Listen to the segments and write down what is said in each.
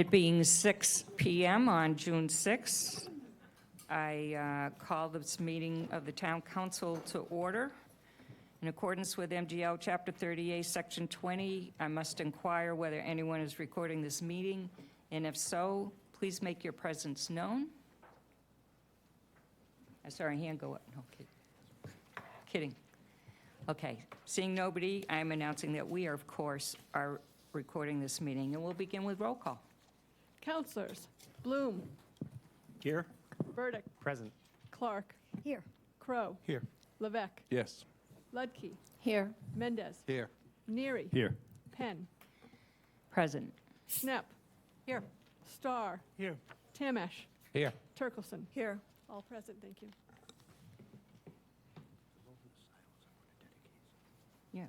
It being 6 p.m. on June 6th, I call this meeting of the Town Council to order. In accordance with MGL Chapter 38, Section 20, I must inquire whether anyone is recording this meeting, and if so, please make your presence known. I saw a hand go up. No, kidding. Okay, seeing nobody, I am announcing that we are, of course, recording this meeting, and we'll begin with roll call. Councilors: Bloom. Here. Burdick. Present. Clark. Here. Crow. Here. Levesque. Yes. Ludke. Here. Mendez. Here. Neary. Here. Penn. Present. Schnepp. Here. Starr. Here. Tamesh. Here. Turkelson. Here. All present, thank you. Yeah.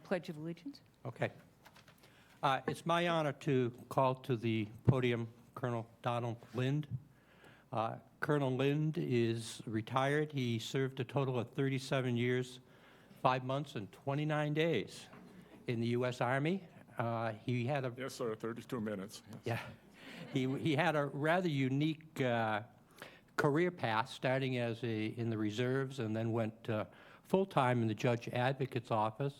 Pledge of Allegiance. Okay. It's my honor to call to the podium Colonel Donald Lind. Colonel Lind is retired. He served a total of 37 years, 5 months, and 29 days in the U.S. Army. He had a... Yes, sir, 32 minutes. Yes. Yeah. He had a rather unique career path, starting in the reserves and then went full-time in the Judge Advocate's office.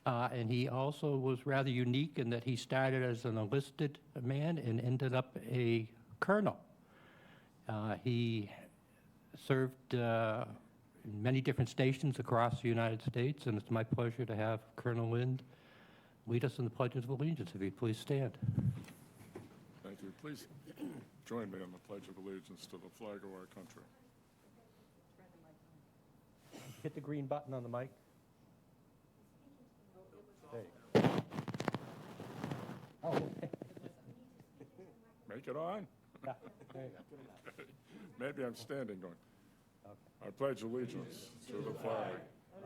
And he also was rather unique in that he started as an enlisted man and ended up a colonel. He served in many different stations across the United States, and it's my pleasure to have Colonel Lind lead us in the Pledge of Allegiance. If you please stand. Thank you. Please join me in the Pledge of Allegiance to the flag of our country. Hit the green button on the mic. There you go. Oh, okay. Make it on. Yeah, there you go. Maybe I'm standing going. Okay. I pledge allegiance to the flag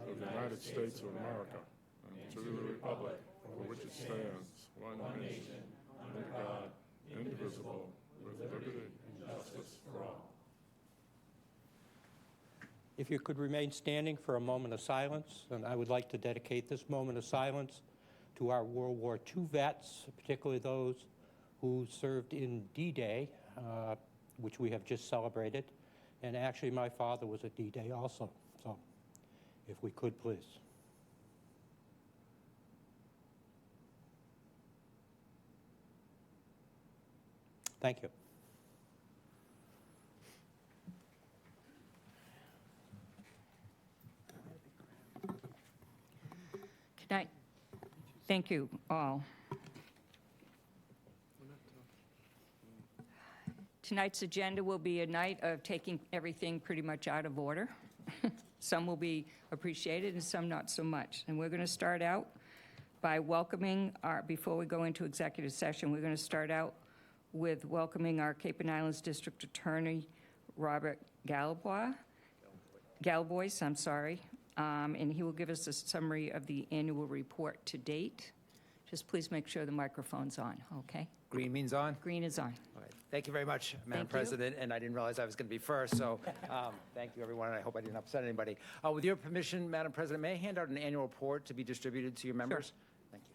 of the United States of America and to the republic for which it stands, one nation, under God, indivisible, with liberty and justice for all. If you could remain standing for a moment of silence, and I would like to dedicate this moment of silence to our World War II vets, particularly those who served in D-Day, which we have just celebrated. And actually, my father was at D-Day also. So, if we could, please. Thank you. Good night. Thank you all. Tonight's agenda will be a night of taking everything pretty much out of order. Some will be appreciated and some not so much. And we're going to start out by welcoming before we go into executive session, we're going to start out with welcoming our Cape and Islands District Attorney, Robert Galibois, I'm sorry. And he will give us a summary of the annual report to date. Just please make sure the microphone's on, okay? Green means on? Green is on. All right. Thank you very much, Madam Thank you. President, and I didn't realize I was going to be first, so thank you, everyone, and I hope I didn't upset anybody. With your permission, Madam President, may I hand out an annual report to be distributed to your members? Thank you.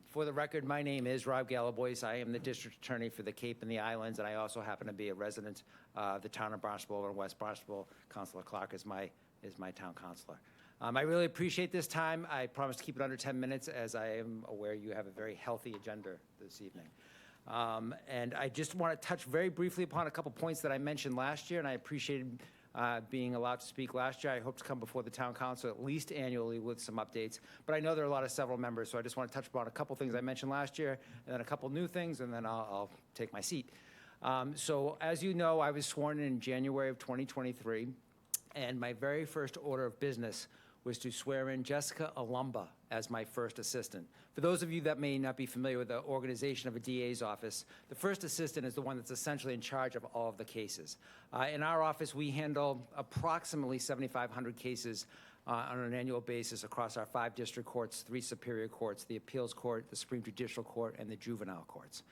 For the record, my name is Rob Galibois. I am the District Attorney for the Cape and the Islands, and I also happen to be a resident of the town of Barnstable and West Barnstable. Councilor Clark is my town councilor. I really appreciate this time. I promise to keep it under 10 minutes, as I am aware you have a very healthy agenda this evening. And I just want to touch very briefly upon a couple points that I mentioned last year, and I appreciated being allowed to speak last year. I hope to come before the town council at least annually with some updates, but I know there are several members, so I just want to touch upon a couple things I mentioned last year, and then a couple new things, and then I'll take my seat. So as you know, I was sworn in January of 2023, and my very first order of business was to swear in Jessica Alumba as my first assistant. For those of you that may not be familiar with the organization of a DA's office, the first assistant is the one that's essentially in charge of all of the cases. In our office, we handle approximately 7,500 cases on an annual basis across our 5 district courts, 3 superior courts, the appeals court, the Supreme Judicial Court, and the juvenile courts.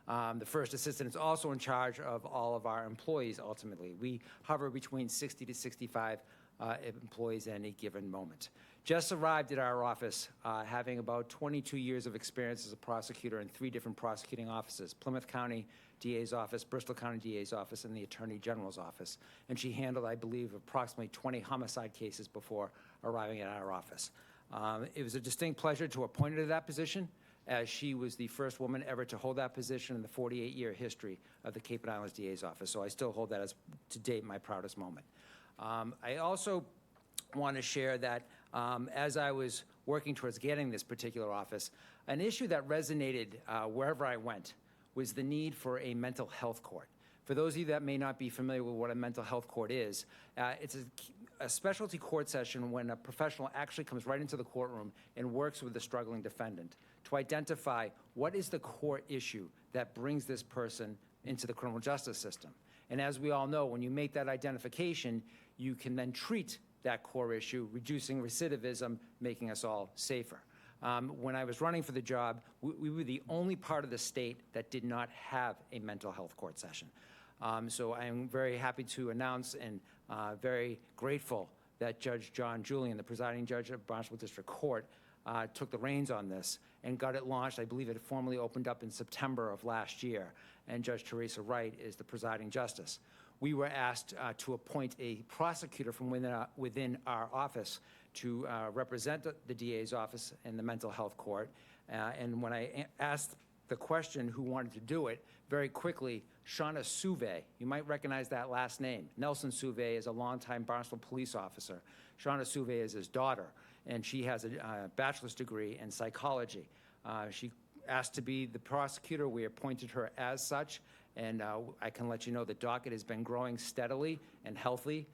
The first assistant is also in charge of all of our employees, ultimately. We hover between 60 to 65 employees at any given moment. Just arrived at our office, having about 22 years of experience as a prosecutor in 3 different prosecuting offices: Plymouth County DA's office, Bristol County DA's office, and the Attorney General's office. And she handled, I believe, approximately 20 homicide cases before arriving at our office. It was a distinct pleasure to appoint her to that position, as she was the first woman ever to hold that position in the 48-year history of the Cape and Islands DA's office. So I still hold that as, to date, my proudest moment. I also want to share that as I was working towards getting this particular office, an issue that resonated wherever I went was the need for a mental health court. For those of you that may not be familiar with what a mental health court is, it's a specialty court session when a professional actually comes right into the courtroom and works with the struggling defendant to identify what is the core issue that brings this person into the criminal justice system. And as we all know, when you make that identification, you can then treat that core issue, reducing recidivism, making us all safer. When I was running for the job, we were the only part of the state that did not have a mental health court session. So I am very happy to announce and very grateful that Judge John Julian, the presiding judge of Barnstable District Court, took the reins on this and got it launched. I believe it formally opened up in September of last year, and Judge Teresa Wright is the presiding justice. We were asked to appoint a prosecutor from within our office to represent the DA's office in the mental health court. And when I asked the question who wanted to do it, very quickly, Shauna Suve, you might recognize that last name. Nelson Suve is a longtime Barnstable police officer. Shauna Suve is his daughter, and she has a bachelor's degree in psychology. She asked to be the prosecutor. We appointed her as such, and I can let you know the docket has been growing steadily and healthy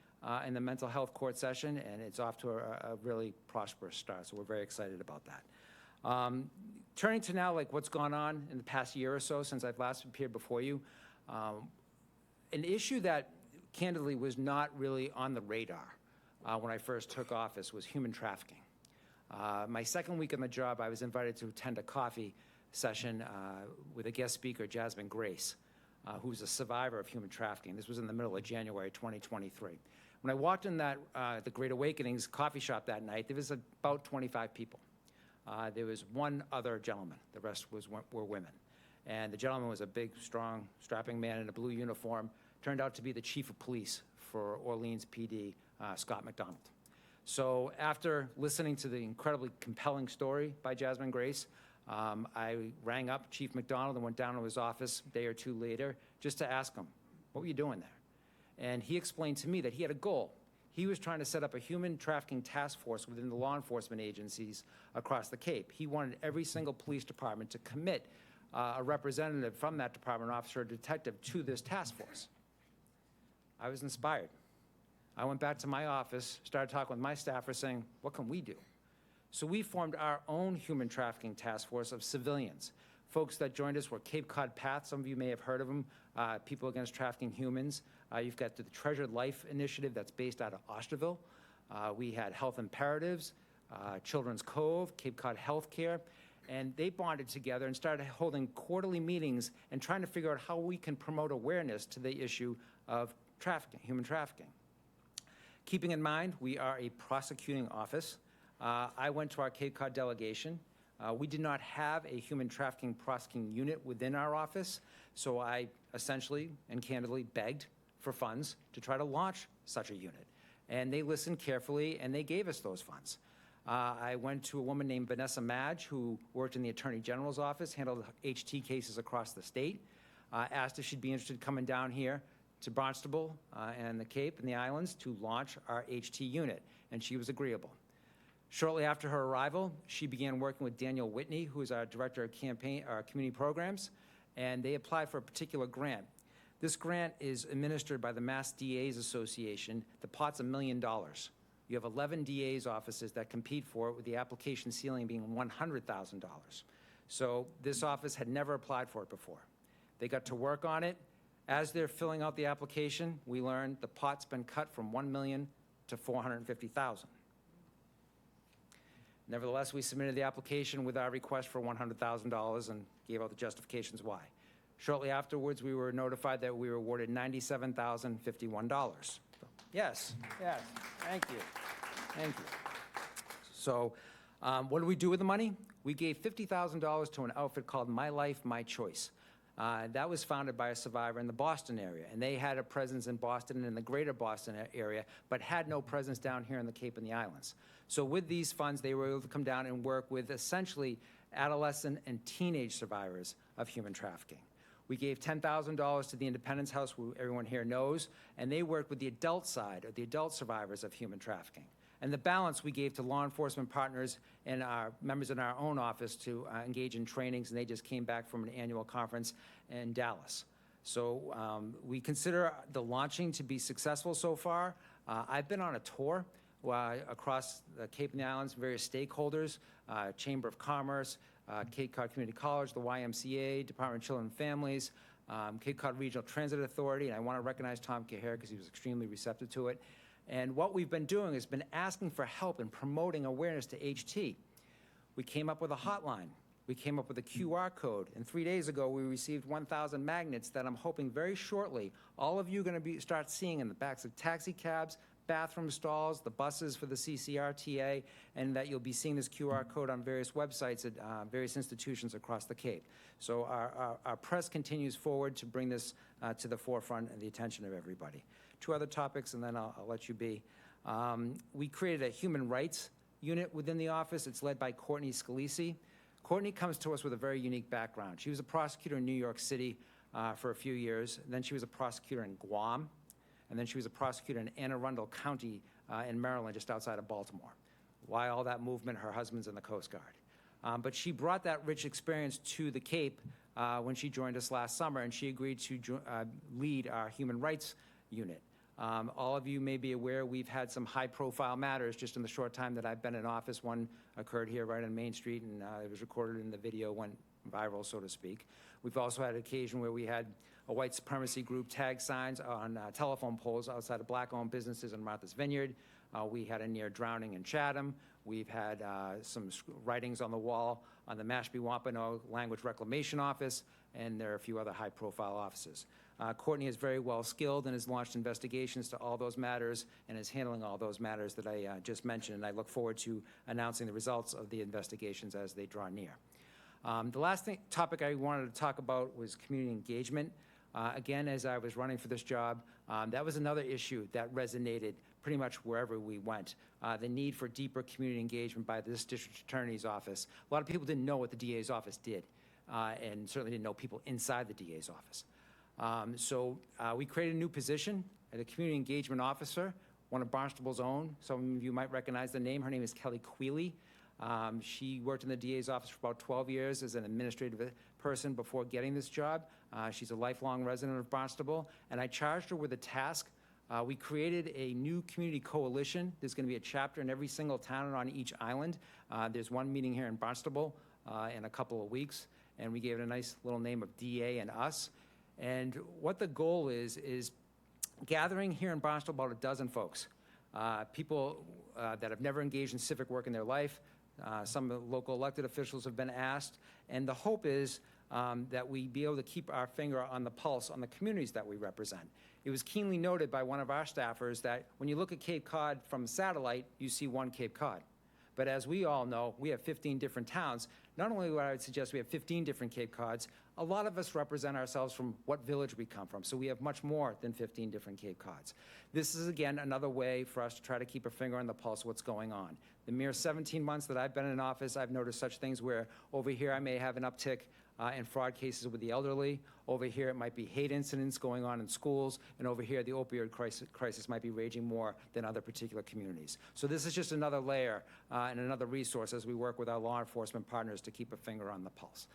in the mental health court session, and it's off to a really prosperous start, so we're very excited about that. Turning to now, like, what's gone on in the past year or so since I've last appeared before you, an issue that candidly was not really on the radar when I first took office was human trafficking. My second week on the job, I was invited to attend a coffee session with a guest speaker, Jasmine Grace, who's a survivor of human trafficking. This was in the middle of January 2023. When I walked in that the Great Awakenings coffee shop that night, there was about 25 people. There was one other gentleman. The rest were women. And the gentleman was a big, strong, strapping man in a blue uniform, turned out to be the chief of police for Orleans PD, Scott McDonald. So after listening to the incredibly compelling story by Jasmine Grace, I rang up Chief McDonald and went down to his office a day or two later just to ask him, what were you doing there? And he explained to me that he had a goal. He was trying to set up a human trafficking task force within the law enforcement agencies across the Cape. He wanted every single police department to commit a representative from that department, officer or detective, to this task force. I was inspired. I went back to my office, started talking with my staffers saying, what can we do? So we formed our own human trafficking task force of civilians. Folks that joined us were Cape Cod Path, some of you may have heard of them, People Against Trafficking Humans. You've got the Treasured Life Initiative that's based out of Osterville. We had Health Imperatives, Children's Cove, Cape Cod Healthcare, and they bonded together and started holding quarterly meetings and trying to figure out how we can promote awareness to the issue of trafficking, human trafficking. Keeping in mind, we are a prosecuting office. I went to our Cape Cod delegation. We did not have a human trafficking prosecuting unit within our office, so I essentially and candidly begged for funds to try to launch such a unit. And they listened carefully, and they gave us those funds. I went to a woman named Vanessa Madge, who worked in the Attorney General's office, handled HT cases across the state, asked if she'd be interested in coming down here to Barnstable and the Cape and the Islands to launch our HT unit, and she was agreeable. Shortly after her arrival, she began working with Daniel Whitney, who is our Director of Community Programs, and they applied for a particular grant. This grant is administered by the Mass DA's Association. The pot's $1 million. You have 11 DA's offices that compete for it, with the application ceiling being $100,000. So this office had never applied for it before. They got to work on it. As they're filling out the application, we learned the pot's been cut from $1 million to $450,000. Nevertheless, we submitted the application with our request for $100,000 and gave out the justifications why. Shortly afterwards, we were notified that we were awarded $97,051. Yes, yes, thank you, thank you. So, what do we do with the money? We gave $50,000 to an outfit called My Life, My Choice. That was founded by a survivor in the Boston area, and they had a presence in Boston and in the greater Boston area, but had no presence down here in the Cape and the Islands. So with these funds, they were able to come down and work with essentially adolescent and teenage survivors of human trafficking. We gave $10,000 to the Independence House, who everyone here knows, and they worked with the adult side, or the adult survivors of human trafficking. And the balance we gave to law enforcement partners and our members in our own office to engage in trainings, and they just came back from an annual conference in Dallas. So we consider the launching to be successful so far. I've been on a tour across the Cape and the Islands, various stakeholders, Chamber of Commerce, Cape Cod Community College, the YMCA, Department of Children and Families, Cape Cod Regional Transit Authority, and I want to recognize Tom Cahere because he was extremely receptive to it. And what we've been doing has been asking for help in promoting awareness to HT. We came up with a hotline. We came up with a QR code. And 3 days ago, we received 1,000 magnets that I'm hoping very shortly all of you are going to start seeing in the backs of taxi cabs, bathroom stalls, the buses for the CCRTA, and that you'll be seeing this QR code on various websites at various institutions across the Cape. So our press continues forward to bring this to the forefront and the attention of everybody. 2 other topics, and then I'll let you be. We created a human rights unit within the office. It's led by Courtney Scalisi. Courtney comes to us with a very unique background. She was a prosecutor in New York City for a few years. Then she was a prosecutor in Guam. And then she was a prosecutor in Anne Arundel County in Maryland, just outside of Baltimore. Why all that movement? Her husband's in the Coast Guard. But she brought that rich experience to the Cape when she joined us last summer, and she agreed to lead our human rights unit. All of you may be aware we've had some high-profile matters just in the short time that I've been in office. One occurred here right on Main Street, and it was recorded in the video, went viral, so to speak. We've also had an occasion where we had a white supremacy group tag signs on telephone poles outside of black-owned businesses in Martha's Vineyard. We had a near drowning in Chatham. We've had some writings on the wall on the Mashpee Wampanoag Language Reclamation Office, and there are a few other high-profile offices. Courtney is very well skilled and has launched investigations to all those matters and is handling all those matters that I just mentioned, and I look forward to announcing the results of the investigations as they draw near. The last topic I wanted to talk about was community engagement. Again, as I was running for this job, that was another issue that resonated pretty much wherever we went. The need for deeper community engagement by this district attorney's office. A lot of people didn't know what the DA's office did, and certainly didn't know people inside the DA's office. So we created a new position, the community engagement officer, one of Barnstable's own. Some of you might recognize the name. Her name is Kelly Quealy. She worked in the DA's office for about 12 years as an administrative person before getting this job. She's a lifelong resident of Barnstable, and I charged her with a task. We created a new community coalition. There's going to be a chapter in every single town and on each island. There's one meeting here in Barnstable in a couple of weeks, and we gave it a nice little name of DA and Us. And what the goal is gathering here in Barnstable about a dozen folks, people that have never engaged in civic work in their life. Some of the local elected officials have been asked, and the hope is that we be able to keep our finger on the pulse on the communities that we represent. It was keenly noted by one of our staffers that when you look at Cape Cod from satellite, you see one Cape Cod. But as we all know, we have 15 different towns. Not only would I suggest we have 15 different Cape Cods, a lot of us represent ourselves from what village we come from, so we have much more than 15 different Cape Cods. This is, again, another way for us to try to keep a finger on the pulse of what's going on. The mere 17 months that I've been in office, I've noticed such things where over here I may have an uptick in fraud cases with the elderly. Over here it might be hate incidents going on in schools, and over here the opioid crisis might be raging more than other particular communities. So this is just another layer and another resource as we work with our law enforcement partners to keep a finger on the pulse.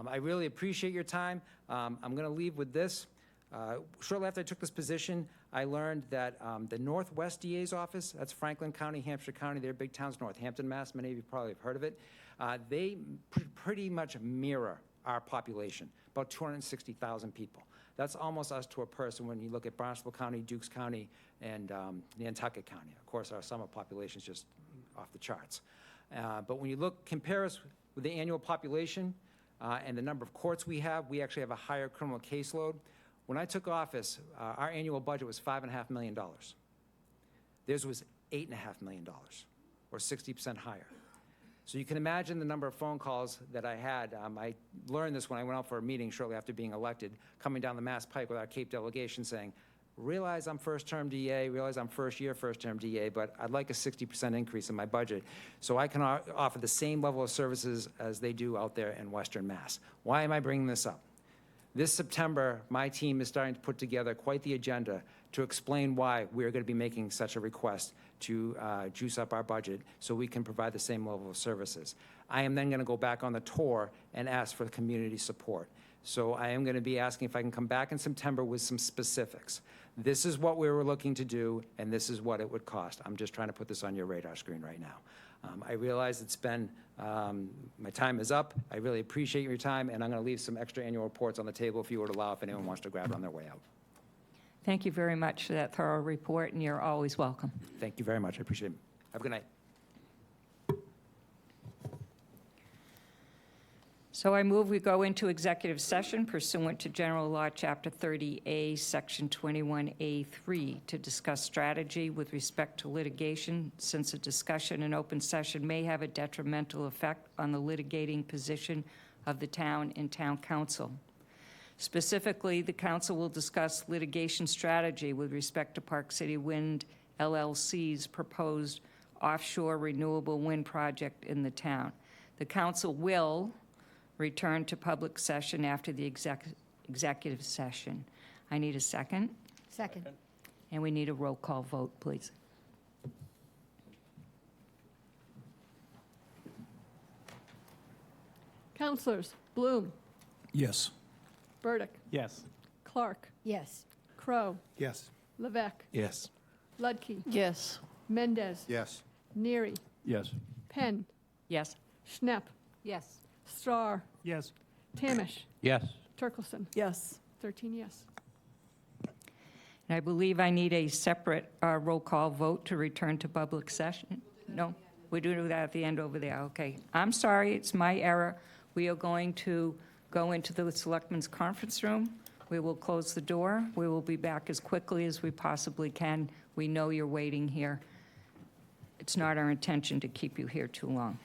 I really appreciate your time. I'm going to leave with this. Shortly after I took this position, I learned that the Northwest DA's office, that's Franklin County, Hampshire County, they're big towns, Northampton, Mass, many of you probably have heard of it. They pretty much mirror our population, about 260,000 people. That's almost us to a person when you look at Barnstable County, Dukes County, and Nantucket County. Of course, our summer population is just off the charts. But when you compare us with the annual population and the number of courts we actually have a higher criminal caseload. When I took office, our annual budget was $5.5 million. Theirs was $8.5 million, or 60% higher. So you can imagine the number of phone calls that I had. I learned this when I went out for a meeting shortly after being elected, coming down the Mass Pike with our Cape delegation saying, realize I'm first-term DA, realize I'm first-year first-term DA, but I'd like a 60% increase in my budget so I can offer the same level of services as they do out there in Western Mass. Why am I bringing this up? This September, my team is starting to put together quite the agenda to explain why we're going to be making such a request to juice up our budget so we can provide the same level of services. I am then going to go back on the tour and ask for community support. So I am going to be asking if I can come back in September with some specifics. This is what we were looking to do, and this is what it would cost. I'm just trying to put this on your radar screen right now. I realize it's been, my time is up. I really appreciate your time, and I'm going to leave some extra annual reports on the table if you would allow, if anyone wants to grab it on their way out. Thank you very much for that thorough report, and you're always welcome. Thank you very much. I appreciate it. Have a good night. So I move we go into executive session pursuant to General Law, Chapter 30A, Section 21A3, to discuss strategy with respect to litigation, since a discussion in open session may have a detrimental effect on the litigating position of the town and town council. Specifically, the council will discuss litigation strategy with respect to Park City Wind LLC's proposed offshore renewable wind project in the town. The council will return to public session after the executive session. I need a second, Second. and we need a roll call vote, please. Counselors Bloom, Yes. Burdick, Yes. Clark, Yes. Crow, Yes. Levesque, Yes. Ludke, Yes. Mendez, Yes. Neary, Yes. Penn, Yes? Schnapp, Yes. Starr, Yes. Tamish, Yes. Turkelson. Yes. 13 yes. And I believe I need a separate roll call vote to return to public session. No? We do that at the end over there, okay. I'm sorry, it's my error. We are going to go into the Selectmen's Conference Room. We will close the door. We will be back as quickly as we possibly can. We know you're waiting here. It's not our intention to keep you here too long.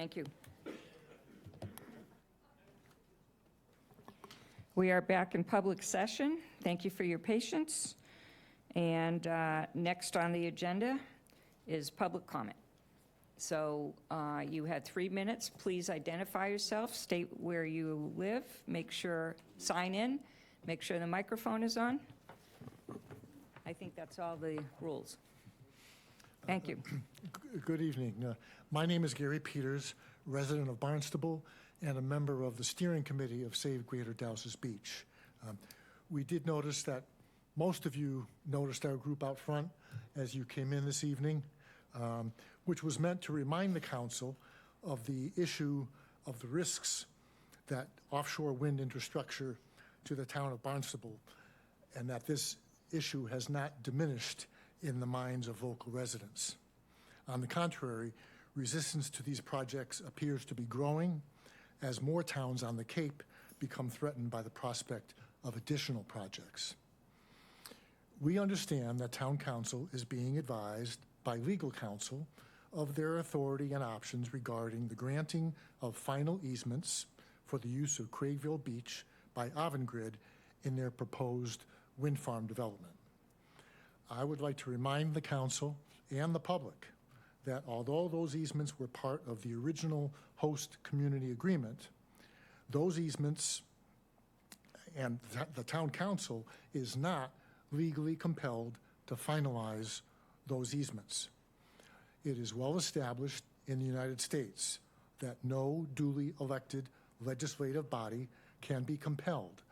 Thank you. We are back in public session. Thank you for your patience. And next on the agenda is public comment. So you had 3 minutes. Please identify yourself, state where you live, make sure, sign in, make sure the microphone is on. I think that's all the rules. Thank you. Good evening. My name is Gary Peters, resident of Barnstable and a member of the steering committee of Save Greater Dowses Beach. We did notice that most of you noticed our group out front as you came in this evening, which was meant to remind the council of the issue of the risks that offshore wind infrastructure to the town of Barnstable, and that this issue has not diminished in the minds of local residents. On the contrary, resistance to these projects appears to be growing as more towns on the Cape become threatened by the prospect of additional projects. We understand that Town Council is being advised by legal counsel of their authority and options regarding the granting of final easements for the use of Craigville Beach by Avangrid in their proposed wind farm development. I would like to remind the council and the public that although those easements were part of the original host community agreement, those easements and the town council is not legally compelled to finalize those easements. It is well established in the United States that no duly elected legislative body can be compelled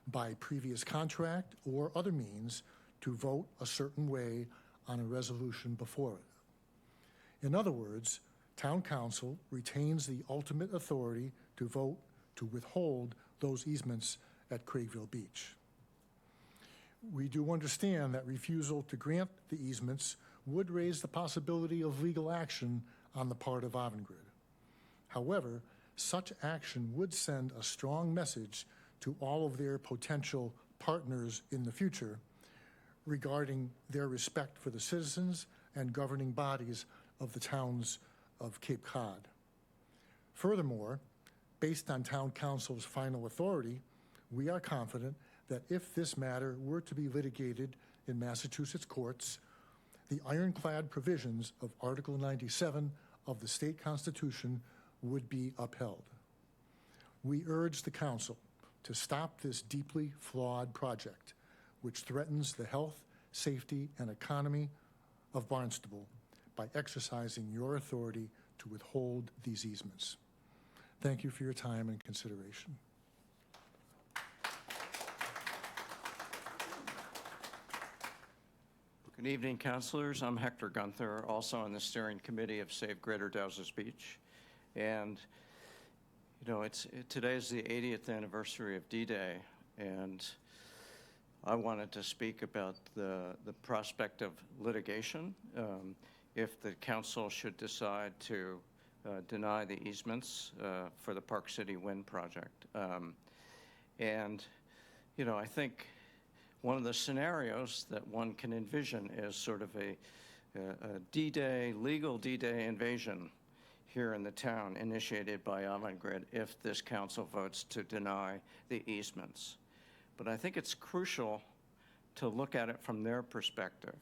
by previous contract or other means to vote a certain way on a resolution before it. In other words, Town Council retains the ultimate authority to vote to withhold those easements at Craigville Beach. We do understand that refusal to grant the easements would raise the possibility of legal action on the part of Avangrid. However, such action would send a strong message to all of their potential partners in the future regarding their respect for the citizens and governing bodies of the towns of Cape Cod. Furthermore, based on Town Council's final authority, we are confident that if this matter were to be litigated in Massachusetts courts, the ironclad provisions of Article 97 of the state constitution would be upheld. We urge the council to stop this deeply flawed project, which threatens the health, safety, and economy of Barnstable by exercising your authority to withhold these easements. Thank you for your time and consideration. Good evening, councilors. I'm Hector Gunther, also on the steering committee of Save Greater Dowses Beach. And, you know, today is the 80th anniversary of D-Day, and I wanted to speak about the prospect of litigation if the council should decide to deny the easements for the Park City Wind project. And, you know, I think one of the scenarios that one can envision is sort of a D-Day, legal D-Day invasion here in the town initiated by Avangrid if this council votes to deny the easements. But I think it's crucial to look at it from their perspective.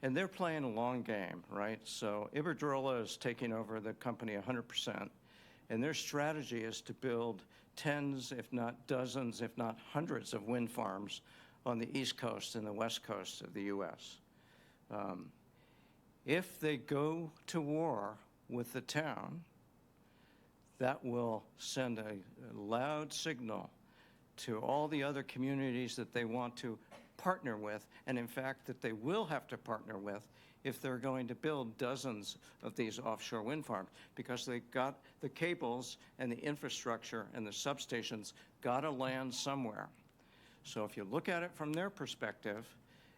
And they're playing a long game, right? So Iberdrola is taking over the company 100%, and their strategy is to build tens, if not dozens, if not hundreds of wind farms on the East Coast and the West Coast of the U.S. If they go to war with the town, that will send a loud signal to all the other communities that they want to partner with, and in fact that they will have to partner with if they're going to build dozens of these offshore wind farms, because they got the cables and the infrastructure and the substations got to land somewhere. So if you look at it from their perspective,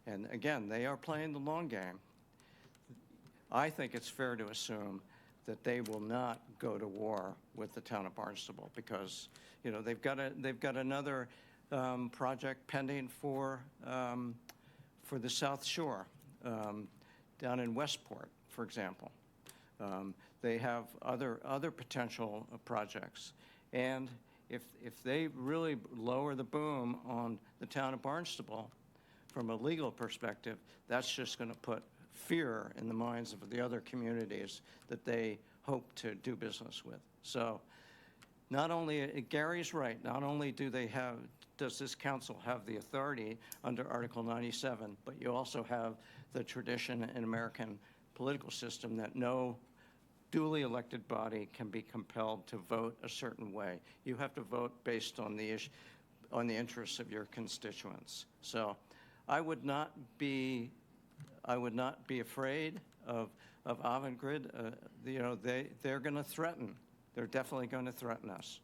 and again, they are playing the long game, I think it's fair to assume that they will not go to war with the town of Barnstable, because, you know, they've got another project pending for the South Shore, down in Westport, for example. they have other potential projects. And if they really lower the boom on the town of Barnstable, from a legal perspective, that's just going to put fear in the minds of the other communities that they hope to do business with. So not only, Gary's right, not only does this council have the authority under Article 97, but you also have the tradition in American political system that no duly elected body can be compelled to vote a certain way. You have to vote based on the interests of your constituents. So I would not be afraid of Avangrid. They're going to threaten. They're definitely going to threaten us.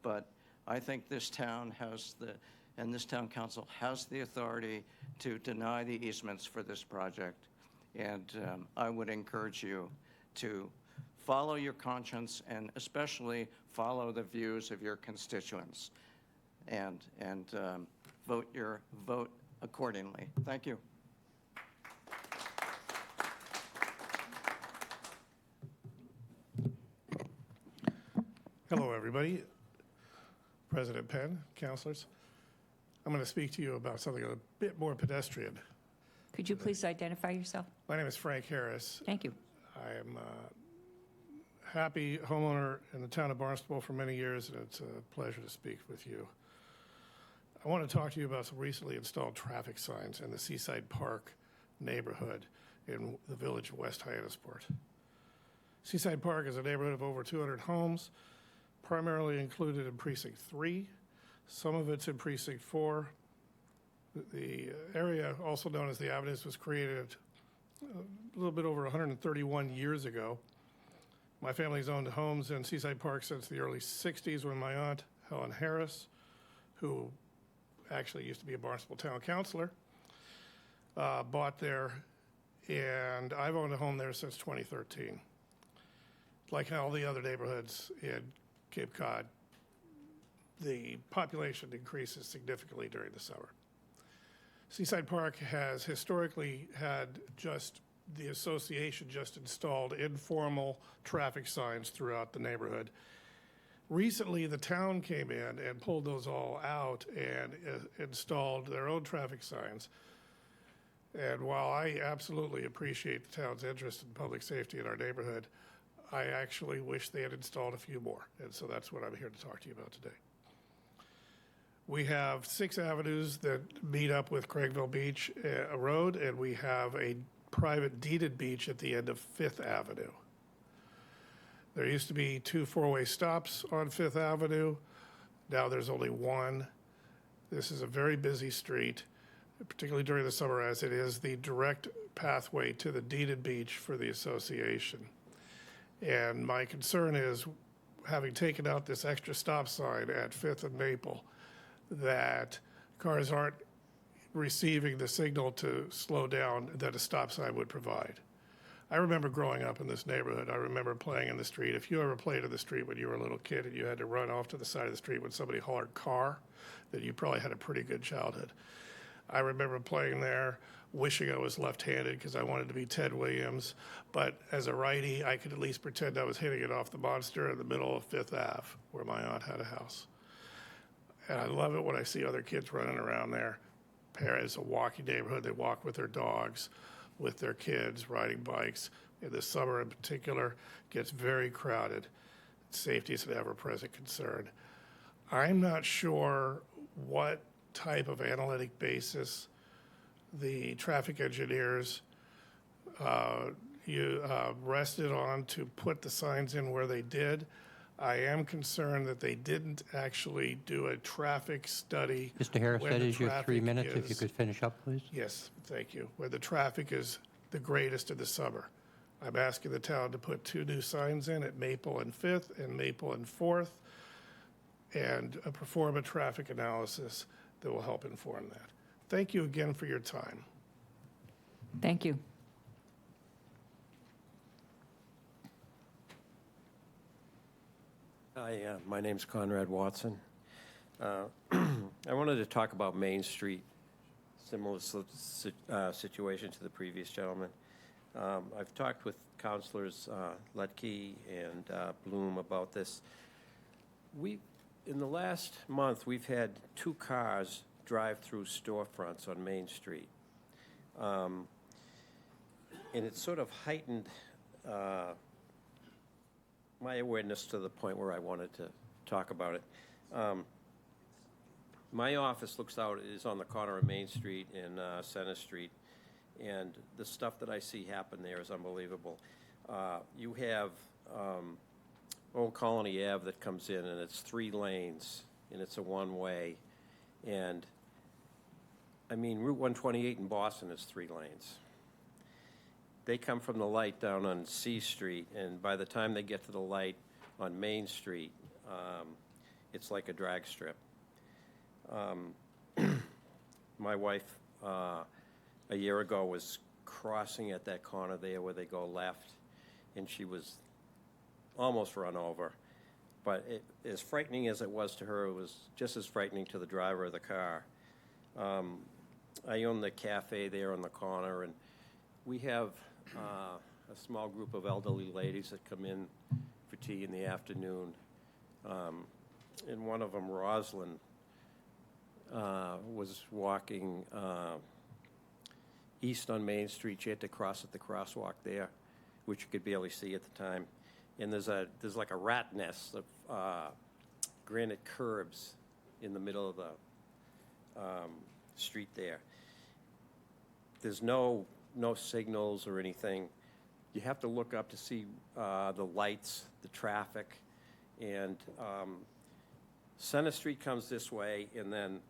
But I think this town and this town council has the authority to deny the easements for this project. And I would encourage you to follow your conscience and especially follow the views of your constituents and vote accordingly. Thank you. Hello, everybody. President Penn, councilors. I'm going to speak to you about something a bit more pedestrian. Could you please identify yourself? My name is Frank Harris. Thank you. I am a happy homeowner in the town of Barnstable for many years, and it's a pleasure to speak with you. I want to talk to you about some recently installed traffic signs in the Seaside Park neighborhood in the village of West Hyannisport. Seaside Park is a neighborhood of over 200 homes, primarily included in Precinct 3. Some of it's in Precinct 4. The area, also known as the Avenues, was created a little bit over 131 years ago. My family's owned homes in Seaside Park since the early 60s when my aunt, Helen Harris, who actually used to be a Barnstable town councilor, bought there, and I've owned a home there since 2013. Like all the other neighborhoods in Cape Cod, the population increases significantly during the summer. Seaside Park has historically had the association just installed informal traffic signs throughout the neighborhood. Recently, the town came in and pulled those all out and installed their own traffic signs. And while I absolutely appreciate the town's interest in public safety in our neighborhood, I actually wish they had installed a few more. And so that's what I'm here to talk to you about today. We have 6 avenues that meet up with Craigville Beach Road, and we have a private deeded beach at the end of 5th Avenue. There used to be 2 4-way stops on 5th Avenue. Now there's only 1. This is a very busy street, particularly during the summer, as it is the direct pathway to the deeded beach for the association. And my concern is, having taken out this extra stop sign at 5th and Maple, that cars aren't receiving the signal to slow down that a stop sign would provide. I remember growing up in this neighborhood. I remember playing in the street. If you ever played in the street when you were a little kid and you had to run off to the side of the street when somebody hollered car, then you probably had a pretty good childhood. I remember playing there, wishing I was left-handed because I wanted to be Ted Williams. But as a righty, I could at least pretend I was hitting it off the monster in the middle of 5th Ave, where my aunt had a house. And I love it when I see other kids running around there. It's a walking neighborhood. They walk with their dogs, with their kids, riding bikes. In the summer in particular, it gets very crowded. Safety is an ever-present concern. I'm not sure what type of analytic basis the traffic engineers rested on to put the signs in where they did. I am concerned that they didn't actually do a traffic study. Mr. Harris, when that the is your 3 traffic minutes. If you is- could finish up, please. Yes, thank you. Where the traffic is the greatest in the summer. I'm asking the town to put 2 new signs in at Maple and 5th and Maple and 4th, and perform a traffic analysis that will help inform that. Thank you again for your time. Thank you. Hi, my name's Conrad Watson. I wanted to talk about Main Street, similar situation to the previous gentleman. I've talked with Counselors Lutke and Bloom about this. In the last month, we've had 2 cars drive through storefronts on Main Street. And it sort of heightened my awareness to the point where I wanted to talk about it. My office is on the corner of Main Street and Center Street, and the stuff that I see happen there is unbelievable. You have Old Colony Ave that comes in, and it's 3 lanes, and it's a one-way. And, I mean, Route 128 in Boston is 3 lanes. They come from the light down on C Street, and by the time they get to the light on Main Street, it's like a drag strip. My wife, a year ago, was crossing at that corner there where they go left, and she was almost run over. But as frightening as it was to her, it was just as frightening to the driver of the car. I own the cafe there on the corner, and we have a small group of elderly ladies that come in for tea in the afternoon. And one of them, Rosalind, was walking east on Main Street. She had to cross at the crosswalk there, which you could barely see at the time. And there's like a rat nest of granite curbs in the middle of the street there. There's no signals or anything. You have to look up to see the lights, the traffic, and Center Street comes this way, and then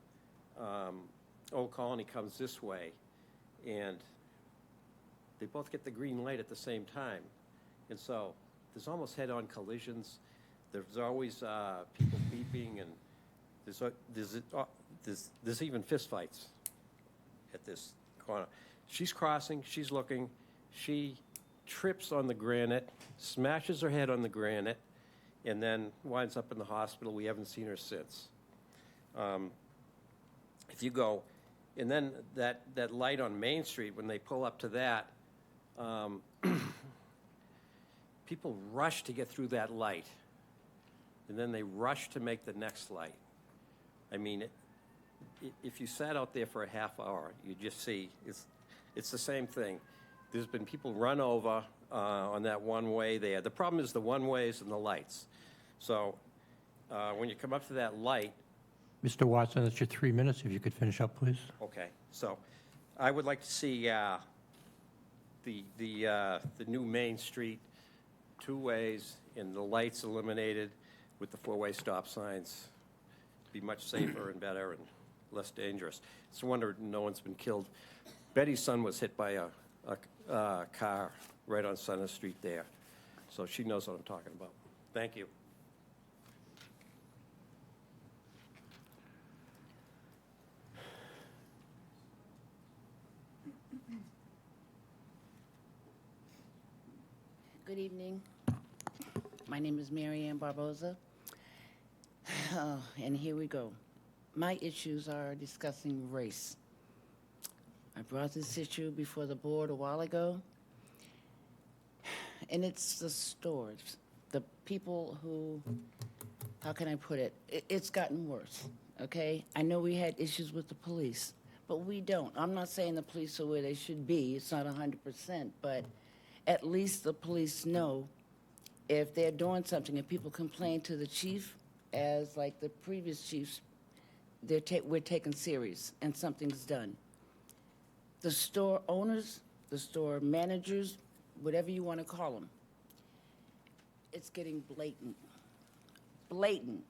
Old Colony comes this way, and they both get the green light at the same time. And so there's almost head-on collisions. There's always people beeping, and there's even fistfights at this corner. She's crossing, she's looking, she trips on the granite, smashes her head on the granite, and then winds up in the hospital. We haven't seen her since. If you go, and then that light on Main Street, when they pull up to that, people rush to get through that light, and then they rush to make the next light. I mean, if you sat out there for a half hour, you just see it's the same thing. There's been people run over on that one-way there. The problem is the one-ways and the lights. So when you come up to that light. Mr. Watson, that's your 3 minutes. If you could finish up, please. Okay. So I would like to see the new Main Street 2 ways and the lights eliminated with the 4-way stop signs. Be much safer and better and less dangerous. It's a wonder no one's been killed. Betty's son was hit by a car right on Center Street there. So she knows what I'm talking about. Thank you. Good evening. My name is Mary Ann Barboza. And here we go. My issues are discussing race. I brought this issue before the board a while ago, and it's the stores, the people who, how can I put it? It's gotten worse, okay? I know we had issues with the police, but we don't. I'm not saying the police are where they should be. It's not 100%, but at least the police know if they're doing something. If people complain to the chief, as like the previous chiefs, we're taken serious and something's done. The store owners, the store managers, whatever you want to call them, it's getting blatant. Blatant.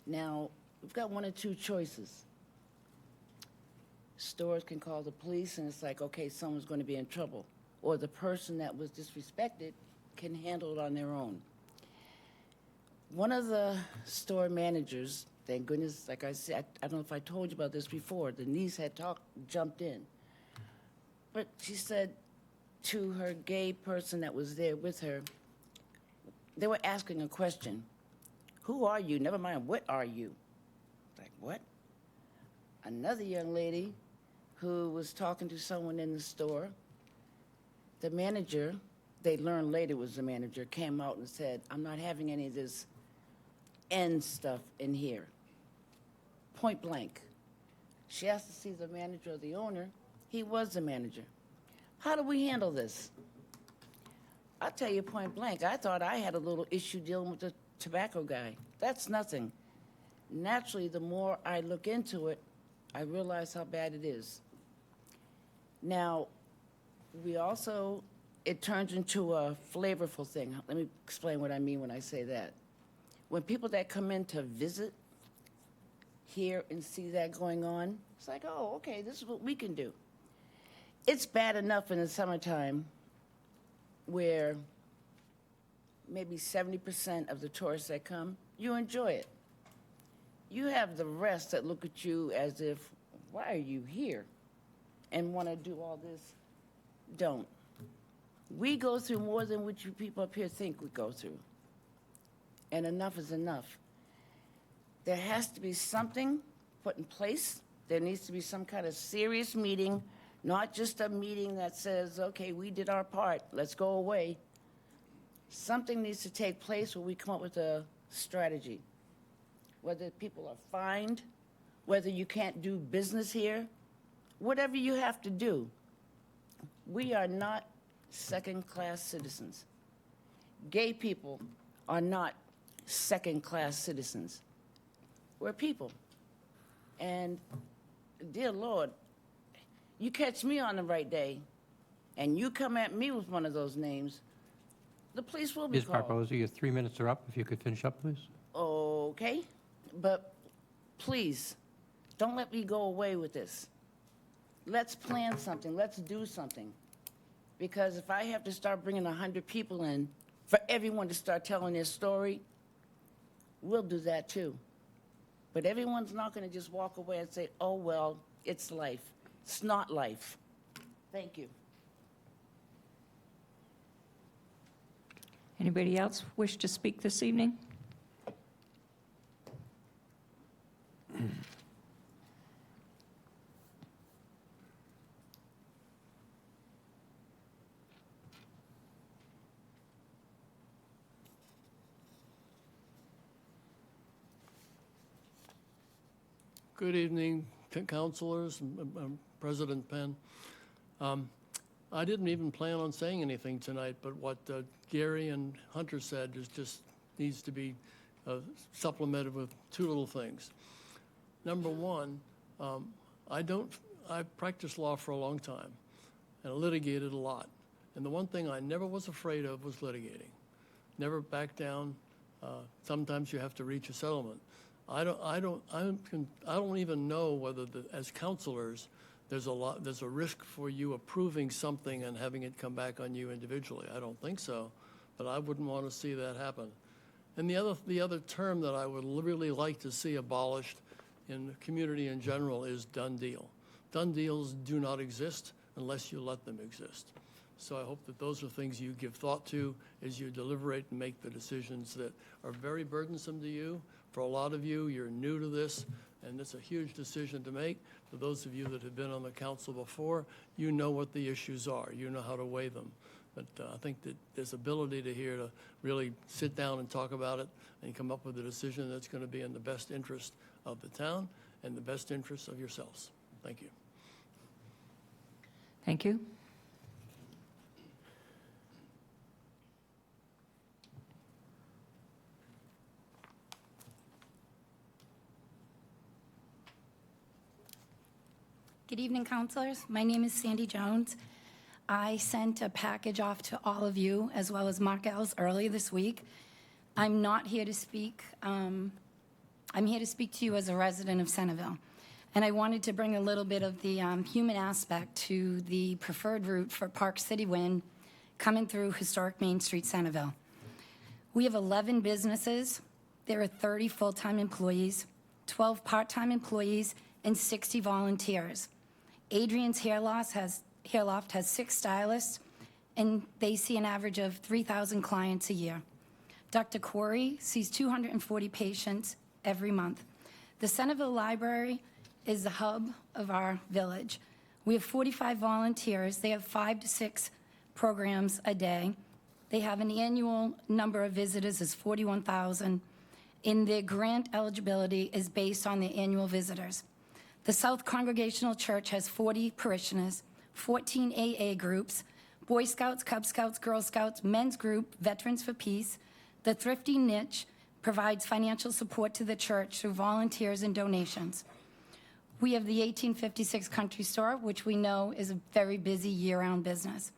Now, we've got 1 or 2 choices. Stores can call the police and it's like, okay, someone's going to be in trouble. Or the person that was disrespected can handle it on their own. One of the store managers, thank goodness, like I said, I don't know if I told you about this before, the niece had jumped in. But she said to her gay person that was there with her, they were asking a question. Who are you? Never mind, what are you? Like, what? Another young lady who was talking to someone in the store, the manager they learned later was the manager, came out and said, I'm not having any of this end stuff in here. Point blank. She asked to see the manager or the owner. He was the manager. How do we handle this? I'll tell you point blank, I thought I had a little issue dealing with the tobacco guy. That's nothing. Naturally, the more I look into it, I realize how bad it is. Now, we also, it turns into a flavorful thing. Let me explain what I mean when I say that. When people that come in to visit hear and see that going on, it's like, oh, okay, this is what we can do. It's bad enough in the summertime where maybe 70% of the tourists that come, you enjoy it. You have the rest that look at you as if, why are you here? And want to do all this. Don't. We go through more than what you people up here think we go through. And enough is enough. There has to be something put in place. There needs to be some kind of serious meeting, not just a meeting that says, okay, we did our part, let's go away. Something needs to take place where we come up with a strategy. Whether people are fined, whether you can't do business here, whatever you have to do. We are not second-class citizens. Gay people are not second-class citizens. We're people. And, dear Lord, you catch me on the right day, and you come at me with one of those names, the police will be Ms. called. Barbosa, your 3 minutes are up. If you could finish up, please. Okay, but please, don't let me go away with this. Let's plan something, let's do something. Because if I have to start bringing 100 people in for everyone to start telling their story, we'll do that too. But everyone's not going to just walk away and say, oh, well, it's life. It's not life. Thank you. Anybody else wish to speak this evening? Good evening, councilors, and President Penn. I didn't even plan on saying anything tonight, but what Gary and Hunter said just needs to be supplemented with two little things. Number one, I've practiced law for a long time and litigated a lot. And the one thing I never was afraid of was litigating. Never back down. Sometimes you have to reach a settlement. I don't even know whether as counselors, there's a risk for you approving something and having it come back on you individually. I don't think so, but I wouldn't want to see that happen. And the other term that I would really like to see abolished in the community in general is done deal. Done deals do not exist unless you let them exist. So I hope that those are things you give thought to as you deliberate and make the decisions that are very burdensome to you. For a lot of you, you're new to this, and it's a huge decision to make. For those of you that have been on the council before, you know what the issues are. You know how to weigh them. But I think that there's ability here to really sit down and talk about it and come up with a decision that's going to be in the best interest of the town and the best interest of yourselves. Thank you. Thank you. Good evening, counselors. My name is Sandy Jones. I sent a package off to all of you, as well as Mark Ells, earlier this week. I'm not here to speak. I'm here to speak to you as a resident of Centerville. And I wanted to bring a little bit of the human aspect to the preferred route for Park City Wind coming through historic Main Street, Centerville. We have 11 businesses. There are 30 full-time employees, 12 part-time employees, and 60 volunteers. Adrian's Hair Loft has 6 stylists, and they see an average of 3,000 clients a year. Dr. Corey sees 240 patients every month. The Centerville Library is the hub of our village. We have 45 volunteers. They have 5 to 6 programs a day. They have an annual number of visitors is 41,000, and their grant eligibility is based on the annual visitors. The South Congregational Church has 40 parishioners, 14 AA groups, Boy Scouts, Cub Scouts, Girl Scouts, Men's Group, Veterans for Peace. The Thrifty Niche provides financial support to the church through volunteers and donations. We have the 1856 Country Store, which we know is a very busy year-round business.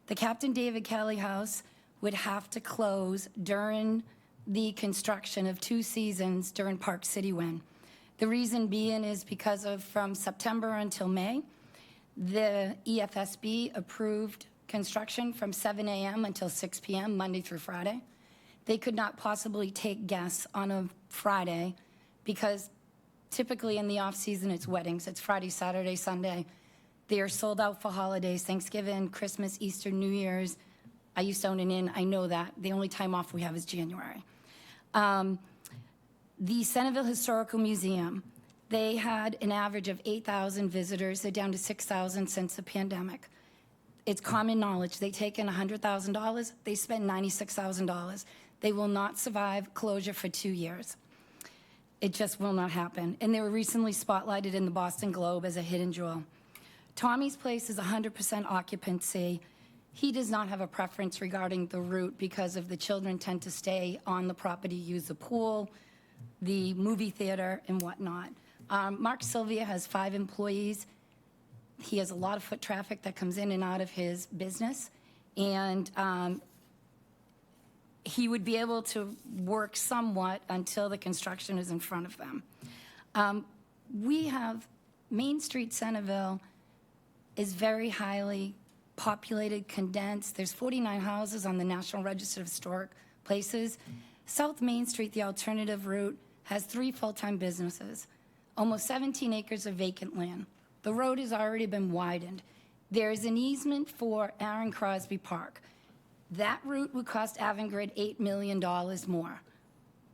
The Captain David Kelly House would have to close during the construction of 2 seasons during Park City Wind. The reason being is because of from September until May, the EFSB approved construction from 7 a.m. until 6 p.m., Monday through Friday. They could not possibly take guests on a Friday because typically in the off-season, it's weddings. It's Friday, Saturday, Sunday. They are sold out for holidays, Thanksgiving, Christmas, Easter, New Year's. I used to own an inn. I know that. The only time off we have is January. The Centerville Historical Museum, they had an average of 8,000 visitors. They're down to 6,000 since the pandemic. It's common knowledge. They take in $100,000. They spend $96,000. They will not survive closure for 2 years. It just will not happen. And they were recently spotlighted in the Boston Globe as a hidden jewel. Tommy's Place is 100% occupancy. He does not have a preference regarding the route because of the children tend to stay on the property, use the pool, the movie theater, and whatnot. Mark Sylvia has 5 employees. He has a lot of foot traffic that comes in and out of his business, and he would be able to work somewhat until the construction is in front of them. We have Main Street, Centerville is very highly populated, condensed. There's 49 houses on the National Register of Historic Places. South Main Street, the alternative route, has 3 full-time businesses, almost 17 acres of vacant land. The road has already been widened. There is an easement for Aaron Crosby Park. That route would cost Avangrid $8 million more,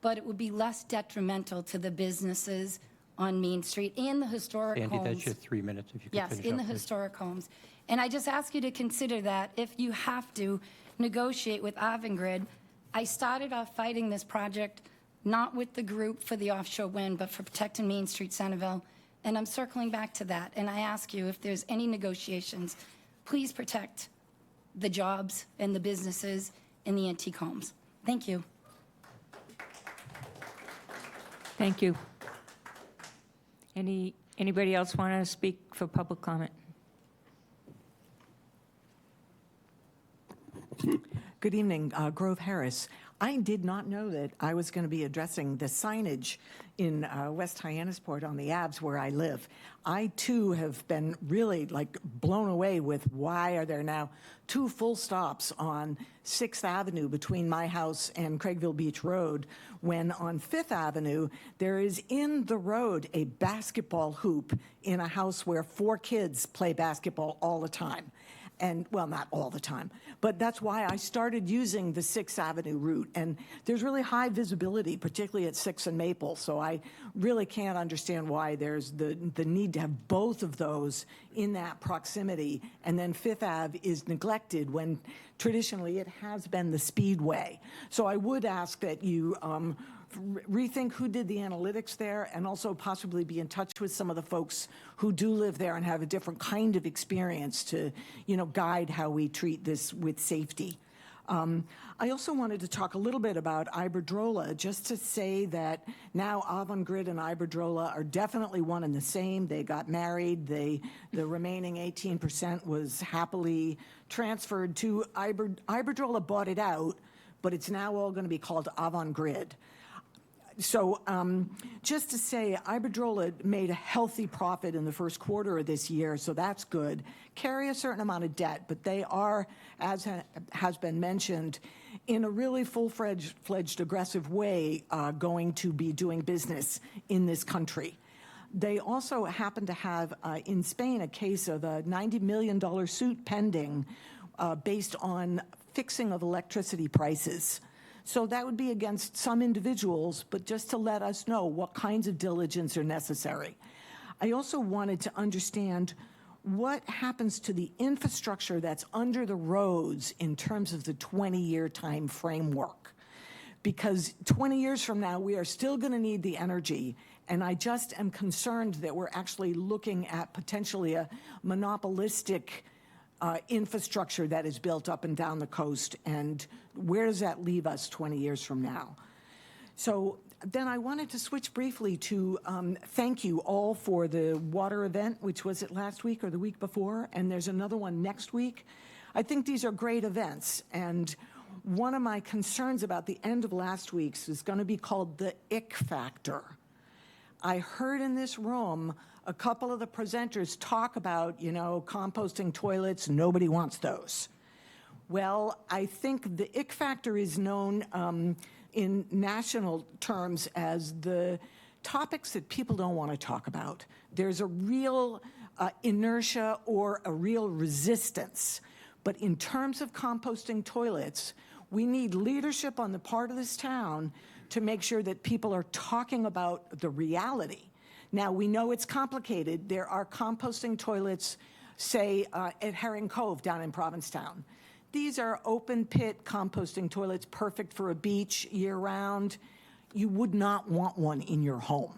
but it would be less detrimental to the businesses on Main Street and the historic homes. Sandy, that's your 3 minutes, if you could finish up. Yes, in the please. historic homes. And I just ask you to consider that if you have to negotiate with Avangrid. I started off fighting this project not with the group for the offshore wind, but for protecting Main Street, Centerville. And I'm circling back to that. And I ask you, if there's any negotiations, please protect the jobs and the businesses in the antique homes. Thank you. Thank you. Anybody else want to speak for public comment? Good evening, Grove Harris. I did not know that I was going to be addressing the signage in West Hyannisport on the Abs where I live. I, too, have been really, blown away with why are there now 2 full stops on 6th Avenue between my house and Craigville Beach Road, when on 5th Avenue there is in the road a basketball hoop in a house where 4 kids play basketball all the time. And, well, not all the time, but that's why I started using the 6th Avenue route. And there's really high visibility, particularly at 6th and Maple, so I really can't understand why there's the need to have both of those in that proximity, and then 5th Ave is neglected when traditionally it has been the speedway. So I would ask that you rethink who did the analytics there, and also possibly be in touch with some of the folks who do live there and have a different kind of experience to, guide how we treat this with safety. I also wanted to talk a little bit about Iberdrola, just to say that now Avangrid and Iberdrola are definitely one and the same. They got married. The remaining 18% was happily transferred to Iberdrola bought it out, but it's now all going to be called Avangrid. So just to say, Iberdrola made a healthy profit in the first quarter of this year, so that's good. Carry a certain amount of debt, but they are, as has been mentioned, in a really full-fledged aggressive way going to be doing business in this country. They also happen to have in Spain a case of a $90 million suit pending based on fixing of electricity prices. So that would be against some individuals, but just to let us know what kinds of diligence are necessary. I also wanted to understand what happens to the infrastructure that's under the roads in terms of the 20-year time framework? Because 20 years from now, we are still going to need the energy, and I just am concerned that we're actually looking at potentially a monopolistic infrastructure that is built up and down the coast, and where does that leave us 20 years from now? So then I wanted to switch briefly to thank you all for the water event, which was it last week or the week before, and there's another one next week. I think these are great events, and one of my concerns about the end of last week's is going to be called the ick factor. I heard in this room a couple of the presenters talk about, composting toilets, nobody wants those. Well, I think the ick factor is known in national terms as the topics that people don't want to talk about. There's a real inertia or a real resistance. But in terms of composting toilets, we need leadership on the part of this town to make sure that people are talking about the reality. Now, we know it's complicated. There are composting toilets, say, at Herring Cove down in Provincetown. These are open pit composting toilets, perfect for a beach year-round. You would not want one in your home.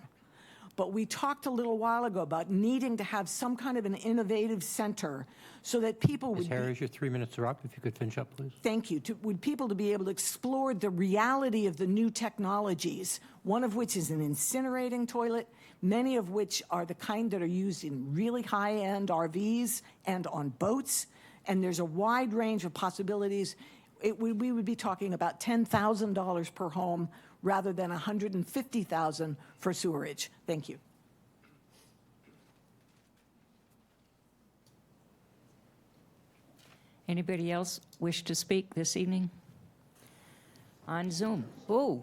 But we talked a little while ago about needing to have some kind of an innovative center so that people Ms. would Harris, your 3 minutes are up. If you could finish up, please. Thank you. Would people to be able to explore the reality of the new technologies, one of which is an incinerating toilet, many of which are the kind that are used in really high-end RVs and on boats, and there's a wide range of possibilities. We would be talking about $10,000 per home rather than $150,000 for sewerage. Thank you. Anybody else wish to speak this evening? On Zoom. Oh,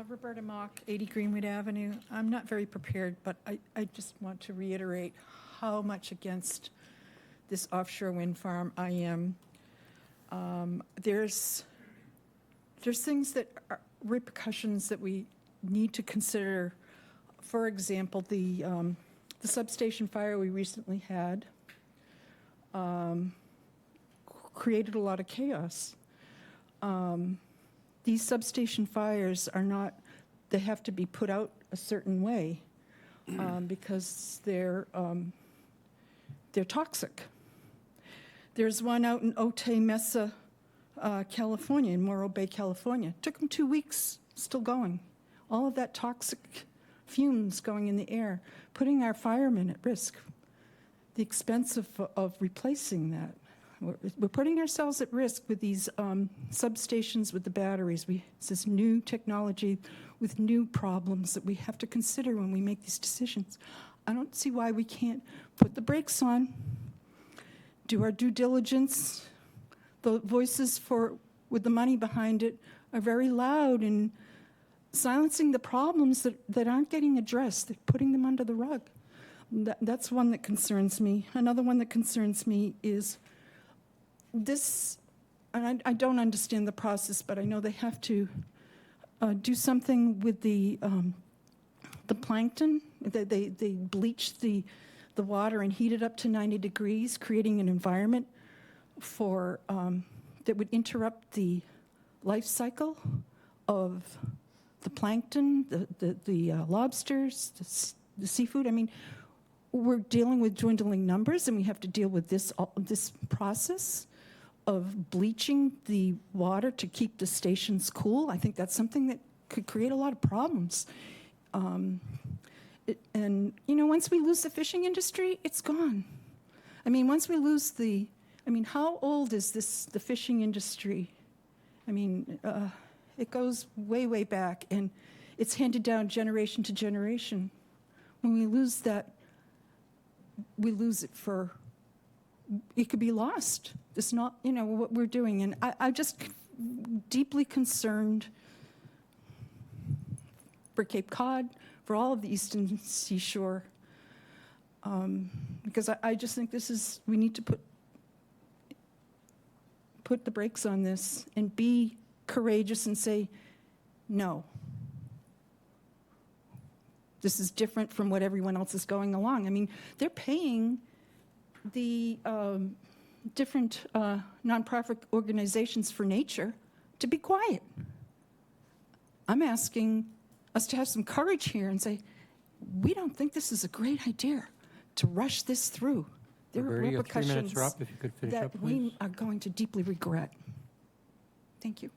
Roberta Mock, 80 Greenwood Avenue. I'm not very prepared, but I just want to reiterate how much against this offshore wind farm I am. There's things that are repercussions that we need to consider. For example, the substation fire we recently had created a lot of chaos. These substation fires are not, they have to be put out a certain way because they're toxic. There's one out in Otay Mesa, California, in Morro Bay, California. It took them 2 weeks, still going. All of that toxic fumes going in the air, putting our firemen at risk. The expense of replacing that. We're putting ourselves at risk with these substations with the batteries. It's this new technology with new problems that we have to consider when we make these decisions. I don't see why we can't put the brakes on, do our due diligence. The voices with the money behind it are very loud in silencing the problems that aren't getting addressed. They're putting them under the rug. That's one that concerns me. Another one that concerns me is this, and I don't understand the process, but I know they have to do something with the plankton. They bleach the water and heat it up to 90 degrees, creating an environment for that would interrupt the life cycle of the plankton, the lobsters, the seafood. I mean, we're dealing with dwindling numbers, and we have to deal with this process of bleaching the water to keep the stations cool. I think that's something that could create a lot of problems. Once we lose the fishing industry, it's gone. I mean, once we lose how old is the fishing industry? I mean, it goes way, way back, and it's handed down generation to generation. When we lose that, we lose it it could be lost. It's not, what we're doing. And I'm just deeply concerned for Cape Cod, for all of the Eastern Seashore, because I just think we need to put the brakes on this and be courageous and say, no. This is different from what everyone else is going along. I mean, they're paying the different nonprofit organizations for nature to be quiet. I'm asking us to have some courage here and say, we don't think this is a great idea to rush this through. There are Roberta, your 3 minutes repercussions are up. If you could finish up, that please. we are going to deeply regret. Thank you.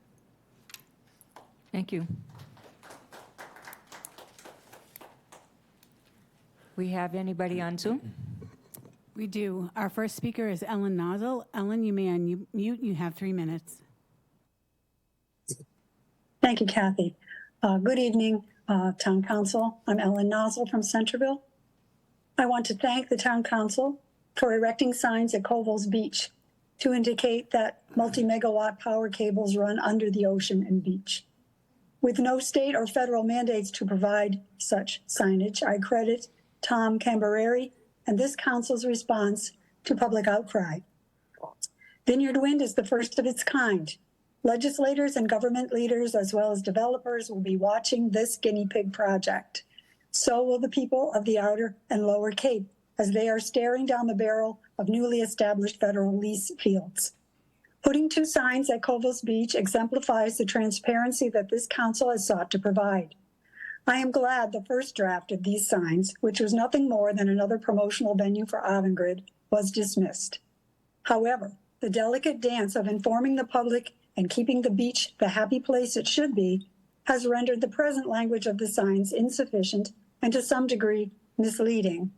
Thank you. We have anybody on Zoom? We do. Our first speaker is Ellen Nozzle. Ellen, you may unmute. You have 3 minutes. Thank you, Kathy. Good evening, Town Council. I'm Ellen Nozzle from Centerville. I want to thank the Town Council for erecting signs at Covell's Beach to indicate that multi-megawatt power cables run under the ocean and beach. With no state or federal mandates to provide such signage, I credit Tom Cambereri and this council's response to public outcry. Vineyard Wind is the first of its kind. Legislators and government leaders, as well as developers, will be watching this guinea pig project. So will the people of the Outer and Lower Cape, as they are staring down the barrel of newly established federal lease fields. Putting 2 signs at Covell's Beach exemplifies the transparency that this council has sought to provide. I am glad the first draft of these signs, which was nothing more than another promotional venue for Avangrid, was dismissed. However, the delicate dance of informing the public and keeping the beach the happy place it should be has rendered the present language of the signs insufficient and to some degree misleading.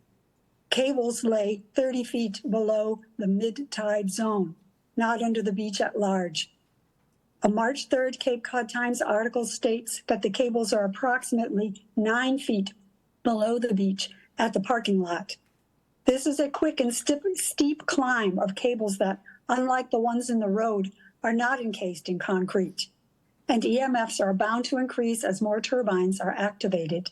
Cables lay 30 feet below the mid-tide zone, not under the beach at large. A March 3rd Cape Cod Times article states that the cables are approximately 9 feet below the beach at the parking lot. This is a quick and steep climb of cables that, unlike the ones in the road, are not encased in concrete, and EMFs are bound to increase as more turbines are activated.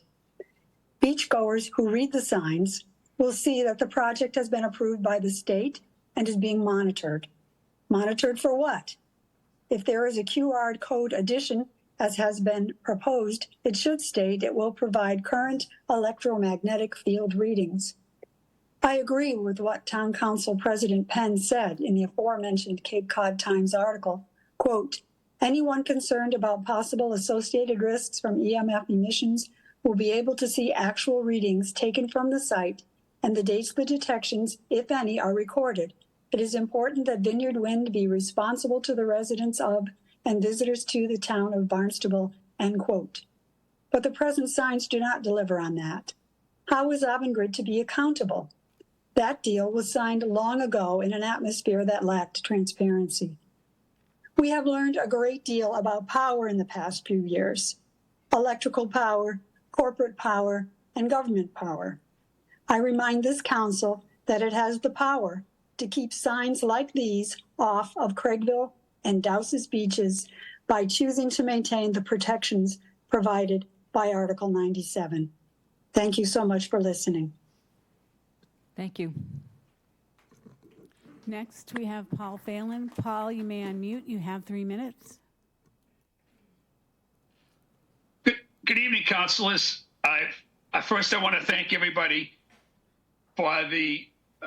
Beachgoers who read the signs will see that the project has been approved by the state and is being monitored. Monitored for what? If there is a QR code addition, as has been proposed, it should state it will provide current electromagnetic field readings. I agree with what Town Council President Penn said in the aforementioned Cape Cod Times article, quote, anyone concerned about possible associated risks from EMF emissions will be able to see actual readings taken from the site and the dates the detections, if any, are recorded. It is important that Vineyard Wind be responsible to the residents of and visitors to the town of Barnstable, end quote. But the present signs do not deliver on that. How is Avangrid to be accountable? That deal was signed long ago in an atmosphere that lacked transparency. We have learned a great deal about power in the past few years: electrical power, corporate power, and government power. I remind this council that it has the power to keep signs like these off of Craigville and Dowses beaches by choosing to maintain the protections provided by Article 97. Thank you so much for listening. Thank you. Next, we have Paul Phelan. Paul, you may unmute. You have 3 minutes. Good evening, councilors. First, I want to thank everybody for the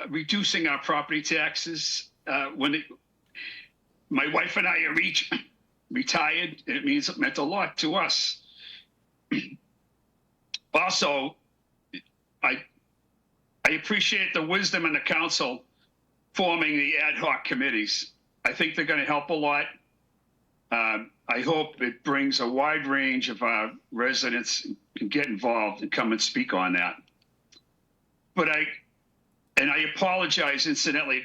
reducing our property taxes. My wife and I are each retired. It meant a lot to us. Also, I appreciate the wisdom in the council forming the ad hoc committees. I think they're going to help a lot. I hope it brings a wide range of our residents can get involved and come and speak on that. But I apologize, incidentally,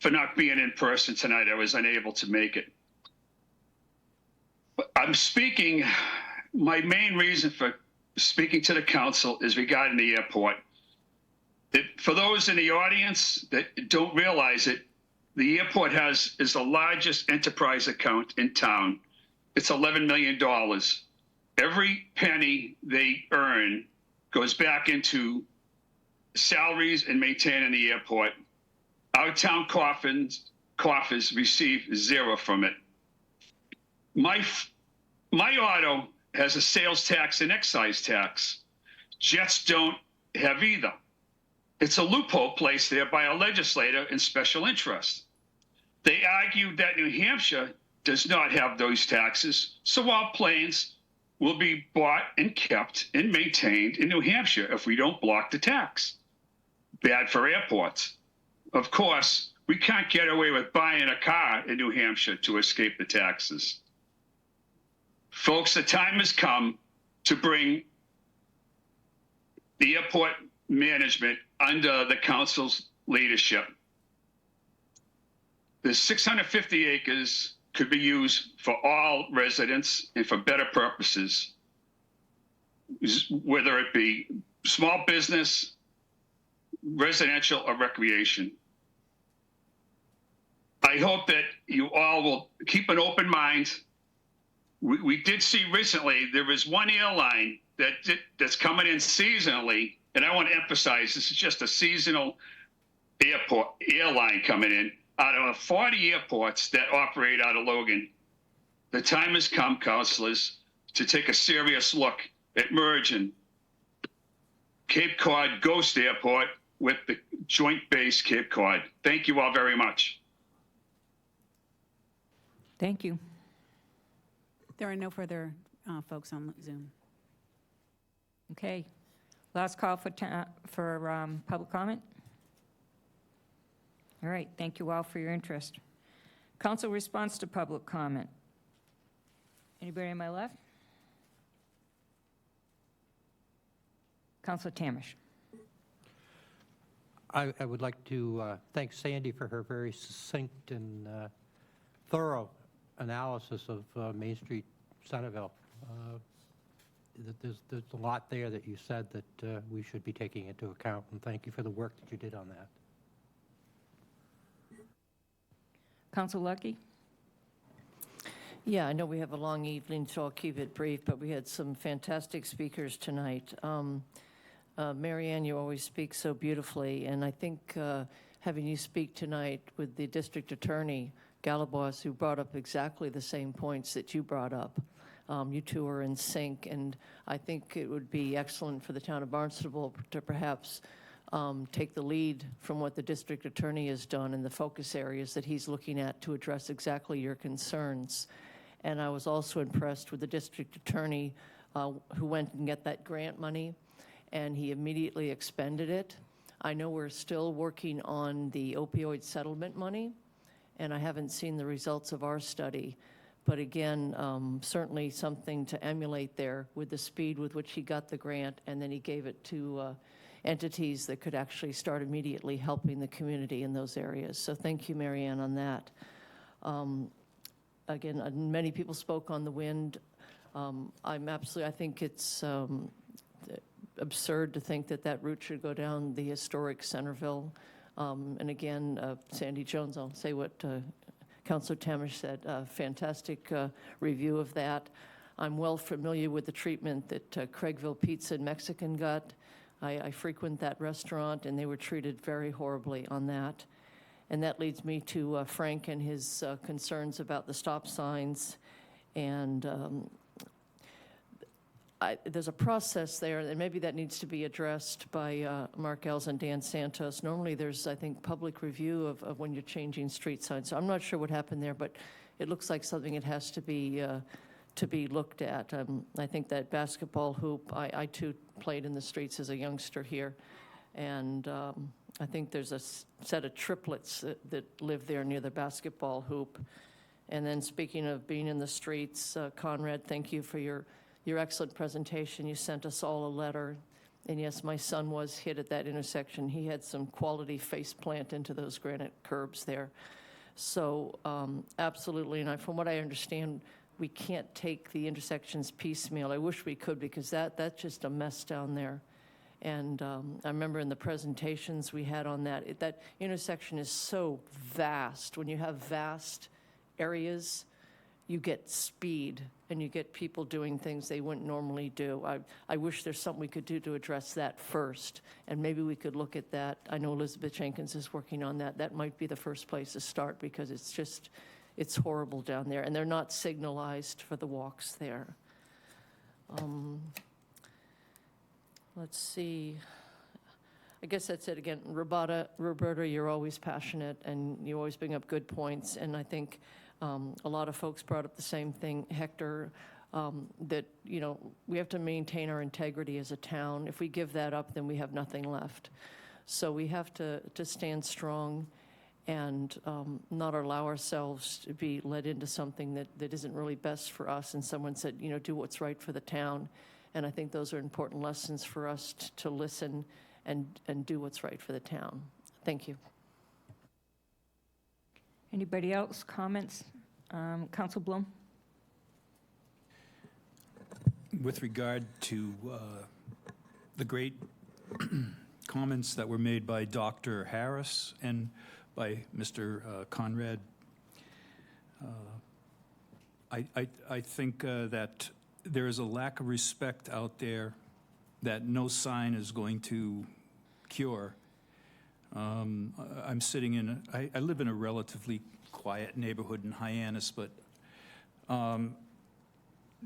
for not being in person tonight. I was unable to make it. But I'm speaking, my main reason for speaking to the council is regarding the airport. For those in the audience that don't realize it, the airport is the largest enterprise account in town. It's $11 million. Every penny they earn goes back into salaries and maintaining the airport. Our town coffers receive zero from it. My auto has a sales tax and excise tax. Jets don't have either. It's a loophole placed there by a legislator in special interest. They argued that New Hampshire does not have those taxes, so our planes will be bought and kept and maintained in New Hampshire if we don't block the tax. Bad for airports. Of course, we can't get away with buying a car in New Hampshire to escape the taxes. Folks, the time has come to bring the airport management under the council's leadership. The 650 acres could be used for all residents and for better purposes, whether it be small business, residential, or recreation. I hope that you all will keep an open mind. We did see recently there was one airline that's coming in seasonally, and I want to emphasize this is just a seasonal airline coming in out of 40 airports that operate out of Logan. The time has come, councilors, to take a serious look at merging Cape Cod Ghost Airport with the Joint Base Cape Cod. Thank you all very much. Thank you. There are no further folks on Zoom. Okay. Last call for public comment. All right. Thank you all for your interest. Council response to public comment. Anybody on my left? Councilor Tamish. I would like to thank Sandy for her very succinct and thorough analysis of Main Street, Centerville. There's a lot there that you said that we should be taking into account, and thank you for the work that you did on that. Council Lucky? Yeah, I know we have a long evening, so I'll keep it brief, but we had some fantastic speakers tonight. Mary Ann, you always speak so beautifully, and I think having you speak tonight with the district attorney, Galibois, who brought up exactly the same points that you brought up. You two are in sync, and I think it would be excellent for the town of Barnstable to perhaps take the lead from what the district attorney has done in the focus areas that he's looking at to address exactly your concerns. And I was also impressed with the district attorney who went and got that grant money, and he immediately expended it. I know we're still working on the opioid settlement money, and I haven't seen the results of our study. But again, certainly something to emulate there with the speed with which he got the grant, and then he gave it to entities that could actually start immediately helping the community in those areas. So thank you, Mary Ann, on that. Again, many people spoke on the wind. I think it's absurd to think that that route should go down the historic Centerville. And again, Sandy Jones, I'll say what Councilor Tamish said, fantastic review of that. I'm well familiar with the treatment that Craigville Pizza and Mexican got. I frequent that restaurant, and they were treated very horribly on that. And that leads me to Frank and his concerns about the stop signs. And there's a process there, and maybe that needs to be addressed by Mark Ells and Dan Santos. Normally there's, I think, public review of when you're changing street signs. So I'm not sure what happened there, but it looks like something that has to be looked at. I think that basketball hoop, I too played in the streets as a youngster here, and I think there's a set of triplets that live there near the basketball hoop. And then speaking of being in the streets, Conrad, thank you for your excellent presentation. You sent us all a letter. And yes, my son was hit at that intersection. He had some quality face plant into those granite curbs there. So absolutely, and from what I understand, we can't take the intersections piecemeal. I wish we could, because that's just a mess down there. And I remember in the presentations we had on that, that intersection is so vast. When you have vast areas, you get speed, and you get people doing things they wouldn't normally do. I wish there's something we could do to address that first, and maybe we could look at that. I know Elizabeth Jenkins is working on that. That might be the first place to start, because it's horrible down there, and they're not signalized for the walks there. let's see. I guess that's it again. Roberta, you're always passionate and you always bring up good points. And I think a lot of folks brought up the same thing, Hector, that, you know, we have to maintain our integrity as a town. If we give that up, then we have nothing left. So we have to stand strong and not allow ourselves to be led into something that isn't really best for us. And someone said, you know, do what's right for the town. And I think those are important lessons for us to listen and do what's right for the town. Thank you. Anybody else, comments? Council Bloom? With regard to the great comments that were made by Dr. Harris and by Mr. Conrad, I think that there is a lack of respect out there that no sign is going to cure. I'm sitting in, I live in a relatively quiet neighborhood in Hyannis, but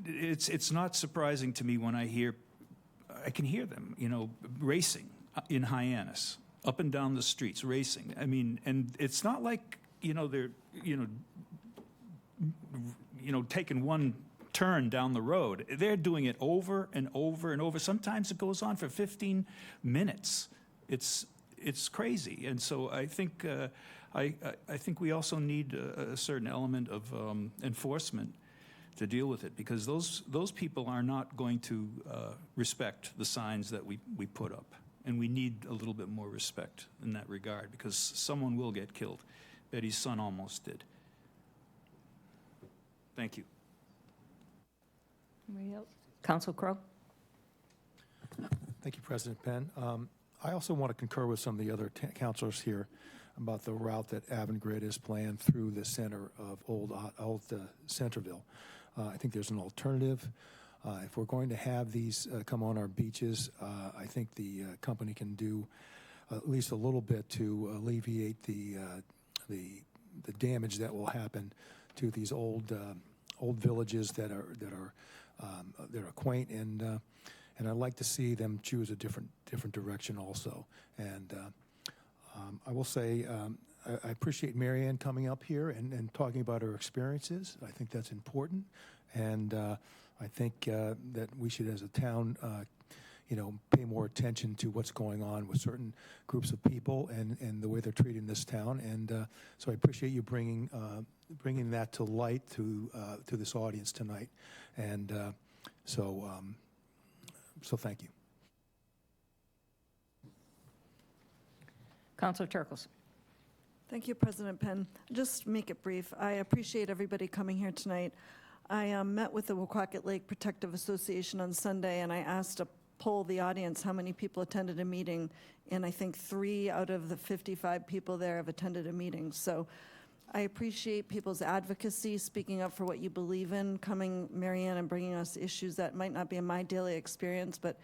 it's not surprising to me when I can hear them, you know, racing in Hyannis, up and down the streets, racing. I mean, and it's not like, you know, they're, you know, taking one turn down the road. They're doing it over and over and over. Sometimes it goes on for 15 minutes. It's crazy. And so I think I think we also need a certain element of enforcement to deal with it, because those people are not going to respect the signs that we put up. And we need a little bit more respect in that regard, because someone will get killed. Betty's son almost did. Thank you. Anybody else? Council Crowe? Thank you, President Penn. I also want to concur with some of the other councilors here about the route that Avangrid has planned through the center of old Centerville. I think there's an alternative. If we're going to have these come on our beaches, I think the company can do at least a little bit to alleviate the damage that will happen to these old villages that are quaint, and I'd like to see them choose a different direction also. And I will say I appreciate Mary Ann coming up here and talking about her experiences. I think that's important, and I think that we should, as a town, you know, pay more attention to what's going on with certain groups of people and the way they're treating this town. And so I appreciate you bringing that to light to this audience tonight. And so thank you. Councilor Turkles. Thank you, President Penn. Just make it brief. I appreciate everybody coming here tonight. I met with the Woquacket Lake Protective Association on Sunday, and I asked to poll the audience how many people attended a meeting, and I think 3 out of the 55 people there have attended a meeting. So I appreciate people's advocacy, speaking up for what you believe in, coming, Marianne, and bringing us issues that might not be in my daily experience, but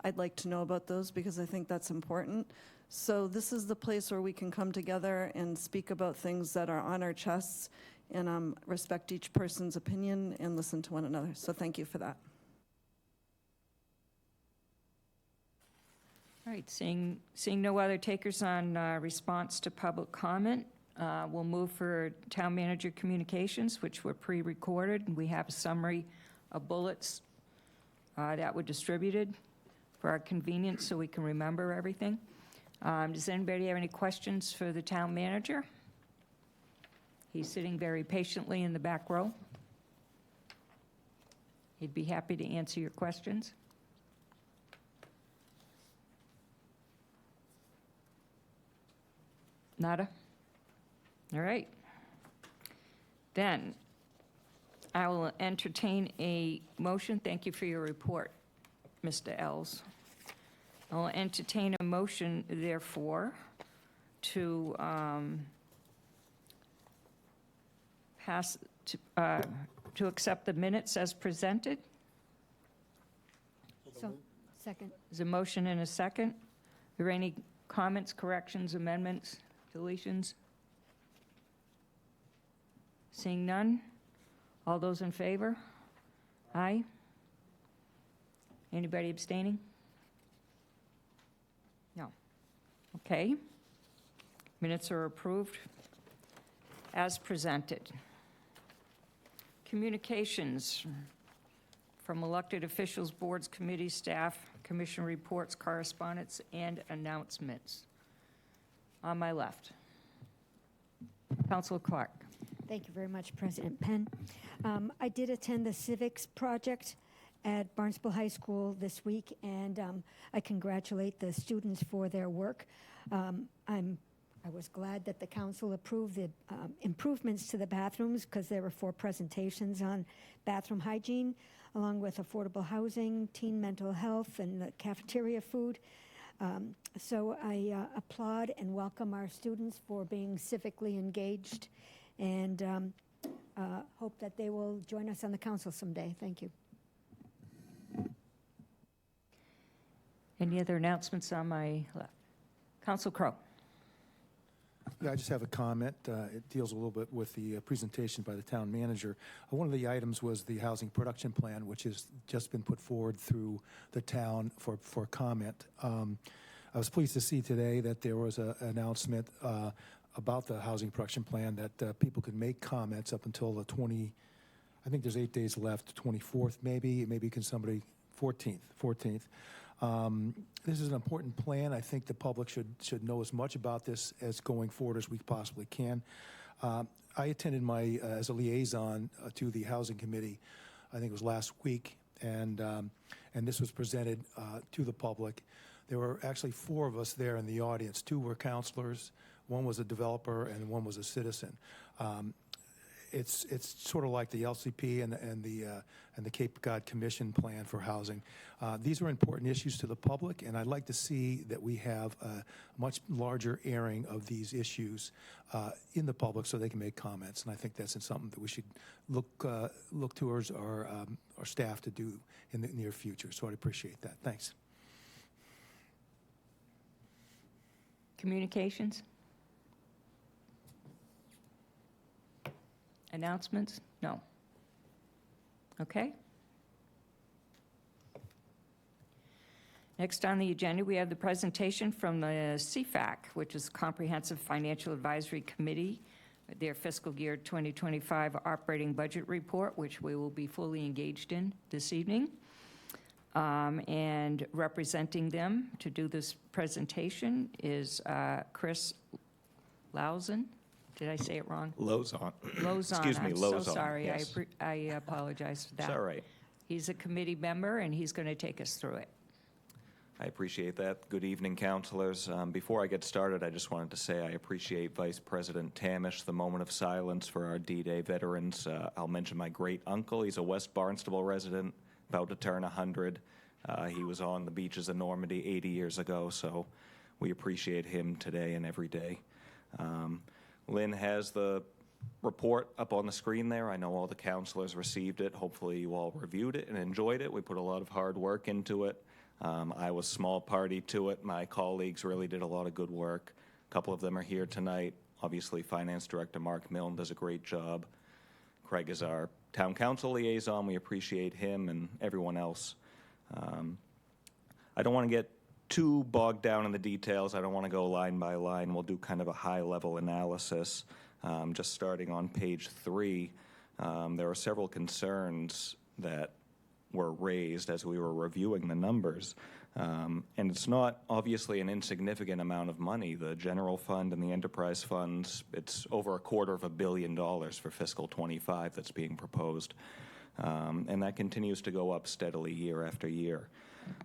I'd like to know about those because I think that's important. So this is the place where we can come together and speak about things that are on our chests and respect each person's opinion and listen to one another. So thank you for that. All right, seeing no other takers on response to public comment, we'll move for town manager communications, which were pre-recorded, and we have a summary of bullets that were distributed for our convenience so we can remember everything. Does anybody have any questions for the town manager? He's sitting very patiently in the back row. He'd be happy to answer your questions. Nada? All right. Then I will entertain a motion. Thank you for your report, Mr. Ells. I will entertain a motion, therefore, to to accept the minutes as presented. So, second. There's a motion and a second. Are there any comments, corrections, amendments, deletions? Seeing none? All those in favor? Aye. Anybody abstaining? Okay. Minutes are approved as presented. Communications from elected officials, boards, committees, staff, commission reports, correspondence, and announcements. On my left, Councilor Clark. Thank you very much, President Penn. I did attend the civics project at Barnstable High School this week, and I congratulate the students for their work. I was glad that the council approved the improvements to the bathrooms because there were 4 presentations on bathroom hygiene, along with affordable housing, teen mental health, and the cafeteria food. So I applaud and welcome our students for being civically engaged, and hope that they will join us on the council someday. Thank you. Any other announcements on my left? Council Crowe. Yeah, I just have a comment. It deals a little bit with the presentation by the town manager. One of the items was the housing production plan, which has just been put forward through the town for comment. I was pleased to see today that there was an announcement about the housing production plan that people could make comments up until the I think there's 8 days left, 24th maybe can somebody, 14th. This is an important plan. I think the public should know as much about this as going forward as we possibly can. I attended as a liaison to the Housing Committee, I think it was last week, and this was presented to the public. There were actually 4 of us there in the audience. 2 were counselors, 1 was a developer, and 1 was a citizen. It's sort of like the LCP and the Cape Cod Commission plan for housing. These are important issues to the public, and I'd like to see that we have a much larger airing of these issues in the public so they can make comments. And I think that's something that we should look towards our staff to do in the near future. So I'd appreciate that. Thanks. Communications? Announcements? No. Okay. Next on the agenda, we have the presentation from the CFAC, which is Comprehensive Financial Advisory Committee, their fiscal year 2025 operating budget report, which we will be fully engaged in this evening. And representing them to do this presentation is Chris Lauzon. Did I say it wrong? Lauzon. Lauzon. Excuse me, Lauzon. I'm so sorry. Yes. I apologize for that. It's all right. He's a committee member, and he's going to take us through it. I appreciate that. Good evening, councilors. Before I get started, I just wanted to say I appreciate Vice President Tamish, the moment of silence for our D-Day veterans. I'll mention my great-uncle. He's a West Barnstable resident, about to turn 100. He was on the beaches of Normandy 80 years ago, so we appreciate him today and every day. Lynn has the report up on the screen there. I know all the councilors received it. Hopefully you all reviewed it and enjoyed it. We put a lot of hard work into it. I was small party to it. My colleagues really did a lot of good work. A couple of them are here tonight. Obviously, Finance Director Mark Milne does a great job. Craig is our town council liaison. We appreciate him and everyone else. I don't want to get too bogged down in the details. I don't want to go line by line. We'll do kind of a high-level analysis. Just starting on page 3, there are several concerns that were raised as we were reviewing the numbers. And it's not obviously an insignificant amount of money. The general fund and the enterprise funds, it's over $250 million for fiscal 25 that's being proposed. And that continues to go up steadily year after year.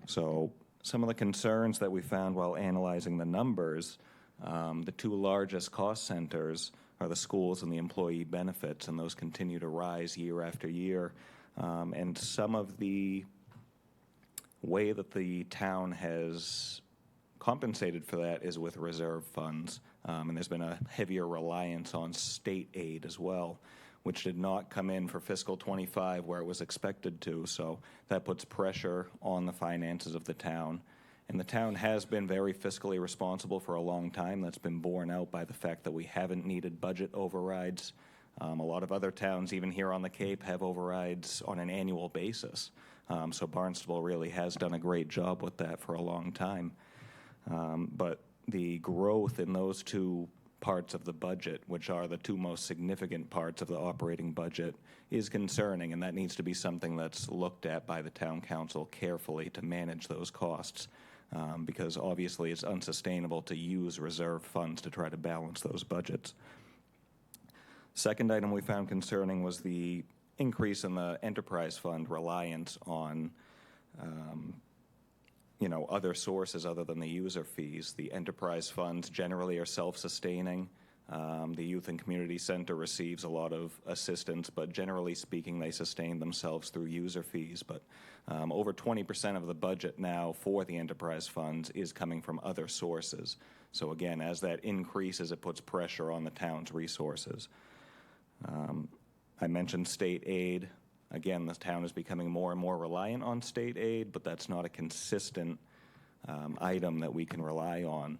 So some of the concerns that we found while analyzing the numbers, the 2 largest cost centers are the schools and the employee benefits, and those continue to rise year after year. And some of the way that the town has compensated for that is with reserve funds. And there's been a heavier reliance on state aid as well, which did not come in for fiscal 25 where it was expected to. So that puts pressure on the finances of the town. And the town has been very fiscally responsible for a long time. That's been borne out by the fact that we haven't needed budget overrides. A lot of other towns, even here on the Cape, have overrides on an annual basis. So Barnstable really has done a great job with that for a long time. But the growth in those two parts of the budget, which are the two most significant parts of the operating budget, is concerning, and that needs to be something that's looked at by the town council carefully to manage those costs, because obviously it's unsustainable to use reserve funds to try to balance those budgets. Second item we found concerning was the increase in the enterprise fund reliance on other sources other than the user fees. The enterprise funds generally are self-sustaining. The Youth and Community Center receives a lot of assistance, but generally speaking, they sustain themselves through user fees. But over 20% of the budget now for the enterprise funds is coming from other sources. So again, as that increases, it puts pressure on the town's resources. I mentioned state aid. Again, the town is becoming more and more reliant on state aid, but that's not a consistent item that we can rely on.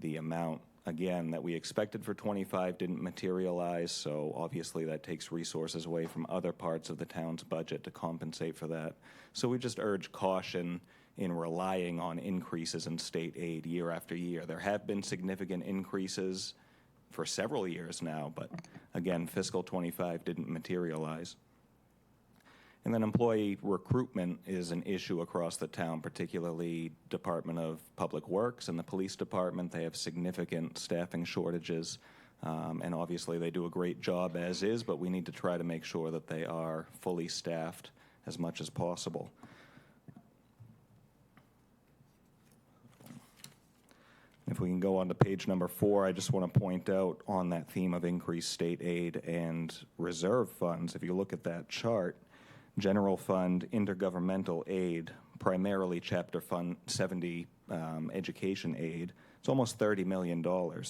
The amount, again, that we expected for 25 didn't materialize, so obviously that takes resources away from other parts of the town's budget to compensate for that. So we just urge caution in relying on increases in state aid year after year. There have been significant increases for several years now, but again, fiscal 25 didn't materialize. And then employee recruitment is an issue across the town, particularly Department of Public Works and the Police Department. They have significant staffing shortages, and obviously they do a great job as is, but we need to try to make sure that they are fully staffed as much as possible. If we can go on to page number 4, I just want to point out on that theme of increased state aid and reserve funds, if you look at that chart, general fund intergovernmental aid, primarily Chapter Fund 70 education aid, it's almost $30 million. And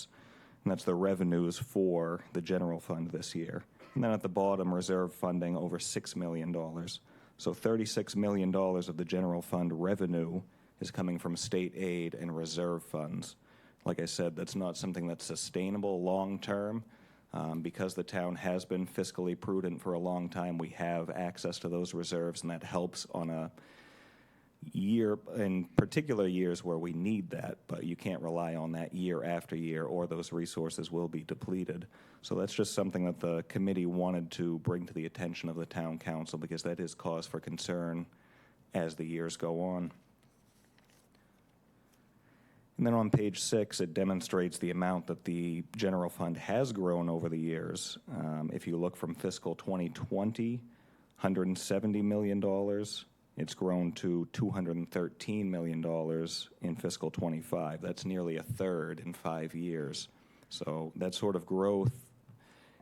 that's the revenues for the general fund this year. And then at the bottom, reserve funding over $6 million. So $36 million of the general fund revenue is coming from state aid and reserve funds. Like I said, that's not something that's sustainable long term. Because the town has been fiscally prudent for a long time, we have access to those reserves, and that helps on a year, in particular years where we need that, but you can't rely on that year after year or those resources will be depleted. So that's just something that the committee wanted to bring to the attention of the town council, because that is cause for concern as the years go on. And then on page 6, it demonstrates the amount that the general fund has grown over the years. If you look from fiscal 2020, $170 million, it's grown to $213 million in fiscal 25. That's nearly a third in 5 years. So that sort of growth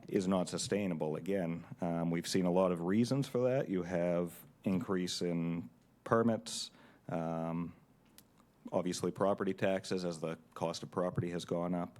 is not sustainable. Again, we've seen a lot of reasons for that. You have increase in permits, obviously property taxes as the cost of property has gone up.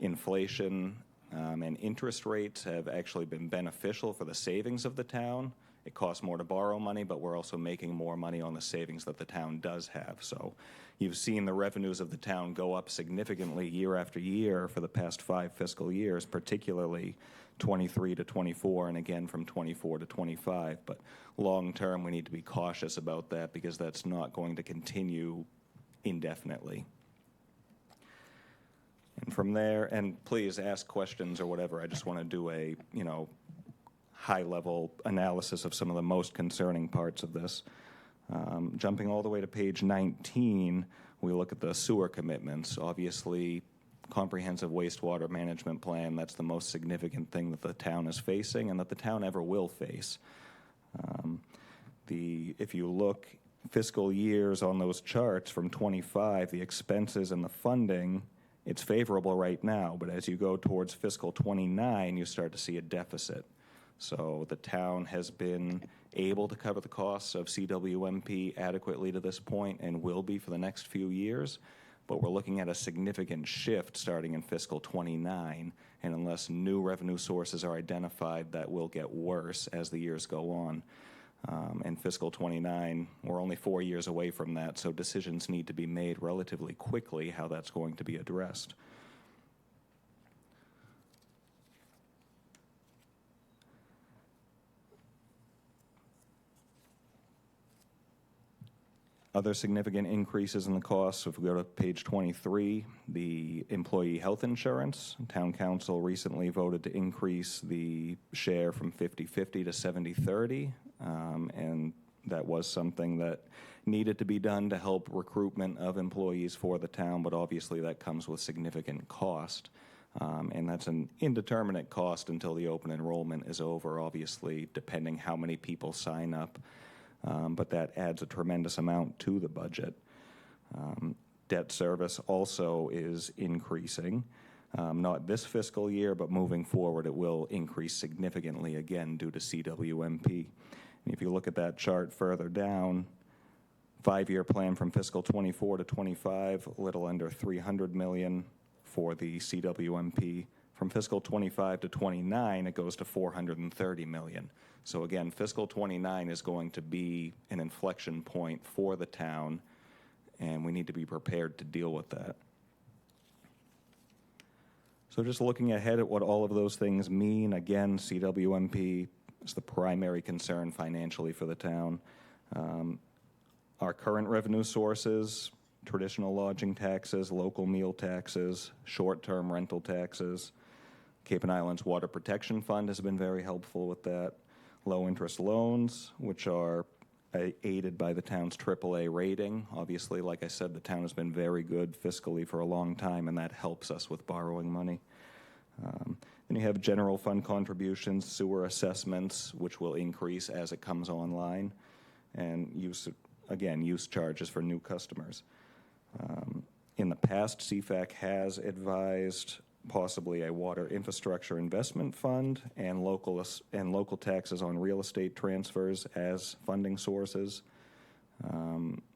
Inflation and interest rates have actually been beneficial for the savings of the town. It costs more to borrow money, but we're also making more money on the savings that the town does have. So you've seen the revenues of the town go up significantly year after year for the past 5 fiscal years, particularly 23 to 24, and again from 24 to 25. But long term, we need to be cautious about that, because that's not going to continue indefinitely. And from there, and please ask questions or whatever, I just want to do a, high-level analysis of some of the most concerning parts of this. Jumping all the way to page 19, we look at the sewer commitments. Obviously, comprehensive wastewater management plan, that's the most significant thing that the town is facing and that the town ever will face. If you look fiscal years on those charts from 25, the expenses and the funding, it's favorable right now, but as you go towards fiscal 29, you start to see a deficit. So the town has been able to cover the costs of CWMP adequately to this point and will be for the next few years, but we're looking at a significant shift starting in fiscal 29, and unless new revenue sources are identified, that will get worse as the years go on. And fiscal 29, we're only 4 years away from that, so decisions need to be made relatively quickly how that's going to be addressed. Other significant increases in the costs, if we go to page 23, the employee health insurance. Town council recently voted to increase the share from 50/50 to 70/30, and that was something that needed to be done to help recruitment of employees for the town, but obviously that comes with significant cost. And that's an indeterminate cost until the open enrollment is over, obviously, depending how many people sign up. But that adds a tremendous amount to the budget. Debt service also is increasing. Not this fiscal year, but moving forward, it will increase significantly again due to CWMP. And if you look at that chart further down, 5-year plan from fiscal 24 to 25, a little under $300 million for the CWMP. From fiscal 25 to 29, it goes to $430 million. So again, fiscal 29 is going to be an inflection point for the town, and we need to be prepared to deal with that. So just looking ahead at what all of those things mean, again, CWMP is the primary concern financially for the town. Our current revenue sources, traditional lodging taxes, local meal taxes, short-term rental taxes. Cape and Islands Water Protection Fund has been very helpful with that. Low-interest loans, which are aided by the town's AAA rating. Obviously, like I said, the town has been very good fiscally for a long time, and that helps us with borrowing money. Then you have general fund contributions, sewer assessments, which will increase as it comes online, and use charges for new customers. In the past, CFAC has advised possibly a water infrastructure investment fund and local taxes on real estate transfers as funding sources.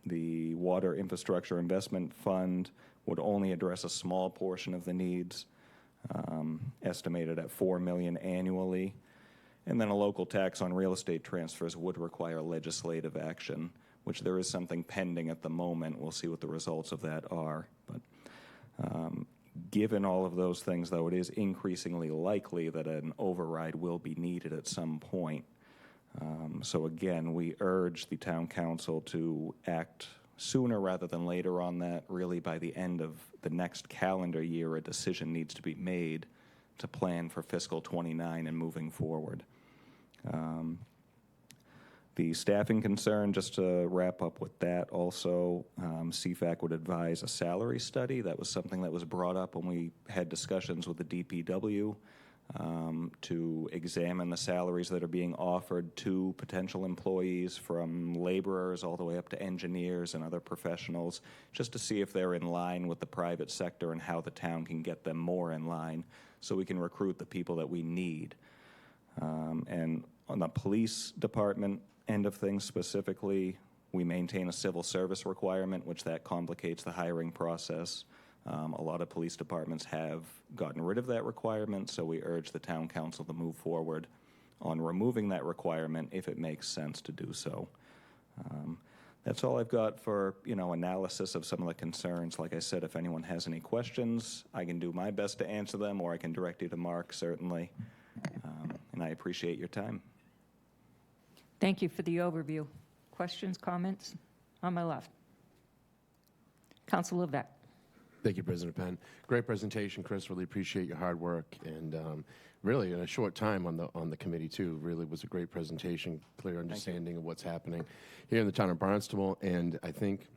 The water infrastructure investment fund would only address a small portion of the needs, estimated at $4 million annually. And then a local tax on real estate transfers would require legislative action, which there is something pending at the moment. We'll see what the results of that are. But given all of those things, though, it is increasingly likely that an override will be needed at some point. So again, we urge the town council to act sooner rather than later on that. Really, by the end of the next calendar year, a decision needs to be made to plan for fiscal 29 and moving forward. The staffing concern, just to wrap up with that also, CFAC would advise a salary study. That was something that was brought up when we had discussions with the DPW to examine the salaries that are being offered to potential employees, from laborers all the way up to engineers and other professionals, just to see if they're in line with the private sector and how the town can get them more in line so we can recruit the people that we need. And on the police department end of things specifically, we maintain a civil service requirement, which that complicates the hiring process. A lot of police departments have gotten rid of that requirement, so we urge the town council to move forward on removing that requirement if it makes sense to do so. That's all I've got for, analysis of some of the concerns. Like I said, if anyone has any questions, I can do my best to answer them, or I can direct you to Mark, certainly. And I appreciate your time. Thank you for the overview. Questions, comments? On my left. Councilor Levesque. Thank you, President Penn. Great presentation, Chris. Really appreciate your hard work, and really in a short time on the committee too. Really was a great presentation, clear understanding of what's happening here in the town of Barnstable. And I think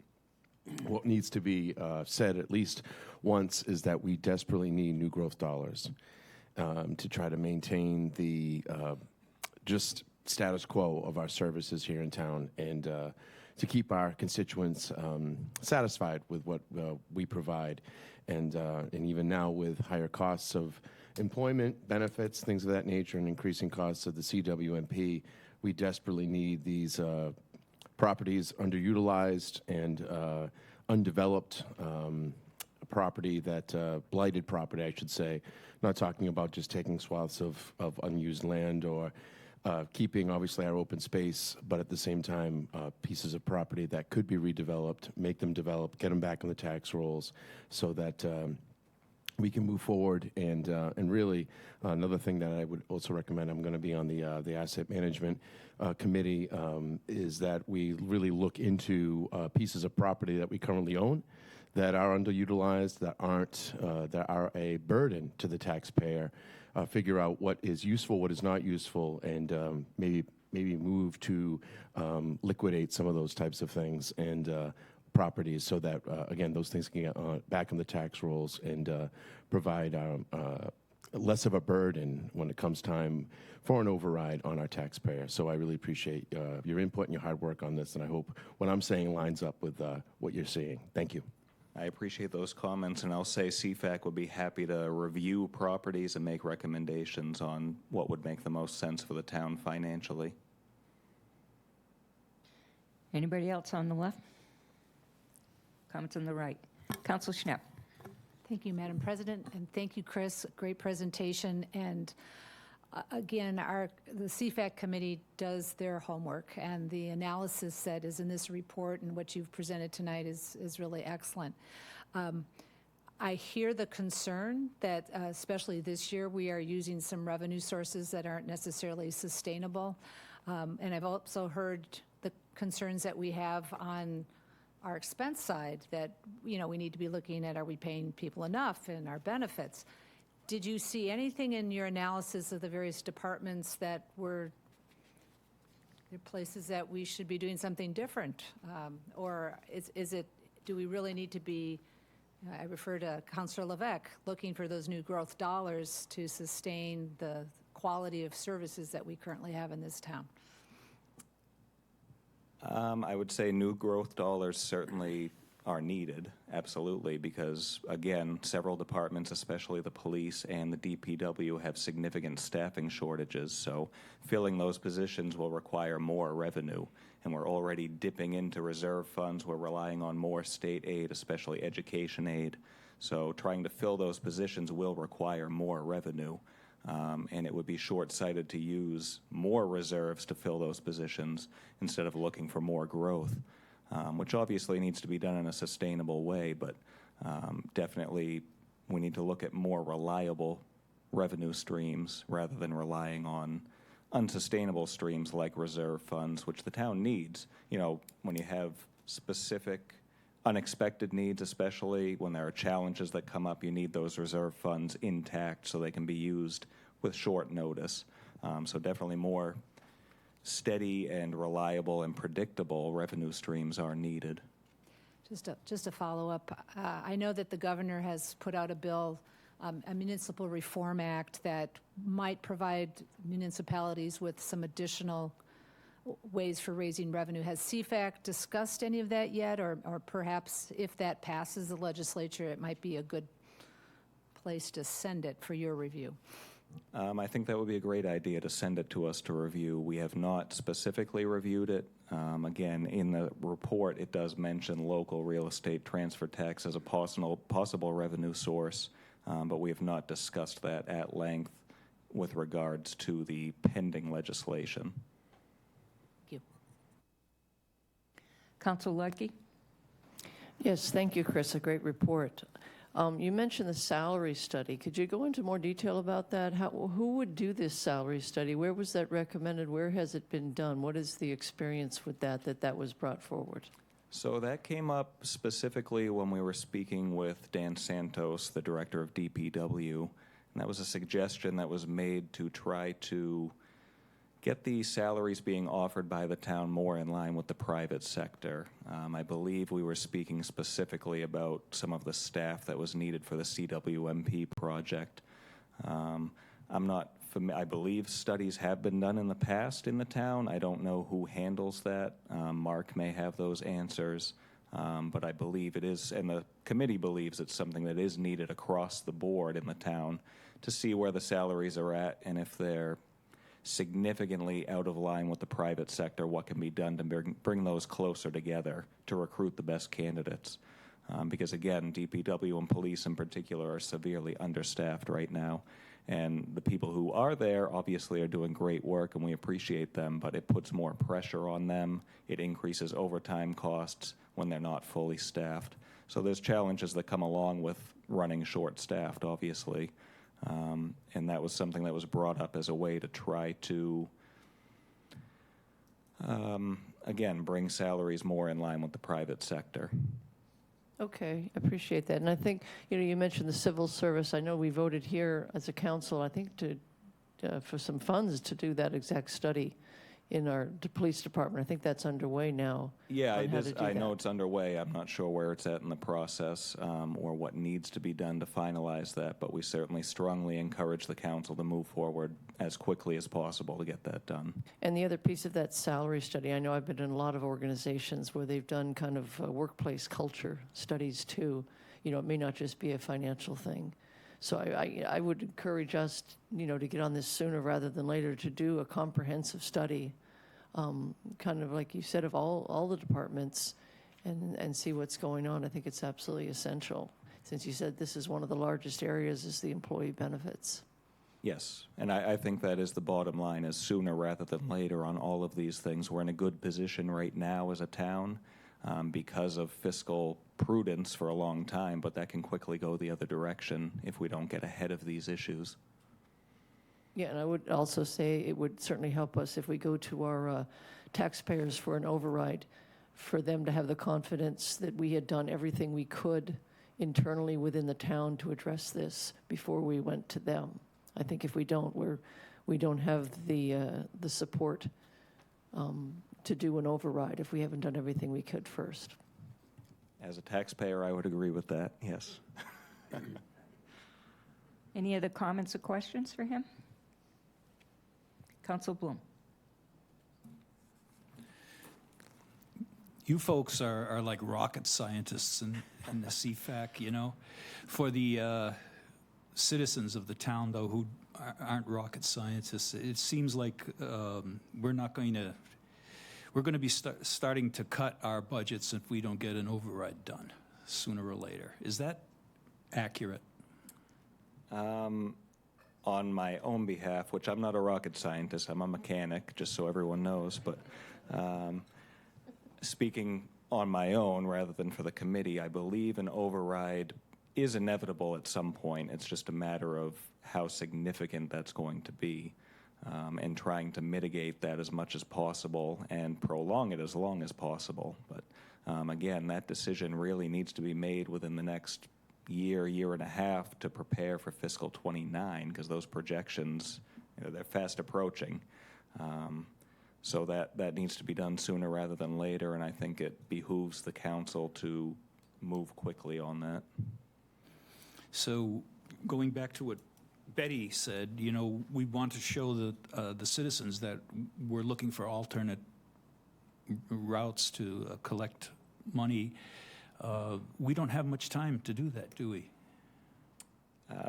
what needs to be said at least once is that we desperately need new growth dollars to try to maintain the just status quo of our services here in town, and to keep our constituents satisfied with what we provide. And even now, with higher costs of employment, benefits, things of that nature, and increasing costs of the CWMP, we desperately need these properties underutilized and undeveloped property, blighted property, I should say. Not talking about just taking swaths of unused land or keeping, obviously, our open space, but at the same time, pieces of property that could be redeveloped, make them develop, get them back on the tax rolls, so that we can move forward. And really, another thing that I would also recommend, I'm going to be on the asset management committee, is that we really look into pieces of property that we currently own that are underutilized, that are a burden to the taxpayer. Figure out what is useful, what is not useful, and maybe move to liquidate some of those types of things and properties, so that again, those things can get back in the tax rolls and provide less of a burden when it comes time for an override on our taxpayer. So I really appreciate your input and your hard work on this, and I hope what I'm saying lines up with what you're seeing. Thank you. I appreciate those comments, and I'll say CFAC would be happy to review properties and make recommendations on what would make the most sense for the town financially. Anybody else on the left? Comments on the right. Council Schnapp. Thank you, Madam President, and thank you, Chris. Great presentation. And again, the CFAC committee does their homework, and the analysis that is in this report and what you've presented tonight is really excellent. I hear the concern that, especially this year, we are using some revenue sources that aren't necessarily sustainable. And I've also heard the concerns that we have on our expense side, that we need to be looking at, are we paying people enough and our benefits? Did you see anything in your analysis of the various departments that were there places that we should be doing something different? Or do we really need to be, I refer to Councilor Levesque, looking for those new growth dollars to sustain the quality of services that we currently have in this town? I would say new growth dollars certainly are needed, absolutely, because, again, several departments, especially the police and the DPW, have significant staffing shortages, so filling those positions will require more revenue, and we're already dipping into reserve funds. We're relying on more state aid, especially education aid, so trying to fill those positions will require more revenue. And it would be short-sighted to use more reserves to fill those positions instead of looking for more growth, which obviously needs to be done in a sustainable way, but definitely we need to look at more reliable revenue streams rather than relying on unsustainable streams like reserve funds, which the town needs. When you have specific unexpected needs, especially when there are challenges that come up, you need those reserve funds intact so they can be used with short notice. So definitely more steady and reliable and predictable revenue streams are needed. Just a follow-up. I know that the governor has put out a bill, a Municipal Reform Act, that might provide municipalities with some additional ways for raising revenue. Has CFAC discussed any of that yet? Or perhaps if that passes the legislature, it might be a good place to send it for your review? I think that would be a great idea to send it to us to review. We have not specifically reviewed it. Again, in the report, it does mention local real estate transfer tax as a possible revenue source, but we have not discussed that at length with regards to the pending legislation. Council Ludke? Yes, thank you, Chris. A great report. You mentioned the salary study. Could you go into more detail about that? Who would do this salary study? Where was that recommended? Where has it been done? What is the experience with that was brought forward? So that came up specifically when we were speaking with Dan Santos, the director of DPW, and that was a suggestion that was made to try to get the salaries being offered by the town more in line with the private sector. I believe we were speaking specifically about some of the staff that was needed for the CWMP project. I believe studies have been done in the past in the town. I don't know who handles that. Mark may have those answers, but I believe it is, and the committee believes it's something that is needed across the board in the town to see where the salaries are at, and if they're significantly out of line with the private sector, what can be done to bring those closer together to recruit the best candidates. Because again, DPW and police in particular are severely understaffed right now. And the people who are there obviously are doing great work and we appreciate them, but it puts more pressure on them. It increases overtime costs when they're not fully staffed. So there's challenges that come along with running short-staffed, obviously. And that was something that was brought up as a way to try to, again, bring salaries more in line with the private sector. Okay, I appreciate that. And I think, you mentioned the civil service. I know we voted here as a council, I think, for some funds to do that exact study in our police department. I think that's underway now. Yeah, on it how is. to do I know that. it's underway. I'm not sure where it's at in the process or what needs to be done to finalize that, but we certainly strongly encourage the council to move forward as quickly as possible to get that done. And the other piece of that salary study, I know I've been in a lot of organizations where they've done kind of workplace culture studies too. It may not just be a financial thing. So I would encourage us, to get on this sooner rather than later, to do a comprehensive study, kind of like you said, of all the departments and see what's going on. I think it's absolutely essential. Since you said this is one of the largest areas is the employee benefits. Yes, and I think that is the bottom line, is sooner rather than later on all of these things. We're in a good position right now as a town because of fiscal prudence for a long time, but that can quickly go the other direction if we don't get ahead of these issues. Yeah, and I would also say it would certainly help us if we go to our taxpayers for an override, for them to have the confidence that we had done everything we could internally within the town to address this before we went to them. I think if we don't, we don't have the support to do an override if we haven't done everything we could first. As a taxpayer, I would agree with that, yes. Any other comments or questions for him? Council Bloom. You folks are like rocket scientists in the CFAC, For the citizens of the town, though, who aren't rocket scientists, it seems like we're going to be starting to cut our budgets if we don't get an override done sooner or later. Is that accurate? On my own behalf, which I'm not a rocket scientist, I'm a mechanic, just so everyone knows, but speaking on my own rather than for the committee, I believe an override is inevitable at some point. It's just a matter of how significant that's going to be. And trying to mitigate that as much as possible and prolong it as long as possible. But again, that decision really needs to be made within the next year and a half to prepare for fiscal 29, because those projections, they're fast approaching. So that needs to be done sooner rather than later, and I think it behooves the council to move quickly on that. So going back to what Betty said, we want to show the citizens that we're looking for alternate routes to collect money. We don't have much time to do that, do we?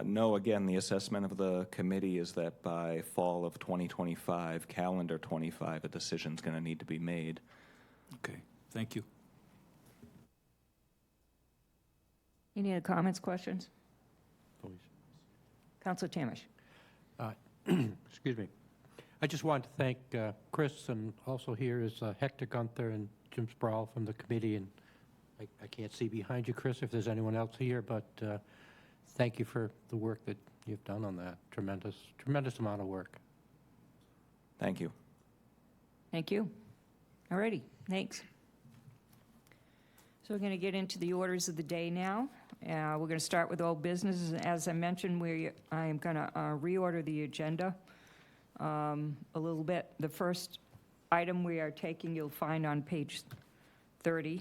No, again, the assessment of the committee is that by fall of 2025, calendar 25, a decision's going to need to be made. Okay, thank you. Any other comments, questions? Councilor Tamish. Excuse me. I just wanted to thank Chris, and also here is Hector Gunther and Jim Sproul from the committee. And I can't see behind you, Chris, if there's anyone else here, but thank you for the work that you've done on that. Tremendous amount of work. Thank you. Thank you. All righty, thanks. So we're going to get into the orders of the day now. We're going to start with old business. As I mentioned, I am going to reorder the agenda a little bit. The first item we are taking, you'll find on page 30,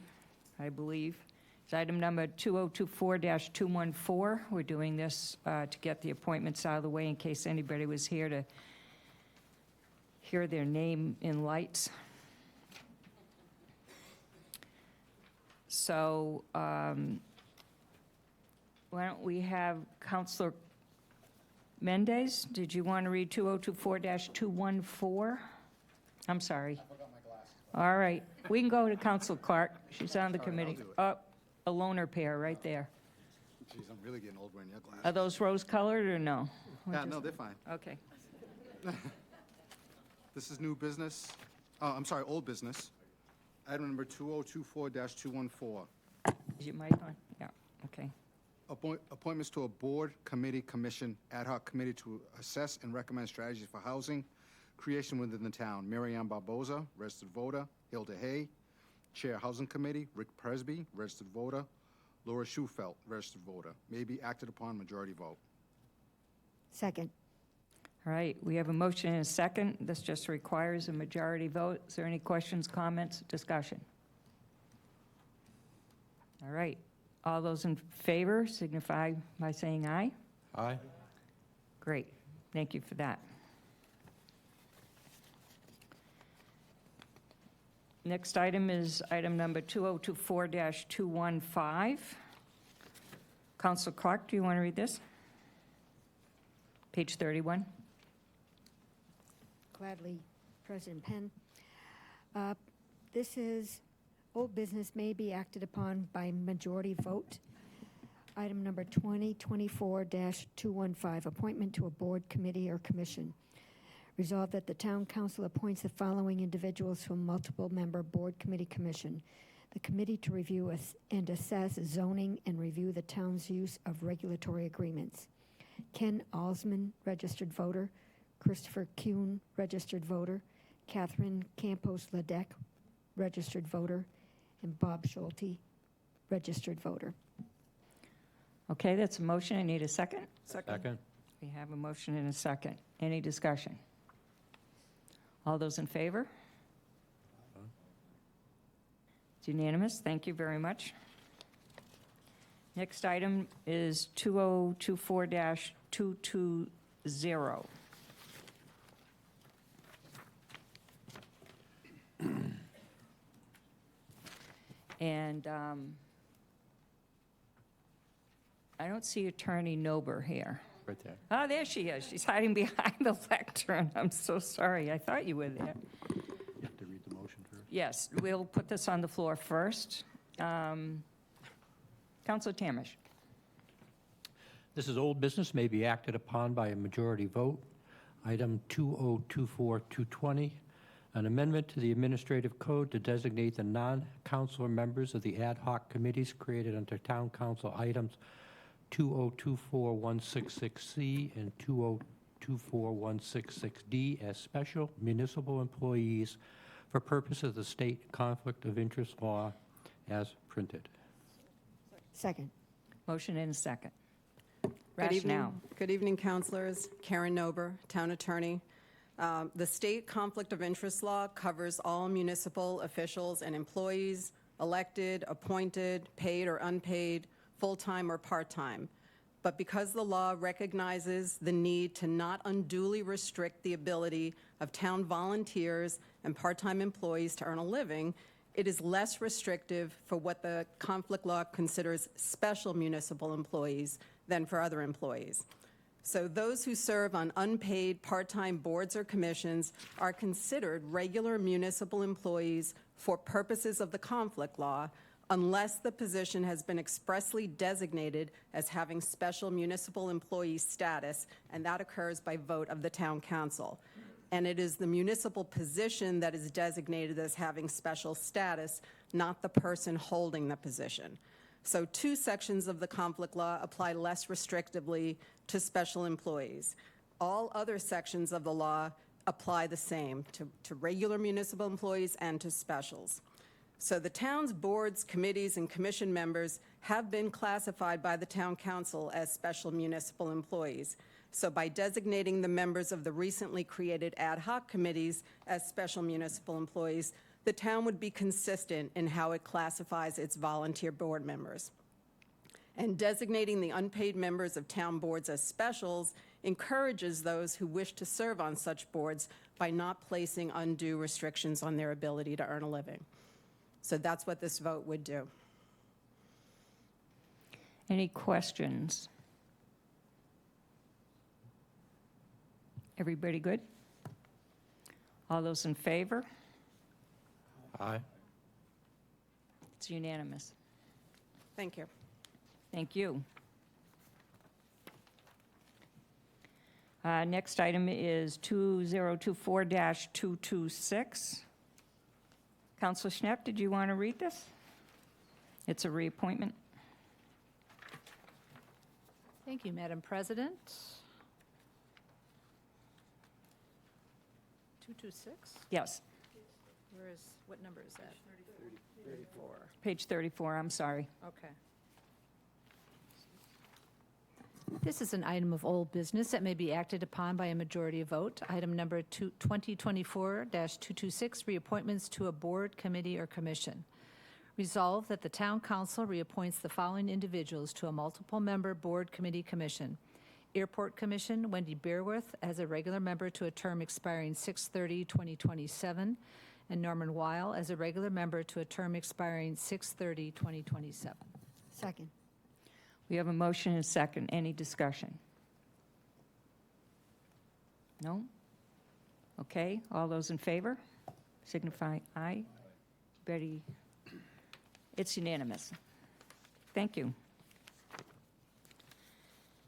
I believe. It's item number 2024-214. We're doing this to get the appointments out of the way in case anybody was here to hear their name in lights. So why don't we have Councilor Mendez? Did you want to read 2024-214? I'm sorry. I forgot my glasses. All right. We can go to Councilor Clark. She's on the committee. Oh, a loner pair right there. Jeez, I'm really getting old wearing your glasses. Are those rose-colored or no? Yeah, no, they're fine. Okay. This is new business. I'm sorry, old business. Item number 2024-214. Is your mic on? Okay. Appointments to a board, committee, commission, ad hoc committee to assess and recommend strategies for housing creation within the town. Mary Ann Barboza, registered voter. Hilda Hay, Chair Housing Committee. Rick Presby, registered voter. Laura Schufelt, registered voter. May be acted upon majority vote. Second. All right, we have a motion and a second. This just requires a majority vote. Is there any questions, comments, discussion? All right, all those in favor signify by saying aye. Aye. Great, thank you for that. Next item is item number 2024-215. Council Clark, do you want to read this? Page 31. Gladly, President Penn. This is old business may be acted upon by majority vote. Item number 2024-215, appointment to a board, committee, or commission. Resolved that the town council appoints the following individuals to a multiple member board, committee, commission. The committee to review and assess zoning and review the town's use of regulatory agreements. Ken Alsman, registered voter. Christopher Kuhn, registered voter. Catherine Campos Ledeck, registered voter. And Bob Schulte, registered voter. Okay, that's a motion. I need a second. Second. We have a motion and a second. Any discussion? All those in favor? It's unanimous. Thank you very much. Next item is 2024-220. And I don't see Attorney Nober here. Right there. Oh, there she is. She's hiding behind the lectern. I'm so sorry. I thought you were there. You have to read the motion first. Yes, we'll put this on the floor first. Councilor Tamish. This is old business, may be acted upon by a majority vote. Item 2024-220, an amendment to the administrative code to designate the non-councilor members of the ad hoc committees created under Town Council items 2024166C and 2024166D as special municipal employees for purposes of the state conflict of interest law as printed. Second. Motion and a second. Good Rationale. Good evening, councilors. Karen Nober, Town Attorney. The state conflict of interest law covers all municipal officials and employees, elected, appointed, paid or unpaid, full-time or part-time. But because the law recognizes the need to not unduly restrict the ability of town volunteers and part-time employees to earn a living, it is less restrictive for what the conflict law considers special municipal employees than for other employees. So those who serve on unpaid part-time boards or commissions are considered regular municipal employees for purposes of the conflict law, unless the position has been expressly designated as having special municipal employee status, and that occurs by vote of the town council. And it is the municipal position that is designated as having special status, not the person holding the position. So two sections of the conflict law apply less restrictively to special employees. All other sections of the law apply the same to regular municipal employees and to specials. So the town's boards, committees, and commission members have been classified by the town council as special municipal employees. So by designating the members of the recently created ad hoc committees as special municipal employees, the town would be consistent in how it classifies its volunteer board members. And designating the unpaid members of town boards as specials encourages those who wish to serve on such boards by not placing undue restrictions on their ability to earn a living. So that's what this vote would do. Any questions? Everybody good? All those in favor? Aye. It's unanimous. Thank you. Thank you. Next item is 2024-226. Councilor Schnepp, did you want to read this? It's a reappointment. Thank you, Madam President. 226? Yes, Where is, what number is that? 34. page 34, I'm sorry. Okay. This is an item of old business that may be acted upon by a majority vote. Item number 2024-226, reappointments to a board, committee, or commission. Resolved that the town council reappoints the following individuals to a multiple-member board, committee, commission. Airport Commission, Wendy Bearworth, as a regular member to a term expiring 6/30/2027, and Norman Weil as a regular member to a term expiring 6/30/2027. Second. We have a motion and a second. Any discussion? No? Okay, all those in favor signify aye. Betty, it's unanimous. Thank you.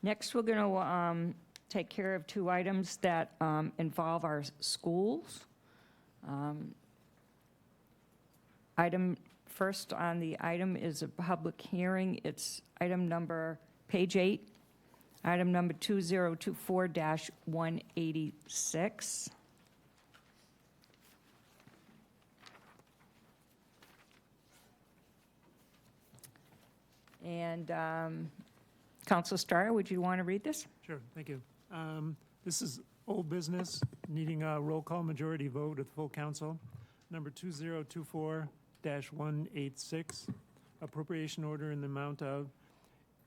Next, we're going to take care of two items that involve our schools. Item first on the item is a public hearing. It's item number, page 8, item number 2024-186. And Councilor Starr, would you want to read this? Sure, thank you. This is old business, needing a roll call majority vote of the full council. Number 2024-186, appropriation order in the amount of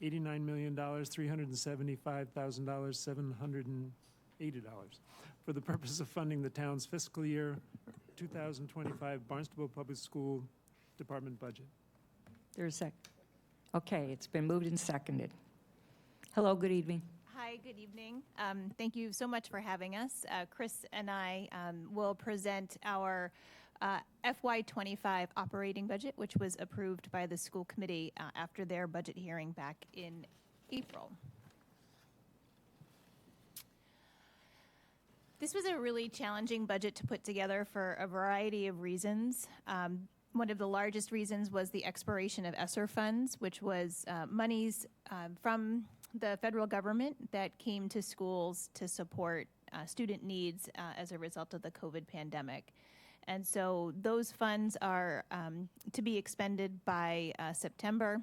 $89,375,780 for the purpose of funding the town's fiscal year 2025 Barnstable Public School Department budget. There's a second. Okay, it's been moved and seconded. Hello, good evening. Hi, good evening. Thank you so much for having us. Chris and I will present our FY25 operating budget, which was approved by the school committee after their budget hearing back in April. This was a really challenging budget to put together for a variety of reasons. One of the largest reasons was the expiration of ESSER funds, which was monies from the federal government that came to schools to support student needs as a result of the COVID pandemic. And so those funds are to be expended by September.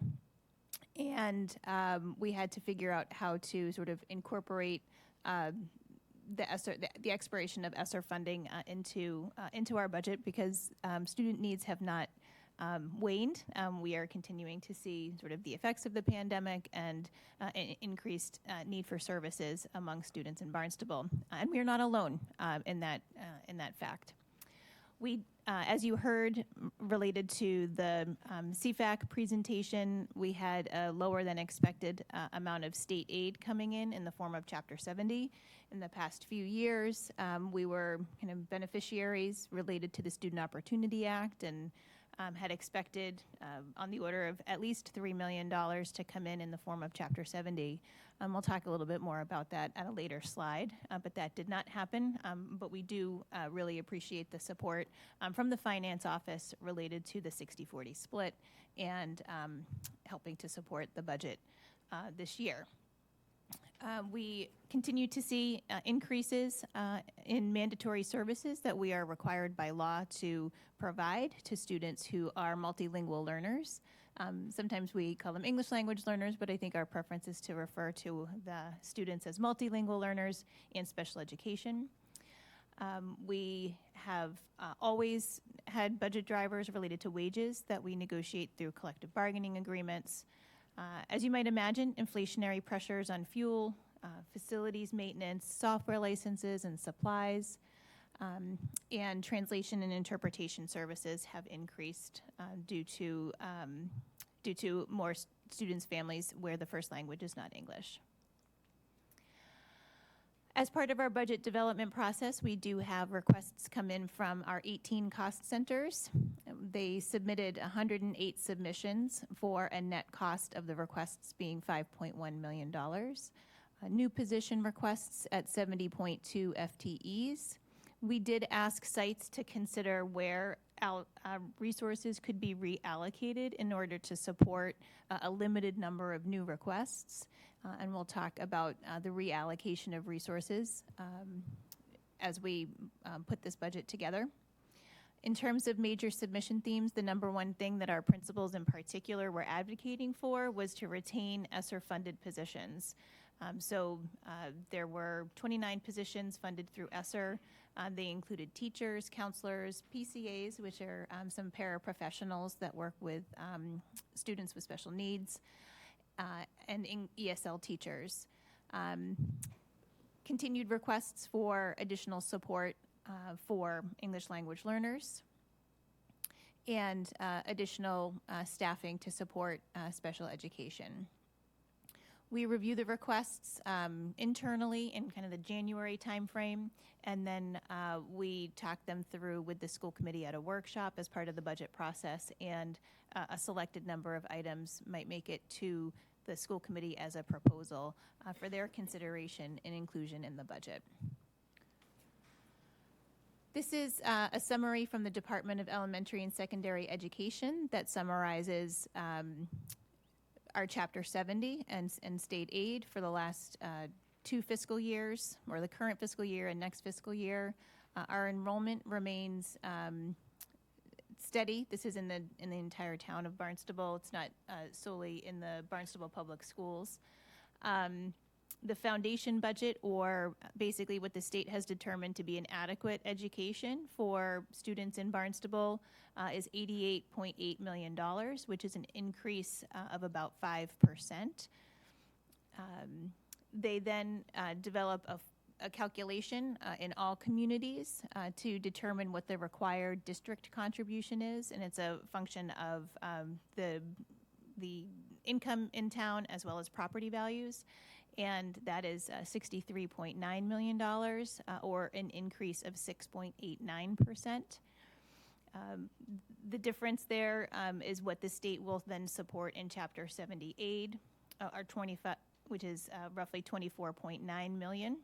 And we had to figure out how to sort of incorporate the expiration of ESSER funding into our budget, because student needs have not waned. We are continuing to see sort of the effects of the pandemic and increased need for services among students in Barnstable, and we are not alone in that fact. We, as you heard, related to the CFAC presentation, we had a lower than expected amount of state aid coming in the form of Chapter 70. In the past few years, we were kind of beneficiaries related to the Student Opportunity Act, and had expected on the order of at least $3 million to come in the form of Chapter 70. We'll talk a little bit more about that at a later slide, but that did not happen. But we do really appreciate the support from the Finance Office related to the 60-40 split and helping to support the budget this year. We continue to see increases in mandatory services that we are required by law to provide to students who are multilingual learners. Sometimes we call them English language learners, but I think our preference is to refer to the students as multilingual learners in special education. We have always had budget drivers related to wages that we negotiate through collective bargaining agreements. As you might imagine, inflationary pressures on fuel, facilities maintenance, software licenses and supplies, and translation and interpretation services have increased due to more students' families where the first language is not English. As part of our budget development process, we do have requests come in from our 18 cost centers. They submitted 108 submissions for a net cost of the requests being $5.1 million. New position requests at 70.2 FTEs. We did ask sites to consider where resources could be reallocated in order to support a limited number of new requests. And we'll talk about the reallocation of resources as we put this budget together. In terms of major submission themes, the number one thing that our principals in particular were advocating for was to retain ESSER-funded positions. There were 29 positions funded through ESSER. They included teachers, counselors, PCAs, which are some paraprofessionals that work with students with special needs, and ESL teachers. Continued requests for additional support for English language learners, and additional staffing to support special education. We review the requests internally in kind of the January timeframe, and then we talk them through with the school committee at a workshop as part of the budget process, and a selected number of items might make it to the school committee as a proposal for their consideration and inclusion in the budget. This is a summary from the Department of Elementary and Secondary Education that summarizes our Chapter 70 and state aid for the last 2 fiscal years, or the current fiscal year and next fiscal year. Our enrollment remains steady. This is in the entire town of Barnstable. It's not solely in the Barnstable Public Schools. The foundation budget, or basically what the state has determined to be an adequate education for students in Barnstable, is $88.8 million, which is an increase of about 5%. They then develop a calculation in all communities to determine what the required district contribution is, and it's a function of the income in town as well as property values. And that is $63.9 million, or an increase of 6.89%. The difference there is what the state will then support in Chapter 70 aid, which is roughly $24.9 million,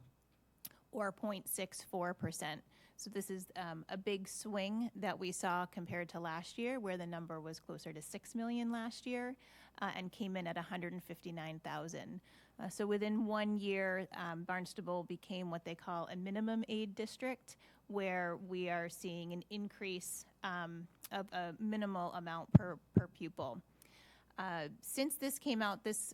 or 0.64%. So this is a big swing that we saw compared to last year, where the number was closer to $6 million last year and came in at $159,000. So within 1 year, Barnstable became what they call a minimum aid district, where we are seeing an increase of a minimal amount per pupil. Since this came out, these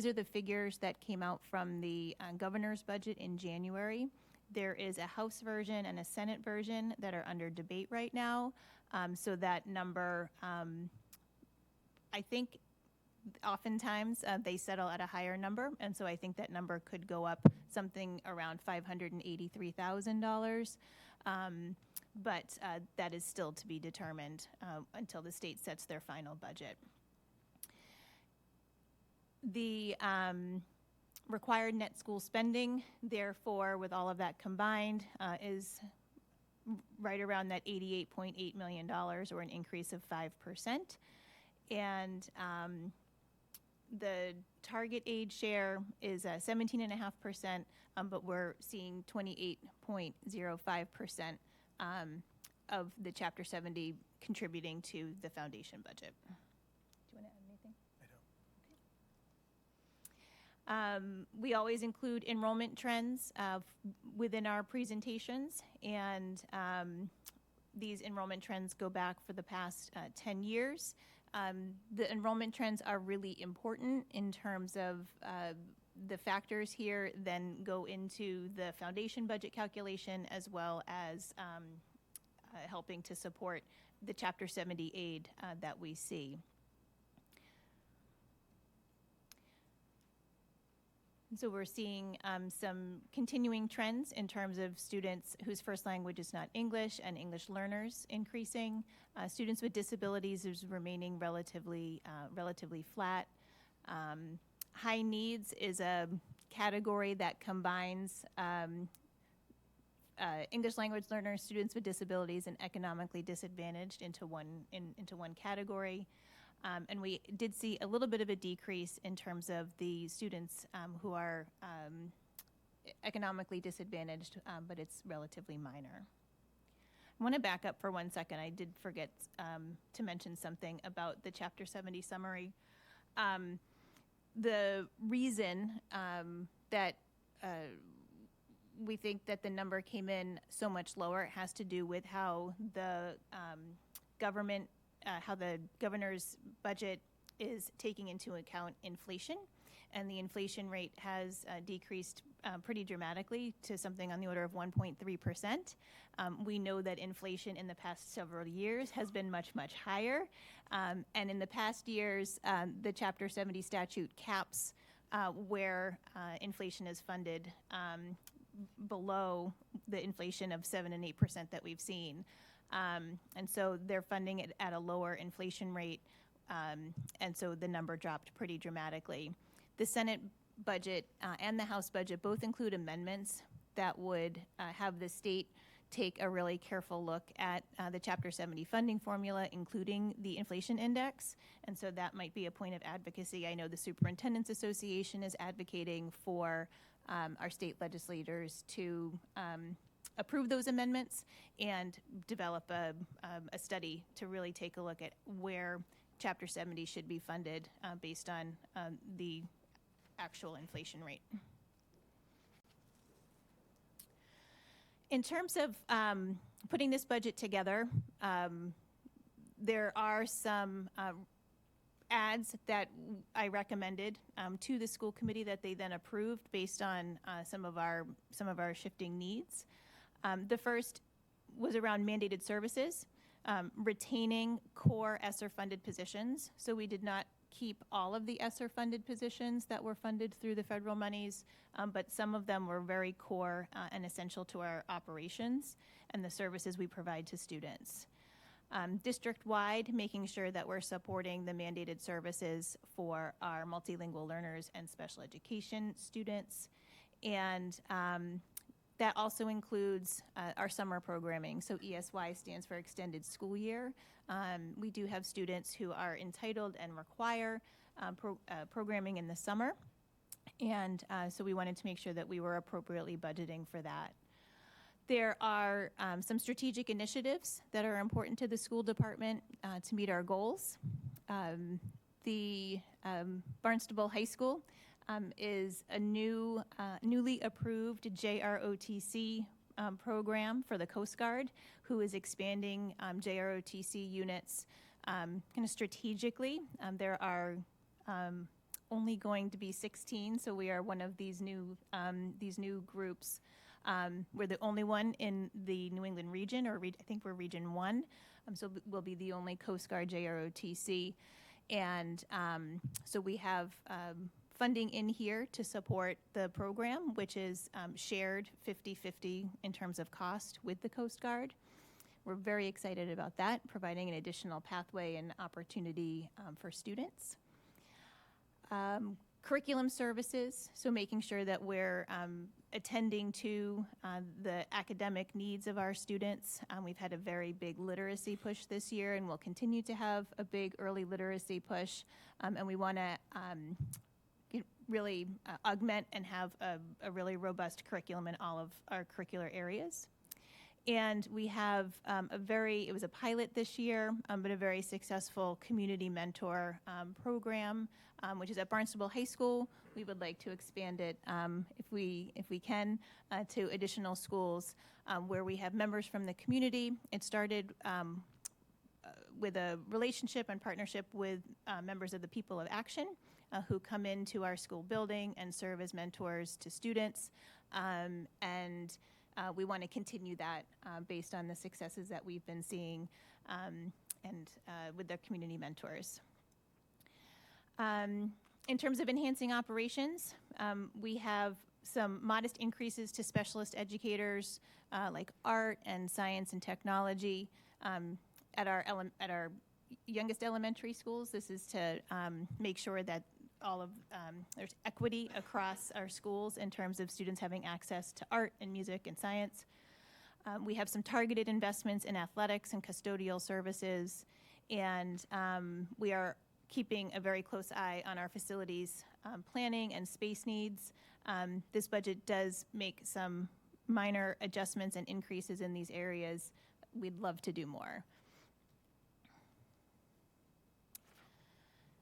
are the figures that came out from the governor's budget in January. There is a House version and a Senate version that are under debate right now. So that number, I think oftentimes they settle at a higher number. And so I think that number could go up something around $583,000. But that is still to be determined until the state sets their final budget. The required net school spending, therefore, with all of that combined, is right around that $88.8 million, or an increase of 5%. And the target aid share is 17.5%, but we're seeing 28.05% of the Chapter 70 contributing to the foundation budget. Do you want to add anything? I don't. We always include enrollment trends within our presentations, and these enrollment trends go back for the past 10 years. The enrollment trends are really important in terms of the factors here then go into the foundation budget calculation, as well as helping to support the Chapter 70 aid that we see. So we're seeing some continuing trends in terms of students whose first language is not English and English learners increasing. Students with disabilities is remaining relatively flat. High needs is a category that combines English language learners, students with disabilities, and economically disadvantaged into one category. And we did see a little bit of a decrease in terms of the students who are economically disadvantaged, but it's relatively minor. I want to back up for 1 second. I did forget to mention something about the Chapter 70 summary. The reason that we think that the number came in so much lower has to do with how the how the governor's budget is taking into account inflation, and the inflation rate has decreased pretty dramatically to something on the order of 1.3%. We know that inflation in the past several years has been much, much higher. And in the past years, the Chapter 70 statute caps where inflation is funded below the inflation of 7 and 8% that we've seen. And so they're funding it at a lower inflation rate, and so the number dropped pretty dramatically. The Senate budget and the House budget both include amendments that would have the state take a really careful look at the Chapter 70 funding formula, including the inflation index, and so that might be a point of advocacy. I know the Superintendents Association is advocating for our state legislators to approve those amendments and develop a study to really take a look at where Chapter 70 should be funded based on the actual inflation rate. In terms of putting this budget together, there are some ads that I recommended to the school committee that they then approved based on some of our shifting needs. The first was around mandated services, retaining core ESSER-funded positions. So we did not keep all of the ESSER-funded positions that were funded through the federal monies, but some of them were very core and essential to our operations and the services we provide to students. District-wide, making sure that we're supporting the mandated services for our multilingual learners and special education students. And that also includes our summer programming. So ESY stands for Extended School Year. We do have students who are entitled and require programming in the summer. And so we wanted to make sure that we were appropriately budgeting for that. There are some strategic initiatives that are important to the school department to meet our goals. The Barnstable High School is a newly approved JROTC program for the Coast Guard, who is expanding JROTC units kind of strategically. There are only going to be 16, so we are one of these new groups. We're the only one in the New England region, or I think we're Region 1, so we'll be the only Coast Guard JROTC. And so we have funding in here to support the program, which is shared 50-50 in terms of cost with the Coast Guard. We're very excited about that, providing an additional pathway and opportunity for students. Curriculum services, so making sure that we're attending to the academic needs of our students. We've had a very big literacy push this year, and we'll continue to have a big early literacy push, and we want to really augment and have a really robust curriculum in all of our curricular areas. And we have it was a pilot this year, but a very successful community mentor program, which is at Barnstable High School. We would like to expand it, if we can, to additional schools where we have members from the community. It started with a relationship and partnership with members of the People of Action, who come into our school building and serve as mentors to students. And we want to continue that based on the successes that we've been seeing and with their community mentors. In terms of enhancing operations, we have some modest increases to specialist educators like art and science and technology at our youngest elementary schools. This is to make sure that there's equity across our schools in terms of students having access to art and music and science. We have some targeted investments in athletics and custodial services, and we are keeping a very close eye on our facilities planning and space needs. This budget does make some minor adjustments and increases in these areas we'd love to do more.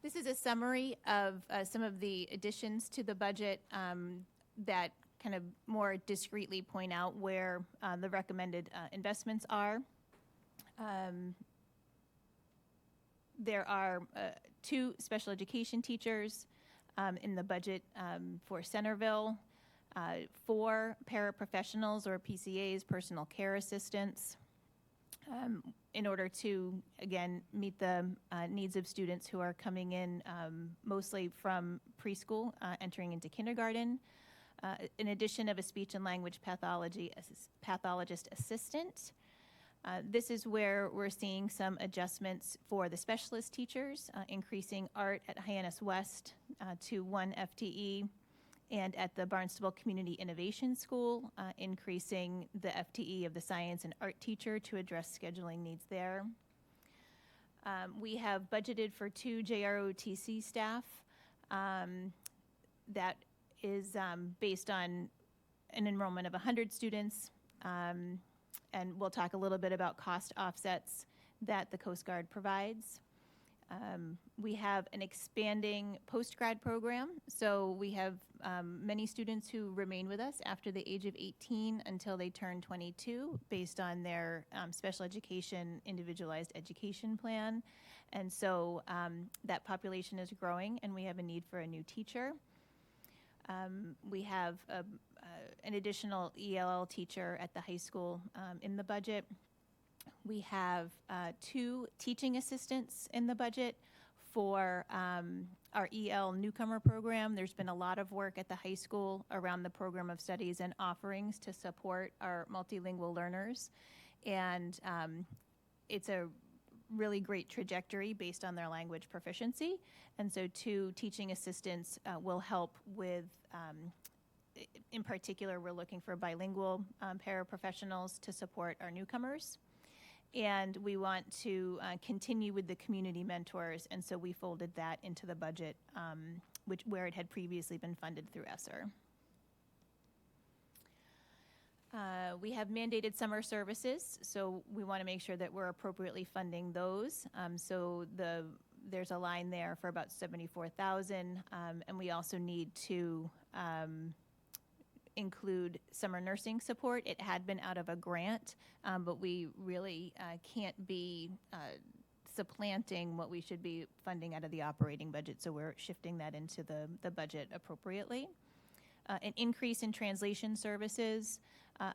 This is a summary of some of the additions to the budget that kind of more discreetly point out where the recommended investments are. There are 2 special education teachers in the budget for Centerville, 4 paraprofessionals or PCAs, personal care assistants, in order to, again, meet the needs of students who are coming in mostly from preschool, entering into kindergarten. In addition of a speech and language pathologist assistant. This is where we're seeing some adjustments for the specialist teachers, increasing art at Hyannis West to 1 FTE, and at the Barnstable Community Innovation School, increasing the FTE of the science and art teacher to address scheduling needs there. We have budgeted for 2 JROTC staff. That is based on an enrollment of 100 students. And we'll talk a little bit about cost offsets that the Coast Guard provides. We have an expanding post-grad program. So we have many students who remain with us after the age of 18 until they turn 22 based on their special education individualized education plan. And so that population is growing and we have a need for a new teacher. We have an additional ELL teacher at the high school in the budget. We have 2 teaching assistants in the budget for our EL newcomer program. There's been a lot of work at the high school around the program of studies and offerings to support our multilingual learners. And it's a really great trajectory based on their language proficiency. And so 2 teaching assistants will help with, in particular, we're looking for bilingual paraprofessionals to support our newcomers. And we want to continue with the community mentors, and so we folded that into the budget, where it had previously been funded through ESSER. We have mandated summer services, so we want to make sure that we're appropriately funding those. So there's a line there for about $74,000, and we also need to include summer nursing support. It had been out of a grant, but we really can't be supplanting what we should be funding out of the operating budget, so we're shifting that into the budget appropriately. An increase in translation services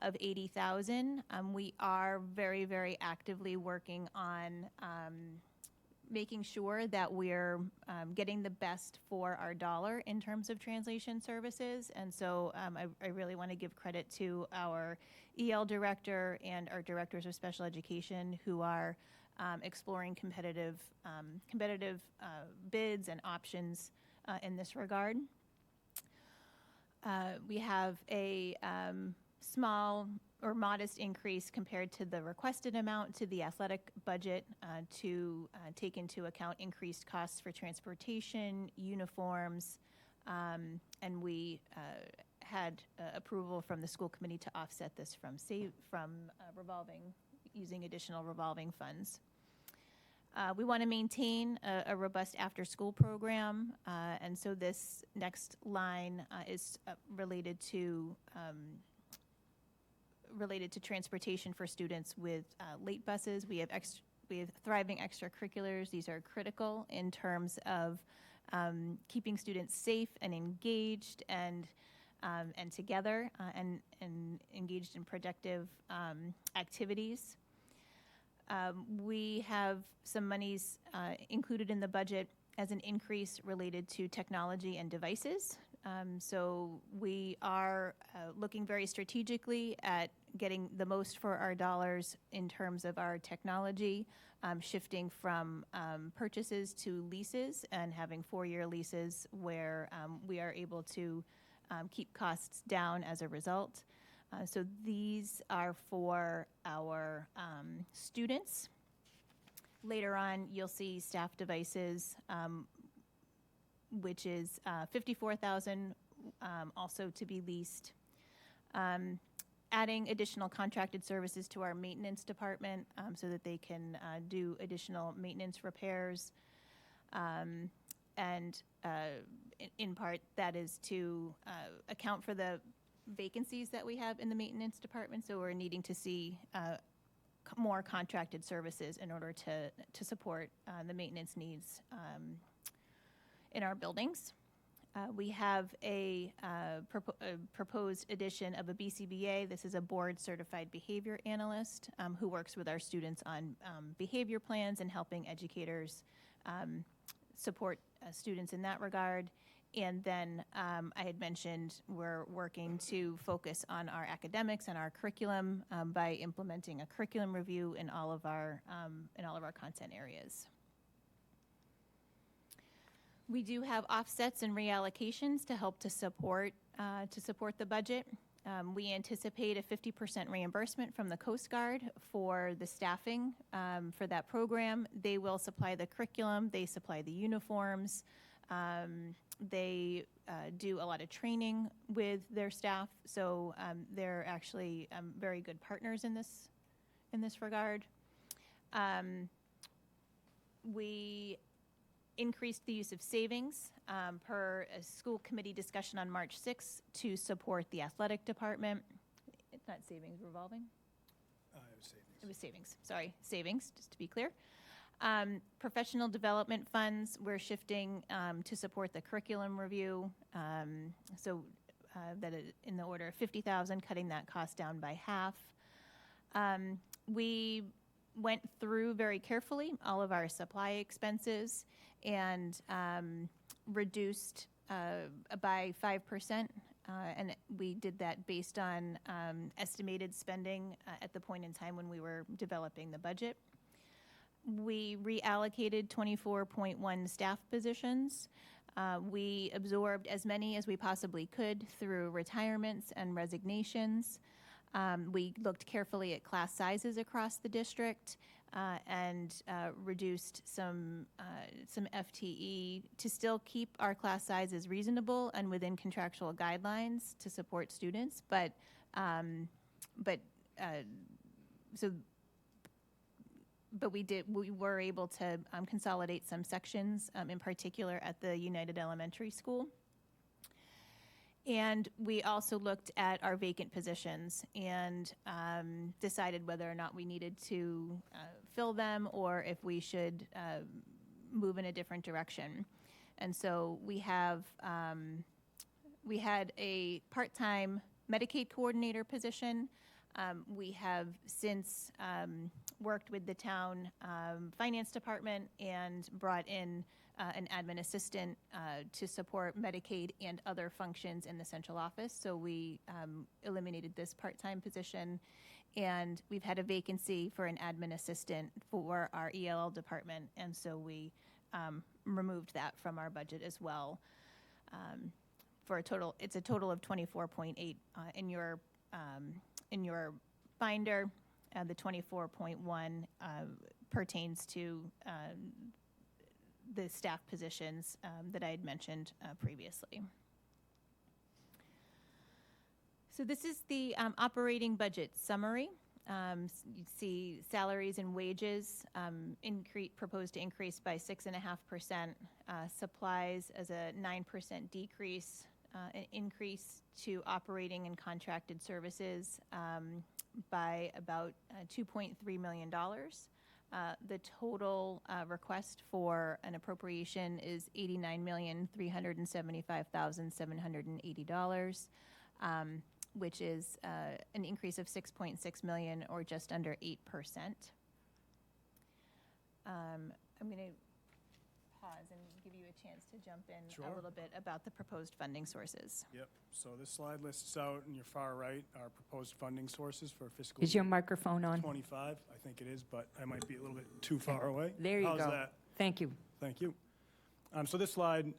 of $80,000. We are very, very actively working on making sure that we're getting the best for our dollar in terms of translation services. And so I really want to give credit to our EL director and our directors of special education who are exploring competitive bids and options in this regard. We have a small or modest increase compared to the requested amount to the athletic budget to take into account increased costs for transportation, uniforms, and we had approval from the school committee to offset this from using additional revolving funds. We want to maintain a robust after-school program, and so this next line is related to transportation for students with late buses. We have thriving extracurriculars. These are critical in terms of keeping students safe and engaged and together and engaged in productive activities. We have some monies included in the budget as an increase related to technology and devices. So we are looking very strategically at getting the most for our dollars in terms of our technology, shifting from purchases to leases and having 4-year leases where we are able to keep costs down as a result. So these are for our students. Later on, you'll see staff devices, which is $54,000 also to be leased. adding additional contracted services to our maintenance department so that they can do additional maintenance repairs. In part, that is to account for the vacancies that we have in the maintenance department. So we're needing to see more contracted services in order to support the maintenance needs in our buildings. We have a proposed addition of a BCBA. This is a board-certified behavior analyst who works with our students on behavior plans and helping educators support students in that regard. And then I had mentioned we're working to focus on our academics and our curriculum by implementing a curriculum review in all of our content areas. We do have offsets and reallocations to help to support the budget. We anticipate a 50% reimbursement from the Coast Guard for the staffing for that program. They will supply the curriculum, they supply the uniforms, they do a lot of training with their staff, so they're actually very good partners in this regard. We increased the use of savings per a school committee discussion on March 6th to support the athletic department. It's not savings, revolving? It was savings. It was savings, sorry, savings, just to be clear. Professional development funds, we're shifting to support the curriculum review. That is in the order of 50,000, cutting that cost down by half. We went through very carefully all of our supply expenses and reduced by 5%. And we did that based on estimated spending at the point in time when we were developing the budget. We reallocated 24.1 staff positions. We absorbed as many as we possibly could through retirements and resignations. We looked carefully at class sizes across the district and reduced some FTE to still keep our class sizes reasonable and within contractual guidelines to support students. We were able to consolidate some sections, in particular at the United Elementary School. And we also looked at our vacant positions and decided whether or not we needed to fill them or if we should move in a different direction. And so we had a part-time Medicaid coordinator position. We have since worked with the town finance department and brought in an admin assistant to support Medicaid and other functions in the central office. So we eliminated this part-time position, and we've had a vacancy for an admin assistant for our ELL department, and so we removed that from our budget as well. For a total, it's a total of 24.8 in your binder. The 24.1 pertains to the staff positions that I had mentioned previously. So this is the operating budget summary. You see salaries and wages proposed to increase by 6.5%. Supplies as a 9% decrease. An increase to operating and contracted services by about $2.3 million. The total request for an appropriation is $89,375,780, which is an increase of $6.6 million, or just under 8%. I'm going to pause and give you a chance to jump in a little bit about the proposed funding sources. Yep. So this slide lists out in your far right our proposed funding sources for fiscal Is your microphone on? 25. I think it is, but I might be a little bit too far away. There you How's go. that? Thank you. Thank you. So this slide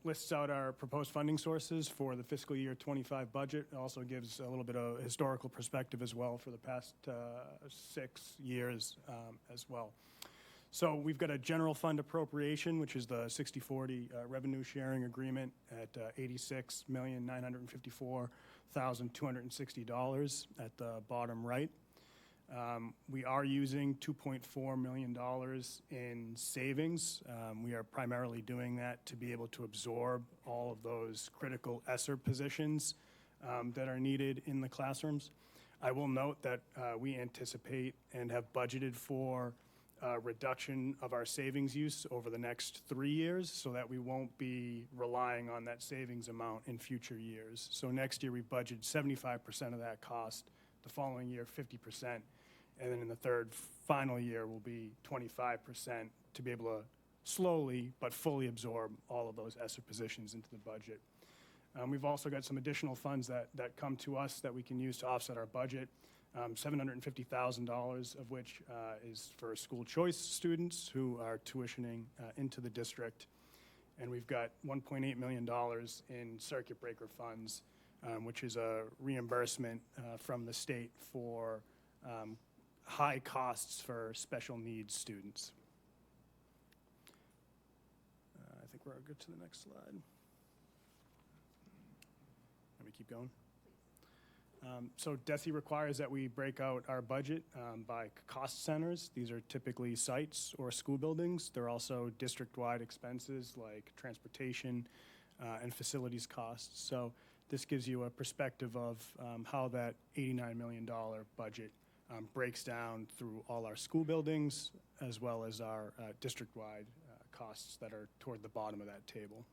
lists out our proposed funding sources for the fiscal year 25 budget. It also gives a little bit of historical perspective as well for the past 6 years as well. So we've got a general fund appropriation, which is the 60/40 revenue sharing agreement at $86,954,000. $4,260 at the bottom right. We are using $2.4 million in savings. We are primarily doing that to be able to absorb all of those critical ESSER positions that are needed in the classrooms. I will note that we anticipate and have budgeted for a reduction of our savings use over the next 3 years so that we won't be relying on that savings amount in future years. So next year we budget 75% of that cost, the following year 50%, and then in the third final year will be 25% to be able to slowly but fully absorb all of those ESSER positions into the budget. We've also got some additional funds that come to us that we can use to offset our budget. $750,000 of which is for school choice students who are tuitioning into the district. And we've got $1.8 million in circuit breaker funds, which is a reimbursement from the state for high costs for special needs students. I think we're good to the next slide. Let me keep going. So DESE requires that we break out our budget by cost centers. These are typically sites or school buildings. They're also district-wide expenses like transportation and facilities costs. So this gives you a perspective of how that $89 million budget breaks down through all our school buildings as well as our district-wide costs that are toward the bottom of that table.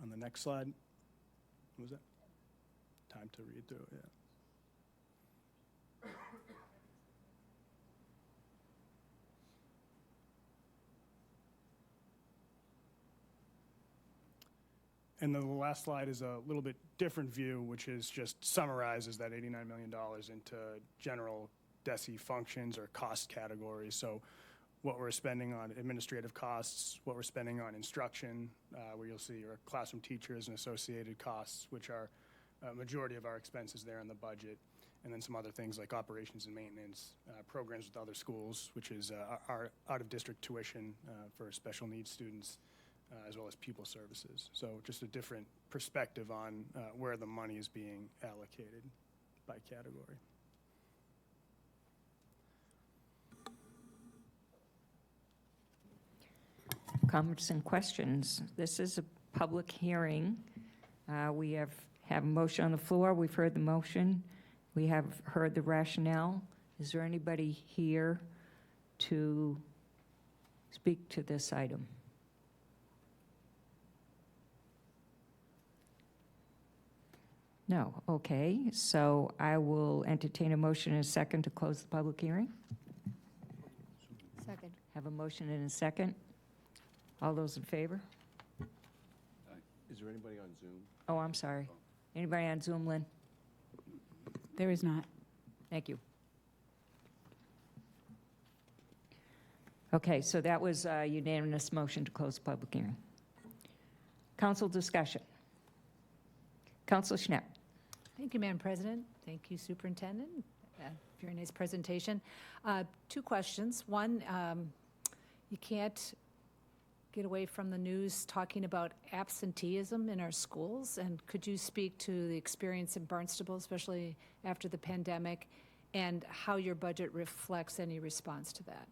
On the next slide, what was that? Time to read through, yeah. And then the last slide is a little bit different view, which is just summarizes that $89 million into general DESE functions or cost categories. So what we're spending on administrative costs, what we're spending on instruction, where you'll see your classroom teachers and associated costs, which are a majority of our expenses there in the budget, and then some other things like operations and maintenance, programs with other schools, which is our out-of-district tuition for special needs students, as well as pupil services. So just a different perspective on where the money is being allocated by category. Comments and questions. This is a public hearing. We have a motion on the floor. We've heard the motion. We have heard the rationale. Is there anybody here to speak to this item? No. Okay. So I will entertain a motion and a second to close the public hearing. Second. Have a motion and a second. All those in favor? Is there anybody on Zoom? Oh, I'm sorry. Anybody on Zoom, Lynn? There is not. Thank you. Okay, so that was a unanimous motion to close the public hearing. Council discussion. Councilor Schnapp. Thank you, Madam President. Thank you, Superintendent. Very nice presentation. 2 questions. One, you can't get away from the news talking about absenteeism in our schools, and could you speak to the experience in Barnstable, especially after the pandemic, and how your budget reflects any response to that?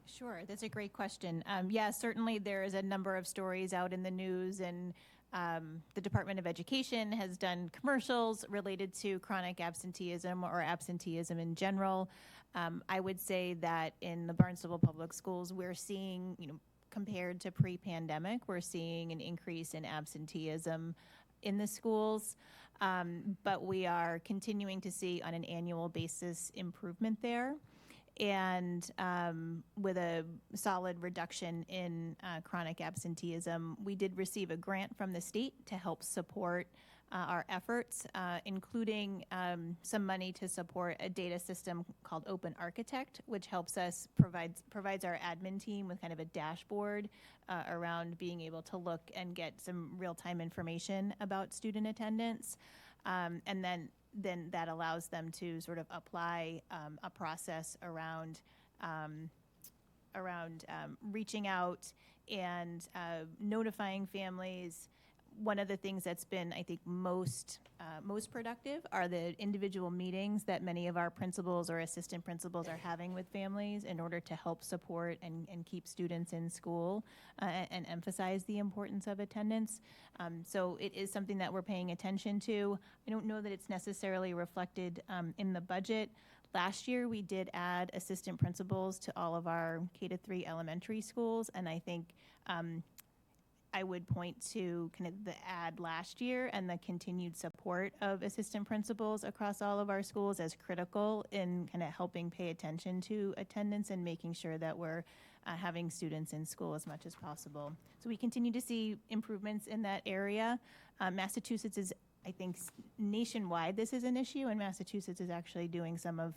Sure, that's a great question. Yeah, certainly there is a number of stories out in the news, and the Department of Education has done commercials related to chronic absenteeism or absenteeism in general. I would say that in the Barnstable Public Schools, we're seeing, compared to pre-pandemic, we're seeing an increase in absenteeism in the schools, but we are continuing to see on an annual basis improvement there, and with a solid reduction in chronic absenteeism. We did receive a grant from the state to help support our efforts, including some money to support a data system called Open Architect, which helps us provides our admin team with kind of a dashboard around being able to look and get some real-time information about student attendance, and then that allows them to sort of apply a process around reaching out and notifying families. One of the things that's been, I think, most productive are the individual meetings that many of our principals or assistant principals are having with families in order to help support and keep students in school and emphasize the importance of attendance. So it is something that we're paying attention to. I don't know that it's necessarily reflected in the budget. Last year, we did add assistant principals to all of our K-3 elementary schools, and I think I would point to kind of the ad last year and the continued support of assistant principals across all of our schools as critical in kind of helping pay attention to attendance and making sure that we're having students in school as much as possible. So we continue to see improvements in that area. Massachusetts is, I think, nationwide this is an issue, and Massachusetts is actually doing some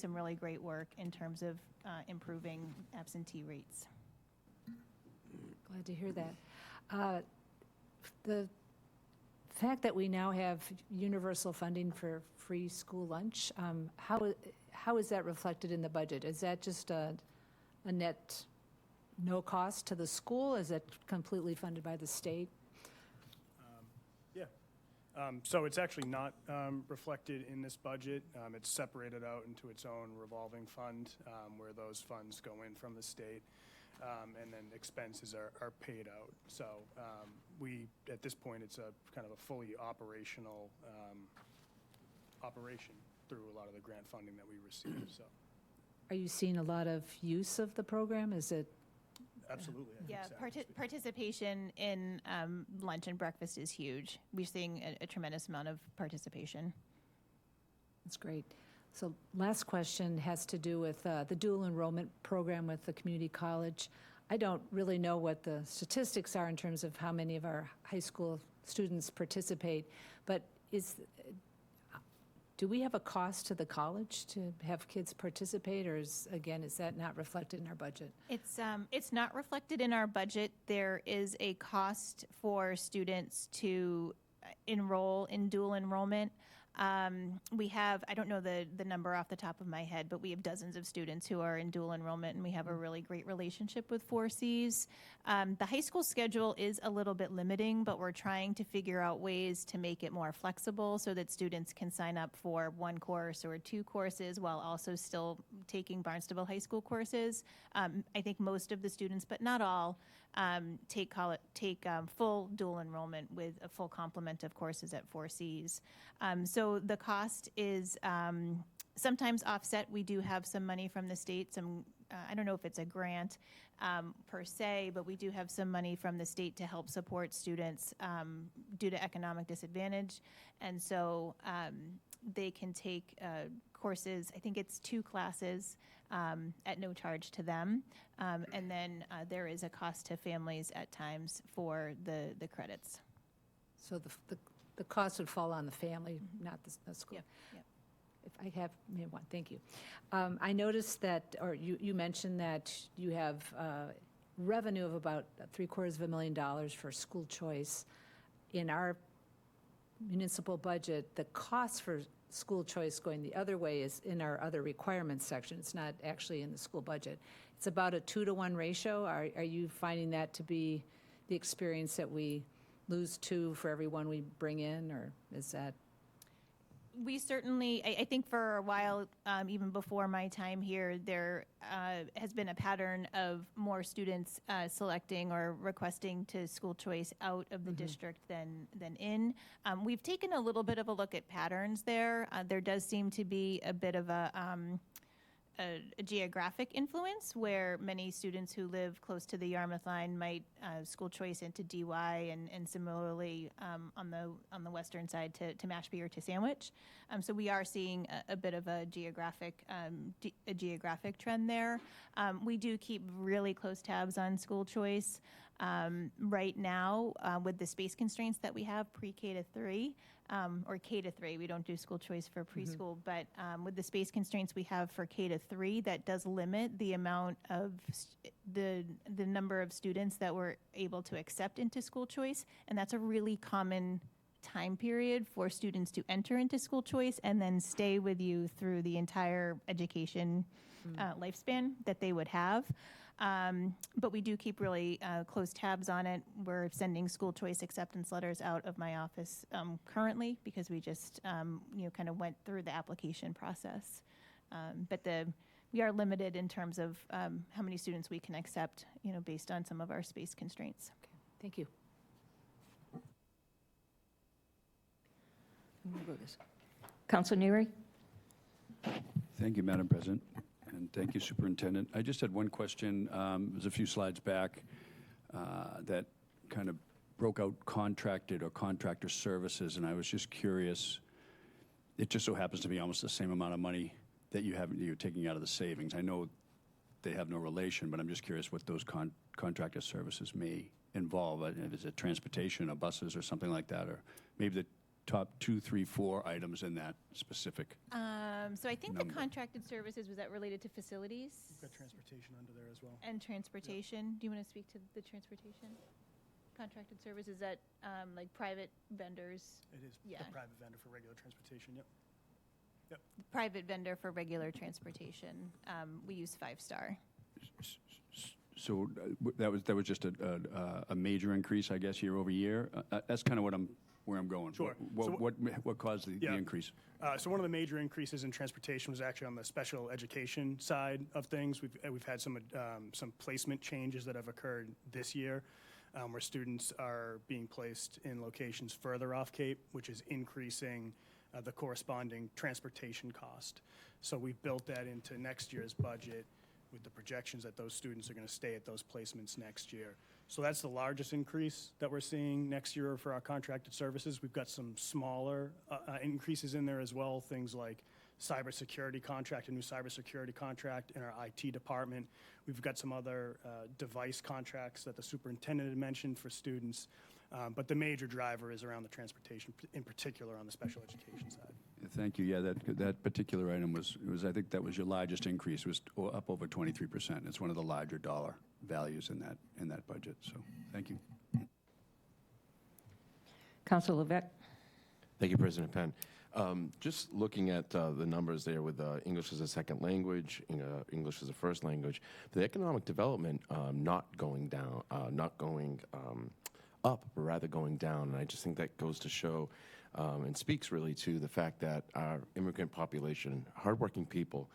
really great work in terms of improving absentee rates. Glad to hear that. The fact that we now have universal funding for free school lunch, how is that reflected in the budget? Is that just a net no cost to the school? Is it completely funded by the state? So it's actually not reflected in this budget. It's separated out into its own revolving fund where those funds go in from the state. And then expenses are paid out. So at this point, it's a kind of a fully operational operation through a lot of the grant funding that we receive. So, are you seeing a lot of use of the program? Is it? Absolutely. Yeah, participation in lunch and breakfast is huge. We're seeing a tremendous amount of participation. That's great. So last question has to do with the dual enrollment program with the community college. I don't really know what the statistics are in terms of how many of our high school students participate, but do we have a cost to the college to have kids participate, or is that not reflected in our budget? It's not reflected in our budget. There is a cost for students to enroll in dual enrollment. We have, I don't know the number off the top of my head, but we have dozens of students who are in dual enrollment, and we have a really great relationship with 4Cs. The high school schedule is a little bit limiting, but we're trying to figure out ways to make it more flexible so that students can sign up for one course or two courses while also still taking Barnstable High School courses. I think most of the students, but not all, take full dual enrollment with a full complement of courses at 4Cs. So the cost is sometimes offset. We do have some money from the state, I don't know if it's a grant per se, but we do have some money from the state to help support students due to economic disadvantage. And so they can take courses, I think it's 2 classes at no charge to them. And then there is a cost to families at times for the credits. So the cost would fall on the family, not the school. Yep. If I have, maybe one, thank you. I noticed that, or you mentioned that you have revenue of about $750,000 for school choice. In our municipal budget, the cost for school choice going the other way is in our other requirements section. It's not actually in the school budget. It's about a 2-to-1 ratio. Are you finding that to be the experience that we lose 2 for every 1 we bring in, or is that? We certainly, I think for a while, even before my time here, there has been a pattern of more students selecting or requesting to school choice out of the district than in. We've taken a little bit of a look at patterns there. There does seem to be a bit of a geographic influence where many students who live close to the Yarmouth line might school choice into DY and similarly on the western side to Mashpee or to Sandwich. So we are seeing a bit of a geographic trend there. We do keep really close tabs on school choice. Right now, with the space constraints that we have pre-K to 3, or K to 3, we don't do school choice for preschool, but with the space constraints we have for K to 3, that does limit the amount of the number of students that we're able to accept into school choice, and that's a really common time period for students to enter into school choice and then stay with you through the entire education lifespan that they would have. But we do keep really close tabs on it. We're sending school choice acceptance letters out of my office currently because we just kind of went through the application process. But we are limited in terms of how many students we can accept, based on some of our space constraints. Okay, thank you. Council Neary? Thank you, Madam President, and thank you, Superintendent. I just had one question. There's a few slides back that kind of broke out contracted or contractor services, and I was just curious. It just so happens to be almost the same amount of money that you're taking out of the savings. I know they have no relation, but I'm just curious what those contractor services may involve. Is it transportation or buses or something like that, or maybe the top 2, 3, 4 items in that specific? So I think number. the contracted services, was that related to facilities? We've got transportation under there as well. And transportation. Do you want to speak to the transportation? Contracted services, that like private vendors? It is Yeah. the private vendor for regular transportation, yep. Private vendor for regular transportation. We use 5-star. So that was just a major increase, I guess, year over year. That's kind of where I'm going. Sure. What caused the increase? So one of the major increases in transportation was actually on the special education side of things. We've had some placement changes that have occurred this year, where students are being placed in locations further off Cape, which is increasing the corresponding transportation cost. So we've built that into next year's budget with the projections that those students are going to stay at those placements next year. So that's the largest increase that we're seeing next year for our contracted services. We've got some smaller increases in there as well, things like cybersecurity contract, a new cybersecurity contract in our IT department. We've got some other device contracts that the superintendent had mentioned for students. But the major driver is around the transportation, in particular on the special education side. Thank you. Yeah, that particular item was I think that was your largest increase. It was up over 23%. It's one of the larger dollar values in that budget. So thank you. Council Levesque? Thank you, President Penn. Just looking at the numbers there with English as a second language, English as a first language, the economic development not going down, not going up, but rather going down. And I just think that goes to show and speaks really to the fact that our immigrant population, hardworking people,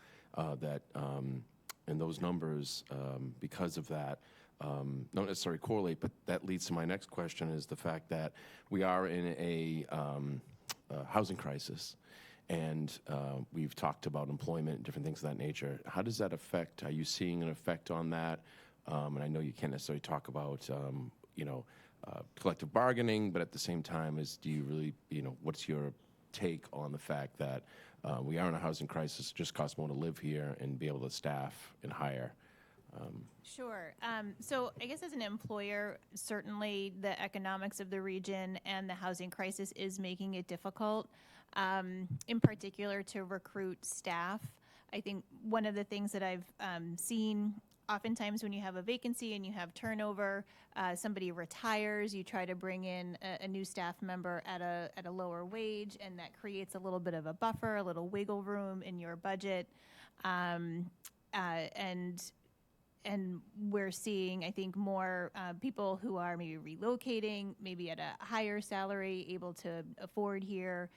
that and those numbers, because of that, don't necessarily correlate, but that leads to my next question is the fact that we are in a housing crisis. And we've talked about employment and different things of that nature. How does that affect? Are you seeing an effect on that? And I know you can't necessarily talk about, collective bargaining, but at the same time, do you really, what's your take on the fact that we are in a housing crisis, it just costs more to live here and be able to staff and hire? Sure. So I guess as an employer, certainly the economics of the region and the housing crisis is making it difficult, in particular to recruit staff. I think one of the things that I've seen oftentimes when you have a vacancy and you have turnover, somebody retires, you try to bring in a new staff member at a lower wage, and that creates a little bit of a buffer, a little wiggle room in your budget. And we're seeing, I think, more people who are maybe relocating, maybe at a higher salary, able to afford here,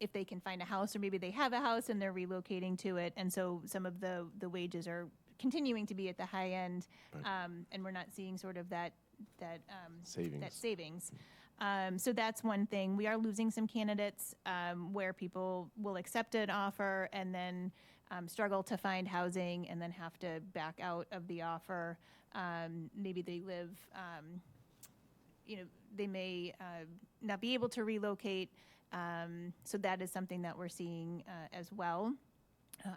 if they can find a house, or maybe they have a house and they're relocating to it. And so some of the wages are continuing to be at the high end, and we're not seeing sort of that savings. So that's one thing. We are losing some candidates where people will accept an offer and then struggle to find housing and then have to back out of the offer. Maybe they live, they may not be able to relocate. So that is something that we're seeing as well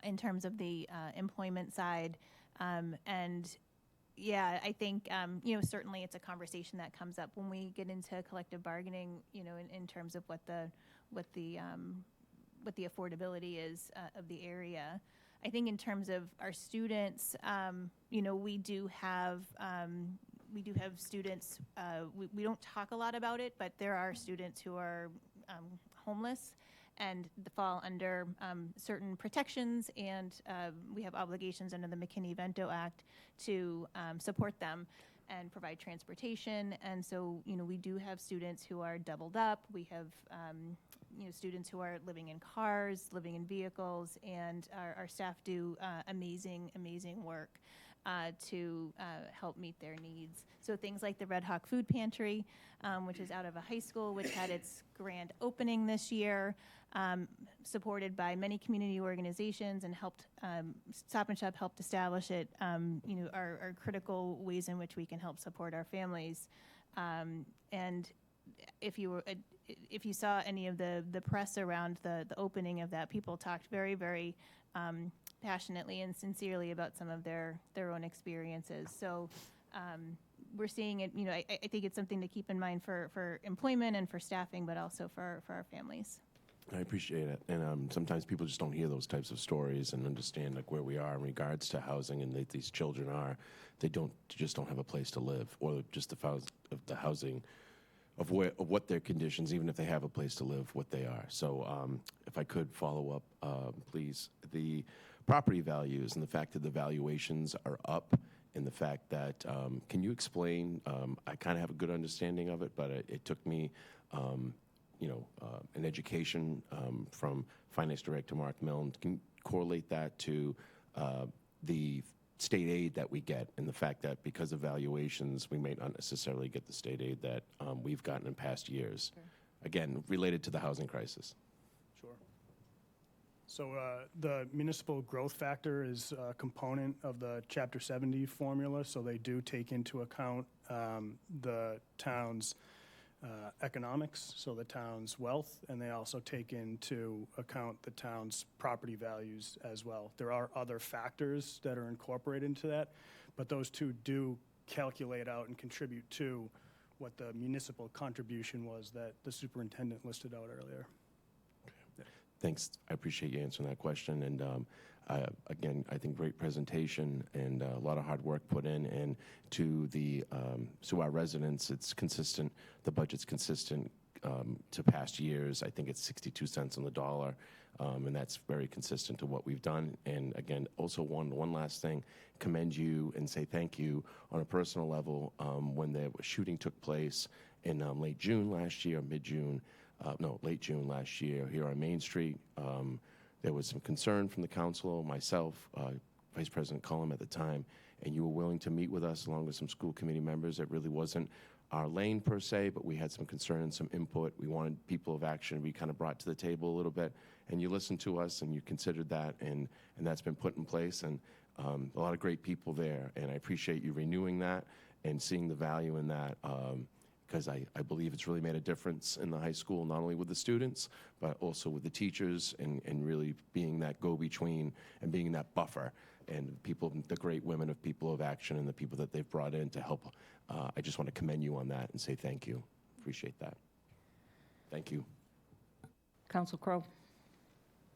in terms of the employment side. And yeah, I think, certainly it's a conversation that comes up when we get into collective bargaining, in terms of what the affordability is of the area. I think in terms of our students, we do have, we do have students, we don't talk a lot about it, but there are students who are homeless and fall under certain protections, and we have obligations under the McKinney-Vento Act to support them and provide transportation. And so, we do have students who are doubled up. We have, students who are living in cars, living in vehicles, and our staff do amazing work to help meet their needs. So things like the Red Hawk Food Pantry, which is out of a high school, which had its grand opening this year, supported by many community organizations, and helped Stop and Shop helped establish it. Are critical ways in which we can help support our families. And if you saw any of the press around the opening of that, people talked very passionately and sincerely about some of their own experiences. So we're seeing it, I think it's something to keep in mind for employment and for staffing, but also for our families. I appreciate it. And sometimes people just don't hear those types of stories and understand where we are in regards to housing, and that these children just don't have a place to live, or just the housing of what their conditions, even if they have a place to live, what they are. So if I could follow up, please, the property values and the fact that the valuations are up, and the fact that, can you explain, I kind of have a good understanding of it, but it took me, an education from Finance Director Mark Milne. Can you correlate that to the state aid that we get, and the fact that because of valuations, we may not necessarily get the state aid that we've gotten in past years? Sure. Again, related to the housing crisis. Sure. So the municipal growth factor is a component of the Chapter 70 formula, so they do take into account the town's economics, so the town's wealth, and they also take into account the town's property values as well. There are other factors that are incorporated into that, but those two do calculate out and contribute to what the municipal contribution was that the superintendent listed out earlier. Thanks. I appreciate you answering that question. And again, I think great presentation and a lot of hard work put in. And to our residents, it's consistent. The budget's consistent to past years. I think it's 62 cents on the dollar, and that's very consistent to what we've done. And again, also one last thing, commend you and say thank you on a personal level. When the shooting took place in late June last year, late June last year here on Main Street, there was some concern from the council, myself, Vice President Cullum at the time, and you were willing to meet with us along with some school committee members. It really wasn't our lane per se, but we had some concern and some input. We wanted people of action to be kind of brought to the table a little bit, and you listened to us and you considered that, and that's been put in place, and a lot of great people there, and I appreciate you renewing that and seeing the value in that, because I believe it's really made a difference in the high school, not only with the students, but also with the teachers, and really being that go-between and being that buffer, and people, the great women of people of action and the people that they've brought in to help. I just want to commend you on that and say thank you. Appreciate that. Thank you. Council Crowe.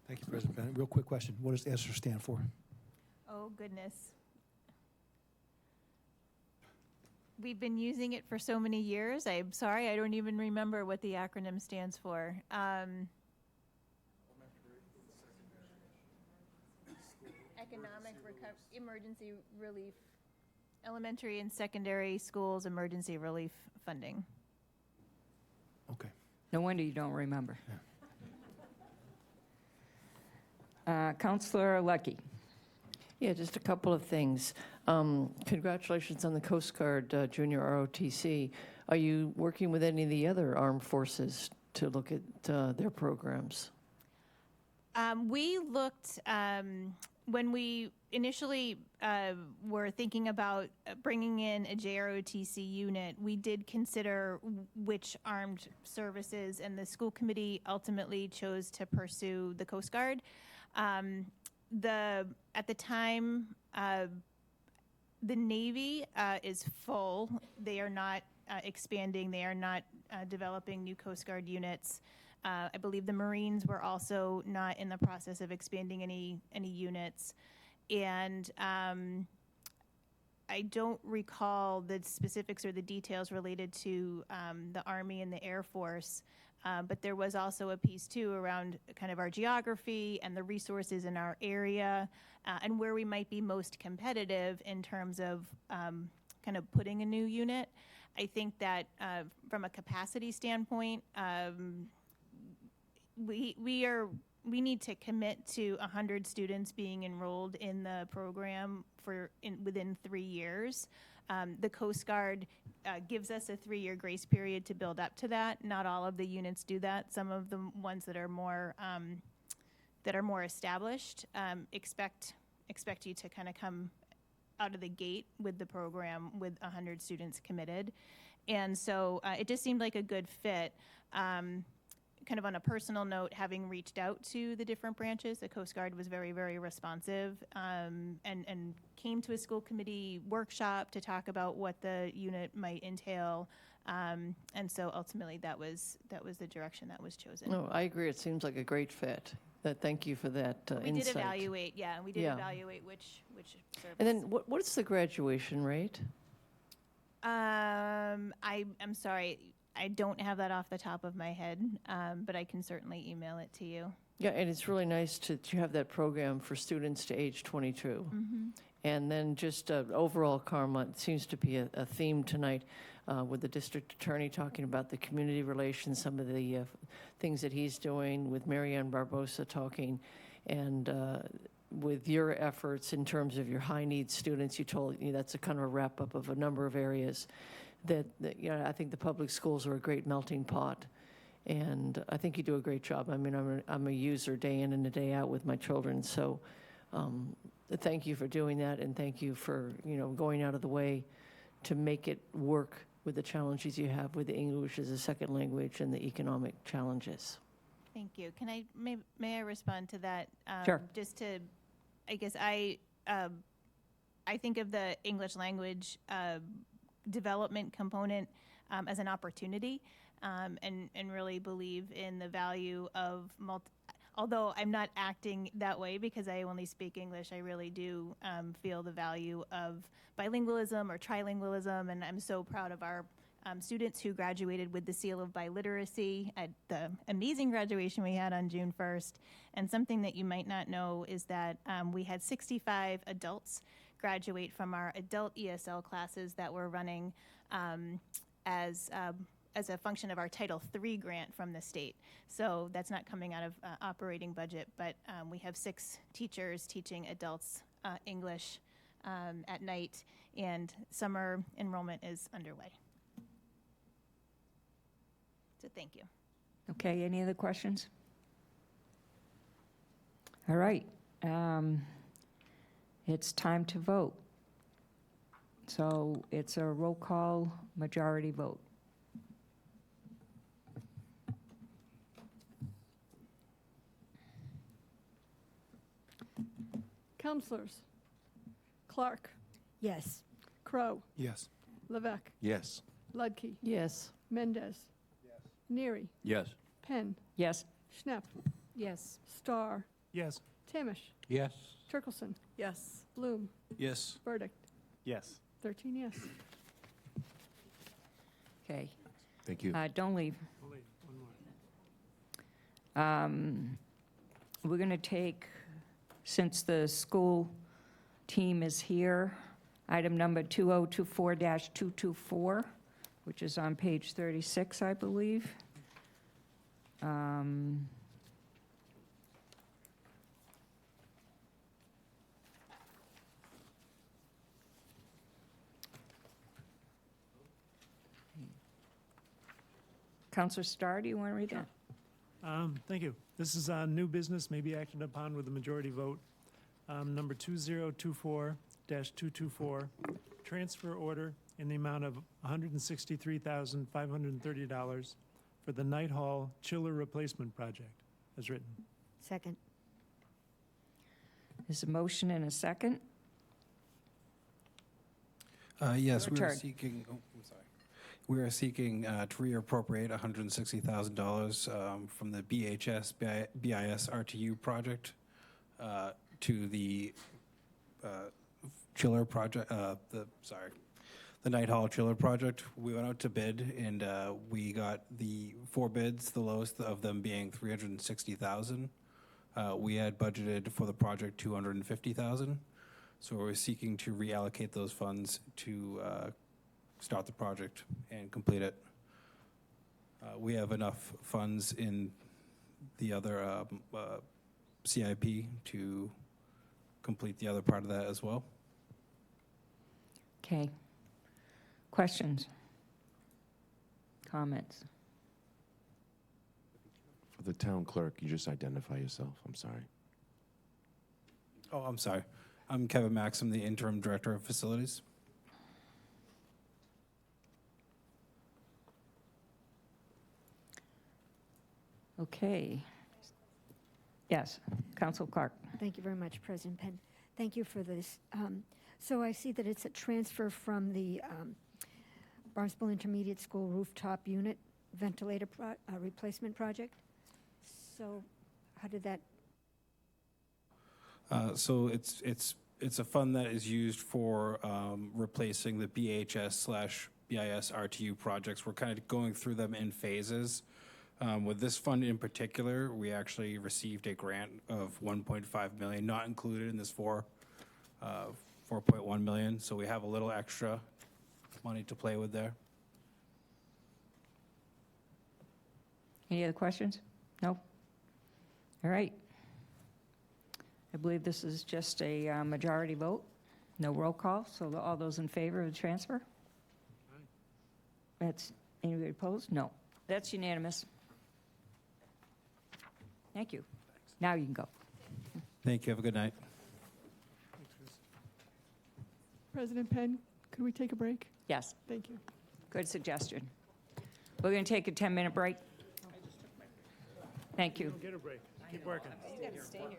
Thank you, President Bennett. Real quick question. What does ESSER stand for? Oh, goodness. We've been using it for so many years. I'm sorry, I don't even remember what the acronym stands for. Economic emergency relief, elementary and secondary schools emergency relief funding. Okay. No wonder you don't remember. Councillor Lucky. Yeah, just a couple of things. Congratulations on the Coast Guard Junior ROTC. Are you working with any of the other armed forces to look at their programs? We looked, when we initially were thinking about bringing in a JROTC unit, we did consider which armed services, and the school committee ultimately chose to pursue the Coast Guard. At the time, the Navy is full. They are not expanding. They are not developing new Coast Guard units. I believe the Marines were also not in the process of expanding any units. And I don't recall the specifics or the details related to the Army and the Air Force, but there was also a piece too around kind of our geography and the resources in our area, and where we might be most competitive in terms of kind of putting a new unit. I think that from a capacity standpoint, we need to commit to 100 students being enrolled in the program within 3 years. The Coast Guard gives us a 3-year grace period to build up to that. Not all of the units do that. Some of the ones that are more established expect you to kind of come out of the gate with the program with 100 students committed. And so it just seemed like a good fit. Kind of on a personal note, having reached out to the different branches, the Coast Guard was very, very responsive, and came to a school committee workshop to talk about what the unit might entail. And so ultimately that was the direction that was chosen. No, I agree. It seems like a great fit. Thank you for that We insight. did evaluate, we did evaluate which service. And then what's the graduation rate? I'm sorry, I don't have that off the top of my head, but I can certainly email it to you. Yeah, and it's really nice to have that program for students to age 22. Mm-hmm. And then just overall, Karma, it seems to be a theme tonight with the district attorney talking about the community relations, some of the things that he's doing, with Marianne Barbosa talking, and with your efforts in terms of your high-needs students. You told me that's a kind of a wrap-up of a number of areas that I think the public schools are a great melting pot. And I think you do a great job. I mean, I'm a user day in and a day out with my children. So thank you for doing that, and thank you for going out of the way to make it work with the challenges you have with the English as a second language and the economic challenges. Thank you. Can I may I respond to that? Sure. Just to, I guess I think of the English language development component as an opportunity, and really believe in the value of although I'm not acting that way because I only speak English, I really do feel the value of bilingualism or trilingualism, and I'm so proud of our students who graduated with the seal of biliteracy at the amazing graduation we had on June 1st. And something that you might not know is that we had 65 adults graduate from our adult ESL classes that we're running as a function of our Title III grant from the state. So that's not coming out of operating budget, but we have 6 teachers teaching adults English at night, and summer enrollment is underway. So thank you. Okay, any other questions? All right. It's time to vote. So it's a roll call majority vote. Counselors. Clark. Yes. Crow. Yes. Levesque. Yes. Ludke. Yes. Mendez. Yes. Neary. Yes. Penn. Yes. Schnepp. Yes. Starr. Yes. Tamish. Yes. Turkelson. Yes. Bloom. Yes. Verdict. Yes. 13 yes. Okay. Thank you. Oh, Don't leave. wait, one more. We're going to take, since the school team is here, item number 2024-224, which is on page 36, I believe. Counselor Starr, do you want to read that? Thank you. This is on new business, may be acted upon with a majority vote. Number 2024-224, transfer order in the amount of $163,530 for the Night Hall Chiller Replacement Project, as written. Second. There's a motion and a second. Yes, Your we are turn. seeking, I'm sorry. We are seeking to reappropriate $160,000 from the BHS BIS RTU project to the chiller project, the Night Hall chiller project. We went out to bid, and we got the 4 bids, the lowest of them being $360,000. We had budgeted for the project $250,000, so we're seeking to reallocate those funds to start the project and complete it. We have enough funds in the other CIP to complete the other part of that as well. Okay. Questions? Comments? For the town clerk, you just identify yourself. I'm sorry. Oh, I'm sorry. I'm Kevin Maxim, the interim director of facilities. Okay. Yes, Council Clark. Thank you very much, President Penn. Thank you for this. So I see that it's a transfer from the Barnstable Intermediate School rooftop unit ventilator replacement project. So how did that? So it's a fund that is used for replacing the BHS/BIS RTU projects. We're kind of going through them in phases. With this fund in particular, we actually received a grant of $1.5 million, not included in this $4.1 million. So we have a little extra money to play with there. Any other questions? No? All right. I believe this is just a majority vote, no roll call. So all those in favor of the transfer? That's, anybody opposed? No. That's unanimous. Thank you. Now you can go. Thank you. Have a good night. President Penn, could we take a break? Yes. Thank you. Good suggestion. We're going to take a 10-minute break. Thank you. Get a break. Keep working. You got to stay here.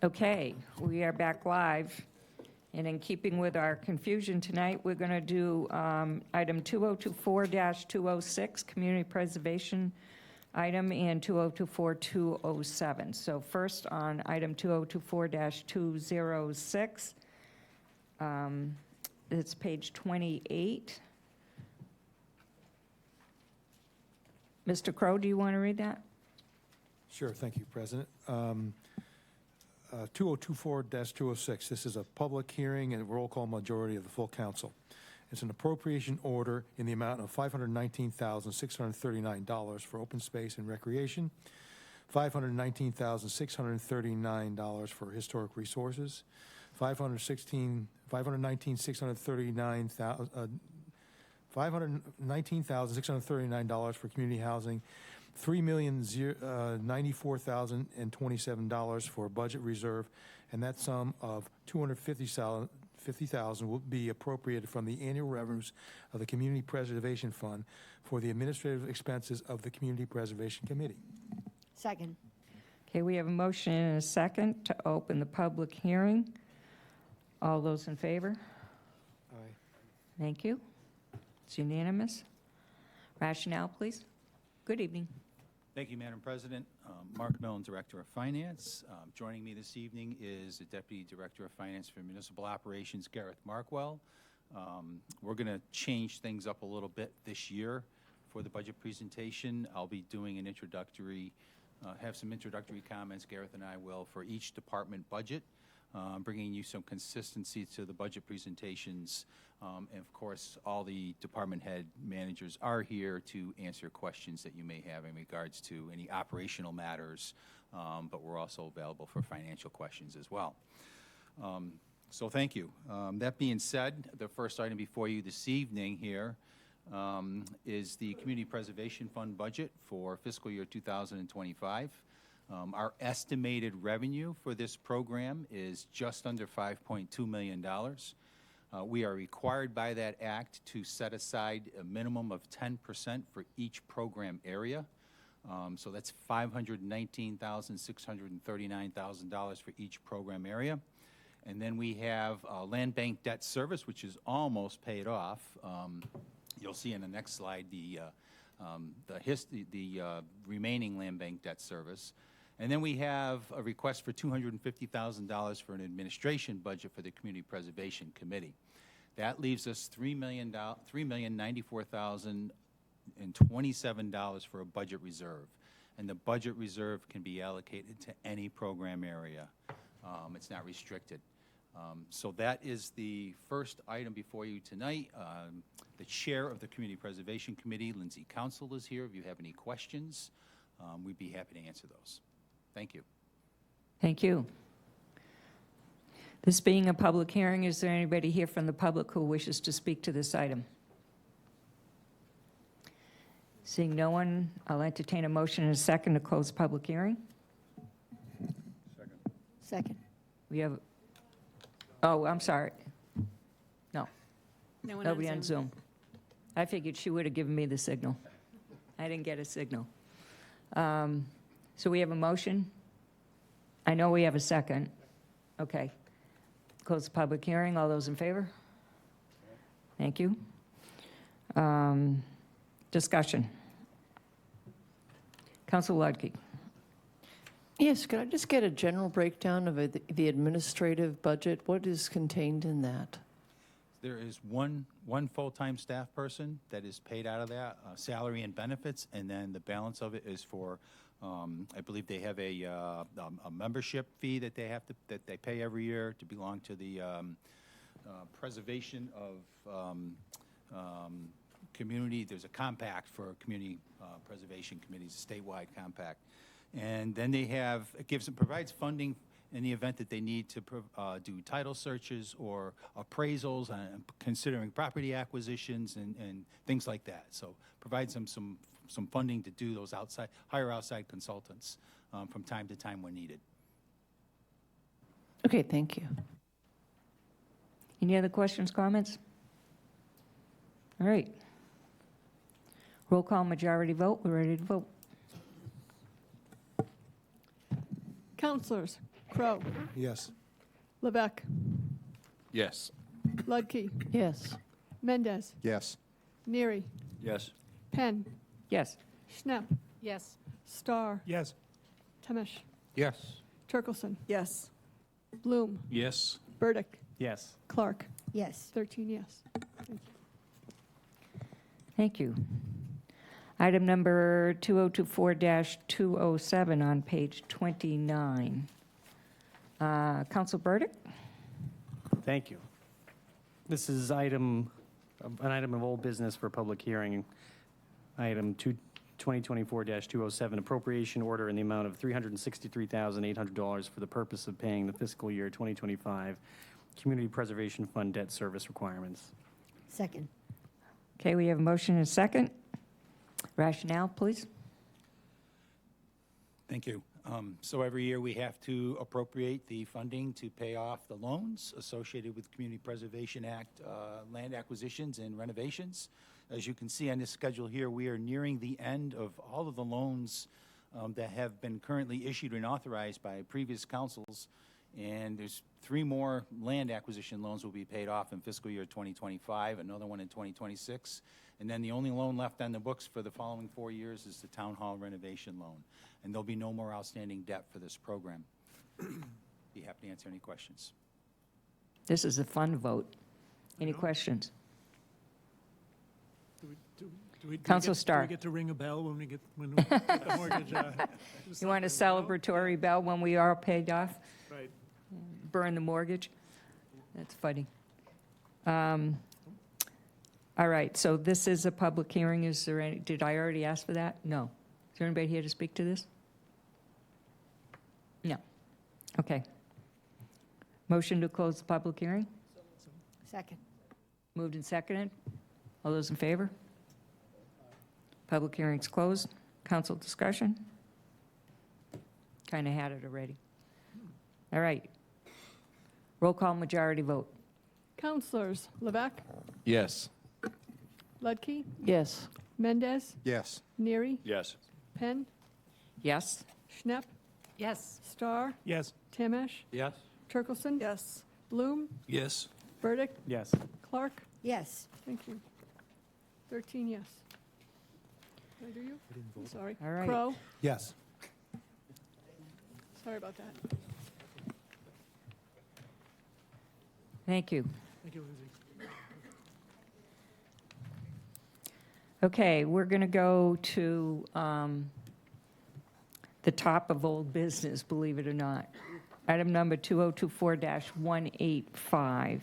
Okay, we are back live. And in keeping with our confusion tonight, we're going to do item 2024-206, community preservation item, and 2024-207. So first on item 2024-206, it's page 28. Mr. Crow, do you want to read that? Sure, thank you, President. 2024-206, this is a public hearing and roll call majority of the full council. It's an appropriation order in the amount of $519,639 for open space and recreation, $519,639 for historic resources, $519,639 for community housing, $3,094,027 for budget reserve, and that sum of $250,000 will be appropriated from the annual revenues of the Community Preservation Fund for the administrative expenses of the Community Preservation Committee. Second. Okay, we have a motion and a second to open the public hearing. All those in favor? Aye. Thank you. It's unanimous. Rationale, please. Good evening. Thank you, Madam President. Mark Millen, Director of Finance. Joining me this evening is the Deputy Director of Finance for Municipal Operations, Gareth Markwell. We're going to change things up a little bit this year for the budget presentation. I'll be doing an introductory, have some introductory comments, Gareth and I will, for each department budget, bringing you some consistency to the budget presentations. And of course, all the department head managers are here to answer questions that you may have in regards to any operational matters, but we're also available for financial questions as well. So thank you. That being said, the first item before you this evening here is the Community Preservation Fund budget for fiscal year 2025. Our estimated revenue for this program is just under $5.2 million. We are required by that act to set aside a minimum of 10% for each program area. So that's $519,639,000 for each program area. And then we have land bank debt service, which is almost paid off. You'll see in the next slide the remaining land bank debt service. And then we have a request for $250,000 for an administration budget for the Community Preservation Committee. That leaves us $3,094,027 for a budget reserve. And the budget reserve can be allocated to any program area. It's not restricted. So that is the first item before you tonight. The chair of the Community Preservation Committee, Lindsay Council, is here. If you have any questions, we'd be happy to answer those. Thank you. Thank you. This being a public hearing, is there anybody here from the public who wishes to speak to this item? Seeing no one, I'll entertain a motion and a second to close the public hearing. Second. We have, oh, I'm sorry. No, No one nobody on Zoom. I figured she would have given me the signal. I didn't get a signal. So we have a motion. I know we have a second. Okay. Close the public hearing. All those in favor? Thank you. Discussion. Council Lodke. Yes, could I just get a general breakdown of the administrative budget? What is contained in that? There is one full-time staff person that is paid out of that, salary and benefits, and then the balance of it is for, I believe they have a membership fee that they have to, that they pay every year to belong to the preservation of community. There's a compact for community preservation committees, a statewide compact. And then they have, provides funding in the event that they need to do title searches or appraisals, considering property acquisitions and things like that. So provides them some funding to do those hire outside consultants from time to time when needed. Okay, thank you. Any other questions, comments? All right. Roll call, majority vote. We're ready to vote. Councilors Crow, Yes. Levesque, Yes. Ludke, Yes. Mendez, Yes. Neary, Yes. Penn, Yes. Schnapp, Yes. Starr, Yes. Temish, Yes. Turkelson, Yes. Bloom, Yes. Burdick, Yes. Clark. Yes. 13 yes. Thank you. Item number 2024-207 on page 29. Council Burdick? Thank you. This is an item of old business for public hearing. Item 2024-207, appropriation order in the amount of $363,800 for the purpose of paying the fiscal year 2025 Community Preservation Fund debt service requirements. Second. Okay, we have a motion and a second. Rationale, please. Thank you. So every year we have to appropriate the funding to pay off the loans associated with Community Preservation Act land acquisitions and renovations. As you can see on this schedule here, we are nearing the end of all of the loans that have been currently issued and authorized by previous councils. And there's 3 more land acquisition loans will be paid off in fiscal year 2025, another one in 2026. And then the only loan left on the books for the following 4 years is the town hall renovation loan. And there'll be no more outstanding debt for this program. Be happy to answer any questions. This is a fun vote. Any questions? Council Starr. Do we get to ring a bell when we get the mortgage? You want a celebratory bell when we are paid off? Right. Burn the mortgage? That's funny. All right, so this is a public hearing. Is there any, did I already ask for that? No. Is there anybody here to speak to this? No. Okay. Motion to close the public hearing? Second. Moved and seconded. All those in favor? Public hearing's closed. Council discussion? Kind of had it already. All right. Roll call majority vote. Councilors Levesque, Yes. Ludke, Yes. Mendez, Yes. Neary, Yes. Penn, Yes? Schnapp, Yes. Starr, Yes. Tamish, Yes. Turkelson. Yes. Bloom, Yes. Burdick, Yes. Clark. Yes. Thank you. 13 yes. Did I do you? I'm sorry. All right. Crow. Yes. Sorry about that. Thank you. Thank you, Lindsay. Okay, we're going to go to the top of old business, believe it or not. Item number 2024-185.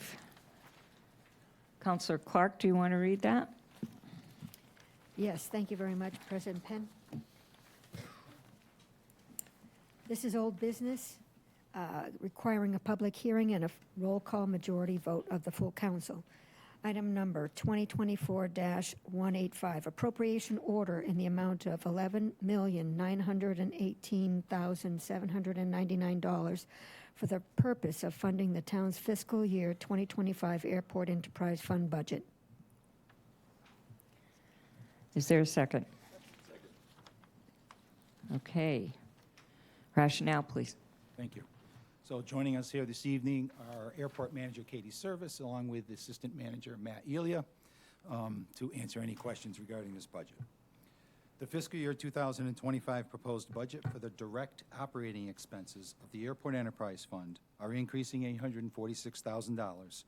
Councilor Clark, do you want to read that? Yes, thank you very much, President Penn. This is old business, requiring a public hearing and a roll call majority vote of the full council. Item number 2024-185, appropriation order in the amount of $11,918,799 for the purpose of funding the town's fiscal year 2025 Airport Enterprise Fund budget. Is there a second? Okay. Rationale, please. Thank you. So joining us here this evening are Airport Manager Katie Service, along with Assistant Manager Matt Elia, to answer any questions regarding this budget. The fiscal year 2025 proposed budget for the direct operating expenses of the Airport Enterprise Fund are increasing $846,000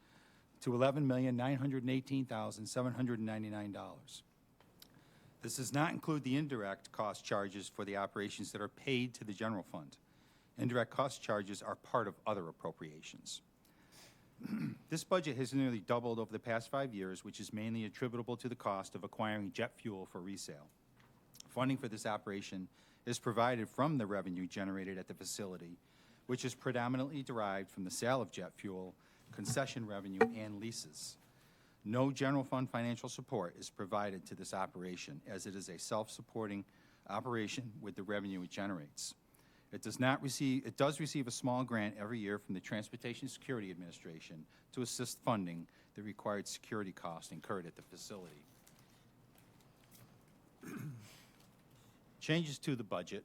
to $11,918,799. This does not include the indirect cost charges for the operations that are paid to the general fund. Indirect cost charges are part of other appropriations. This budget has nearly doubled over the past 5 years, which is mainly attributable to the cost of acquiring jet fuel for resale. Funding for this operation is provided from the revenue generated at the facility, which is predominantly derived from the sale of jet fuel, concession revenue, and leases. No general fund financial support is provided to this operation, as it is a self-supporting operation with the revenue it generates. It does receive a small grant every year from the Transportation Security Administration to assist funding the required security costs incurred at the facility. Changes to the budget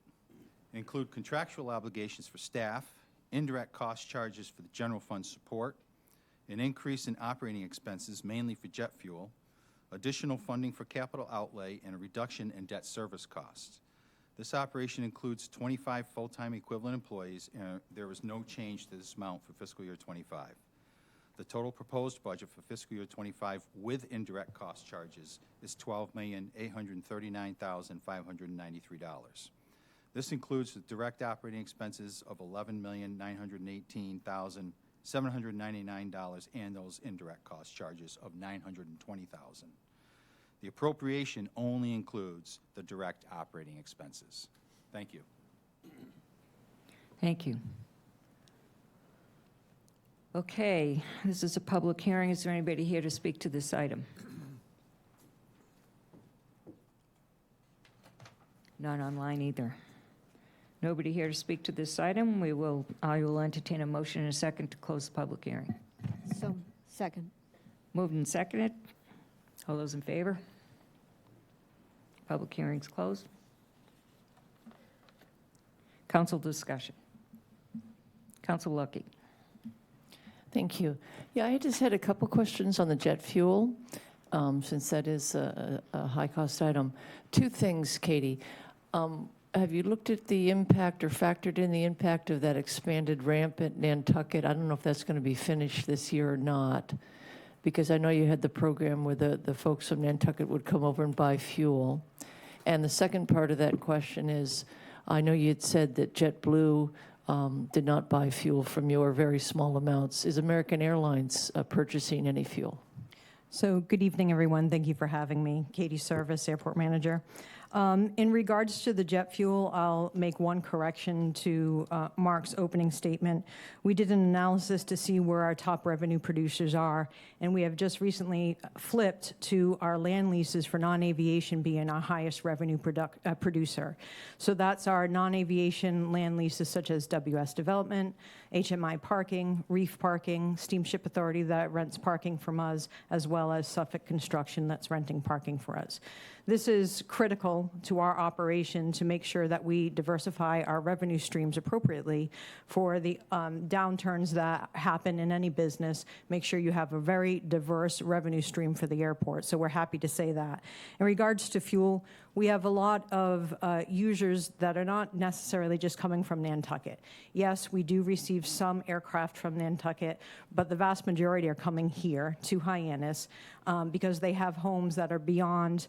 include contractual obligations for staff indirect cost charges for the general fund support, an increase in operating expenses, mainly for jet fuel, additional funding for capital outlay, and a reduction in debt service costs. This operation includes 25 full-time equivalent employees, and there is no change to this amount for fiscal year 25. The total proposed budget for fiscal year 25 with indirect cost charges is $12,839,593. This includes the direct operating expenses of $11,918,799 and those indirect cost charges of $920,000. The appropriation only includes the direct operating expenses. Thank you. Thank you. Okay, this is a public hearing. Is there anybody here to speak to this item? Not online either. Nobody here to speak to this item. I will entertain a motion and a second to close the public hearing. So, second. Moved and seconded. All those in favor? Public hearing's closed. Council discussion. Council Lucky. Thank you. Yeah, I just had a couple questions on the jet fuel, since that is a high-cost item. Two things, Katie. Have you looked at the impact or factored in the impact of that expanded ramp at Nantucket? I don't know if that's going to be finished this year or not, because I know you had the program where the folks from Nantucket would come over and buy fuel. And the second part of that question is, I know you had said that JetBlue did not buy fuel from you, or very small amounts. Is American Airlines purchasing any fuel? So good evening, everyone. Thank you for having me. Katie Service, Airport Manager. In regards to the jet fuel, I'll make one correction to Mark's opening statement. We did an analysis to see where our top revenue producers are, and we have just recently flipped to our land leases for non-aviation being our highest revenue producer. So that's our non-aviation land leases such as WS Development, HMI Parking, Reef Parking, Steamship Authority that rents parking from us, as well as Suffolk Construction that's renting parking for us. This is critical to our operation to make sure that we diversify our revenue streams appropriately for the downturns that happen in any business. Make sure you have a very diverse revenue stream for the airport. So we're happy to say that. In regards to fuel, we have a lot of users that are not necessarily just coming from Nantucket. Yes, we do receive some aircraft from Nantucket, but the vast majority are coming here to Hyannis because they have homes that are beyond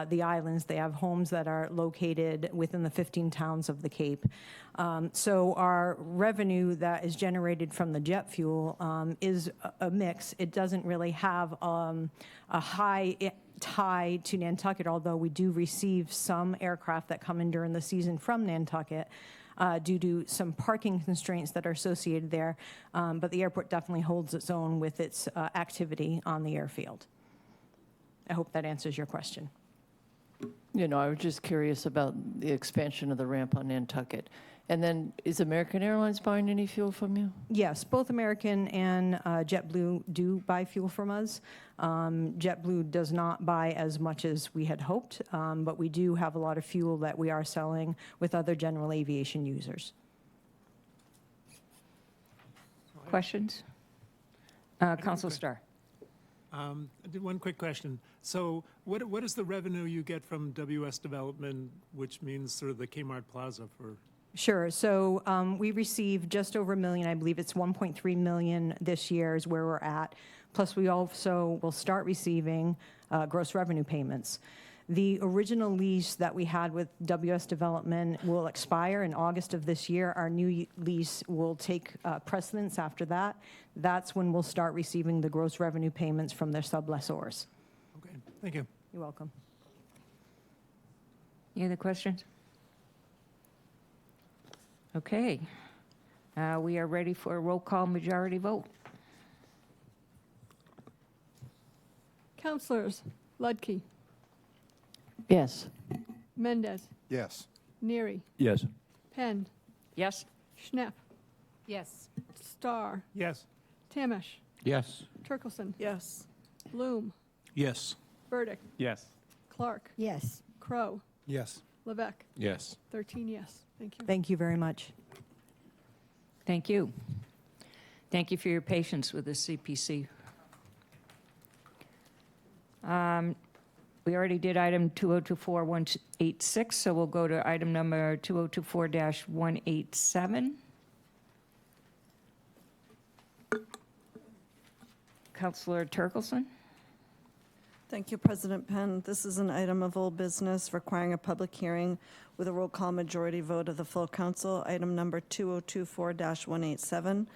the islands. They have homes that are located within the 15 towns of the Cape. So our revenue that is generated from the jet fuel is a mix. It doesn't really have a high tie to Nantucket, although we do receive some aircraft that come in during the season from Nantucket due to some parking constraints that are associated there. But the airport definitely holds its own with its activity on the airfield. I hope that answers your question. You know, I was just curious about the expansion of the ramp on Nantucket. And then, is American Airlines buying any fuel from you? Yes, both American and JetBlue do buy fuel from us. JetBlue does not buy as much as we had hoped, but we do have a lot of fuel that we are selling with other general aviation users. Questions? Council Starr. I did one quick question. So what is the revenue you get from WS Development, which means sort of the Kmart Plaza for? Sure. So we receive just over $1 million. I believe it's 1.3 million this year is where we're at. Plus, we also will start receiving gross revenue payments. The original lease that we had with WS Development will expire in August of this year. Our new lease will take precedence after that. That's when we'll start receiving the gross revenue payments from their sublessors. Okay, thank you. You're welcome. Any other questions? Okay. We are ready for a roll call majority vote. Councilors Ludke, Yes. Mendez, Yes. Neary, Yes. Penn, Yes. Schnepp, Yes. Starr, Yes. Tamish, Yes. Turkelson, Yes. Bloom, Yes. Burdick, Yes. Clark, Yes. Crow, Yes. Levesque, Yes. 13 yes. Thank you. Thank you very much. Thank you. Thank you for your patience with the CPC. We already did item 2024-186, so we'll go to item number 2024-187. Councillor Turkelson? Thank you, President Penn. This is an item of old business requiring a public hearing with a roll call majority vote of the full council. Item number 2024-187,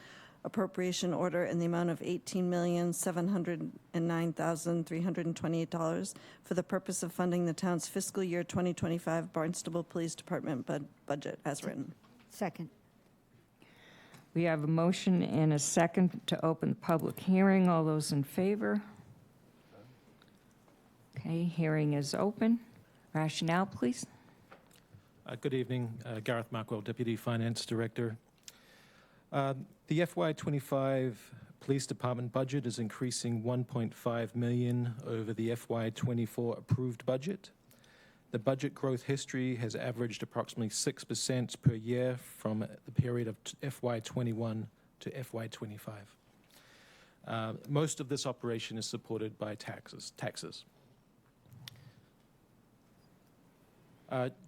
appropriation order in the amount of $18,709,328 for the purpose of funding the town's fiscal year 2025 Barnstable Police Department budget as written. Second. We have a motion and a second to open the public hearing. All those in favor? Okay, hearing is open. Rationale, please. Good evening. Gareth Markwell, Deputy Finance Director. The FY25 Police Department budget is increasing $1.5 million over the FY24 approved budget. The budget growth history has averaged approximately 6% per year from the period of FY21 to FY25. Most of this operation is supported by taxes.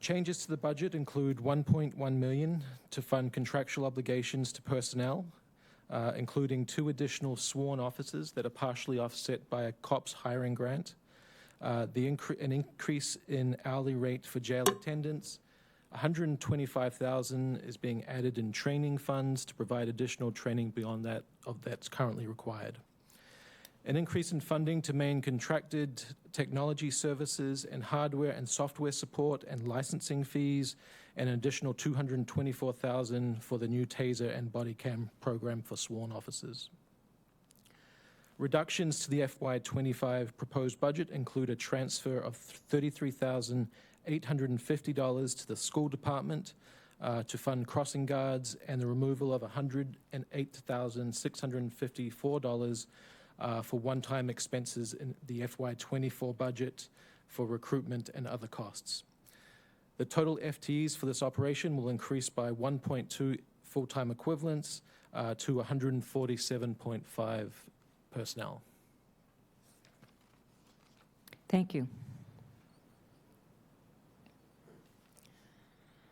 Changes to the budget include $1.1 million to fund contractual obligations to personnel, including 2 additional sworn officers that are partially offset by a COPS hiring grant, an increase in hourly rate for jail attendants. $125,000 is being added in training funds to provide additional training beyond that's currently required. An increase in funding to main contracted technology services and hardware and software support and licensing fees, and an additional $224,000 for the new taser and body cam program for sworn officers. Reductions to the FY25 proposed budget include a transfer of $33,850 to the school department to fund crossing guards, and the removal of $108,654 for one-time expenses in the FY24 budget for recruitment and other costs. The total FTEs for this operation will increase by 1.2 full-time equivalents to 147.5 personnel. Thank you.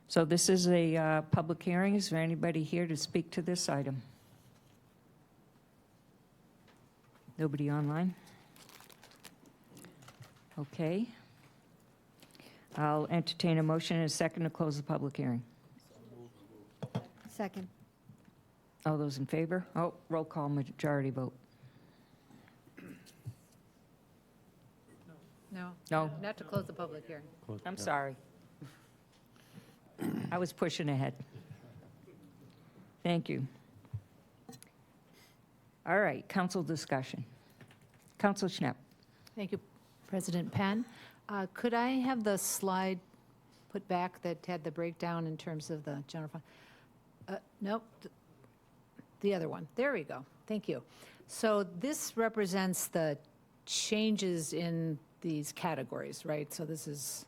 So this is a public hearing. Is there anybody here to speak to this item? Nobody online? Okay. I'll entertain a motion and a second to close the public hearing. Second. All those in favor? Oh, roll call majority vote. No. No. Not to close the public hearing. I'm sorry. I was pushing ahead. Thank you. All right, council discussion. Council Schnapp. Thank you, President Penn. Could I have the slide put back that had the breakdown in terms of the general fund? Nope, the other one. There we go. Thank you. So this represents the changes in these categories, right? So this is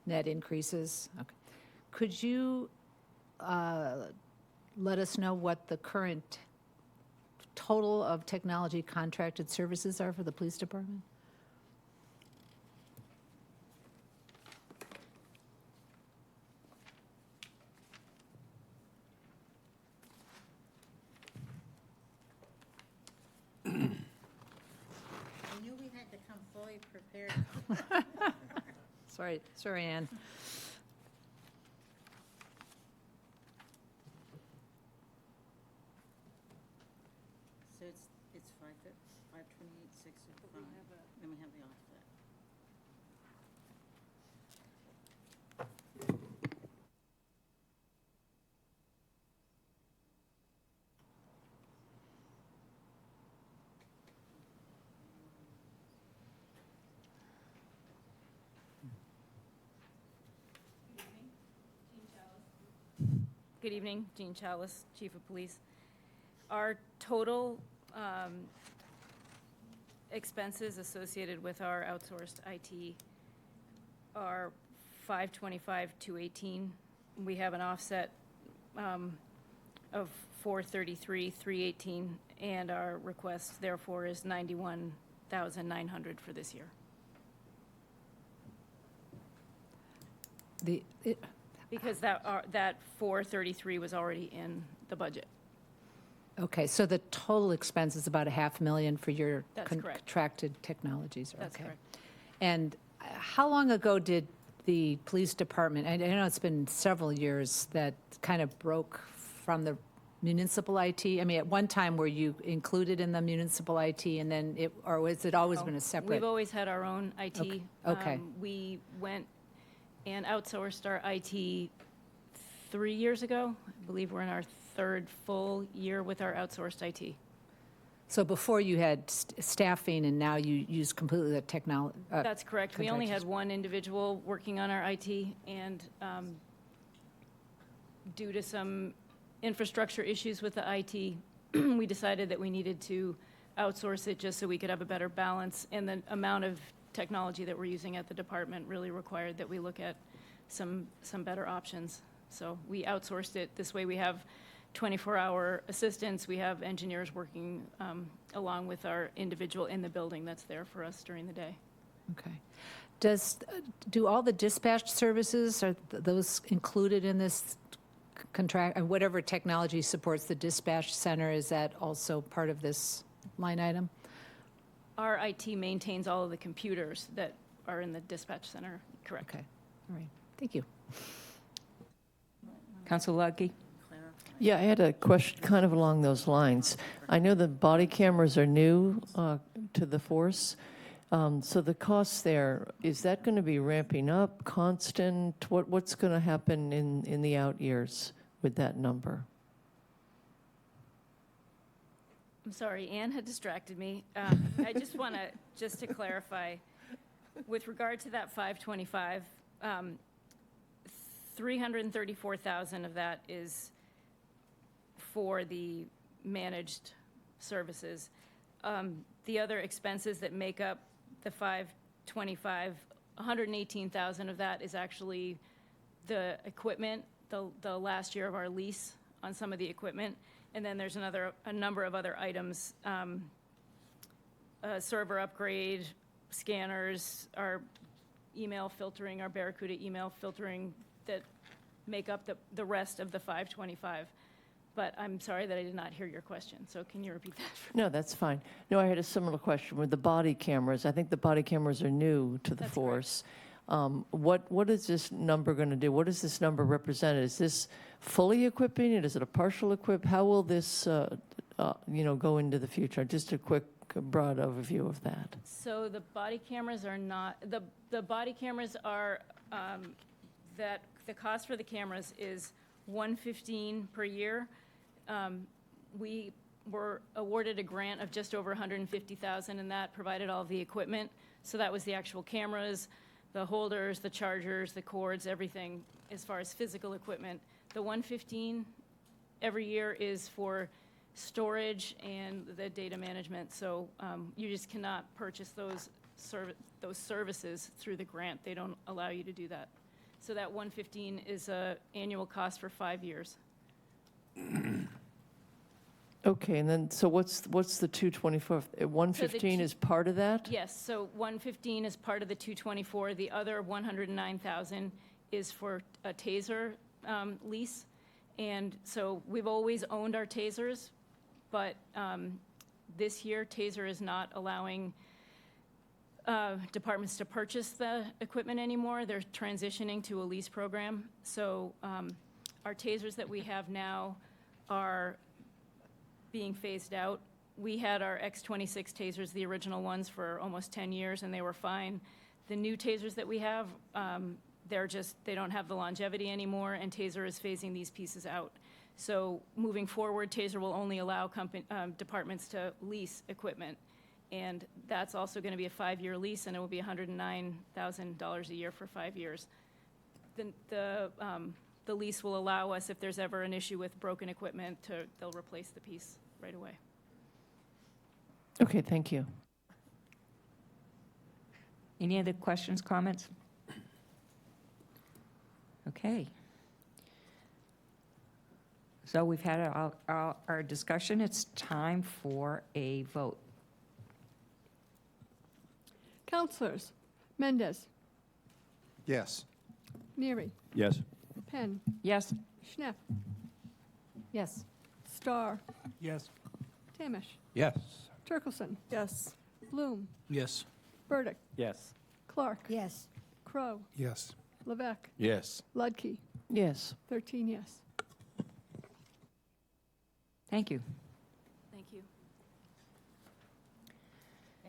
net increases. Okay. Could you let us know what the current total of technology contracted services are for the police department? I knew we had to come fully prepared. Sorry, Ann. So it's 528,605. Then we have the offset. Good evening, Jean Chalice, Chief of Police. Our total expenses associated with our outsourced IT are $525,218. We have an offset of 433, 318, and our request therefore is 91,900 for this year. Because that 433 was already in the budget. Okay, so the total expense is about $500,000 for your That's correct. contracted technologies? That's okay. correct. And how long ago did the police department, I know it's been several years, that kind of broke from the municipal IT? I mean, at one time, were you included in the municipal IT, and then or has it always been a separate? We've always had our own IT. Okay. We went and outsourced our IT 3 years ago. I believe we're in our third full year with our outsourced IT. So before you had staffing, and now you use completely the technology? That's correct. We only had one individual working on our IT, and due to some infrastructure issues with the IT, we decided that we needed to outsource it just so we could have a better balance. And the amount of technology that we're using at the department really required that we look at some better options. So we outsourced it. This way we have 24-hour assistance. We have engineers working along with our individual in the building that's there for us during the day. Okay. Do all the dispatch services, are those included in this contract? And whatever technology supports the dispatch center, is that also part of this line item? Our IT maintains all of the computers that are in the dispatch center, correct? Okay, all right. Thank you. Council Luggy? Yeah, I had a question kind of along those lines. I know the body cameras are new to the force. So the costs there, is that going to be ramping up, constant? What's going to happen in the out years with that number? I'm sorry, Ann had distracted me. I just want to clarify, with regard to that 525, 334,000 of that is for the managed services. The other expenses that make up the 525, 118,000 of that is actually the equipment, the last year of our lease on some of the equipment. And then there's a number of other items, server upgrade, scanners, our email filtering, our Barracuda email filtering that make up the rest of the 525. But I'm sorry that I did not hear your question, so can you repeat that? No, that's fine. No, I had a similar question with the body cameras. I think the body cameras are new to the force. What is this number going to do? What does this number represent? Is this fully equipping it? Is it a partial equip? How will this, go into the future? Just a quick, broad overview of that. So the body cameras are not, the body cameras are, that the cost for the cameras is $115 per year. We were awarded a grant of just over $150,000, and that provided all of the equipment. So that was the actual cameras, the holders, the chargers, the cords, everything as far as physical equipment. The $115 every year is for storage and the data management. So you just cannot purchase those services through the grant. They don't allow you to do that. So that $115 is an annual cost for 5 years. Okay, and then, so what's the 224? 115 is part of that? Yes, so 115 is part of the 224. The other 109,000 is for a taser lease. And so we've always owned our tasers, but this year Taser is not allowing departments to purchase the equipment anymore. They're transitioning to a lease program. So our tasers that we have now are being phased out. We had our X26 tasers, the original ones, for almost 10 years, and they were fine. The new tasers that we have, they don't have the longevity anymore, and Taser is phasing these pieces out. So moving forward, Taser will only allow departments to lease equipment. And that's also going to be a 5-year lease, and it will be $109,000 a year for 5 years. The lease will allow us, if there's ever an issue with broken equipment, they'll replace the piece right away. Okay, thank you. Any other questions, comments? Okay. So we've had our discussion. It's time for a vote. Counselors, Mendez, Yes. Neary, Yes. Penn, Yes? Schnepp, Yes. Starr, Yes. Tamish, Yes. Turkelson, Yes. Bloom, Yes. Burdick, Yes. Clark, Yes. Crow, Yes. Levesque, Yes. Ludke, Yes. 13 yes. Thank you. Thank you.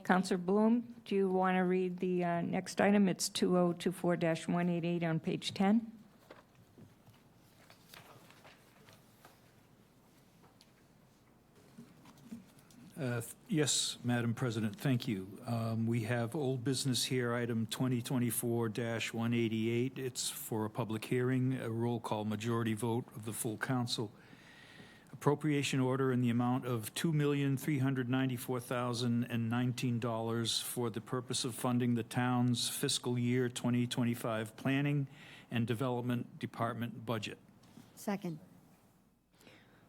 Counselor Bloom, do you want to read the next item? It's 2024-188 on page 10. Yes, Madam President, thank you. We have old business here, item 2024-188. It's for a public hearing, a roll call majority vote of the full council. Appropriation order in the amount of $2,394,019 for the purpose of funding the town's fiscal year 2025 planning and development department budget. Second.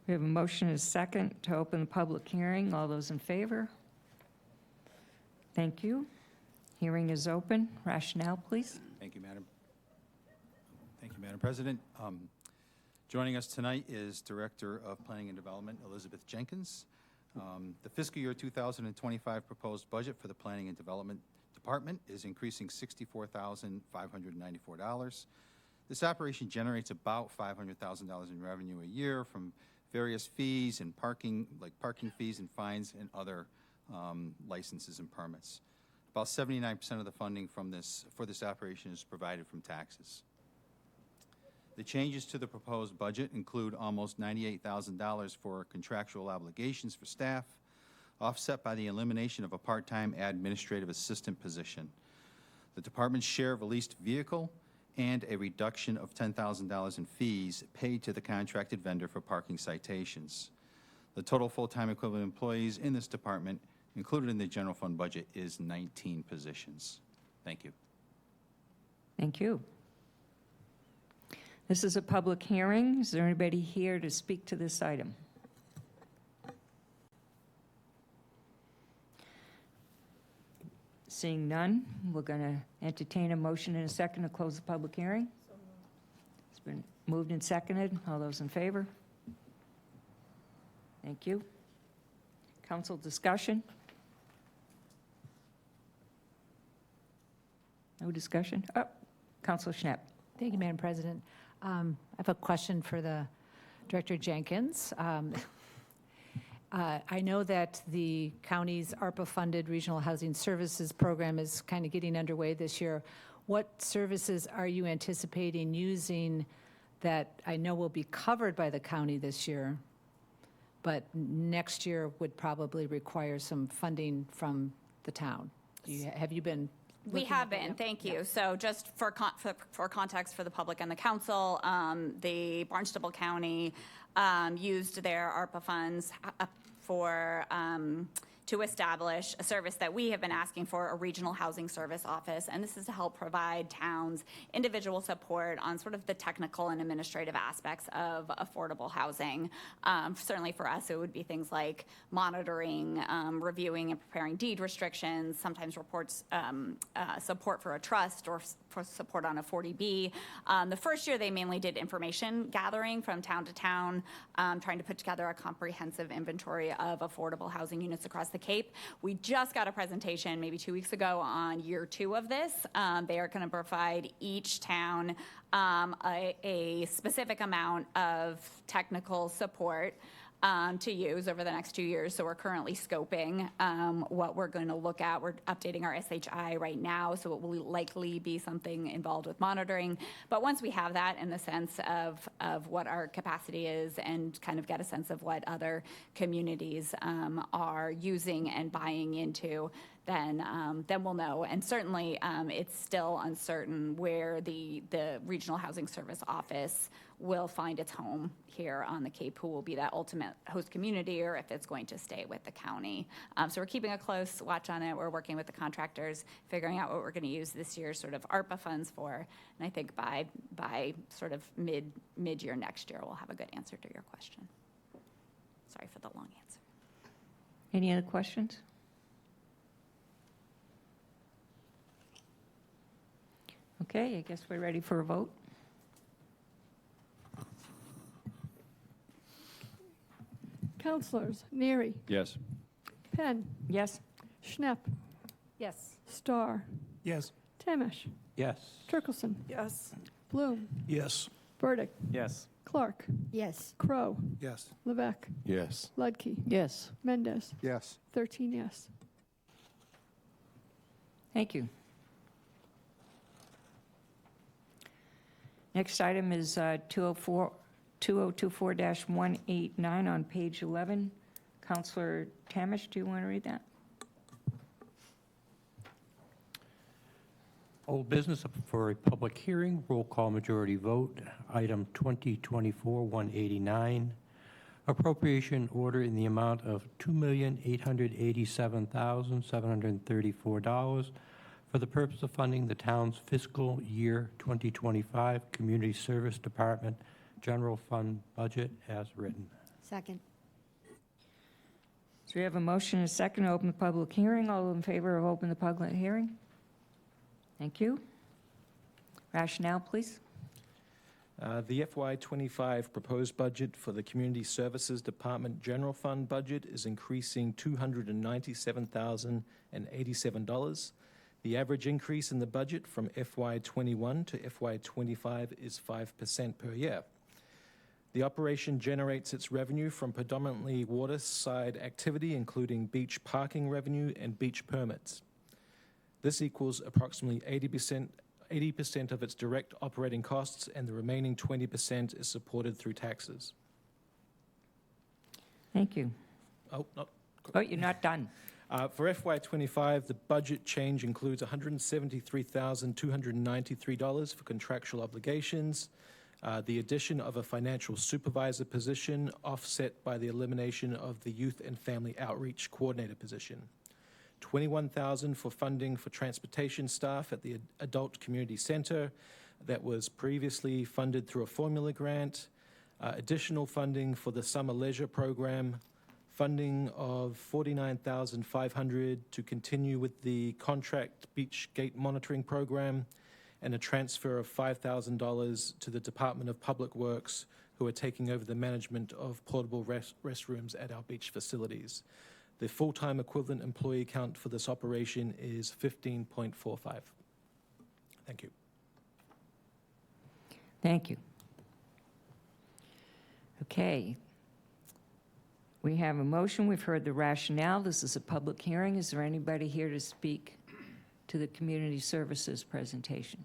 We have a motion and a second to open the public hearing. All those in favor? Thank you. Hearing is open. Rationale, please. Thank you, Madam President. Joining us tonight is Director of Planning and Development, Elizabeth Jenkins. The fiscal year 2025 proposed budget for the Planning and Development Department is increasing $64,594. This operation generates about $500,000 in revenue a year from various fees and parking, like parking fees and fines and other licenses and permits. About 79% of the funding for this operation is provided from taxes. The changes to the proposed budget include almost $98,000 for contractual obligations for staff, offset by the elimination of a part-time administrative assistant position, the department's share of a leased vehicle, and a reduction of $10,000 in fees paid to the contracted vendor for parking citations. The total full-time equivalent employees in this department, included in the general fund budget, is 19 positions. Thank you. Thank you. This is a public hearing. Is there anybody here to speak to this item? Seeing none, we're going to entertain a motion and a second to close the public hearing. It's been moved and seconded. All those in favor? Thank you. Council discussion? No discussion? Oh, Councilor Schnepp. Thank you, Madam President. I have a question for the Director Jenkins. I know that the county's ARPA-funded Regional Housing Services Program is kind of getting underway this year. What services are you anticipating using that I know will be covered by the county this year, but next year would probably require some funding from the town? Have you been? We have been, thank you. So just for context for the public and the council, the Barnstable County used their ARPA funds to establish a service that we have been asking for, a regional housing service office, and this is to help provide towns individual support on sort of the technical and administrative aspects of affordable housing. Certainly for us, it would be things like monitoring, reviewing and preparing deed restrictions, sometimes reports, support for a trust or for support on a 40B. The first year, they mainly did information gathering from town to town, trying to put together a comprehensive inventory of affordable housing units across the Cape. We just got a presentation maybe 2 weeks ago on year 2 of this. They are going to provide each town a specific amount of technical support to use over the next 2 years. So we're currently scoping what we're going to look at. We're updating our SHI right now, so it will likely be something involved with monitoring. But once we have that in the sense of what our capacity is and kind of get a sense of what other communities are using and buying into, then we'll know. And certainly, it's still uncertain where the Regional Housing Service Office will find its home here on the Cape, who will be that ultimate host community, or if it's going to stay with the county. So we're keeping a close watch on it. We're working with the contractors, figuring out what we're going to use this year's sort of ARPA funds for. And I think by sort of mid-year next year, we'll have a good answer to your question. Sorry for the long answer. Any other questions? Okay, I guess we're ready for a vote. Counselors, Neary, Yes. Penn, Yes? Schnapp, Yes. Starr, Yes. Tamish, Yes. Turkelson, Yes. Bloom, Yes. Burdick, Yes. Clark, Yes. Crow, Yes. Levesque, Yes. Ludke, Yes. Mendez, Yes. 13 yes. Thank you. Next item is 2024-189 on page 11. Counselor Tamish, do you want to read that? Old business up for a public hearing, roll call majority vote. Item 2024-189, appropriation order in the amount of $2,887,734 for the purpose of funding the town's fiscal year 2025 Community Service Department General Fund budget as written. Second. So we have a motion and a second to open the public hearing. All in favor of open the public hearing? Thank you. Rationale, please. The FY25 proposed budget for the Community Services Department General Fund budget is increasing $297,087. The average increase in the budget from FY21 to FY25 is 5% per year. The operation generates its revenue from predominantly waterside activity, including beach parking revenue and beach permits. This equals approximately 80% of its direct operating costs, and the remaining 20% is supported through taxes. Thank you. Oh, no. Oh, you're not done. For FY25, the budget change includes $173,293 for contractual obligations, the addition of a financial supervisor position offset by the elimination of the Youth and Family Outreach Coordinator position, $21,000 for funding for transportation staff at the Adult Community Center that was previously funded through a formula grant, additional funding for the Summer Leisure Program, funding of $49,500 to continue with the contract beach gate monitoring program, and a transfer of $5,000 to the Department of Public Works, who are taking over the management of portable restrooms at our beach facilities. The full-time equivalent employee count for this operation is 15.45. Thank you. Thank you. Okay. We have a motion. We've heard the rationale. This is a public hearing. Is there anybody here to speak to the community services presentation?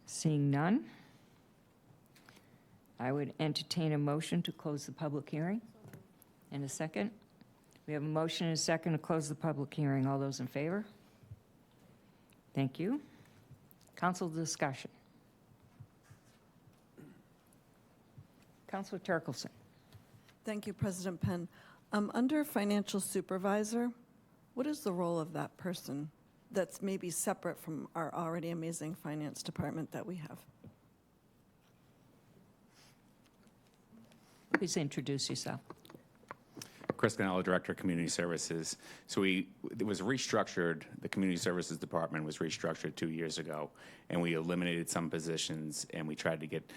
Seeing none, I would entertain a motion to close the public hearing. In a second. We have a motion and a second to close the public hearing. All those in favor? Thank you. Council discussion. Councilor Turkelson. Thank you, President Penn. Under financial supervisor, what is the role of that person that's maybe separate from our already amazing finance department that we have? Please introduce yourself. Chris Ganello, Director of Community Services. So it was restructured, the Community Services Department was restructured 2 years ago, and we eliminated some positions, and we tried to get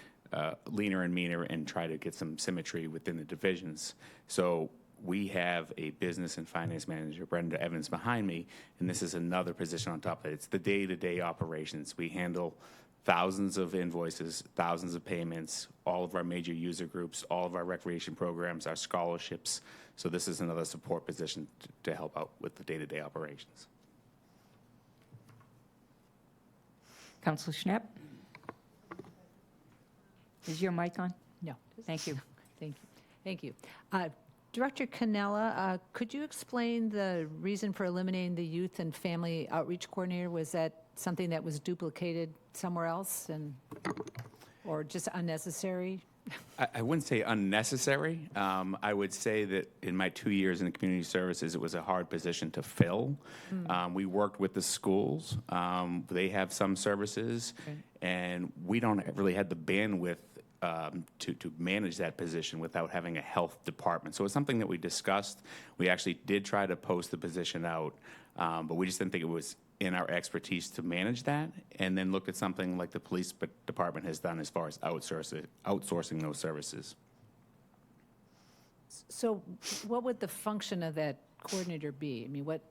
leaner and meaner and try to get some symmetry within the divisions. So we have a business and finance manager, Brenda Evans, behind me, and this is another position on top of it. It's the day-to-day operations. We handle thousands of invoices, thousands of payments, all of our major user groups, all of our recreation programs, our scholarships. So this is another support position to help out with the day-to-day operations. Councilor Schnapp? Is your mic on? No. Thank you. Thank you. Thank you. Director Canella, could you explain the reason for eliminating the youth and family outreach coordinator? Was that something that was duplicated somewhere else or just unnecessary? I wouldn't say unnecessary. I would say that in my 2 years in community services, it was a hard position to fill. We worked with the schools. They have some services, and we don't really have the bandwidth to manage that position without having a health department. So it's something that we discussed. We actually did try to post the position out, but we just didn't think it was in our expertise to manage that, and then look at something like the police department has done as far as outsourcing those services. So what would the function of that coordinator be? I mean, what?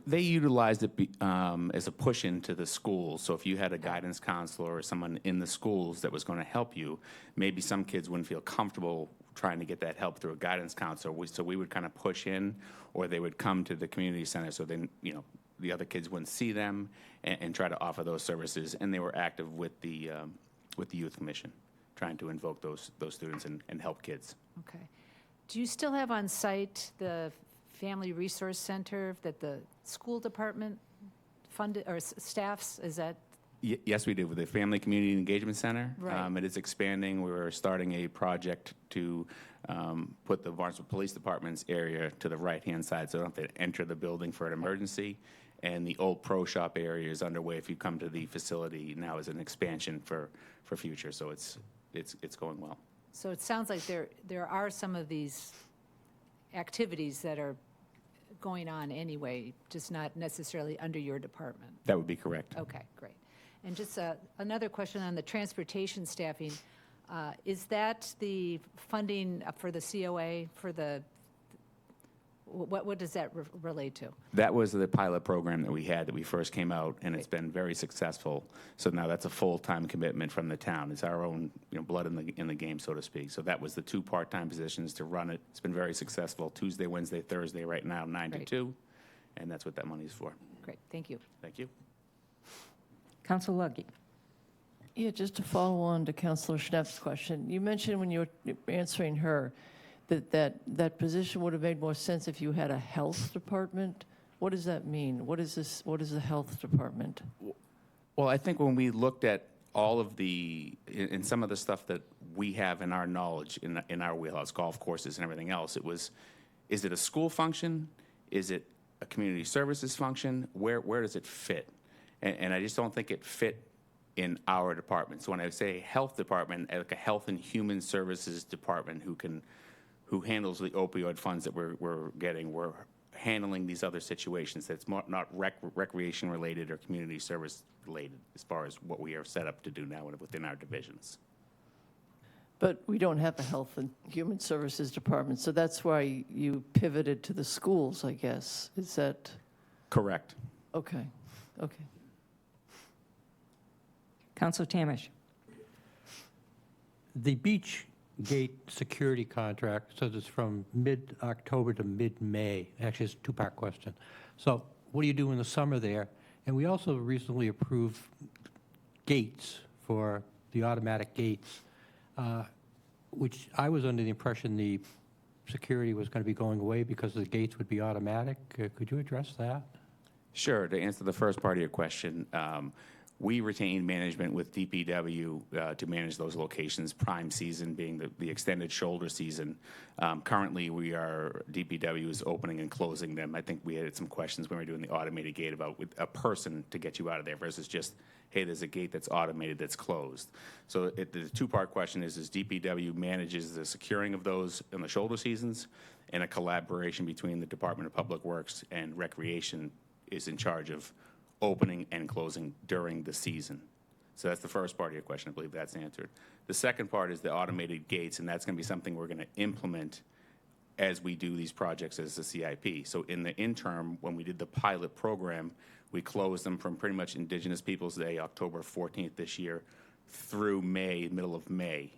They utilized it as a push into the schools. So if you had a guidance counselor or someone in the schools that was going to help you, maybe some kids wouldn't feel comfortable trying to get that help through a guidance counselor. So we would kind of push in, or they would come to the community center, so then the other kids wouldn't see them, and try to offer those services. And they were active with the youth commission, trying to invoke those students and help kids. Okay. Do you still have on site the Family Resource Center that the school department funded or staffs? Is that? Yes, we do, with the Family Community Engagement Center. Right. It is expanding. We're starting a project to put the Barnstable Police Department's area to the right-hand side, so they don't have to enter the building for an emergency. And the old pro shop area is underway. If you come to the facility now, as an expansion for future. So it's going well. So it sounds like there are some of these activities that are going on anyway, just not necessarily under your department. That would be correct. Okay, great. And just another question on the transportation staffing. Is that the funding for the COA for the, what does that relate to? That was the pilot program that we had that we first came out, and it's been very successful. So now that's a full-time commitment from the town. It's our own blood in the game, so to speak. So that was the 2 part-time positions to run it. It's been very successful. Tuesday, Wednesday, Thursday right now, 9 to 2, and that's what that money is for. Great, thank you. Thank you. Councilor Luggie. Yeah, just to follow on to Councilor Schnapp's question, you mentioned when you were answering her that position would have made more sense if you had a health department. What does that mean? What is this? What is the health department? Well, I think when we looked at all of in some of the stuff that we have in our knowledge, in our wheelhouse, golf courses and everything else, is it a school function? Is it a community services function? Where does it fit? And I just don't think it fit in our department. So when I say health department, like a health and human services department who handles the opioid funds that we're getting, we're handling these other situations that's not recreation related or community service related as far as what we are set up to do now within our divisions. But we don't have a health and human services department, so that's why you pivoted to the schools, I guess. Is that? Correct. Okay. Councilor Tamish. The beach gate security contract says it's from mid-October to mid-May. Actually, it's a 2-part question. So what do you do in the summer there? And we also recently approved gates for the automatic gates, which I was under the impression the security was going to be going away because the gates would be automatic. Could you address that? Sure. To answer the first part of your question, we retain management with DPW to manage those locations, prime season being the extended shoulder season. Currently, DPW is opening and closing them. I think we had some questions when we were doing the automated gate about with a person to get you out of there versus just, hey, there's a gate that's automated that's closed. So the 2-part question is DPW manages the securing of those in the shoulder seasons, and a collaboration between the Department of Public Works and Recreation is in charge of opening and closing during the season. So that's the first part of your question. I believe that's answered. The second part is the automated gates, and that's going to be something we're going to implement as we do these projects as a CIP. So in the interim, when we did the pilot program, we closed them from pretty much Indigenous Peoples Day, October 14th this year, through middle of May,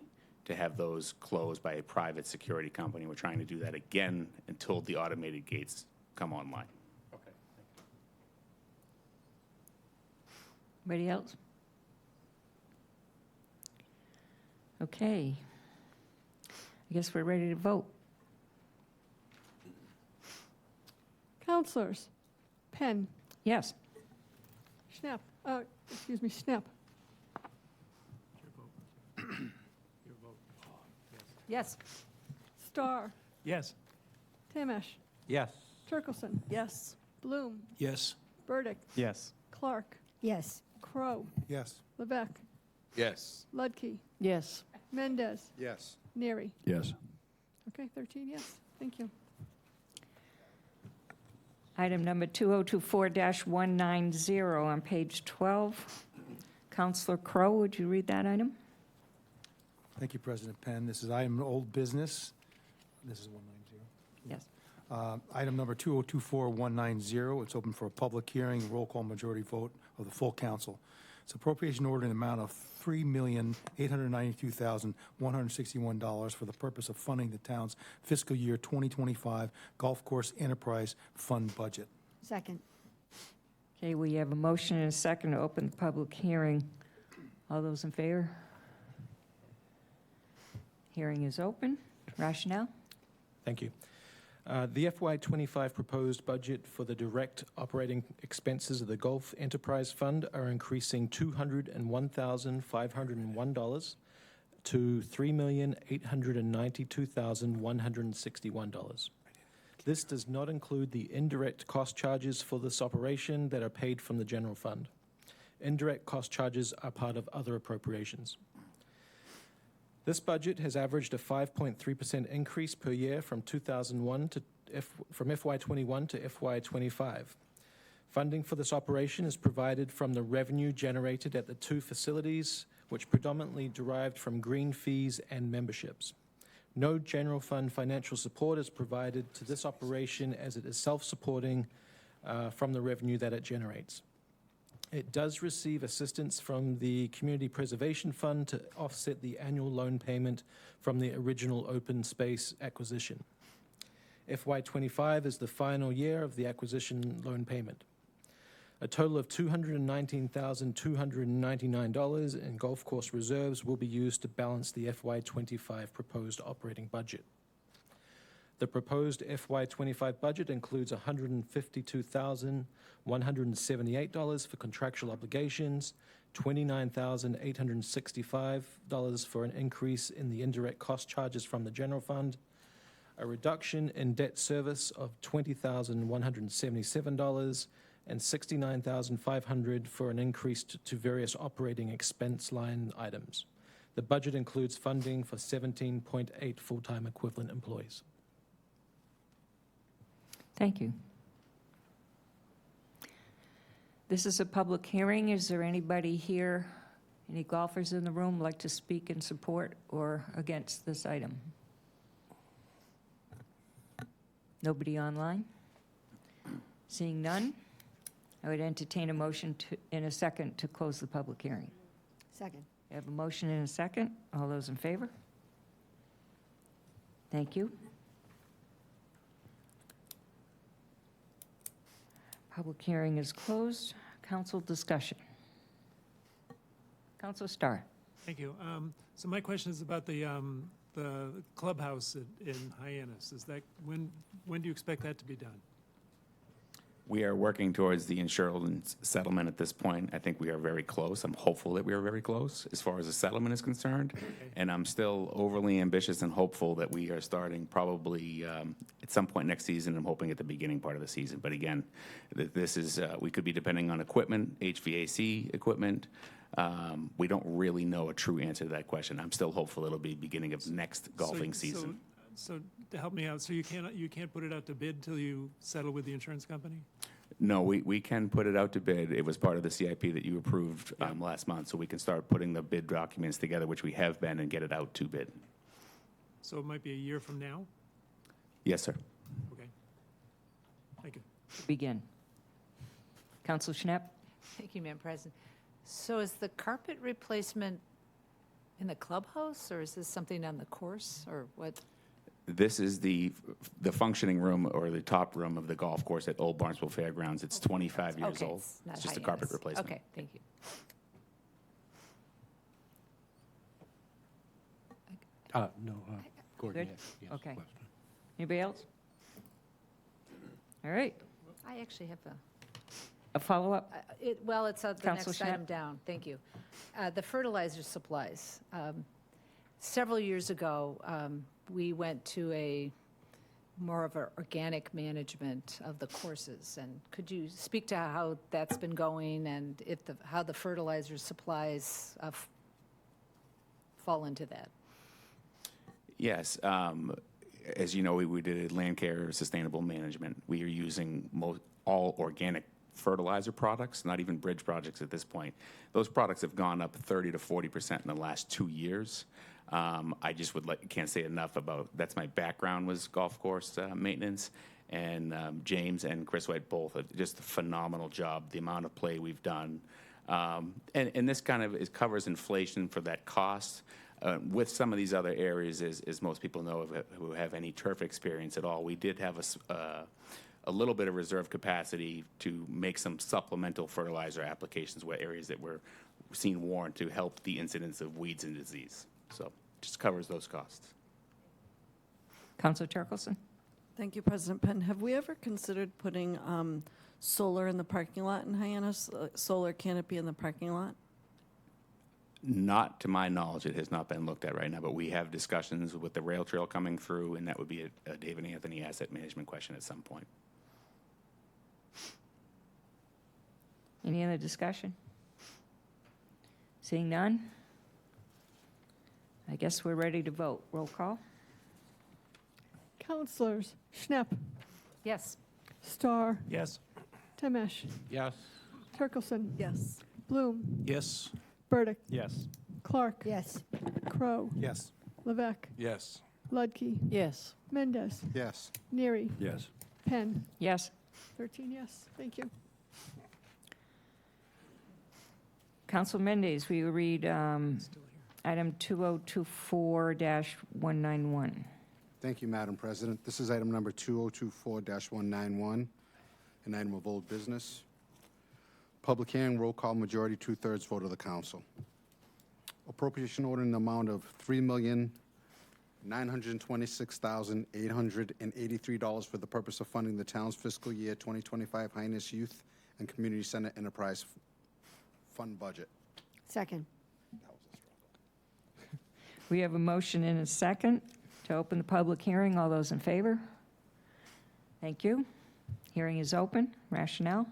to have those closed by a private security company. We're trying to do that again until the automated gates come online. Anybody else? Okay. I guess we're ready to vote. Counselors, Penn, Yes. Schnapp, excuse me, Schnapp, Your vote. Yes. Starr, Yes. Tamish, Yes. Turkelson, Yes. Bloom, Yes. Burdick, Yes. Clark, Yes. Crow, Yes. Levesque, Yes. Ludke, Yes. Mendez, Yes. Neary. Yes. Okay, 13 yes. Thank you. Item number 2024-190 on page 12. Counselor Crowe, would you read that item? Thank you, President Penn. This is item old business. This is 190. Yes. Item number 2024-190. It's open for a public hearing, roll call majority vote of the full council. It's appropriation order in the amount of $3,892,161 for the purpose of funding the town's fiscal year 2025 golf course enterprise fund budget. Second. Okay, we have a motion and a second to open the public hearing. All those in favor? Hearing is open. Rationale? Thank you. The FY25 proposed budget for the direct operating expenses of the Golf Enterprise Fund are increasing $201,501 to $3,892,161. This does not include the indirect cost charges for this operation that are paid from the general fund. Indirect cost charges are part of other appropriations. This budget has averaged a 5.3% increase per year from FY21 to FY25. Funding for this operation is provided from the revenue generated at the two facilities, which predominantly derived from green fees and memberships. No general fund financial support is provided to this operation as it is self-supporting from the revenue that it generates. It does receive assistance from the Community Preservation Fund to offset the annual loan payment from the original open space acquisition. FY25 is the final year of the acquisition loan payment. A total of $219,299 in golf course reserves will be used to balance the FY25 proposed operating budget. The proposed FY25 budget includes $152,178 for contractual obligations, $29,865 for an increase in the indirect cost charges from the general fund, a reduction in debt service of $20,177, and $69,500 for an increase to various operating expense line items. The budget includes funding for 17.8 full-time equivalent employees. Thank you. This is a public hearing. Is there anybody here, any golfers in the room, like to speak in support or against this item? Nobody online? Seeing none, I would entertain a motion in a second to close the public hearing. Second. I have a motion and a second. All those in favor? Thank you. Public hearing is closed. Council discussion. Councilor Starr. Thank you. So my question is about the clubhouse in Hyannis. Is that, when do you expect that to be done? We are working towards the insurance settlement at this point. I think we are very close. I'm hopeful that we are very close as far as the settlement is concerned. And I'm still overly ambitious and hopeful that we are starting probably at some point next season. I'm hoping at the beginning part of the season. But again, this is, we could be depending on equipment, HVAC equipment. We don't really know a true answer to that question. I'm still hopeful it'll be beginning of next golfing season. So to help me out, so you can't put it out to bid till you settle with the insurance company? No, we can put it out to bid. It was part of the CIP that you approved last month, so we can start putting the bid documents together, which we have been, and get it out to bid. So it might be a year from now? Yes, sir. Okay. Thank you. Begin. Councilor Schnapp. Thank you, Madam President. So is the carpet replacement in the clubhouse, or is this something on the course, or what? This is the functioning room or the top room of the golf course at Old Barnstable Fairgrounds. It's 25 years Okay, old. not It's just a Hyannis. carpet replacement. Okay, thank you. No, Gordon, Good? yes, Okay. question. Anybody else? All right. I actually have A follow-up? well, it's the Councilor next item Schnapp? down. Thank you. The fertilizer supplies. Several years ago, we went to more of an organic management of the courses. And could you speak to how that's been going and how the fertilizer supplies fall into that? Yes. As you know, we did a land care sustainable management. We are using all organic fertilizer products, not even bridge projects at this point. Those products have gone up 30 to 40% in the last 2 years. I just can't say enough about, that's my background, was golf course maintenance, and James and Chris White both have just a phenomenal job, the amount of play we've done. And this kind of covers inflation for that cost. With some of these other areas, as most people know who have any turf experience at all, we did have a little bit of reserve capacity to make some supplemental fertilizer applications where areas that were seen warrant to help the incidence of weeds and disease. So just covers those costs. Councilor Turkelson? Thank you, President Penn. Have we ever considered putting solar in the parking lot in Hyannis, solar canopy in the parking lot? Not to my knowledge, it has not been looked at right now, but we have discussions with the rail trail coming through, and that would be a David Anthony asset management question at some point. Any other discussion? Seeing none? I guess we're ready to vote. Roll call? Councilors Schnapp, Yes. Starr, Yes. Temesh, Yes. Turkelson, Yes. Bloom, Yes. Burdick, Yes. Clark, Yes. Crow, Yes. Levesque, Yes. Ludke, Yes. Mendez, Yes. Neary, Yes. Penn. Yes. 13 yes. Thank you. Council Mendez, will you read item 2024-191? Thank you, Madam President. This is item number 2024-191, an item of old business. Public hearing, roll call, majority, 2/3 vote of the council. Appropriation order in the amount of $3,926,883 for the purpose of funding the town's fiscal year 2025 Hyannis Youth and Community Center Enterprise Fund budget. Second. We have a motion and a second to open the public hearing. All those in favor? Thank you. Hearing is open. Rationale?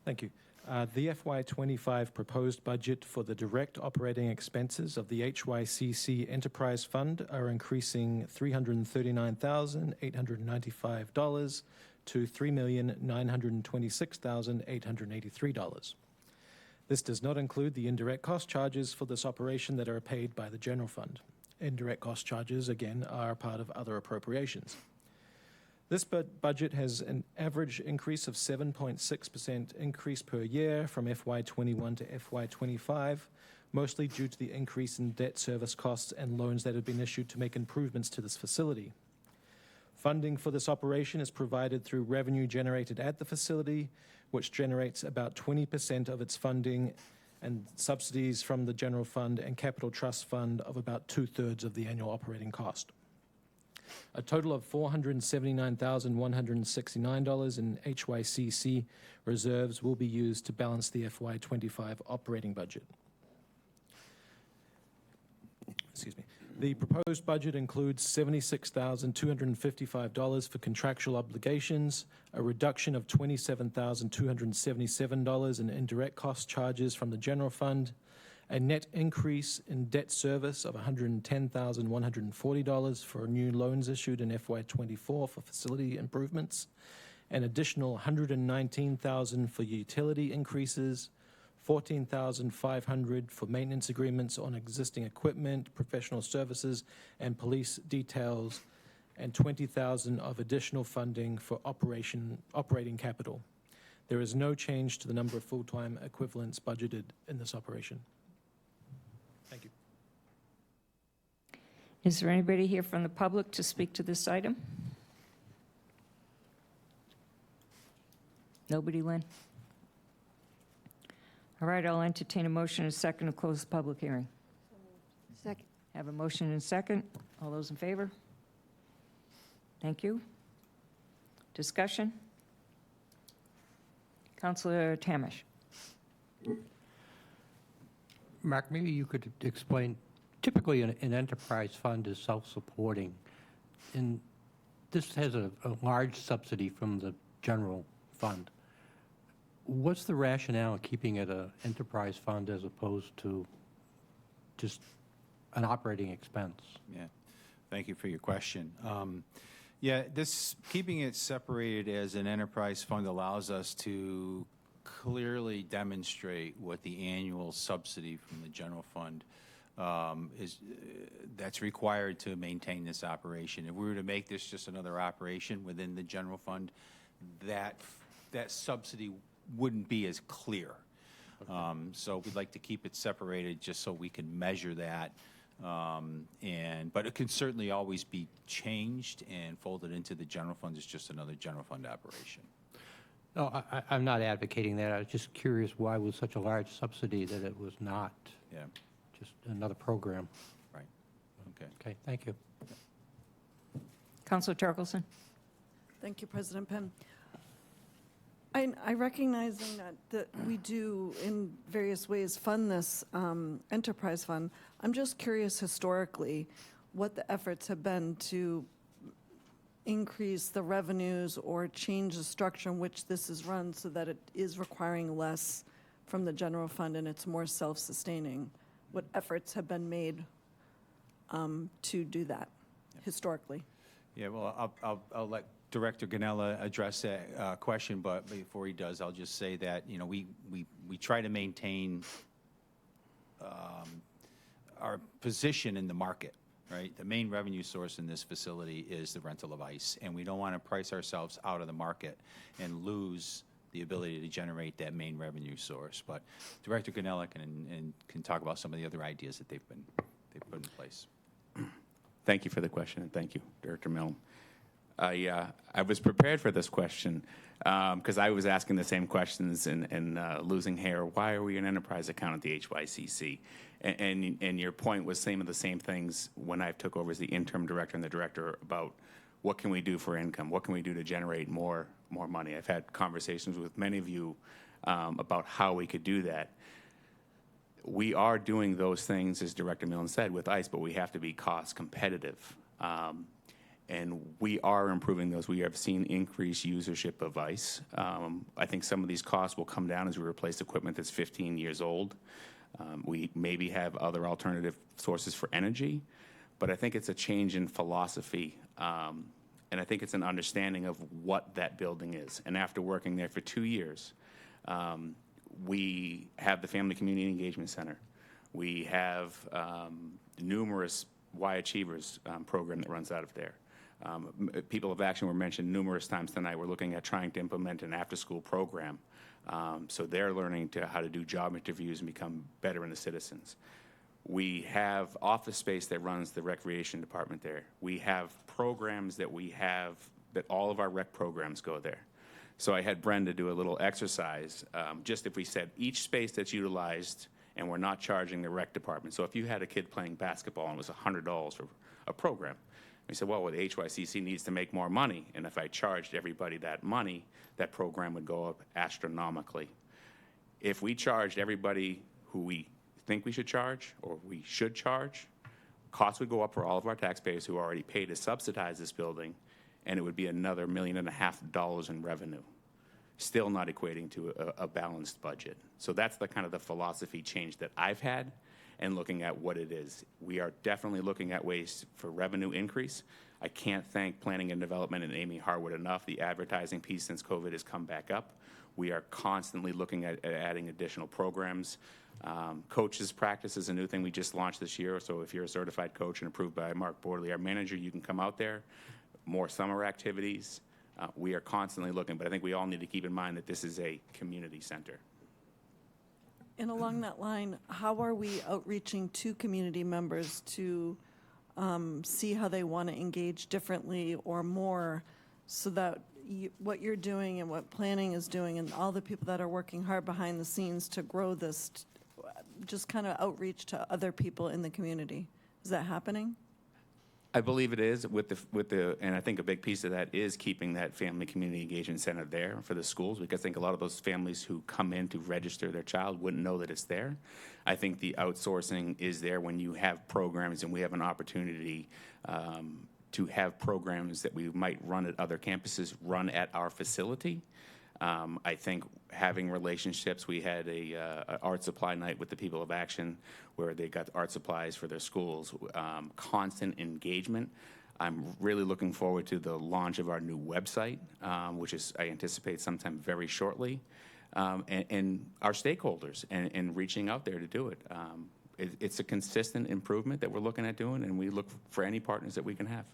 Thank you. The FY25 proposed budget for the direct operating expenses of the HYCC Enterprise Fund are increasing $339,895 to $3,926,883. This does not include the indirect cost charges for this operation that are paid by the general fund. Indirect cost charges, again, are part of other appropriations. This budget has an average increase of 7.6% increase per year from FY21 to FY25, mostly due to the increase in debt service costs and loans that have been issued to make improvements to this facility. Funding for this operation is provided through revenue generated at the facility, which generates about 20% of its funding, and subsidies from the general fund and capital trust fund of about 2/3 of the annual operating cost. A total of $479,169 in HYCC reserves will be used to balance the FY25 operating budget. Excuse me. The proposed budget includes $76,255 for contractual obligations, a reduction of $27,277 in indirect cost charges from the general fund, a net increase in debt service of $110,140 for new loans issued in FY24 for facility improvements, an additional $119,000 for utility increases, $14,500 for maintenance agreements on existing equipment, professional services, and police details, and $20,000 of additional funding for operating capital. There is no change to the number of full-time equivalents budgeted in this operation. Thank you. Is there anybody here from the public to speak to this item? Nobody, Lynn? All right, I'll entertain a motion and a second to close the public hearing. Second. Have a motion and a second. All those in favor? Thank you. Discussion? Counselor Tamish. Mark, maybe you could explain, typically an enterprise fund is self-supporting, and this has a large subsidy from the general fund. What's the rationale of keeping it an enterprise fund as opposed to just an operating expense? Yeah, thank you for your question. Yeah, keeping it separated as an enterprise fund allows us to clearly demonstrate what the annual subsidy from the general fund that's required to maintain this operation. If we were to make this just another operation within the general fund, that subsidy wouldn't be as clear. So we'd like to keep it separated just so we can measure that. But it can certainly always be changed and folded into the general fund as just another general fund operation. No, I'm not advocating that. I was just curious why with such a large subsidy that it was not just another program. Right. Okay. Okay, thank you. Counselor Torkelson. Thank you, President Penn. I recognizing that we do in various ways fund this enterprise fund. I'm just curious historically what the efforts have been to increase the revenues or change the structure in which this is run so that it is requiring less from the general fund and it's more self-sustaining. What efforts have been made to do that historically? Yeah, well, I'll let Director Ganella address that question, but before he does, I'll just say that, you know, we try to maintain our position in the market, right? The main revenue source in this facility is the rental of ice, and we don't want to price ourselves out of the market and lose the ability to generate that main revenue source. But Director Ganella can talk about some of the other ideas that they've put in place. Thank you for the question, and thank you, Director Milne. I was prepared for this question because I was asking the same questions and losing hair. Why are we an enterprise account at the HYCC? And your point was some of the same things when I took over as the interim director and the director about what can we do for income? What can we do to generate more money? I've had conversations with many of you about how we could do that. We are doing those things, as Director Milne said, with ICE, but we have to be cost competitive. And we are improving those. We have seen increased usership of ICE. I think some of these costs will come down as we replace equipment that's 15 years old. We maybe have other alternative sources for energy, but I think it's a change in philosophy. And I think it's an understanding of what that building is. And after working there for 2 years, we have the Family Community Engagement Center. We have numerous Y Achievers program that runs out of there. People of Action were mentioned numerous times tonight. We're looking at trying to implement an after-school program. So they're learning how to do job interviews and become better in the citizens. We have office space that runs the recreation department there. We have programs that all of our rec programs go there. So I had Brenda do a little exercise, just if we said each space that's utilized and we're not charging the rec department. So if you had a kid playing basketball and it was $100 for a program, we said, well, the HYCC needs to make more money, and if I charged everybody that money, that program would go up astronomically. If we charged everybody who we think we should charge, or we should charge, costs would go up for all of our taxpayers who already pay to subsidize this building, and it would be another $1.5 million in revenue, still not equating to a balanced budget. So that's the kind of the philosophy change that I've had, and looking at what it is. We are definitely looking at ways for revenue increase. I can't thank Planning and Development and Amy Harwood enough. The advertising piece since COVID has come back up. We are constantly looking at adding additional programs. Coaches practice is a new thing we just launched this year. So if you're a certified coach and approved by Mark Bordeley, our manager, you can come out there. More summer activities. We are constantly looking, but I think we all need to keep in mind that this is a community center. And along that line, how are we outreaching to community members to see how they want to engage differently or more so that what you're doing and what planning is doing and all the people that are working hard behind the scenes to grow this, just kind of outreach to other people in the community? Is that happening? I believe it is with the, and I think a big piece of that is keeping that family community engagement center there for the schools, because I think a lot of those families who come in to register their child wouldn't know that it's there. I think the outsourcing is there when you have programs, and we have an opportunity to have programs that we might run at other campuses run at our facility. I think having relationships, we had a art supply night with the People of Action where they got art supplies for their schools, constant engagement. I'm really looking forward to the launch of our new website, which is, I anticipate, sometime very shortly, and our stakeholders and reaching out there to do it. It's a consistent improvement that we're looking at doing, and we look for any partners that we can have.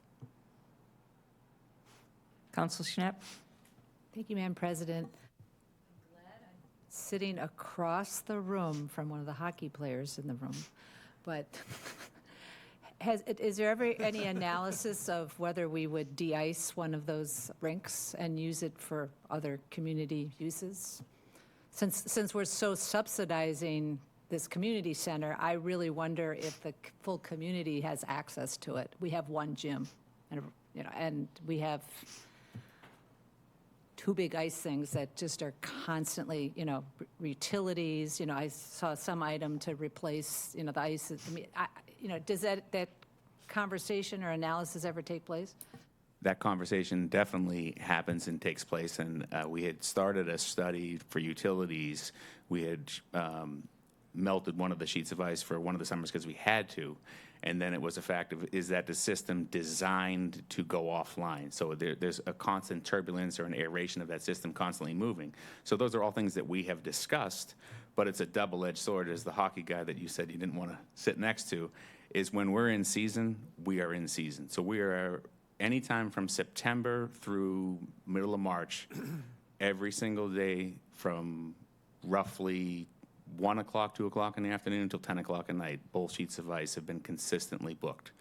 Council Schnapp? Thank you, Madam President. I'm glad I'm sitting across the room from one of the hockey players in the room, but is there ever any analysis of whether we would de-ice one of those rinks and use it for other community uses? Since we're so subsidizing this community center, I really wonder if the full community has access to it. We have one gym, and we have two big ice things that just are constantly, utilities. I saw some item to replace, the ice. I mean, does that conversation or analysis ever take place? That conversation definitely happens and takes place, and we had started a study for utilities. We had melted one of the sheets of ice for one of the summers because we had to, and then it was a fact of, is that the system designed to go offline? So there's a constant turbulence or an aeration of that system constantly moving. So those are all things that we have discussed, but it's a double-edged sword, as the hockey guy that you said you didn't want to sit next to, is when we're in season, we are in season. So we are anytime from September through middle of March, every single day from roughly 1 o'clock, 2 o'clock in the afternoon until 10 o'clock at night, both sheets of ice have been consistently booked.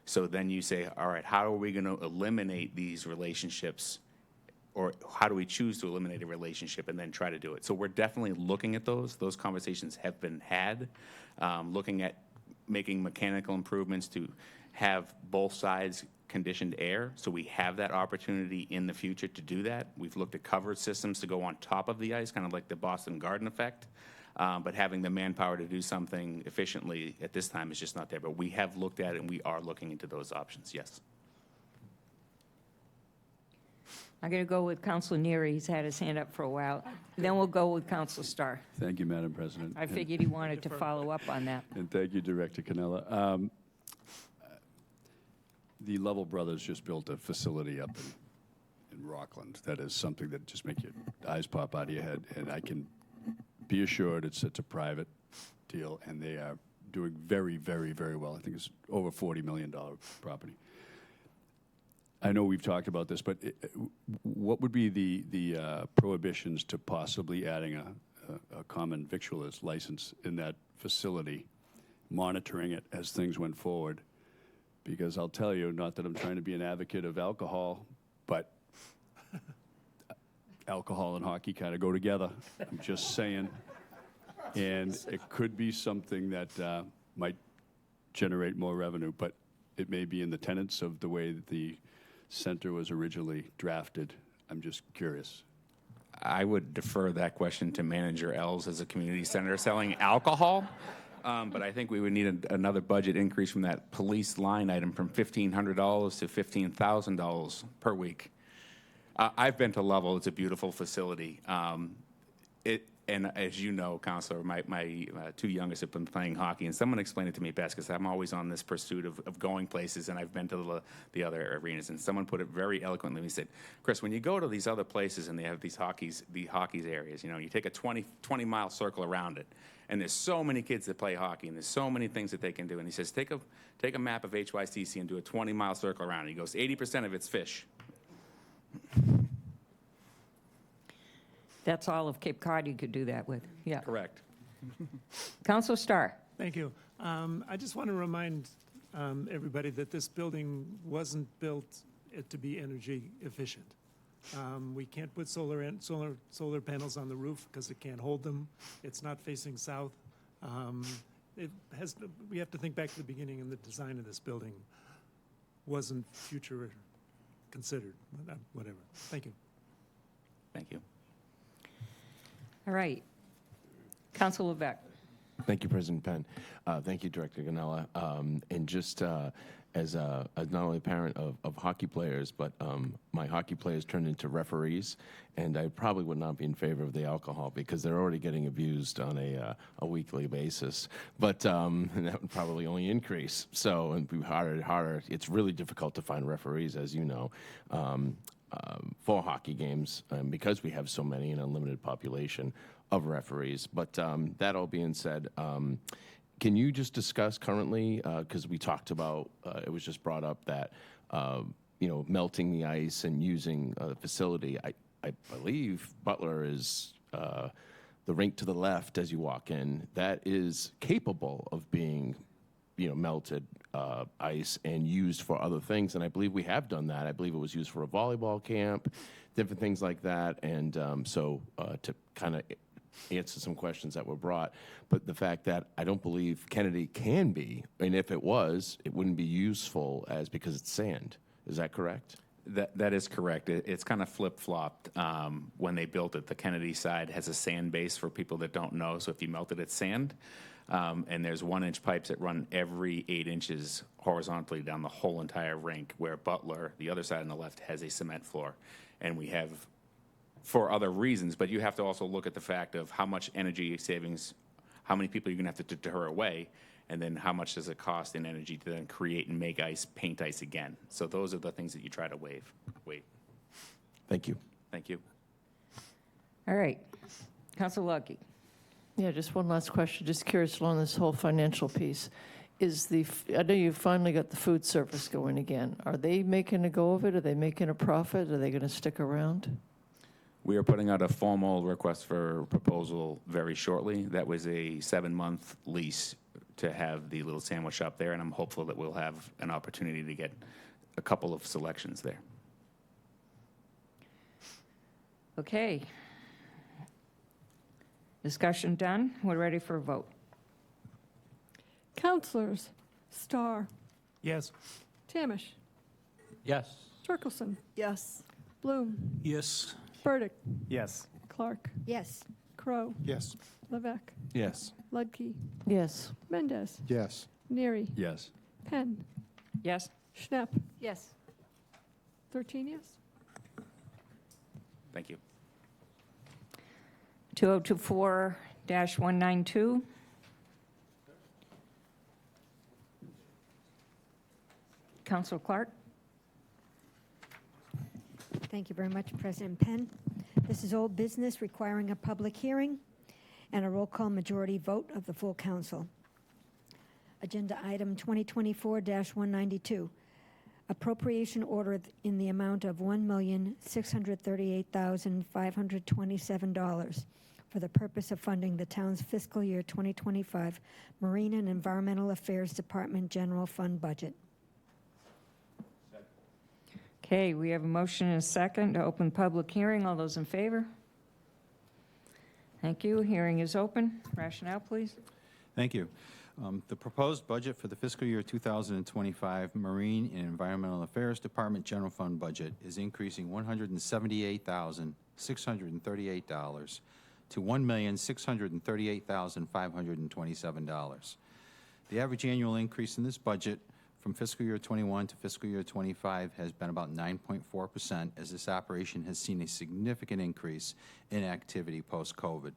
So then you say, all right, how are we going to eliminate these relationships, or how do we choose to eliminate a relationship and then try to do it? So we're definitely looking at those. Those conversations have been had, looking at making mechanical improvements to have both sides conditioned air, so we have that opportunity in the future to do that. We've looked at covered systems to go on top of the ice, kind of like the Boston Garden effect. But having the manpower to do something efficiently at this time is just not there. But we have looked at it, and we are looking into those options, yes. I'm going to go with Council Neary. He's had his hand up for a while. Then we'll go with Council Starr. Thank you, Madam President. I figured he wanted to follow up on that. And thank you, Director Cannella. The Lovell Brothers just built a facility up in Rockland. That is something that just makes your eyes pop out of your head. And I can be assured it's a private deal, and they are doing very, very, very well. I think it's over $40 million property. I know we've talked about this, but what would be the prohibitions to possibly adding a common victualer's license in that facility, monitoring it as things went forward? Because I'll tell you, not that I'm trying to be an advocate of alcohol, but alcohol and hockey kind of go together. I'm just saying. And it could be something that might generate more revenue, but it may be in the tenets of the way that the center was originally drafted. I'm just curious. I would defer that question to Manager Els as a community center selling alcohol. But I think we would need another budget increase from that police line item from $1,500 to $15,000 per week. I've been to Lovell. It's a beautiful facility. And as you know, Counselor, my two youngest have been playing hockey, and someone explained it to me best, because I'm always on this pursuit of going places, and I've been to the other arenas, and someone put it very eloquently. He said, Chris, when you go to these other places and they have the hockey's areas, you take a 20-mile circle around it, and there's so many kids that play hockey, and there's so many things that they can do. And he says, take a map of HYCC and do a 20-mile circle around it. He goes, 80% of it's fish. That's all of Cape Cod you could do that with. Yeah. Correct. Council Starr. Thank you. I just want to remind everybody that this building wasn't built to be energy efficient. We can't put solar panels on the roof because it can't hold them. It's not facing south. We have to think back to the beginning in the design of this building. wasn't future considered, whatever. Thank you. Thank you. All right. Council Levesque. Thank you, President Penn. Thank you, Director Ganella. And just as not only a parent of hockey players, but my hockey players turned into referees, and I probably would not be in favor of the alcohol because they're already getting abused on a weekly basis. But and that would probably only increase. So and be harder and harder. It's really difficult to find referees, as you know. For hockey games, because we have so many and unlimited population of referees. But that all being said, can you just discuss currently, because we talked about, it was just brought up that, melting the ice and using the facility. I believe Butler is the rink to the left as you walk in. That is capable of being, melted ice and used for other things. And I believe we have done that. I believe it was used for a volleyball camp, different things like that. And so to kind of answer some questions that were brought, but the fact that I don't believe Kennedy can be, and if it was, it wouldn't be useful because it's sand. Is that correct? That is correct. It's kind of flip-flopped. When they built it, the Kennedy side has a sand base for people that don't know, so if you melt it, it's sand. And there's 1-inch pipes that run every 8 inches horizontally down the whole entire rink, where Butler, the other side on the left, has a cement floor. And we have, for other reasons, but you have to also look at the fact of how much energy savings, how many people you're going to have to deter away, and then how much does it cost in energy to then create and make ice, paint ice again. So those are the things that you try to waive. Thank you. Thank you. All right. Council Lucky. Yeah, just one last question. Just curious along this whole financial piece. I know you finally got the food service going again. Are they making a go of it? Are they making a profit? Are they going to stick around? We are putting out a formal request for proposal very shortly. That was a 7-month lease to have the little sandwich shop there, and I'm hopeful that we'll have an opportunity to get a couple of selections there. Okay. Discussion done. We're ready for a vote. Councilors Starr, Yes. Tamish, Yes. Turkelson, Yes. Bloom, Yes. Burdick, Yes. Clark, Yes. Crow, Yes. Levesque, Yes. Ludke, Yes. Mendez, Yes. Neary, Yes. Penn, Yes? Schnapp, Yes. 13 yes. Thank you. 2024-192. Council Clark. Thank you very much, President Penn. This is old business requiring a public hearing and a roll call majority vote of the full council. Agenda item 2024-192, appropriation order in the amount of $1,638,527 for the purpose of funding the town's fiscal year 2025 Marine and Environmental Affairs Department General Fund budget. Okay, we have a motion and a second to open public hearing. All those in favor? Thank you. Hearing is open. Rationale, please. Thank you. The proposed budget for the fiscal year 2025 Marine and Environmental Affairs Department General Fund budget is increasing $178,638 to $1,638,527. The average annual increase in this budget from fiscal year 21 to fiscal year 25 has been about 9.4%, as this operation has seen a significant increase in activity post-COVID.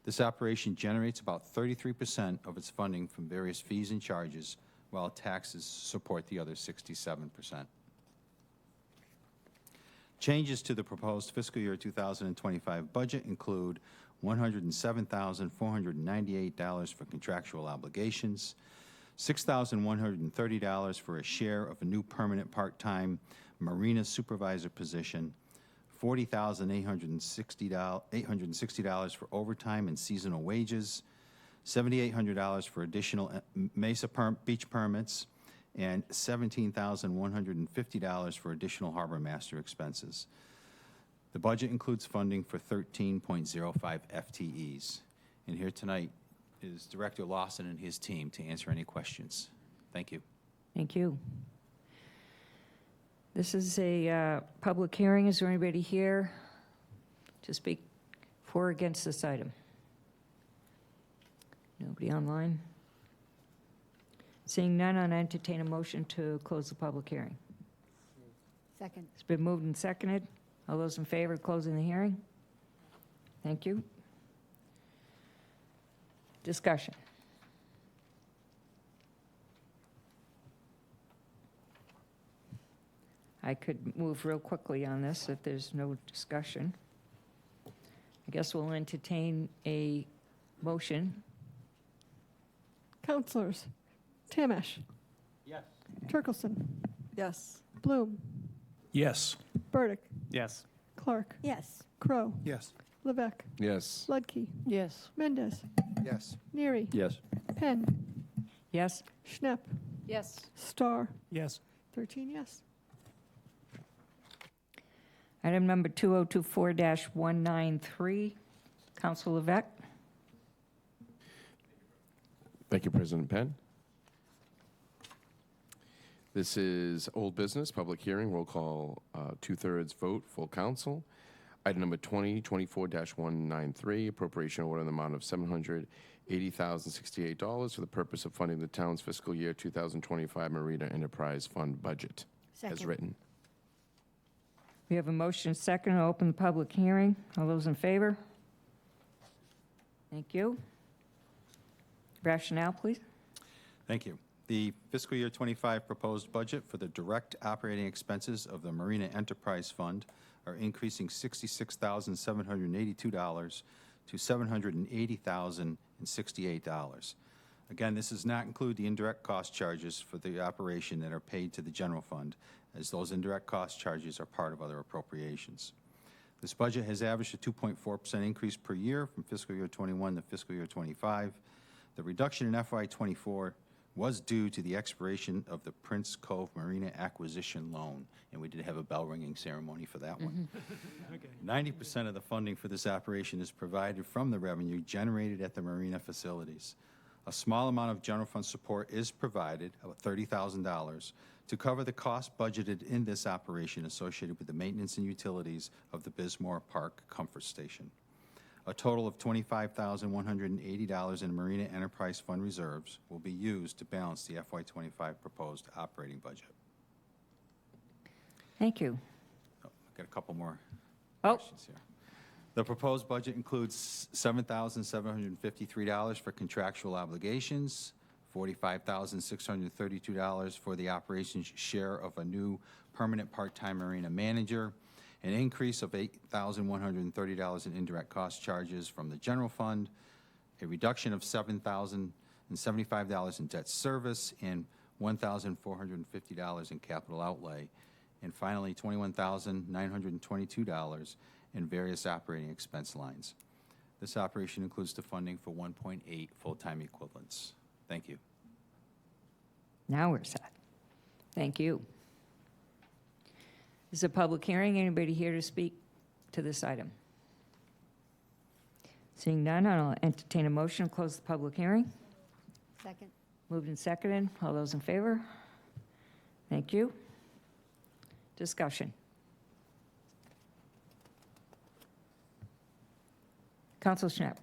This operation generates about 33% of its funding from various fees and charges, while taxes support the other 67%. Changes to the proposed fiscal year 2025 budget include $107,498 for contractual obligations, $6,130 for a share of a new permanent part-time marina supervisor position, $40,860 for overtime and seasonal wages, $7,800 for additional Mesa beach permits, and $17,150 for additional harbor master expenses. The budget includes funding for 13.05 FTEs. And here tonight is Director Lauzon and his team to answer any questions. Thank you. Thank you. This is a public hearing. Is there anybody here to speak for or against this item? Nobody online? Seeing none, I'll entertain a motion to close the public hearing. Second. It's been moved and seconded. All those in favor of closing the hearing? Thank you. Discussion. I could move real quickly on this if there's no discussion. I guess we'll entertain a motion. Counselors, Tamish. Yes. Turkelson. Yes. Bloom. Yes. Burdick. Yes. Clark. Yes. Crow. Yes. Levesque. Yes. Ludke. Yes. Mendez. Yes. Neary. Yes. Penn. Yes? Schnapp. Yes. Starr. Yes. 13 yes. Item number 2024-193, Council Levesque. Thank you, President Penn. This is old business, public hearing, roll call, 2/3 vote, full council. Item number 2024-193, appropriation order in the amount of $780,068 for the purpose of funding the town's fiscal year 2025 Marina Enterprise Fund budget, as Second. written. We have a motion second to open the public hearing. All those in favor? Thank you. Rationale, please. Thank you. The fiscal year 25 proposed budget for the direct operating expenses of the Marina Enterprise Fund are increasing $66,782 to $780,068. Again, this does not include the indirect cost charges for the operation that are paid to the general fund, as those indirect cost charges are part of other appropriations. This budget has averaged a 2.4% increase per year from fiscal year 21 to fiscal year 25. The reduction in FY 24 was due to the expiration of the Prince Cove Marina acquisition loan, and we did have a bell ringing ceremony for that one. 90% of the funding for this operation is provided from the revenue generated at the marina facilities. A small amount of general fund support is provided, about $30,000, to cover the cost budgeted in this operation associated with the maintenance and utilities of the Bismore Park Comfort Station. A total of $25,180 in Marina Enterprise Fund reserves will be used to balance the FY25 proposed operating budget. Thank you. Oh, I've got a couple more Oh. questions here. The proposed budget includes $7,753 for contractual obligations, $45,632 for the operations share of a new permanent part-time marina manager, an increase of $8,130 in indirect cost charges from the general fund, a reduction of $7,075 in debt service, and $1,450 in capital outlay, and finally $21,922 in various operating expense lines. This operation includes the funding for 1.8 full-time equivalents. Thank you. Now we're set. Thank you. This is a public hearing. Anybody here to speak to this item? Seeing none, I'll entertain a motion to close the public hearing. Second. Moved and seconded. All those in favor? Thank you. Discussion. Council Schnapp.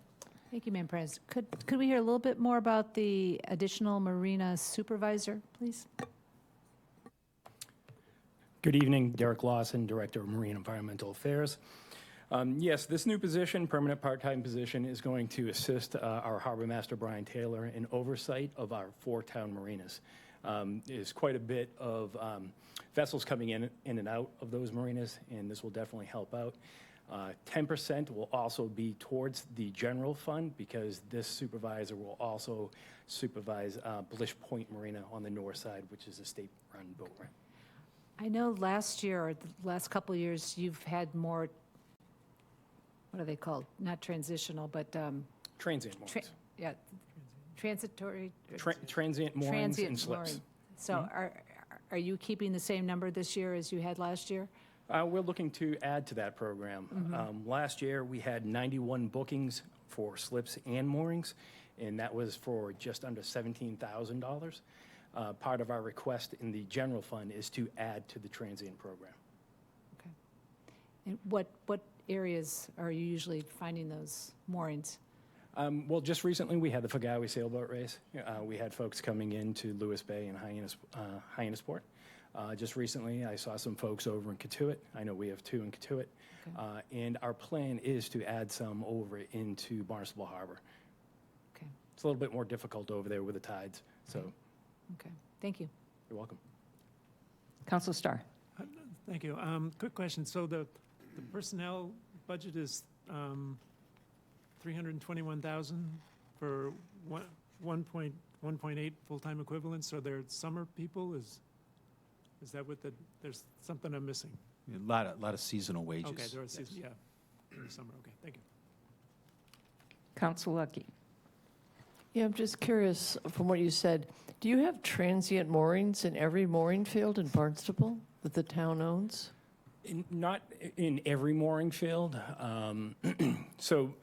Thank you, Madam President. Could we hear a little bit more about the additional marina supervisor, please? Good evening, Derek Lauzon, Director of Marine Environmental Affairs. Yes, this new position, permanent part-time position, is going to assist our Harbor Master, Brian Taylor, in oversight of our 4 town marinas. There's quite a bit of vessels coming in and out of those marinas, and this will definitely help out. 10% will also be towards the general fund, because this supervisor will also supervise Blish Point Marina on the north side, which is a state-run boat ramp. I know last year, or the last couple of years, you've had more, what are they called? Not transitional, but... Transient moorings. Yeah, transitory... Transient moorings and slips. mooring. So are you keeping the same number this year as you had last year? We're looking to add to that program. Last year, we had 91 bookings for slips and moorings, and that was for just under $17,000. Part of our request in the general fund is to add to the transient program. And what areas are you usually finding those moorings? Well, just recently, we had the Fagawi sailboat race. We had folks coming into Lewis Bay and Hyannisport. Just recently, I saw some folks over in Katuitt. I know we have 2 in Katuitt. And our plan is to add some over into Barnstable Harbor. Okay. It's a little bit more difficult over there with the tides, so. Okay, thank you. You're welcome. Council Starr. Thank you. Quick question. So the personnel budget is 321,000 for 1.8 full-time equivalents. So they're summer people? Is that what there's something I'm missing? A lot of seasonal wages. Okay, there are yes. season, yeah. Summer, okay, thank you. Council Lucky. Yeah, I'm just curious, from what you said, do you have transient moorings in every mooring field in Barnstable that the town owns? Not in every mooring field. So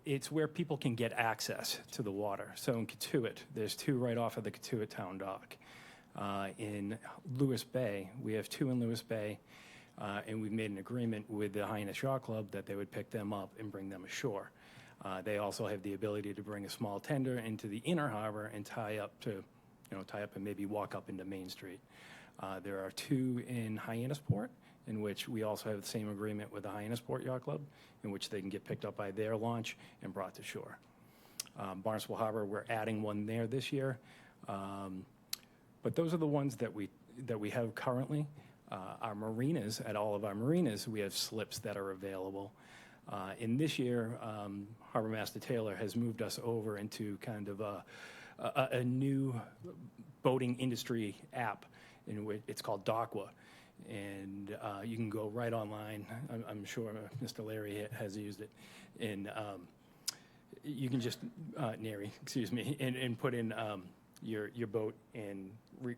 it's where people can get access to the water. So in Katuitt, there's 2 right off of the Katuitt Town Dock. In Lewis Bay, we have 2 in Lewis Bay, and we've made an agreement with the Hyannis Yacht Club that they would pick them up and bring them ashore. They also have the ability to bring a small tender into the inner harbor and tie up and maybe walk up into Main Street. There are 2 in Hyannisport, in which we also have the same agreement with the Hyannisport Yacht Club, in which they can get picked up by their launch and brought to shore. Barnstable Harbor, we're adding one there this year. But those are the ones that we have currently. Our marinas, at all of our marinas, we have slips that are available. In this year, Harbor Master Taylor has moved us over into kind of a new boating industry app, in which it's called Docwa. And you can go right online. I'm sure Mr. Larry has used it. And you can just, Neri, excuse me, and put in your boat and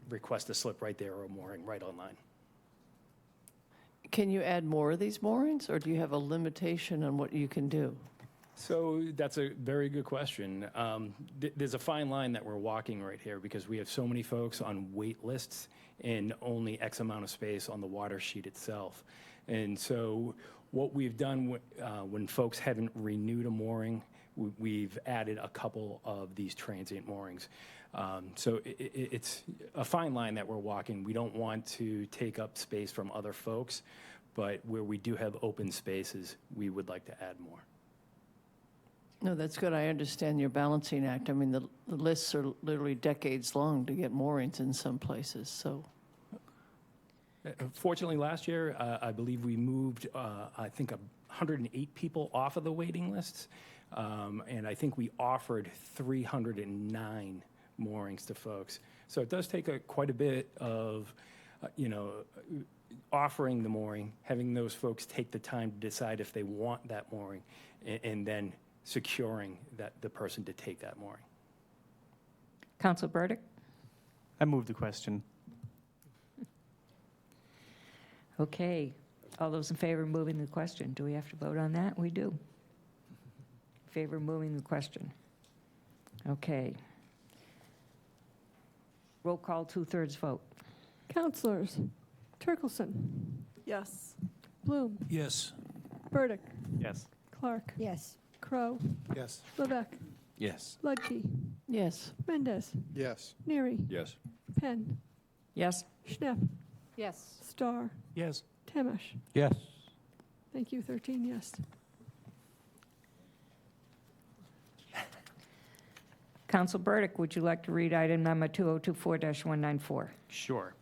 request a slip right there or a mooring right online. Can you add more of these moorings, or do you have a limitation on what you can do? So that's a very good question. There's a fine line that we're walking right here because we have so many folks on wait lists and only X amount of space on the water sheet itself. And so what we've done when folks haven't renewed a mooring, we've added a couple of these transient moorings. So it's a fine line that we're walking. We don't want to take up space from other folks, but where we do have open spaces, we would like to add more. No, that's good. I understand your balancing act. I mean, the lists are literally decades long to get moorings in some places, so. Fortunately, last year, I believe we moved, I think, 108 people off of the waiting lists, and I think we offered 309 moorings to folks. So it does take quite a bit of, offering the mooring, having those folks take the time to decide if they want that mooring, and then securing the person to take that mooring. Council Burdick. I move the question. Okay. All those in favor of moving the question, do we have to vote on that? We do. In favor of moving the question. Okay. Roll call, 2/3 vote. Councilors, Turkelson, Yes. Bloom, Yes. Burdick, Yes. Clark, Yes. Crow, Yes. Levesque, Yes. Ludke, Yes. Mendez, Yes. Neary, Yes. Penn, Yes? Schnepp, Yes. Starr, Yes. Temish. Yes. Thank you, 13 yes. Council Burdick, would you like to read item number 2024-194? Sure.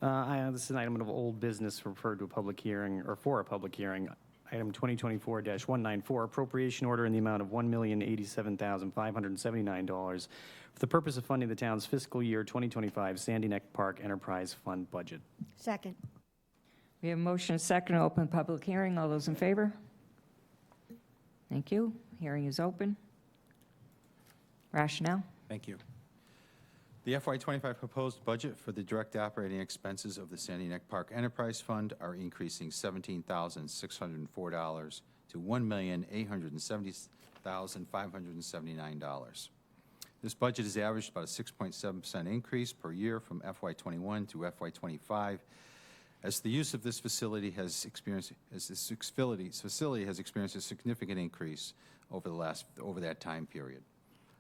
This is an item of old business referred to a public hearing, or for a public hearing. Item 2024-194, appropriation order in the amount of $1,087,579 for the purpose of funding the town's fiscal year 2025 Sandy Neck Park Enterprise Fund budget. Second. We have a motion, a second, to open public hearing. All those in favor? Thank you. Hearing is open. Rationale? Thank you. The FY25 proposed budget for the direct operating expenses of the Sandy Neck Park Enterprise Fund are increasing $17,604 to $1,870,579. This budget has averaged about a 6.7% increase per year from FY21 to FY25, as the use of this facility has experienced, facility has experienced a significant increase over that time period.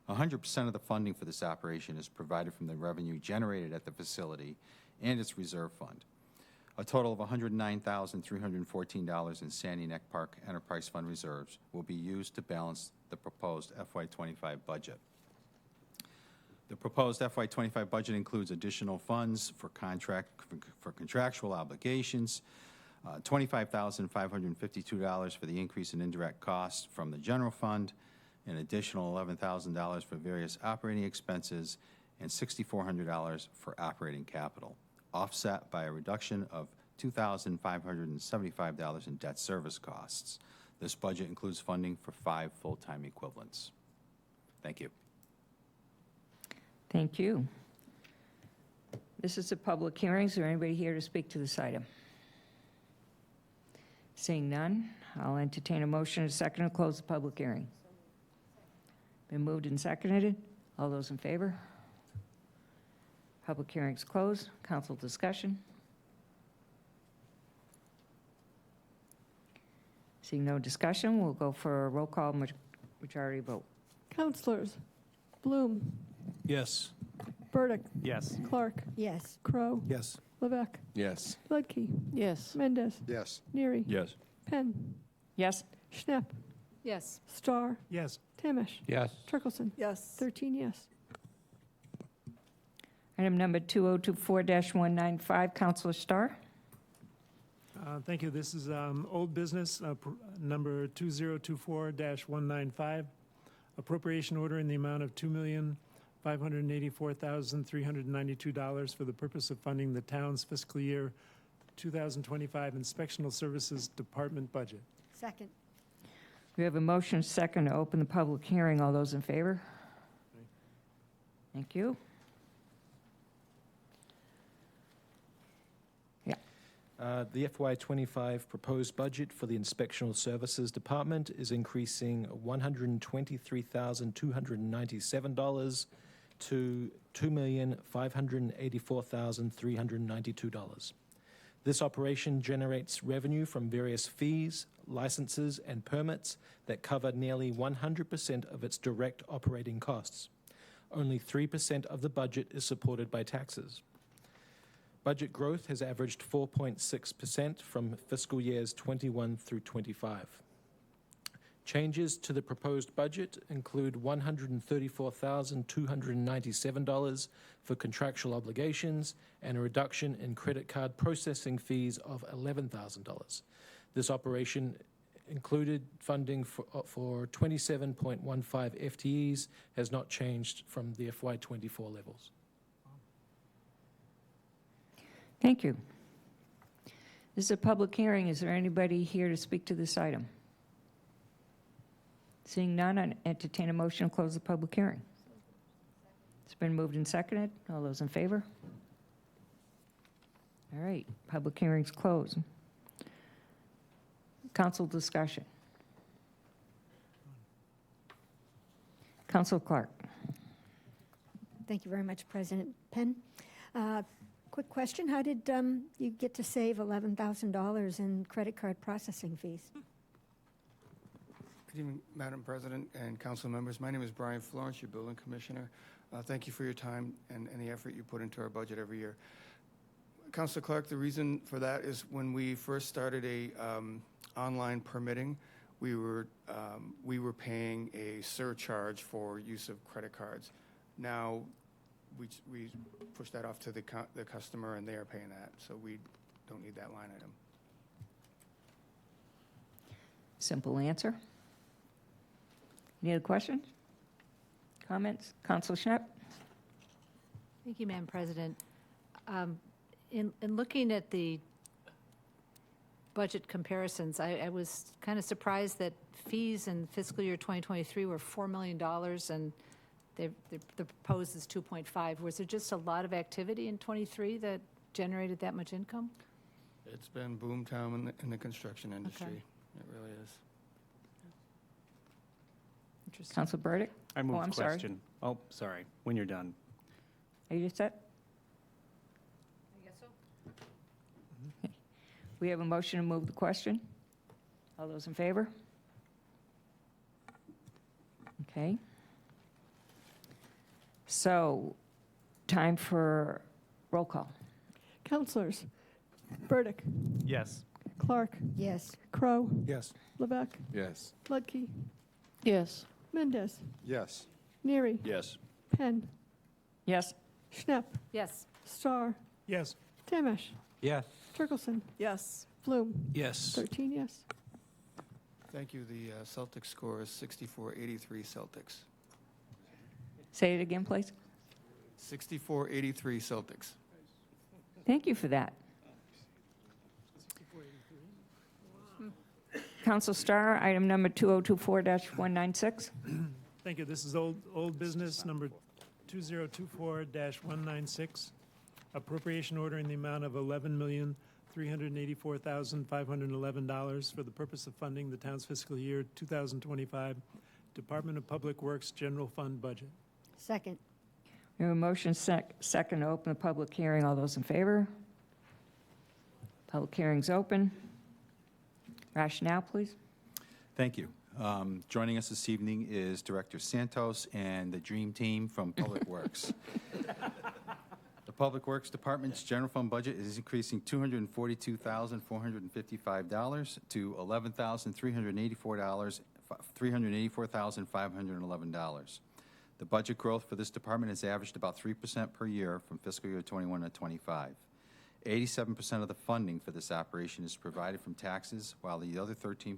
100% of the funding for this operation is provided from the revenue generated at the facility and its reserve fund. A total of $109,314 in Sandy Neck Park Enterprise Fund reserves will be used to balance the proposed FY25 budget. The proposed FY25 budget includes additional funds for contractual obligations, $25,552 for the increase in indirect costs from the general fund, an additional $11,000 for various operating expenses, and $6,400 for operating capital, offset by a reduction of $2,575 in debt service costs. This budget includes funding for 5 full-time equivalents. Thank you. Thank you. This is a public hearing. Is there anybody here to speak to this item? Seeing none, I'll entertain a motion and a second to close the public hearing. Been moved and seconded. All those in favor? Public hearing's closed. Council discussion. Seeing no discussion, we'll go for a roll call majority vote. Councilors Bloom, Yes. Burdick, Yes. Clark, Yes. Crow, Yes. Levesque, Yes. Ledke, Yes. Mendez, Yes. Neary, Yes. Penn, Yes? Schnapp, Yes. Starr, Yes. Tamish, Yes. Turkelson. Yes. 13 yes. Item number 2024-195, Councilor Starr. Thank you. This is old business, number 2024-195, appropriation order in the amount of $2,584,392 for the purpose of funding the town's fiscal year 2025 Inspectional Services Department budget. Second. We have a motion second to open the public hearing. All those in favor? Thank you. The FY25 proposed budget for the Inspectional Services Department is increasing $123,297 to $2,584,392. This operation generates revenue from various fees, licenses, and permits that cover nearly 100% of its direct operating costs. Only 3% of the budget is supported by taxes. Budget growth has averaged 4.6% from fiscal years 21 through 25. Changes to the proposed budget include $134,297 for contractual obligations and a reduction in credit card processing fees of $11,000. This operation included funding for 27.15 FTEs, has not changed from the FY24 levels. Thank you. This is a public hearing. Is there anybody here to speak to this item? Seeing none, I entertain a motion to close the public hearing. It's been moved and seconded. All those in favor? All right, public hearing's closed. Council discussion. Councilor Clark. Thank you very much, President Penn. Quick question, how did you get to save $11,000 in credit card processing fees? Good evening, Madam President and council members. My name is Brian Florence, your building commissioner. Thank you for your time and the effort you put into our budget every year. Councilor Clark, the reason for that is when we first started a online permitting, we were paying a surcharge for use of credit cards. Now, we push that off to the customer, and they are paying that, so we don't need that line item. Simple answer. Any other questions? Comments? Councilor Schnapp? Thank you, Madam President. In looking at the budget comparisons, I was kind of surprised that fees in fiscal year 2023 were $4 million, and the proposed is 2.5. Was there just a lot of activity in 23 that generated that much income? It's been boom town in the construction industry. Okay. It really is. Council Burdick? I move I'm sorry. question. Oh, sorry. When you're done. Are you set? I guess so. We have a motion to move the question. All those in favor? Okay. So, time for roll call. Counselors, Burdick, Yes. Clark, Yes. Crow, Yes. Levesque, Yes. Ludke, Yes. Mendez, Yes. Neary, Yes. Penn, Yes? Schnapp, Yes. Starr, Yes. Tamish, Yes. Turkelson, Yes. Bloom, Yes. 13 yes. Thank you. The Celtics score is 64-83 Celtics. Say it again, please. 64-83 Celtics. Thank you for that. Council Starr, item number 2024-196. Thank you. This is old business number 2024-196. Appropriation order in the amount of $11,384,511 for the purpose of funding the town's fiscal year 2025 Department of Public Works General Fund budget. Second. We have a motion second to open the public hearing. All those in favor? Public hearing's open. Rationale, please. Thank you. Joining us this evening is Director Santos and the Dream Team from Public Works. The Public Works Department's general fund budget is increasing $242,455 to $384,511. The budget growth for this department has averaged about 3% per year from fiscal year 21 to 25. 87% of the funding for this operation is provided from taxes, while the other 13%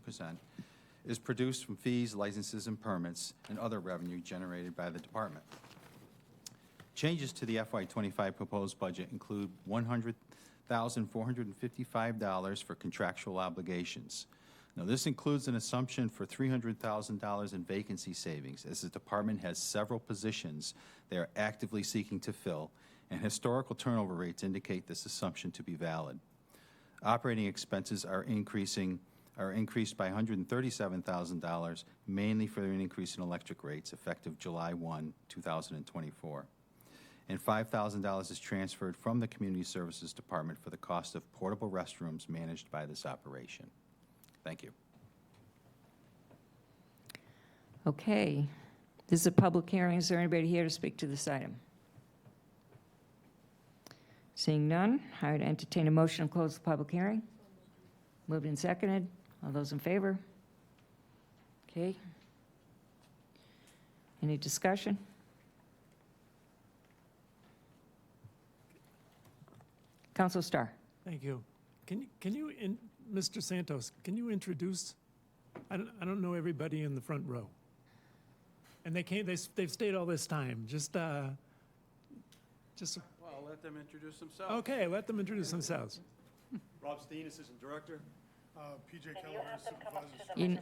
is produced from fees, licenses, and permits, and other revenue generated by the department. Changes to the FY25 proposed budget include $100,455 for contractual obligations. Now, this includes an assumption for $300,000 in vacancy savings, as the department has several positions they are actively seeking to fill, and historical turnover rates indicate this assumption to be valid. Operating expenses are increased by $137,000, mainly for an increase in electric rates effective July 1, 2024. And $5,000 is transferred from the Community Services Department for the cost of portable restrooms managed by this operation. Thank you. Okay. This is a public hearing. Is there anybody here to speak to this item? Seeing none, I would entertain a motion to close the public hearing. Moved and seconded. All those in favor? Okay. Any discussion? Council Starr. Thank you. Can you, Mr. Santos, can you introduce, I don't know everybody in the front row. And they've stayed all this time. Just. Well, let them introduce themselves. Okay, let them introduce themselves. Rob Steen, Assistant Director. PJ Keller, Supervisor.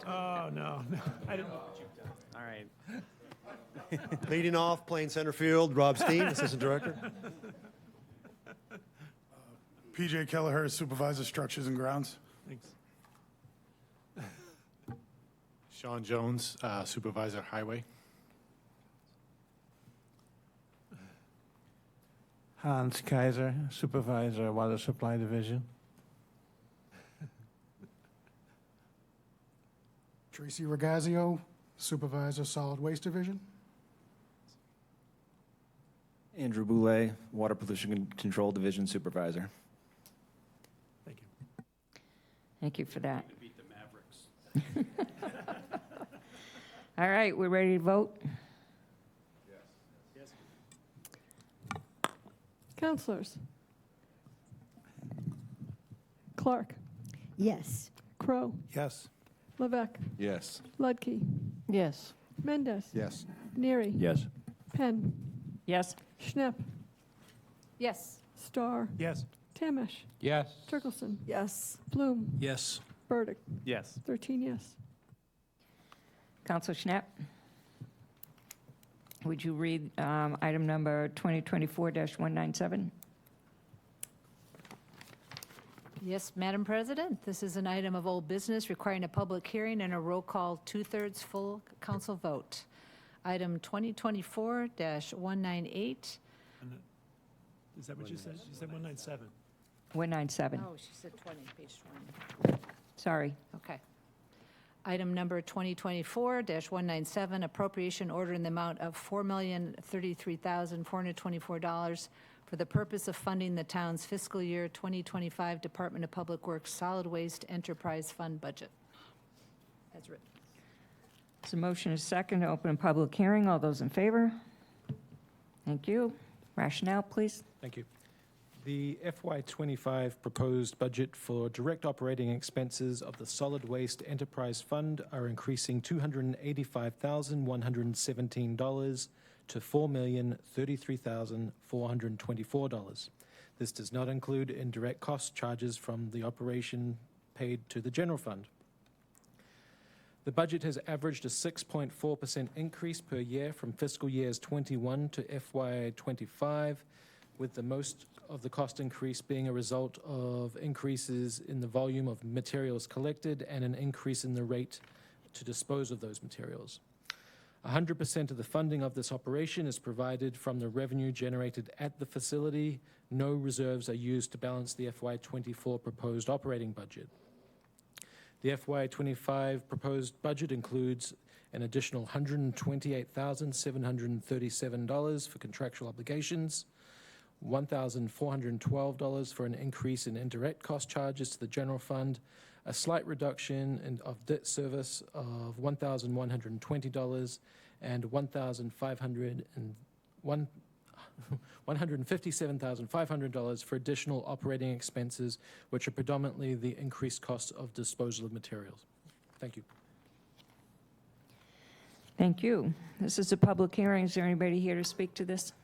Oh, no. I didn't. All right. Leading off, playing center field, Rob Steen, Assistant Director. PJ Kelleher, Supervisor, Structures and Grounds. Thanks. Sean Jones, Supervisor, Highway. Hans Kaiser, Supervisor, Water Supply Division. Tracy Regazio, Supervisor, Solid Waste Division. Andrew Boulay, Water Pollution Control Division Supervisor. Thank you. Thank you for that. Beat the Mavericks. All right, we're ready to vote? Yes. Counselors, Clark, Yes. Crow, Yes. Levesque, Yes. Ludke, Yes. Mendez, Yes. Neary, Yes. Penn, Yes? Schnapp, Yes. Starr, Yes. Tamish, Yes. Turkelson, Yes. Bloom, Yes. Burdick, Yes. 13 yes. Council Schnapp? Would you read item number 2024-197? Yes, Madam President, this is an item of old business requiring a public hearing and a roll call two-thirds full council vote. Item 2024-198. Is that what you said? You said 197. 197. Oh, she said 20, page 20. Sorry. Okay. Item number 2024-197, appropriation order in the amount of $4,033,424 for the purpose of funding the town's fiscal year 2025 Department of Public Works Solid Waste Enterprise Fund budget. As written. There's a motion is second to open a public hearing. All those in favor? Thank you. Rationale, please. Thank you. The FY25 proposed budget for direct operating expenses of the Solid Waste Enterprise Fund are increasing $285,117 to $4,033,424. This does not include indirect cost charges from the operation paid to the general fund. The budget has averaged a 6.4% increase per year from fiscal years 21 to FY25, with the most of the cost increase being a result of increases in the volume of materials collected and an increase in the rate to dispose of those materials. 100% of the funding of this operation is provided from the revenue generated at the facility. No reserves are used to balance the FY24 proposed operating budget. The FY25 proposed budget includes an additional $128,737 for contractual obligations, $1,412 for an increase in indirect cost charges to the general fund, a slight reduction of debt service of $1,120, and $157,500 for additional operating expenses, which are predominantly the increased costs of disposal of materials. Thank you. Thank you. This is a public hearing. Is there anybody here to speak to this?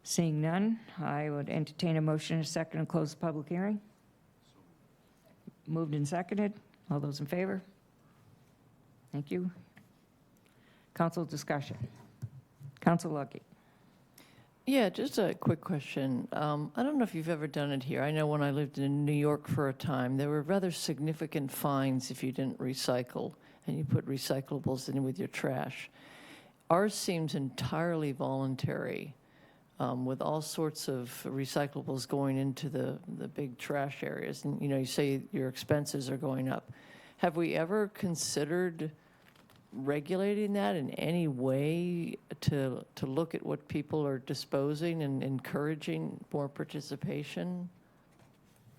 Seeing none, I would entertain a motion and a second to close the public hearing. Moved and seconded. All those in favor? Thank you. Council discussion. Council Lucky. Yeah, just a quick question. I don't know if you've ever done it here. I know when I lived in New York for a time, there were rather significant fines if you didn't recycle and you put recyclables in with your trash. Ours seems entirely voluntary, with all sorts of recyclables going into the big trash areas. And, you know, you say your expenses are going up. Have we ever considered regulating that in any way to look at what people are disposing and encouraging more participation?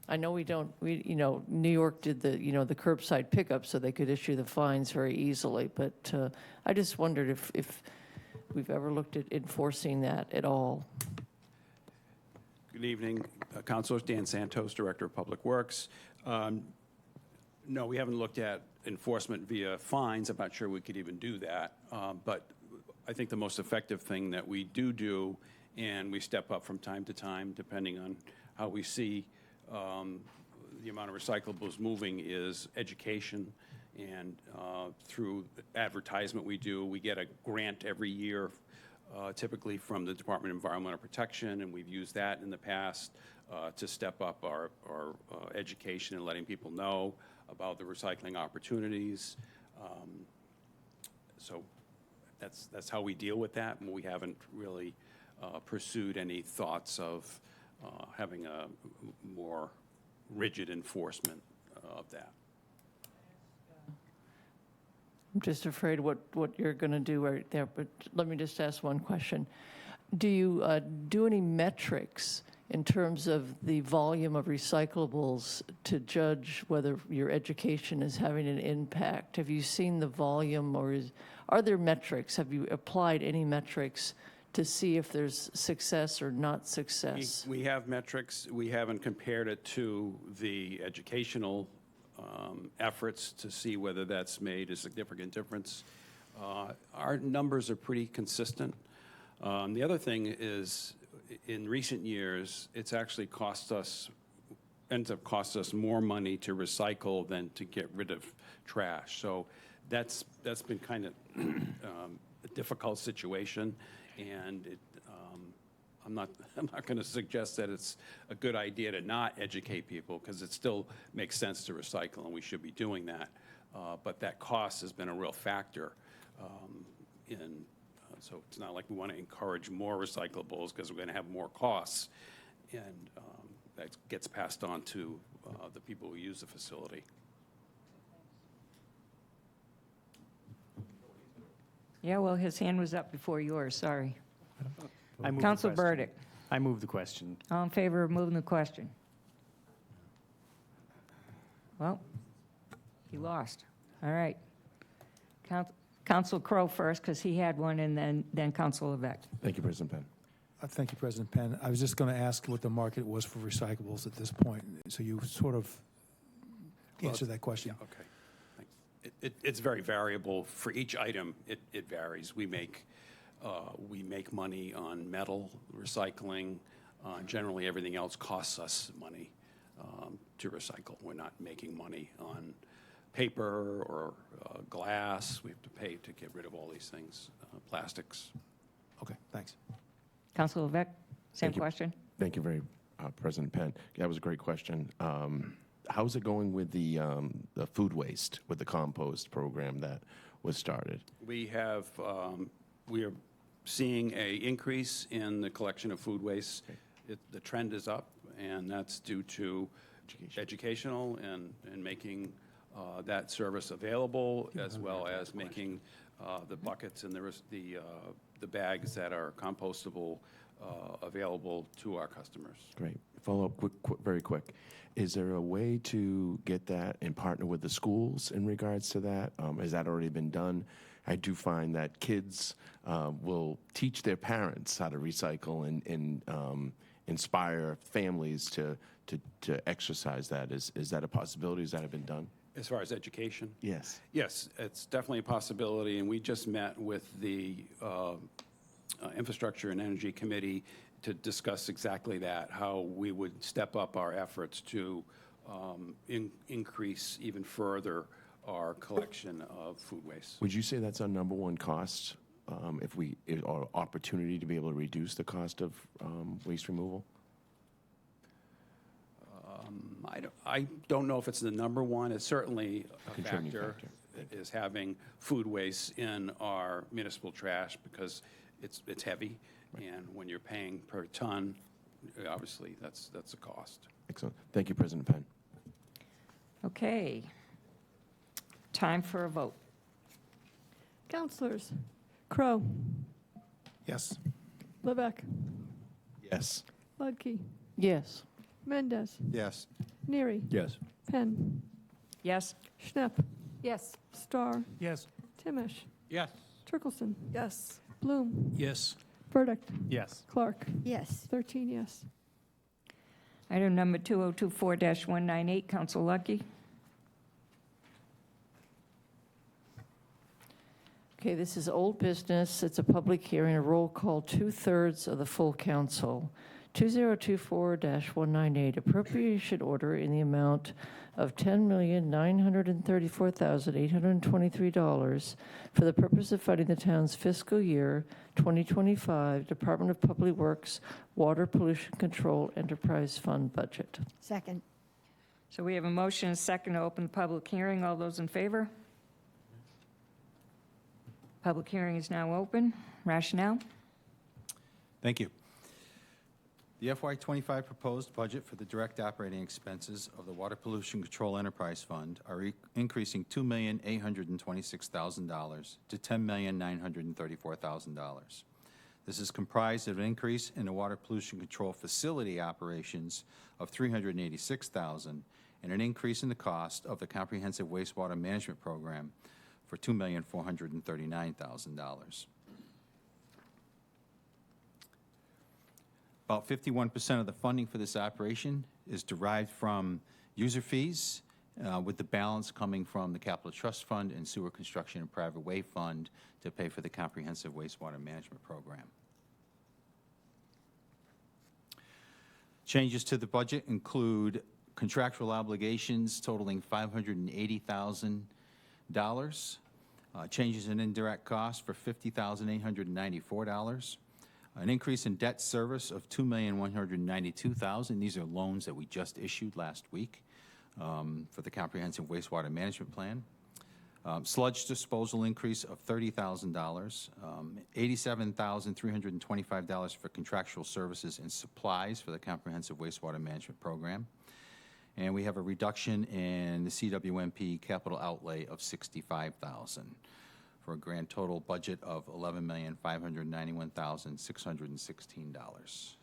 I know you know, New York did the curbside pickup so they could issue the fines very easily, but I just wondered if we've ever looked at enforcing that at all. Good evening, Councilors. Dan Santos, Director of Public Works. No, we haven't looked at enforcement via fines. I'm not sure we could even do that. But I think the most effective thing that we do, and we step up from time to time, depending on how we see the amount of recyclables moving, is education. And through advertisement we get a grant every year, typically from the Department of Environmental Protection, and we've used that in the past to step up our education and letting people know about the recycling opportunities. So that's how we deal with that, and we haven't really pursued any thoughts of having a more rigid enforcement of that. I'm just afraid what you're going to do right there, but let me just ask one question. Do you do any metrics in terms of the volume of recyclables to judge whether your education is having an impact? Have you seen the volume, or are there metrics? Have you applied any metrics to see if there's success or not success? We have metrics. We haven't compared it to the educational efforts to see whether that's made a significant difference. Our numbers are pretty consistent. The other thing is, in recent years, it's actually ends up cost us more money to recycle than to get rid of trash. So that's been kind of a difficult situation, and I'm not going to suggest that it's a good idea to not educate people, because it still makes sense to recycle, and we should be doing that. But that cost has been a real factor so it's not like we want to encourage more recyclables because we're going to have more costs, and that gets passed on to the people who use the facility. Yeah, well, his hand was up before yours, sorry. I move the Council question. Burdick, I move the question. all in favor of moving the question? Well, he lost. All right. Council Crowe first, because he had one, and then Council Levesque. Thank you, President Penn. Thank you, President Penn. I was just going to ask what the market was for recyclables at this point, so you sort of answered that question. Yeah, okay. Thanks. It's very variable. For each item, it varies. We make money on metal recycling. Generally, everything else costs us money to recycle. We're not making money on paper or glass. We have to pay to get rid of all these things, plastics. Okay, thanks. Council Levesque, same Thank you. question. Thank you very, President Penn. That was a great question. How's it going with the food waste, with the compost program that was started? We are seeing an increase in the collection of food waste. The trend is up, and that's due to educational and making that service available, as well as making the buckets and the bags that are compostable available to our customers. Great. Follow up very quick. Is there a way to get that and partner with the schools in regards to that? Has that already been done? I do find that kids will teach their parents how to recycle and inspire families to exercise that. Is that a possibility? Has that been done? As far as education? Yes. Yes, it's definitely a possibility, and we just met with the Infrastructure and Energy Committee to discuss exactly that, how we would step up our efforts to increase even further our collection of food waste. Would you say that's our number one cost, or opportunity to be able to reduce the cost of waste removal? I don't know if it's the number one. It's certainly a Contributing factor, is having food waste in our municipal trash, because it's heavy, and when you're paying per ton, obviously that's a cost. Excellent. Thank you, President Penn. Okay. Time for a vote. Councilors Crowe, Yes. Levesque, Yes. Ludke, Yes. Mendez, Yes. Neary, Yes. Penn, Yes? Schnepp, Yes. Starr, Yes. Timish, Yes. Turkelson, Yes. Bloom, Yes. Burdick, Yes. Clark, Yes. 13 yes. Item number 2024-198, Council Lucky. Okay, this is old business. It's a public hearing, a roll call, 2/3 of the full council. 2024-198, appropriation order in the amount of $10,934,823 for the purpose of funding the town's fiscal year 2025 Department of Public Works Water Pollution Control Enterprise Fund budget. Second. So we have a motion and a second to open the public hearing. All those in favor? Public hearing is now open. Rationale? Thank you. The FY25 proposed budget for the direct operating expenses of the Water Pollution Control Enterprise Fund are increasing $2,826,000 to $10,934,000. This is comprised of an increase in the water pollution control facility operations of $386,000 and an increase in the cost of the comprehensive wastewater management program for $2,439,000. About 51% of the funding for this operation is derived from user fees, with the balance coming from the Capital Trust Fund and Sewer Construction and Private Way Fund to pay for the comprehensive wastewater management program. Changes to the budget include contractual obligations totaling $580,000, changes in indirect costs for $50,894, An increase in debt service of $2,192,000. These are loans that we just issued last week for the comprehensive wastewater management plan. Sludge disposal increase of $30,000, $87,325 for contractual services and supplies for the comprehensive wastewater management program. And we have a reduction in the CWMP capital outlay of $65,000 for a grand total budget of $11,591,616.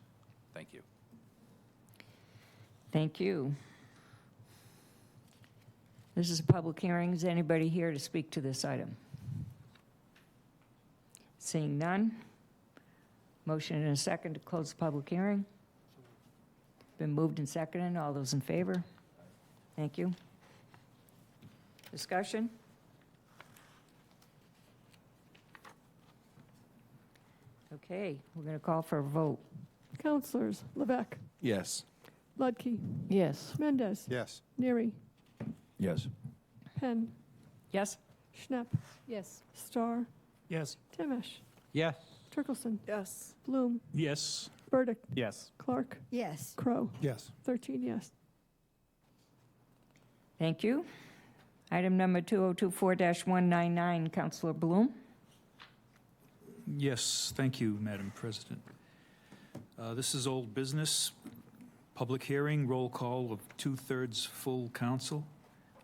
Thank you. Thank you. This is a public hearing. Is anybody here to speak to this item? Seeing none. Motion and a second to close the public hearing. Been moved and seconded. All those in favor? Thank you. Discussion? Okay, we're going to call for a vote. Counselors, Levesque, Yes. Ludke, Yes. Mendez, Yes. Neary, Yes. Penn, Yes? Schnapp, Yes. Starr, Yes. Timish, Yes. Turkelson, Yes. Bloom, Yes. Burdick, Yes. Clark, Yes. Crow. Yes. 13 yes. Thank you. Item number 2024-199, Councilor Bloom. Yes, thank you, Madam President. This is old business, public hearing, roll call of 2/3 full council.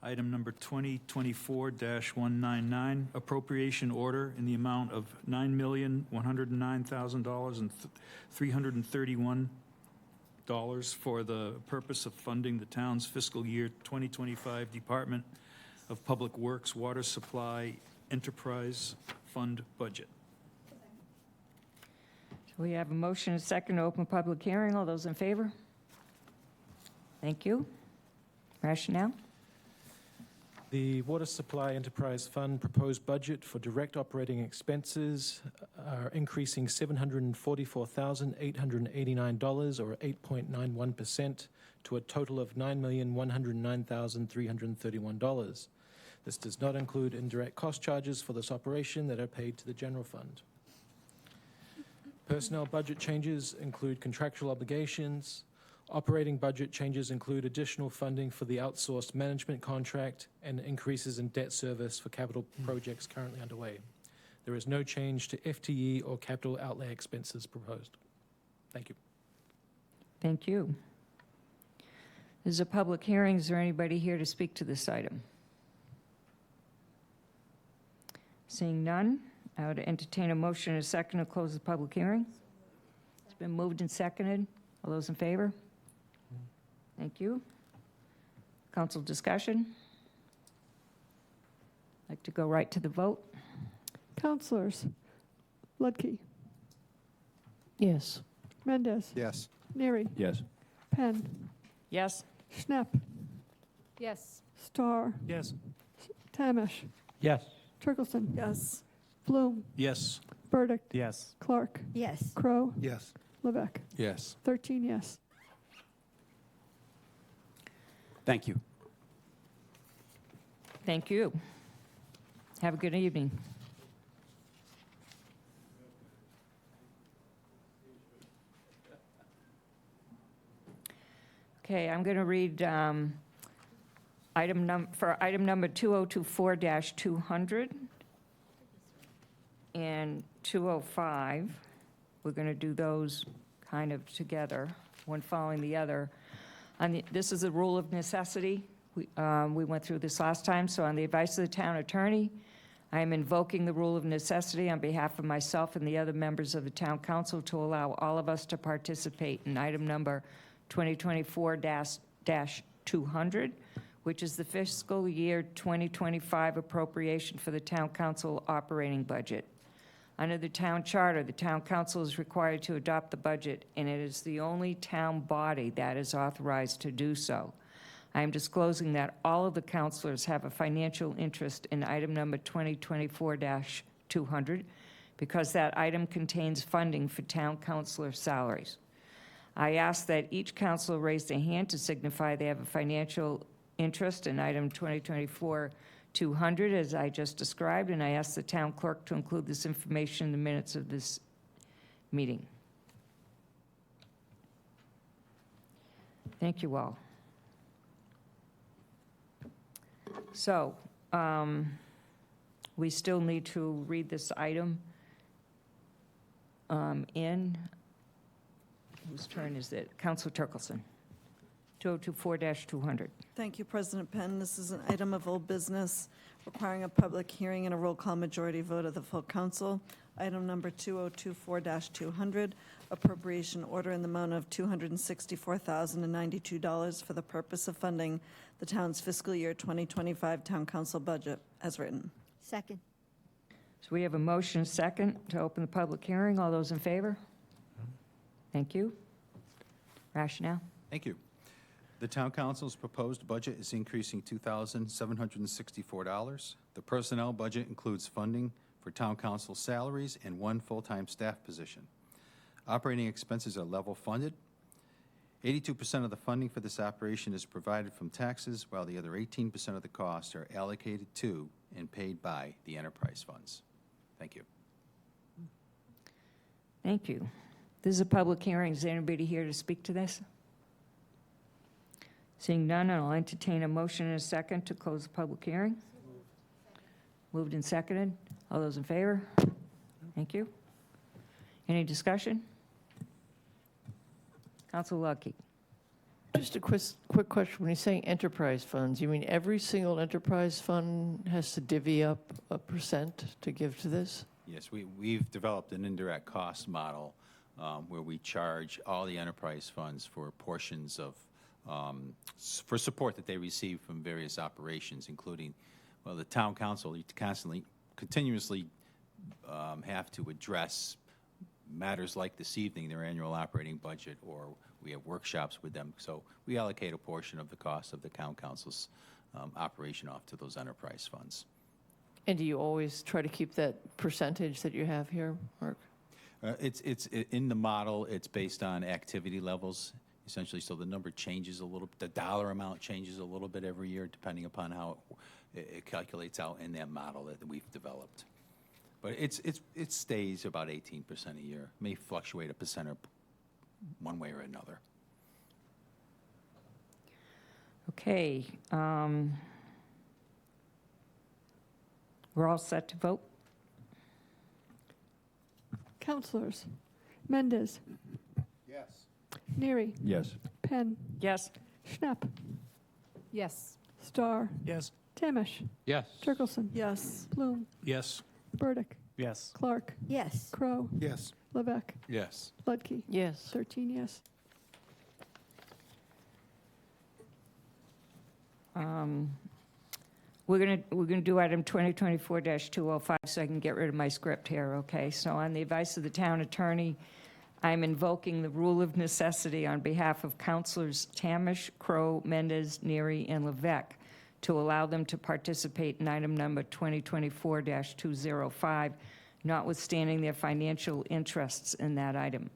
Item number 2024-199, appropriation order in the amount of $9,109,331 for the purpose of funding the town's fiscal year 2025 Department of Public Works Water Supply Enterprise Fund budget. We have a motion and a second to open public hearing. All those in favor? Thank you. Rationale? The Water Supply Enterprise Fund proposed budget for direct operating expenses are increasing $744,889, or 8.91%, to a total of $9,109,331. This does not include indirect cost charges for this operation that are paid to the general fund. Personnel budget changes include contractual obligations. Operating budget changes include additional funding for the outsourced management contract and increases in debt service for capital projects currently underway. There is no change to FTE or capital outlay expenses proposed. Thank you. Thank you. This is a public hearing. Is there anybody here to speak to this item? Seeing none, I would entertain a motion and a second to close the public hearing. It's been moved and seconded. All those in favor? Thank you. Council discussion? Like to go right to the vote? Counselors, Ludke, Yes. Mendez, Yes. Neary, Yes. Penn, Yes? Schnapp, Yes. Starr, Yes. Tamish, Yes. Turkelson, Yes. Bloom, Yes. Burdick, Yes. Clark, Yes. Crow, Yes. Levesque. Yes. 13 yes. Thank you. Thank you. Have a good evening. Okay, I'm going to read item number 2024-200 and 205. We're going to do those kind of together, one following the other. This is a rule of necessity. We went through this last time, so on the advice of the town attorney, I am invoking the rule of necessity on behalf of myself and the other members of the town council to allow all of us to participate in item number 2024-200, which is the fiscal year 2025 appropriation for the town council operating budget. Under the town charter, the town council is required to adopt the budget, and it is the only town body that is authorized to do so. I am disclosing that all of the councilors have a financial interest in item number 2024-200 because that item contains funding for town councilor salaries. I ask that each councilor raise their hand to signify they have a financial interest in item 2024-200, as I just described, and I ask the town clerk to include this information in the minutes of this meeting. Thank you all. So, we still need to read this item in, whose turn is it? Councilor Turkelson, 2024-200. Thank you, President Penn. This is an item of old business requiring a public hearing and a roll call majority vote of the full council. Item number 2024-200, appropriation order in the amount of $264,092 for the purpose of funding the town's fiscal year 2025 town council budget, as written. Second. So we have a motion second to open the public hearing. All those in favor? Thank you. Rationale? Thank you. The Town Council's proposed budget is increasing $2,764. The personnel budget includes funding for Town Council salaries and 1 full-time staff position. Operating expenses are level funded. 82% of the funding for this operation is provided from taxes, while the other 18% of the costs are allocated to and paid by the enterprise funds. Thank you. Thank you. This is a public hearing. Is anybody here to speak to this? Seeing none, I'll entertain a motion and a second to close the public hearing. Moved and seconded. All those in favor? Thank you. Any discussion? Councilor Lucky. Just a quick question. When you're saying enterprise funds, you mean every single enterprise fund has to divvy up a percent to give to this? Yes, we've developed an indirect cost model where we charge all the enterprise funds for portions of, for support that they receive from various operations, including, well, the town council continuously have to address matters like this evening, their annual operating budget, or we have workshops with them. So we allocate a portion of the cost of the town council's operation off to those enterprise funds. And do you always try to keep that percentage that you have here, Mark? It's in the model. It's based on activity levels, essentially. So the number changes a little. The dollar amount changes a little bit every year, depending upon how it calculates out in that model that we've developed. But it stays about 18% a year. May fluctuate a percent or one way or another. Okay. We're all set to vote? Councilors, Mendez, Yes. Neary, Yes. Penn, Yes. Schnapp, Yes. Starr, Yes. Tamish, Yes. Turkelson, Yes. Bloom, Yes. Burdick, Yes. Clark, Yes. Crow, Yes. Levesque, Yes. Ludke. Yes. 13 yes. We're gonna do item 2024-205 so I can get rid of my script here, okay? So on the advice of the town attorney, I'm invoking the rule of necessity on behalf of Councilors Tamish, Crow, Mendez, Neary, and Levesque to allow them to participate in item number 2024-205, notwithstanding their financial interests in that item.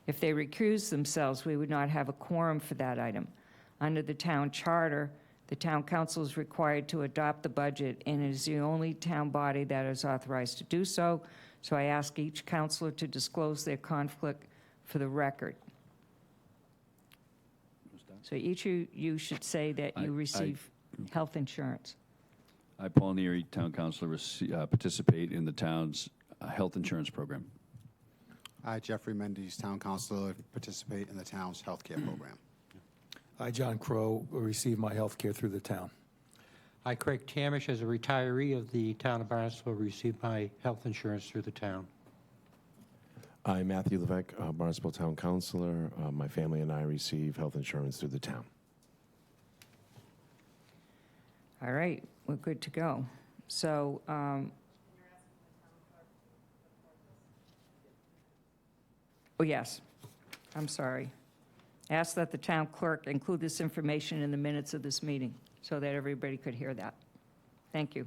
If they recuse themselves, we would not have a quorum for that item. Under the town charter, the town council is required to adopt the budget and is the only town body that is authorized to do so. So I ask each councilor to disclose their conflict for the record. So each of you should say that you receive health insurance. I, Paul Neary, Town Councilor, participate in the town's health insurance program. I, Jeffrey Mendes, Town Councilor, participate in the town's health care program. I, John Crow, receive my health care through the town. I, Craig Tamish, as a retiree of the town of Barnstable, receive my health insurance through the town. I, Matthew Levesque, Barnstable Town Councilor. My family and I receive health insurance through the town. All right, we're good to go. So, oh, yes, I'm sorry. Ask that the town clerk include this information in the minutes of this meeting so that everybody could hear that. Thank you.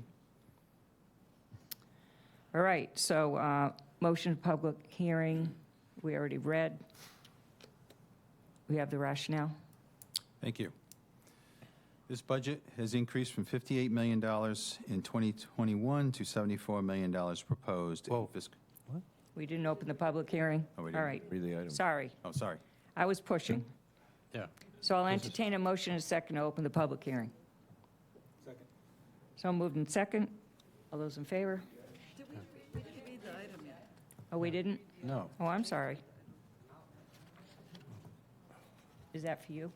All right, so motion of public hearing, we already read. We have the rationale. Thank you. This budget has increased from $58 million in 2021 to $74 million proposed in fiscal. We didn't open the public hearing? Oh, we All didn't. right. Read the item. Sorry, Oh, sorry. I was pushing. Yeah. So I'll entertain a motion and a second to open the public hearing. Second. So moved in second. All those in favor? We didn't read the item yet. Oh, we didn't? No. Oh, I'm sorry. Is that for you?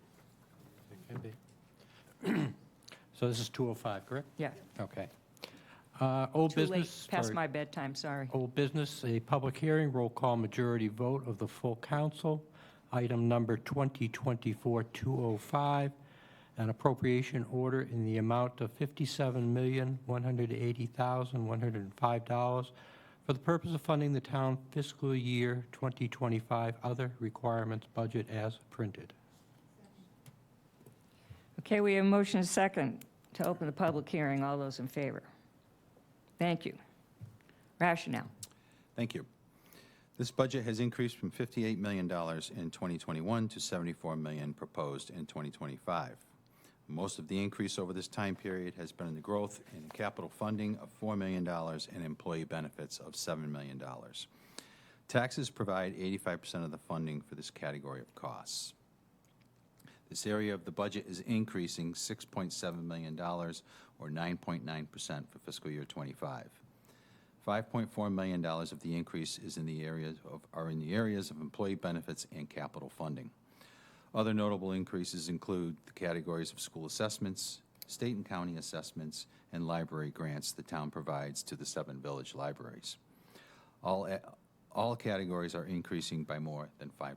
It can be. So this is 205, correct? Yeah. Okay. Old Too late, business. past for- my bedtime, sorry. Old business, a public hearing, roll call majority vote of the full council. Item number 2024-205, an appropriation order in the amount of $57,180,105 for the purpose of funding the town fiscal year 2025 other requirements budget as printed. Okay, we have a motion and a second to open the public hearing. All those in favor? Thank you. Rationale. Thank you. This budget has increased from $58 million in 2021 to $74 million proposed in 2025. Most of the increase over this time period has been in the growth in capital funding of $4 million and employee benefits of $7 million. Taxes provide 85% of the funding for this category of costs. This area of the budget is increasing $6.7 million, or 9.9% for fiscal year 25. $5.4 million of the increase is in the areas of employee benefits and capital funding. Other notable increases include the categories of school assessments, state and county assessments, and library grants the town provides to the 7 village libraries. All categories are increasing by more than 5%.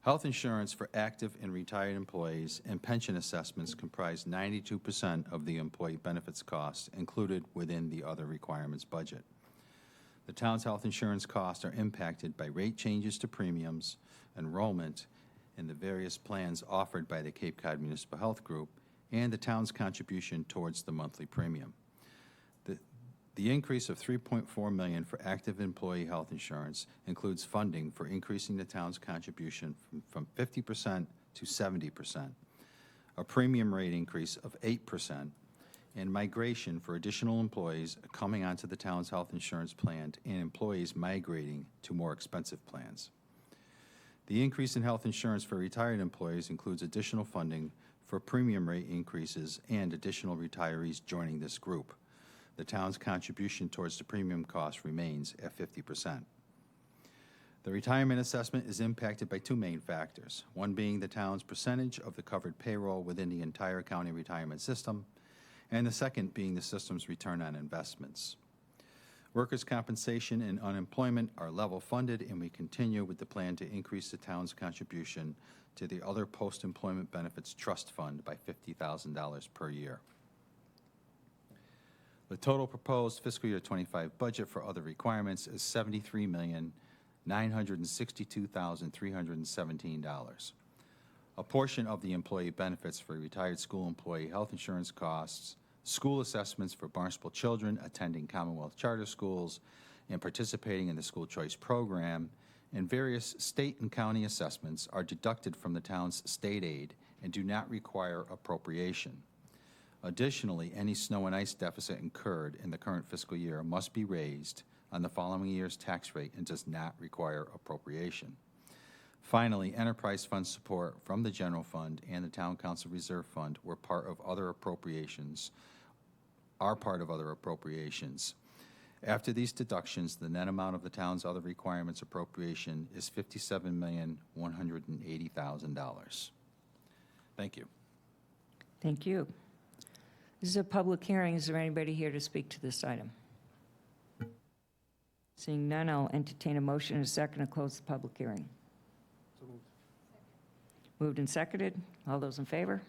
Health insurance for active and retired employees and pension assessments comprise 92% of the employee benefits costs included within the other requirements budget. The town's health insurance costs are impacted by rate changes to premiums, enrollment in the various plans offered by the Cape Cod Municipal Health Group, and the town's contribution towards the monthly premium. The increase of $3.4 million for active employee health insurance includes funding for increasing the town's contribution from 50% to 70%, a premium rate increase of 8%, and migration for additional employees coming onto the town's health insurance plan and employees migrating to more expensive plans. The increase in health insurance for retired employees includes additional funding for premium rate increases and additional retirees joining this group. The town's contribution towards the premium cost remains at 50%. The retirement assessment is impacted by 2 main factors, one being the town's percentage of the covered payroll within the entire county retirement system, and the second being the system's return on investments. Workers' compensation and unemployment are level funded, and we continue with the plan to increase the town's contribution to the other post-employment benefits trust fund by $50,000 per year. The total proposed fiscal year 25 budget for other requirements is $73,962,317. A portion of the employee benefits for retired school employee health insurance costs, school assessments for Barnstable children attending Commonwealth charter schools and participating in the school choice program, and various state and county assessments are deducted from the town's state aid and do not require appropriation. Additionally, any snow and ice deficit incurred in the current fiscal year must be raised on the following year's tax rate and does not require appropriation. Finally, enterprise fund support from the general fund and the town council reserve fund are part of other appropriations. After these deductions, the net amount of the town's other requirements appropriation is $57,180,000. Thank you. Thank you. This is a public hearing. Is there anybody here to speak to this item? Seeing none, I'll entertain a motion and a second to close the public hearing. Moved and seconded. All those in favor?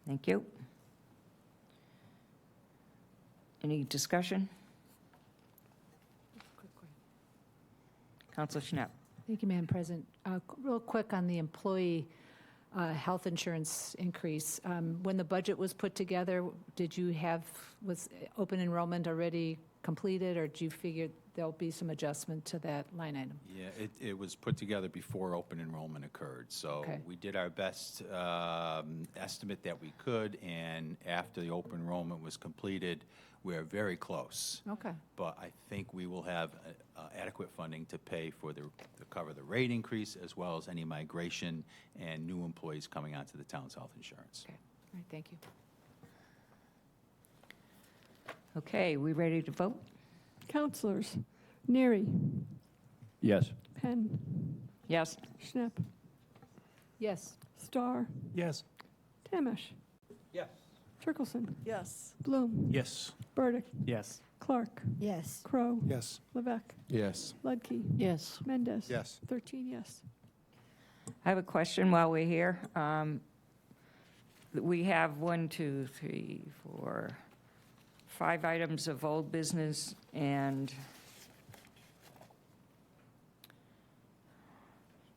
Thank you. Any discussion? Councilor Schnapp. Thank you, Madam President. Real quick on the employee health insurance increase. When the budget was put together, was open enrollment already completed, or do you figure there'll be some adjustment to that line item? Yeah, it was put together before open enrollment occurred, so Okay. we did our best estimate that we could, and after the open enrollment was completed, we're very close. Okay. But I think we will have adequate funding to pay for to cover the rate increase, as well as any migration and new employees coming onto the town's health insurance. Okay, all right, thank you. Okay, we ready to vote? Counselors, Neary, Yes. Penn, Yes. Schnapp, Yes. Starr, Yes. Tamish, Yes. Turkelson, Yes. Bloom, Yes. Burdick, Yes. Clark, Yes. Crow, Yes. Levesque, Yes. Ludke, Yes. Mendez. Yes. 13 yes. I have a question while we're here. We have 5 items of old business and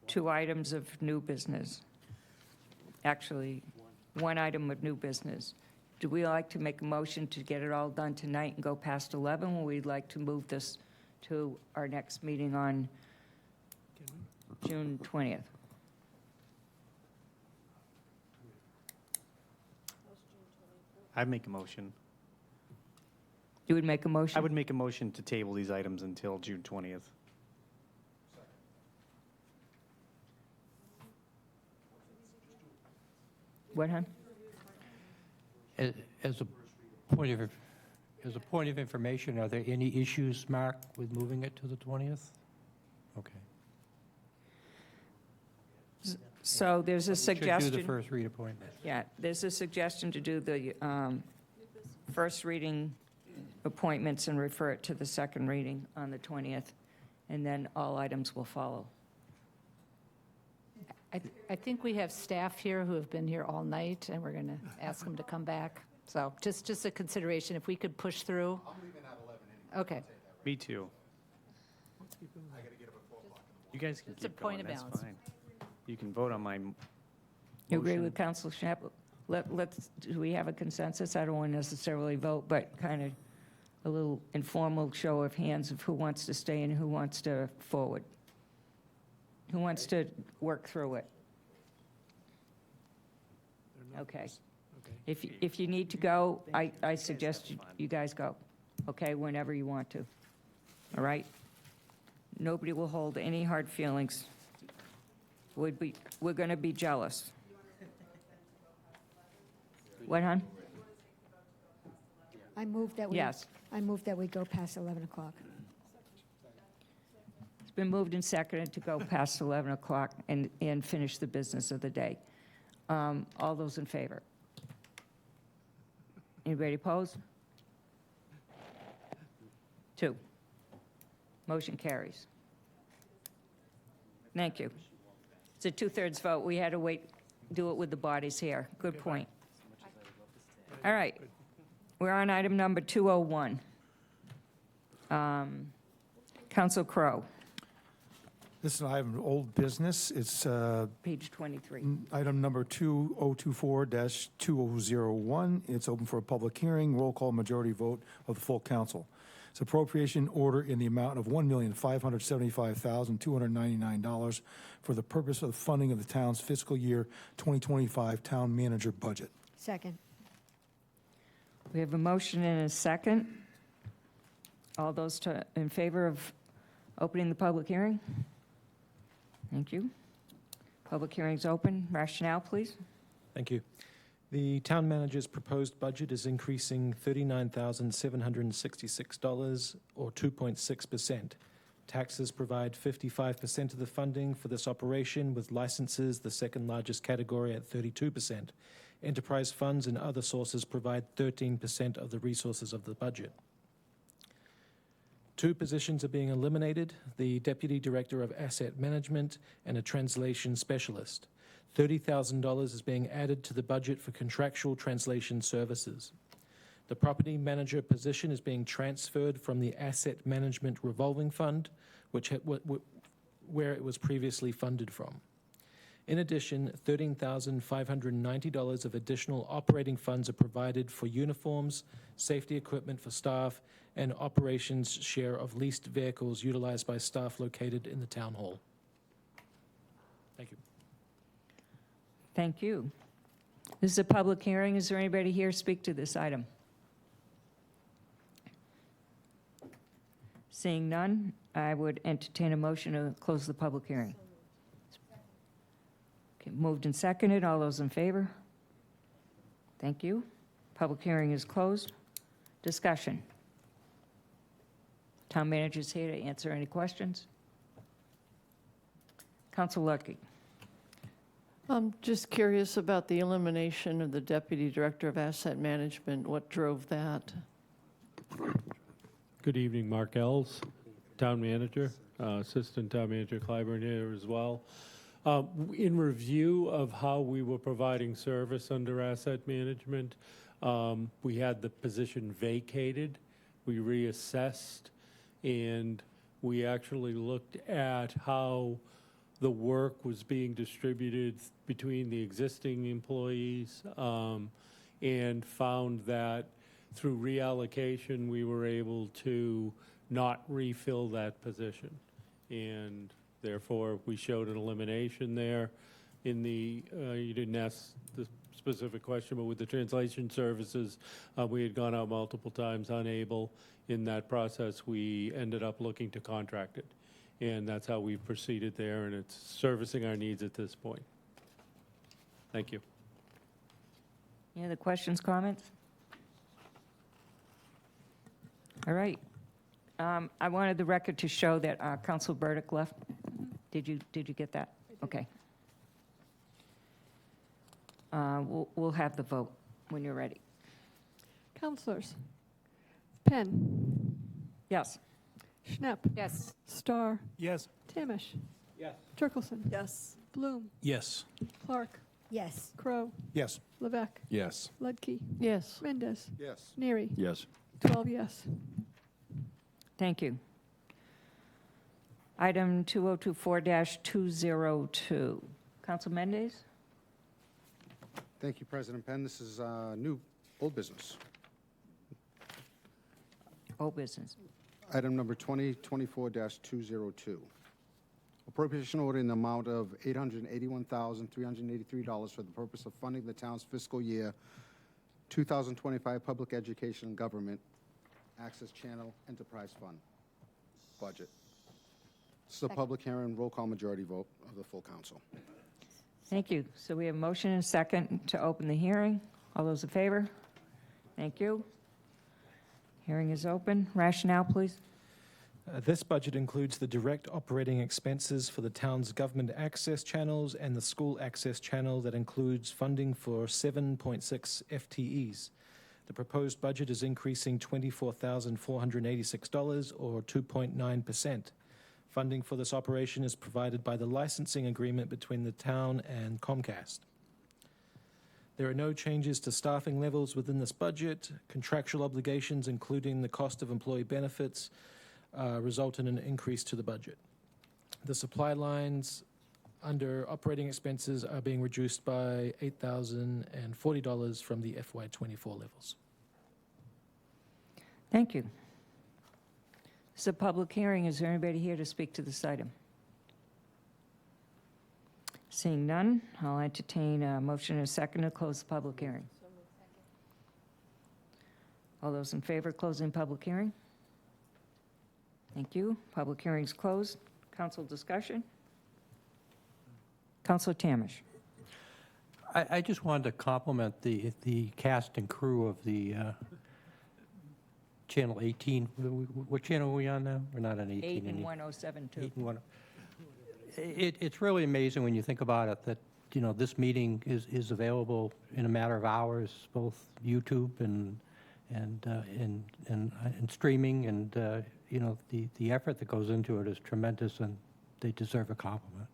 2 items of new business. Actually, 1 item of new business. Do we like to make a motion to get it all done tonight and go past 11, or we'd like to move this to our next meeting on June 20th? I'd make a motion. You would make a motion? I would make a motion to table these items until June 20th. What, hon? As a point of information, are there any issues, Mark, with moving it to the 20th? Okay. So there's a suggestion. Should do the first read appointment. Yeah, there's a suggestion to do the first reading appointments and refer it to the second reading on the 20th, and then all items will follow. I think we have staff here who have been here all night, and we're going to ask them to come back. So just a consideration, if we could push through. I'm leaving at 11 anyway. Okay. Me too. I got to get up at 4 o'clock. You guys can It's a keep going, point of that's balance. fine. You can vote on my You agree motion. with Council Schnapp? Do we have a consensus? I don't want to necessarily vote, but kind of a little informal show of hands of who wants to stay and who wants to forward. Who wants to work through it? Okay. If you need to go, I suggest you guys go, okay, whenever you want to. All right? Nobody will hold any hard feelings. We're going to be jealous. What, hon? I move that we. Yes. I move that we go past 11 o'clock. It's been moved and seconded to go past 11 o'clock and finish the business of the day. All those in favor? Anybody opposed? 2. Motion carries. Thank you. It's a 2/3 vote. We had to do it with the bodies here. Good point. All right. We're on item number 201. Council Crowe, This is an item of old business. It's page 23. item number 2024-2001. It's open for a public hearing, roll call majority vote of the full council. It's appropriation order in the amount of $1,575,299 for the purpose of the funding of the town's fiscal year 2025 town manager budget. Second. We have a motion and a second. All those in favor of opening the public hearing? Thank you. Public hearing's open. Rationale, please. Thank you. The town manager's proposed budget is increasing $39,766, or 2.6%. Taxes provide 55% of the funding for this operation, with licenses the second largest category at 32%. Enterprise funds and other sources provide 13% of the resources of the budget. 2 positions are being eliminated, the Deputy Director of Asset Management and a translation specialist. $30,000 is being added to the budget for contractual translation services. The property manager position is being transferred from the Asset Management Revolving Fund, where it was previously funded from. In addition, $13,590 of additional operating funds are provided for uniforms, safety equipment for staff, and operations share of leased vehicles utilized by staff located in the town hall. Thank you. Thank you. This is a public hearing. Is there anybody here to speak to this item? Seeing none, I would entertain a motion to close the public hearing. Okay, moved and seconded. All those in favor? Thank you. Public hearing is closed. Discussion. Town manager's here to answer any questions. Council Lurky. I'm just curious about the elimination of the Deputy Director of Asset Management. What drove that? Good evening, Mark Ells, Town Manager, Assistant Town Manager Clyburn here as well. In review of how we were providing service under asset management, we had the position vacated. We reassessed, and we actually looked at how the work was being distributed between the existing employees, and found that through reallocation, we were able to not refill that position. And therefore, we showed an elimination there. In the, you didn't ask the specific question, but with the translation services, we had gone out multiple times unable. In that process, we ended up looking to contract it. And that's how we've proceeded there, and it's servicing our needs at this point. Thank you. Any other questions, comments? All right. I wanted the record to show that Council Burdick left. Did you get that? Okay. We'll have the vote when you're ready. Councilors. Penn. Yes. Schnapp. Yes. Starr. Yes. Tamish. Yes. Turkelson. Yes. Bloom. Yes. Clark. Yes. Crow. Yes. Levesque. Yes. Ludke. Yes. Mendez. Yes. Neary. Yes. 12 yes. Thank you. Item 2024-202. Council Mendez? Thank you, President Penn. This is new old business. Old business. Item number 2024-202. Appropriation order in the amount of $881,383 for the purpose of funding the town's fiscal year 2025 Public Education and Government Access Channel Enterprise Fund budget. This is a public hearing, roll call majority vote of the full council. Thank you. So we have a motion and a second to open the hearing. All those in favor? Thank you. Hearing is open. Rationale, please. This budget includes the direct operating expenses for the town's government access channels and the school access channel that includes funding for 7.6 FTEs. The proposed budget is increasing $24,486, or 2.9%. Funding for this operation is provided by the licensing agreement between the town and Comcast. There are no changes to staffing levels within this budget. Contractual obligations, including the cost of employee benefits, result in an increase to the budget. The supply lines under operating expenses are being reduced by $8,040 from the FY24 levels. Thank you. This is a public hearing. Is there anybody here to speak to this item? Seeing none, I'll entertain a motion and a second to close the public hearing. All those in favor of closing public hearing? Thank you. Public hearing is closed. Council discussion? Councilor Tamish. I just wanted to compliment the cast and crew of the Channel 18. What channel are we on now? We're not on 18. 8 and 1072. 8 and 10. It's really amazing when you think about it that, you know, this meeting is available in a matter of hours, both YouTube and streaming, and you know, the effort that goes into it is tremendous, and they deserve a compliment.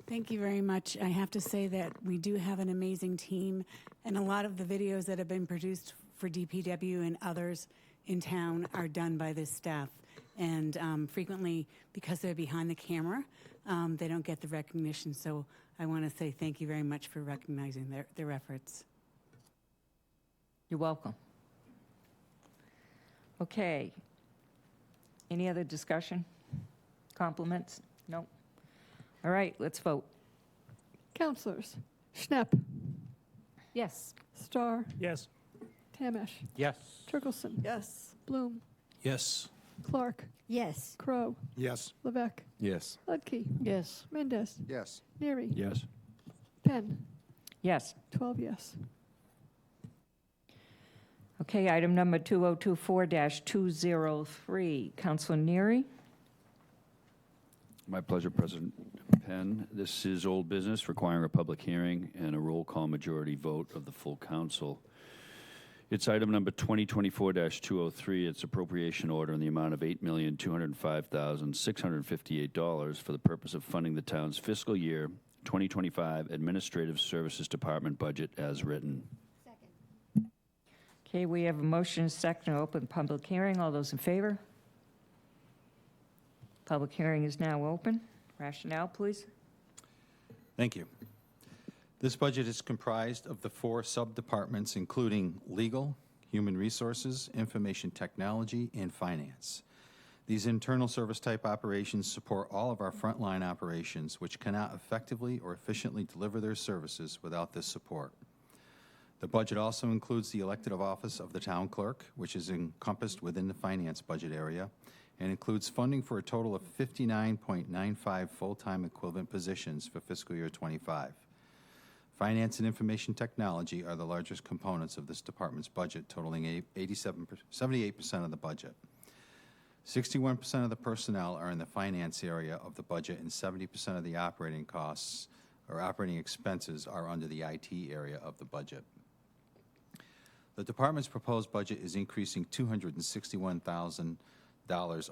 Thank you very much. I have to say that we do have an amazing team, and a lot of the videos that have been produced for DPW and others in town are done by this staff. and frequently, because they're behind the camera, they don't get the recognition. So I want to say thank you very much for recognizing their efforts. You're welcome. Okay. Any other discussion? Compliments? No? All right, let's vote. Counselors, Schnapp, Yes. Starr, Yes. Tamish, Yes. Turkelson, Yes. Bloom, Yes. Clark, Yes. Crow, Yes. Levesque, Yes. Ludke, Yes. Mendez, Yes. Neary, Yes. Penn, Yes. 12 yes. Okay, item number 2024-203. Counselor Neary? My pleasure, President Penn. This is old business requiring a public hearing and a roll call majority vote of the full council. It's item number 2024-203. It's appropriation order in the amount of $8,205,658 for the purpose of funding the town's fiscal year 2025 Administrative Services Department budget as written. Okay, we have a motion and a second to open public hearing. All those in favor? Public hearing is now open. Rationale, please. Thank you. This budget is comprised of the 4 sub-departments, including legal, human resources, information technology, and finance. These internal service-type operations support all of our frontline operations, which cannot effectively or efficiently deliver their services without this support. The budget also includes the elected office of the town clerk, which is encompassed within the finance budget area, and includes funding for a total of 59.95 full-time equivalent positions for fiscal year 25. Finance and information technology are the largest components of this department's budget, totaling 78% of the budget. 61% of the personnel are in the finance area of the budget, and 70% of the operating costs or operating expenses are under the IT area of the budget. The department's proposed budget is increasing $261,000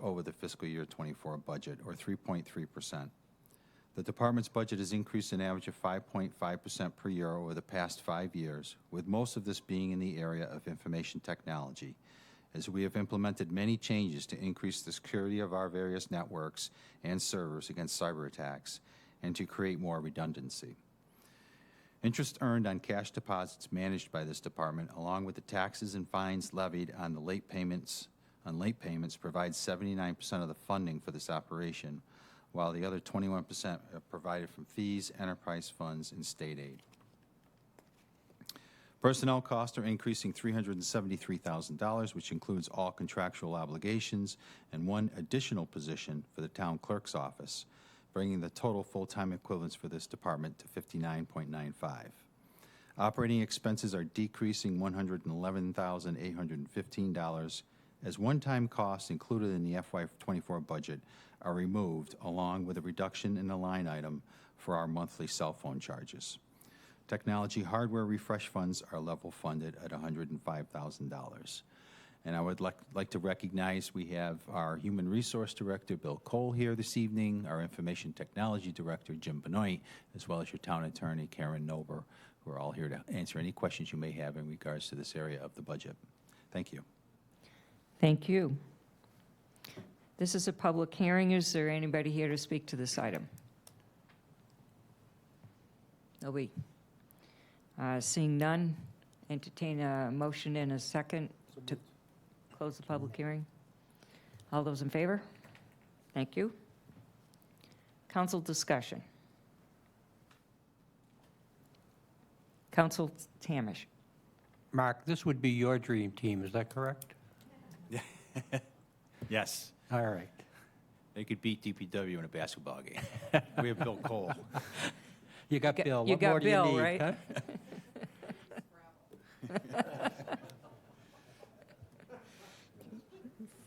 over the fiscal year 24 budget, or 3.3%. The department's budget has increased an average of 5.5% per year over the past 5 years, with most of this being in the area of information technology, as we have implemented many changes to increase the security of our various networks and servers against cyber attacks and to create more redundancy. Interest earned on cash deposits managed by this department, along with the taxes and fines levied on the late payments, provides 79% of the funding for this operation, while the other 21% are provided from fees, enterprise funds, and state aid. Personnel costs are increasing $373,000, which includes all contractual obligations and 1 additional position for the town clerk's office, bringing the total full-time equivalents for this department to 59.95. Operating expenses are decreasing $111,815 as one-time costs included in the FY24 budget are removed, along with a reduction in the line item for our monthly cell phone charges. Technology hardware refresh funds are level funded at $105,000. And I would like to recognize we have our Human Resource Director, Bill Cole, here this evening, our Information Technology Director, Jim Benoit, as well as your Town Attorney, Karen Nober, who are all here to answer any questions you may have in regards to this area of the budget. Thank you. Thank you. This is a public hearing. Is there anybody here to speak to this item? Nobody. Seeing none, entertain a motion and a second to close the public hearing. All those in favor? Thank you. Council discussion. Council Tamish. Mark, this would be your dream team, is that correct? Yes. All right. They could beat DPW in a basketball game. We have Bill Cole. You got Bill. You What got more do you Bill, need, right? huh?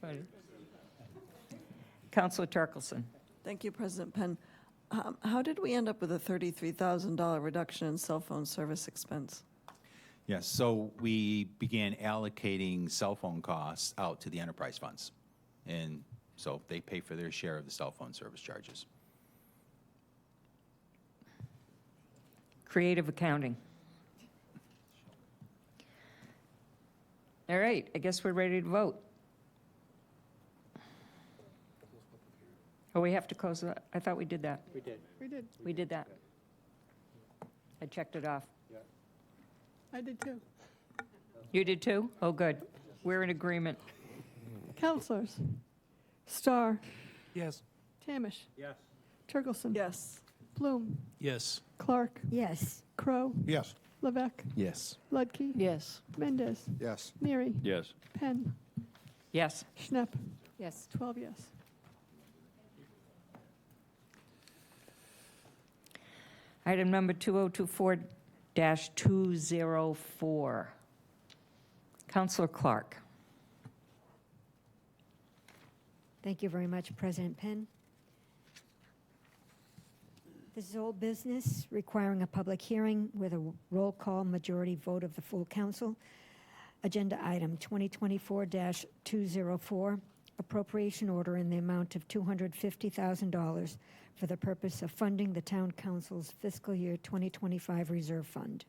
Funny. Councilor Turkelson. Thank you, President Penn. How did we end up with a $33,000 reduction in cell phone service expense? Yes, so we began allocating cell phone costs out to the enterprise funds. And so they pay for their share of the cell phone service charges. Creative accounting. All right, I guess we're ready to vote. Oh, we have to close that? I thought we did that. We did. We did that. I checked it off. I did too. You did too? Oh, good. We're in agreement. Counselors. Starr. Yes. Tamish. Yes. Turkelson. Yes. Bloom. Yes. Clark. Yes. Crow. Yes. Levesque. Yes. Ludke. Yes. Mendez. Yes. Neary. Yes. Penn. Yes. Schnapp. Yes. 12 yes. Item number 2024-204. Counselor Clark. Thank you very much, President Penn. This is old business requiring a public hearing with a roll call majority vote of the full council. Agenda item 2024-204, appropriation order in the amount of $250,000 for the purpose of funding the town council's fiscal year 2025 reserve fund.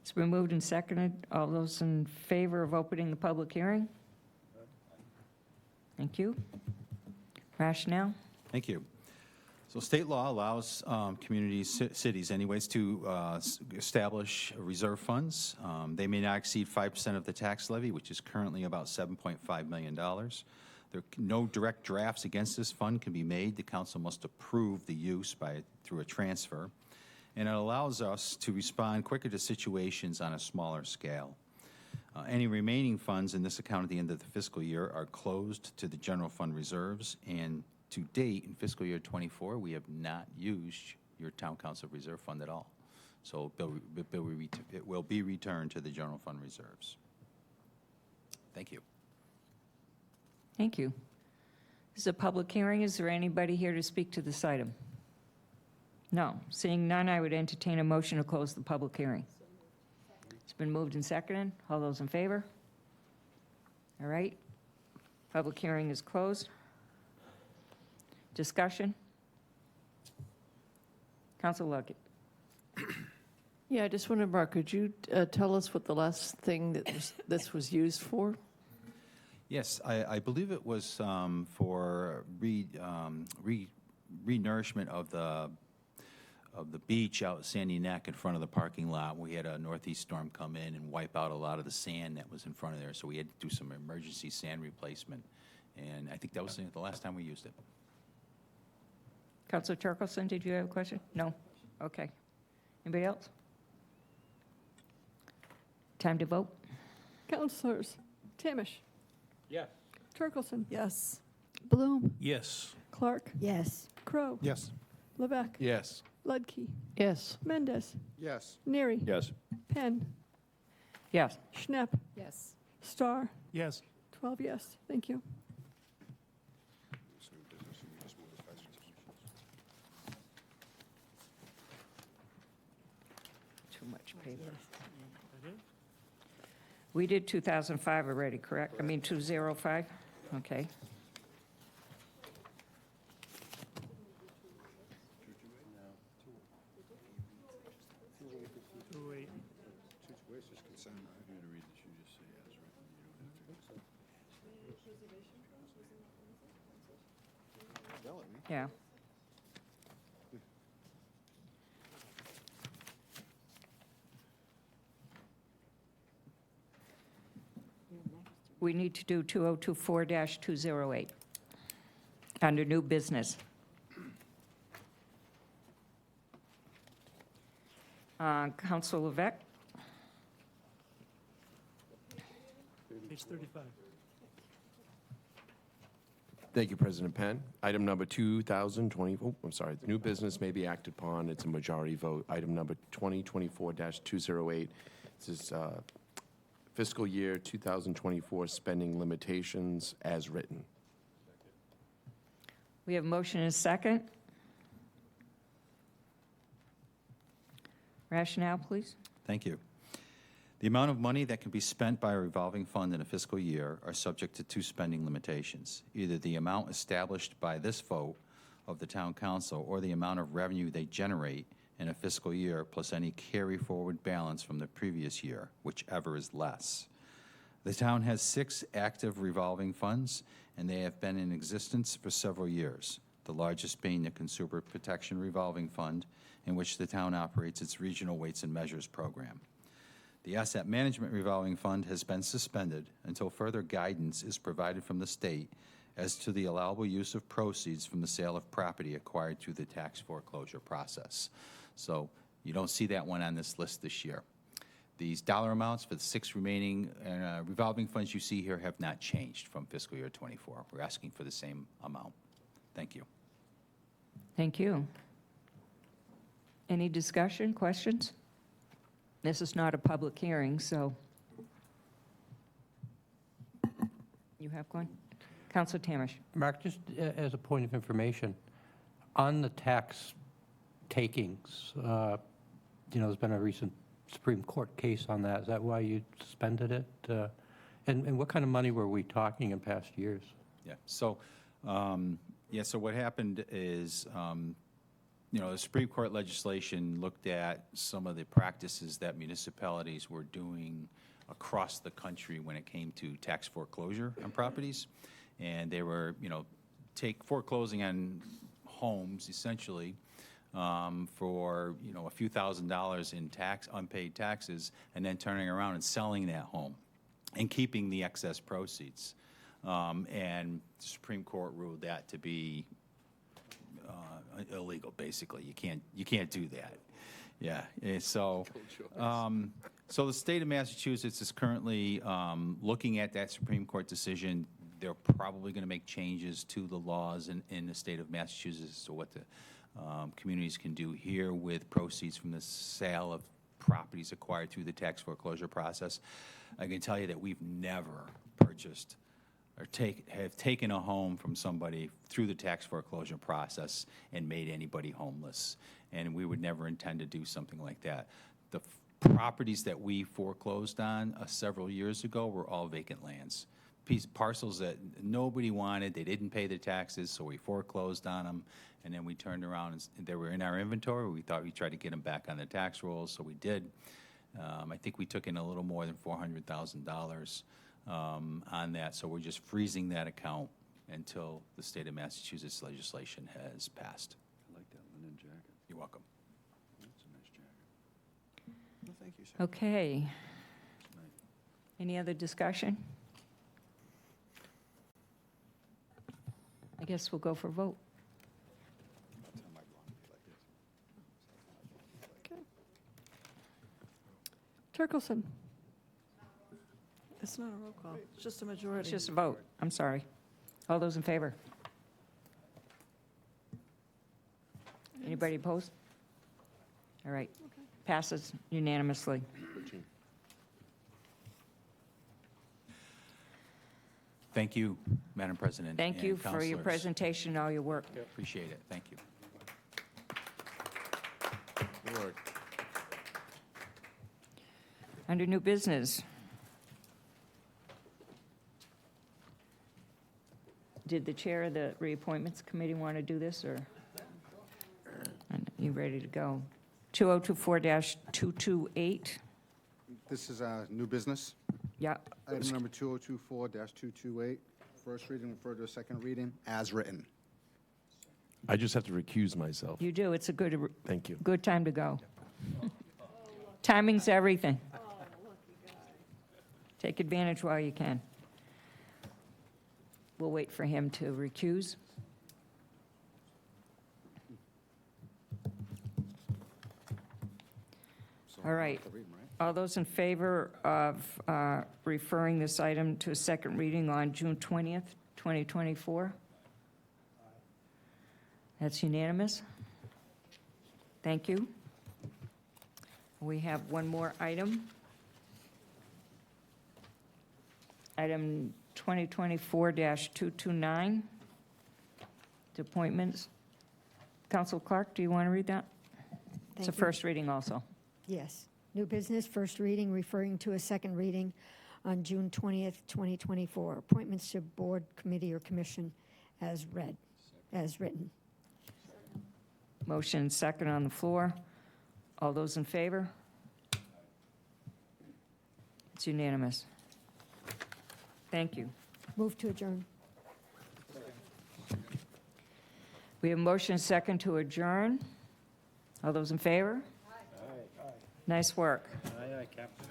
It's been moved and seconded. All those in favor of opening the public hearing? Thank you. Rationale? Thank you. So state law allows communities, cities anyways, to establish reserve funds. They may not exceed 5% of the tax levy, which is currently about $7.5 million. No direct drafts against this fund can be made. The council must approve the use through a transfer. And it allows us to respond quicker to situations on a smaller scale. Any remaining funds in this account at the end of the fiscal year are closed to the general fund reserves, and to date, in fiscal year '24, we have not used your town council reserve fund at all. So it will be returned to the general fund reserves. Thank you. Thank you. This is a public hearing. Is there anybody here to speak to this item? No. Seeing none, I would entertain a motion to close the public hearing. It's been moved and seconded. All those in favor? All right. Public hearing is closed. Discussion? Council Luckett. Yeah, I just wondered, Mark, could you tell us what the last thing that this was used for? Yes, I believe it was for re-nourishment of the beach out at Sandy Neck in front of the parking lot. We had a northeast storm come in and wipe out a lot of the sand that was in front of there, so we had to do some emergency sand replacement. And I think that was the last time we used it. Councilor Turkelson, did you have a question? No? Okay. Anybody else? Time to vote? Counselors. Tamish. Yes. Turkelson. Yes. Bloom. Yes. Clark. Yes. Crow. Yes. Levesque. Yes. Ludke. Yes. Mendez. Yes. Neary. Yes. Penn. Yes. Schnapp. Yes. Starr. Yes. 12 yes. Thank you. Too much paper. We did 2005 already, correct? I mean, 205? Okay. Yeah. We need to do 2024-208 under new business. Council Levesque? Page 35. Thank you, President Penn. Item number 2020, the new business may be acted upon. It's a majority vote. Item number 2024-208. This is fiscal year 2024 spending limitations as written. We have a motion and a second. Rationale, please. Thank you. The amount of money that can be spent by a revolving fund in a fiscal year are subject to two spending limitations, either the amount established by this vote of the town council or the amount of revenue they generate in a fiscal year plus any carry forward balance from the previous year, whichever is less. The town has 6 active revolving funds, and they have been in existence for several years, the largest being the Consumer Protection Revolving Fund, in which the town operates its Regional Weights and Measures program. The Asset Management Revolving Fund has been suspended until further guidance is provided from the state as to the allowable use of proceeds from the sale of property acquired through the tax foreclosure process. So you don't see that one on this list this year. These dollar amounts for the 6 remaining revolving funds you see here have not changed from fiscal year '24. We're asking for the same amount. Thank you. Thank you. Any discussion, questions? This is not a public hearing, so. You have one? Councilor Tamish. Mark, just as a point of information, on the tax takings, there's been a recent Supreme Court case on that. Is that why you suspended it? And what kind of money were we talking in past years? Yeah. So, so what happened is, the Supreme Court legislation looked at some of the practices that municipalities were doing across the country when it came to tax foreclosure on properties. And they were, foreclosing on homes, essentially, for, a few $1,000s in unpaid taxes, and then turning around and selling that home and keeping the excess proceeds. And the Supreme Court ruled that to be illegal, basically. You can't do that. Yeah. And so, so the state of Massachusetts is currently looking at that Supreme Court decision. They're probably going to make changes to the laws in the state of Massachusetts to what the communities can do here with proceeds from the sale of properties acquired through the tax foreclosure process. I can tell you that we've never purchased or have taken a home from somebody through the tax foreclosure process and made anybody homeless. And we would never intend to do something like that. The properties that we foreclosed on several years ago were all vacant lands. Parcels that nobody wanted, they didn't pay the taxes, so we foreclosed on them, and then we turned around and they were in our inventory. We thought we'd try to get them back on the tax rolls, so we did. I think we took in a little more than $400,000 on that, so we're just freezing that account until the state of Massachusetts legislation has passed. I like that linen jacket. You're welcome. That's a nice jacket. Well, thank you, sir. Okay. Any other discussion? I guess we'll go for a vote. Okay. Turkelson. It's not a roll call, it's just a majority. It's just a vote. I'm sorry. All those in favor? Anybody opposed? All right. Passes unanimously. Thank you, Madam President. Thank you and for your counselors. presentation and all your work. Appreciate it. Thank you. Good work. Under new business. Did the chair of the reappointments committee want to do this, or? You ready to go? 2024-228. This is new business. Yeah. Item number 2024-228, first reading referred to a second reading, as written. I just have to recuse myself. You do. It's a good. Thank you. Good time to go. Timing's everything. Take advantage while you can. We'll wait for him to recuse. All right. All those in favor of referring this item to a second reading on June 20th, 2024? That's unanimous. Thank you. We have one more item. Item 2024-229, appointments. Council Clark, do you want to read that? It's a Thank you. first reading also. Yes. New business, first reading, referring to a second reading on June 20th, 2024. Appointments to board, committee, or commission as read, as written. Motion second on the floor. All those in favor? It's unanimous. Thank you. Move to adjourn. We have motion second to adjourn. All those in favor? Aye. Nice work. Aye, Captain.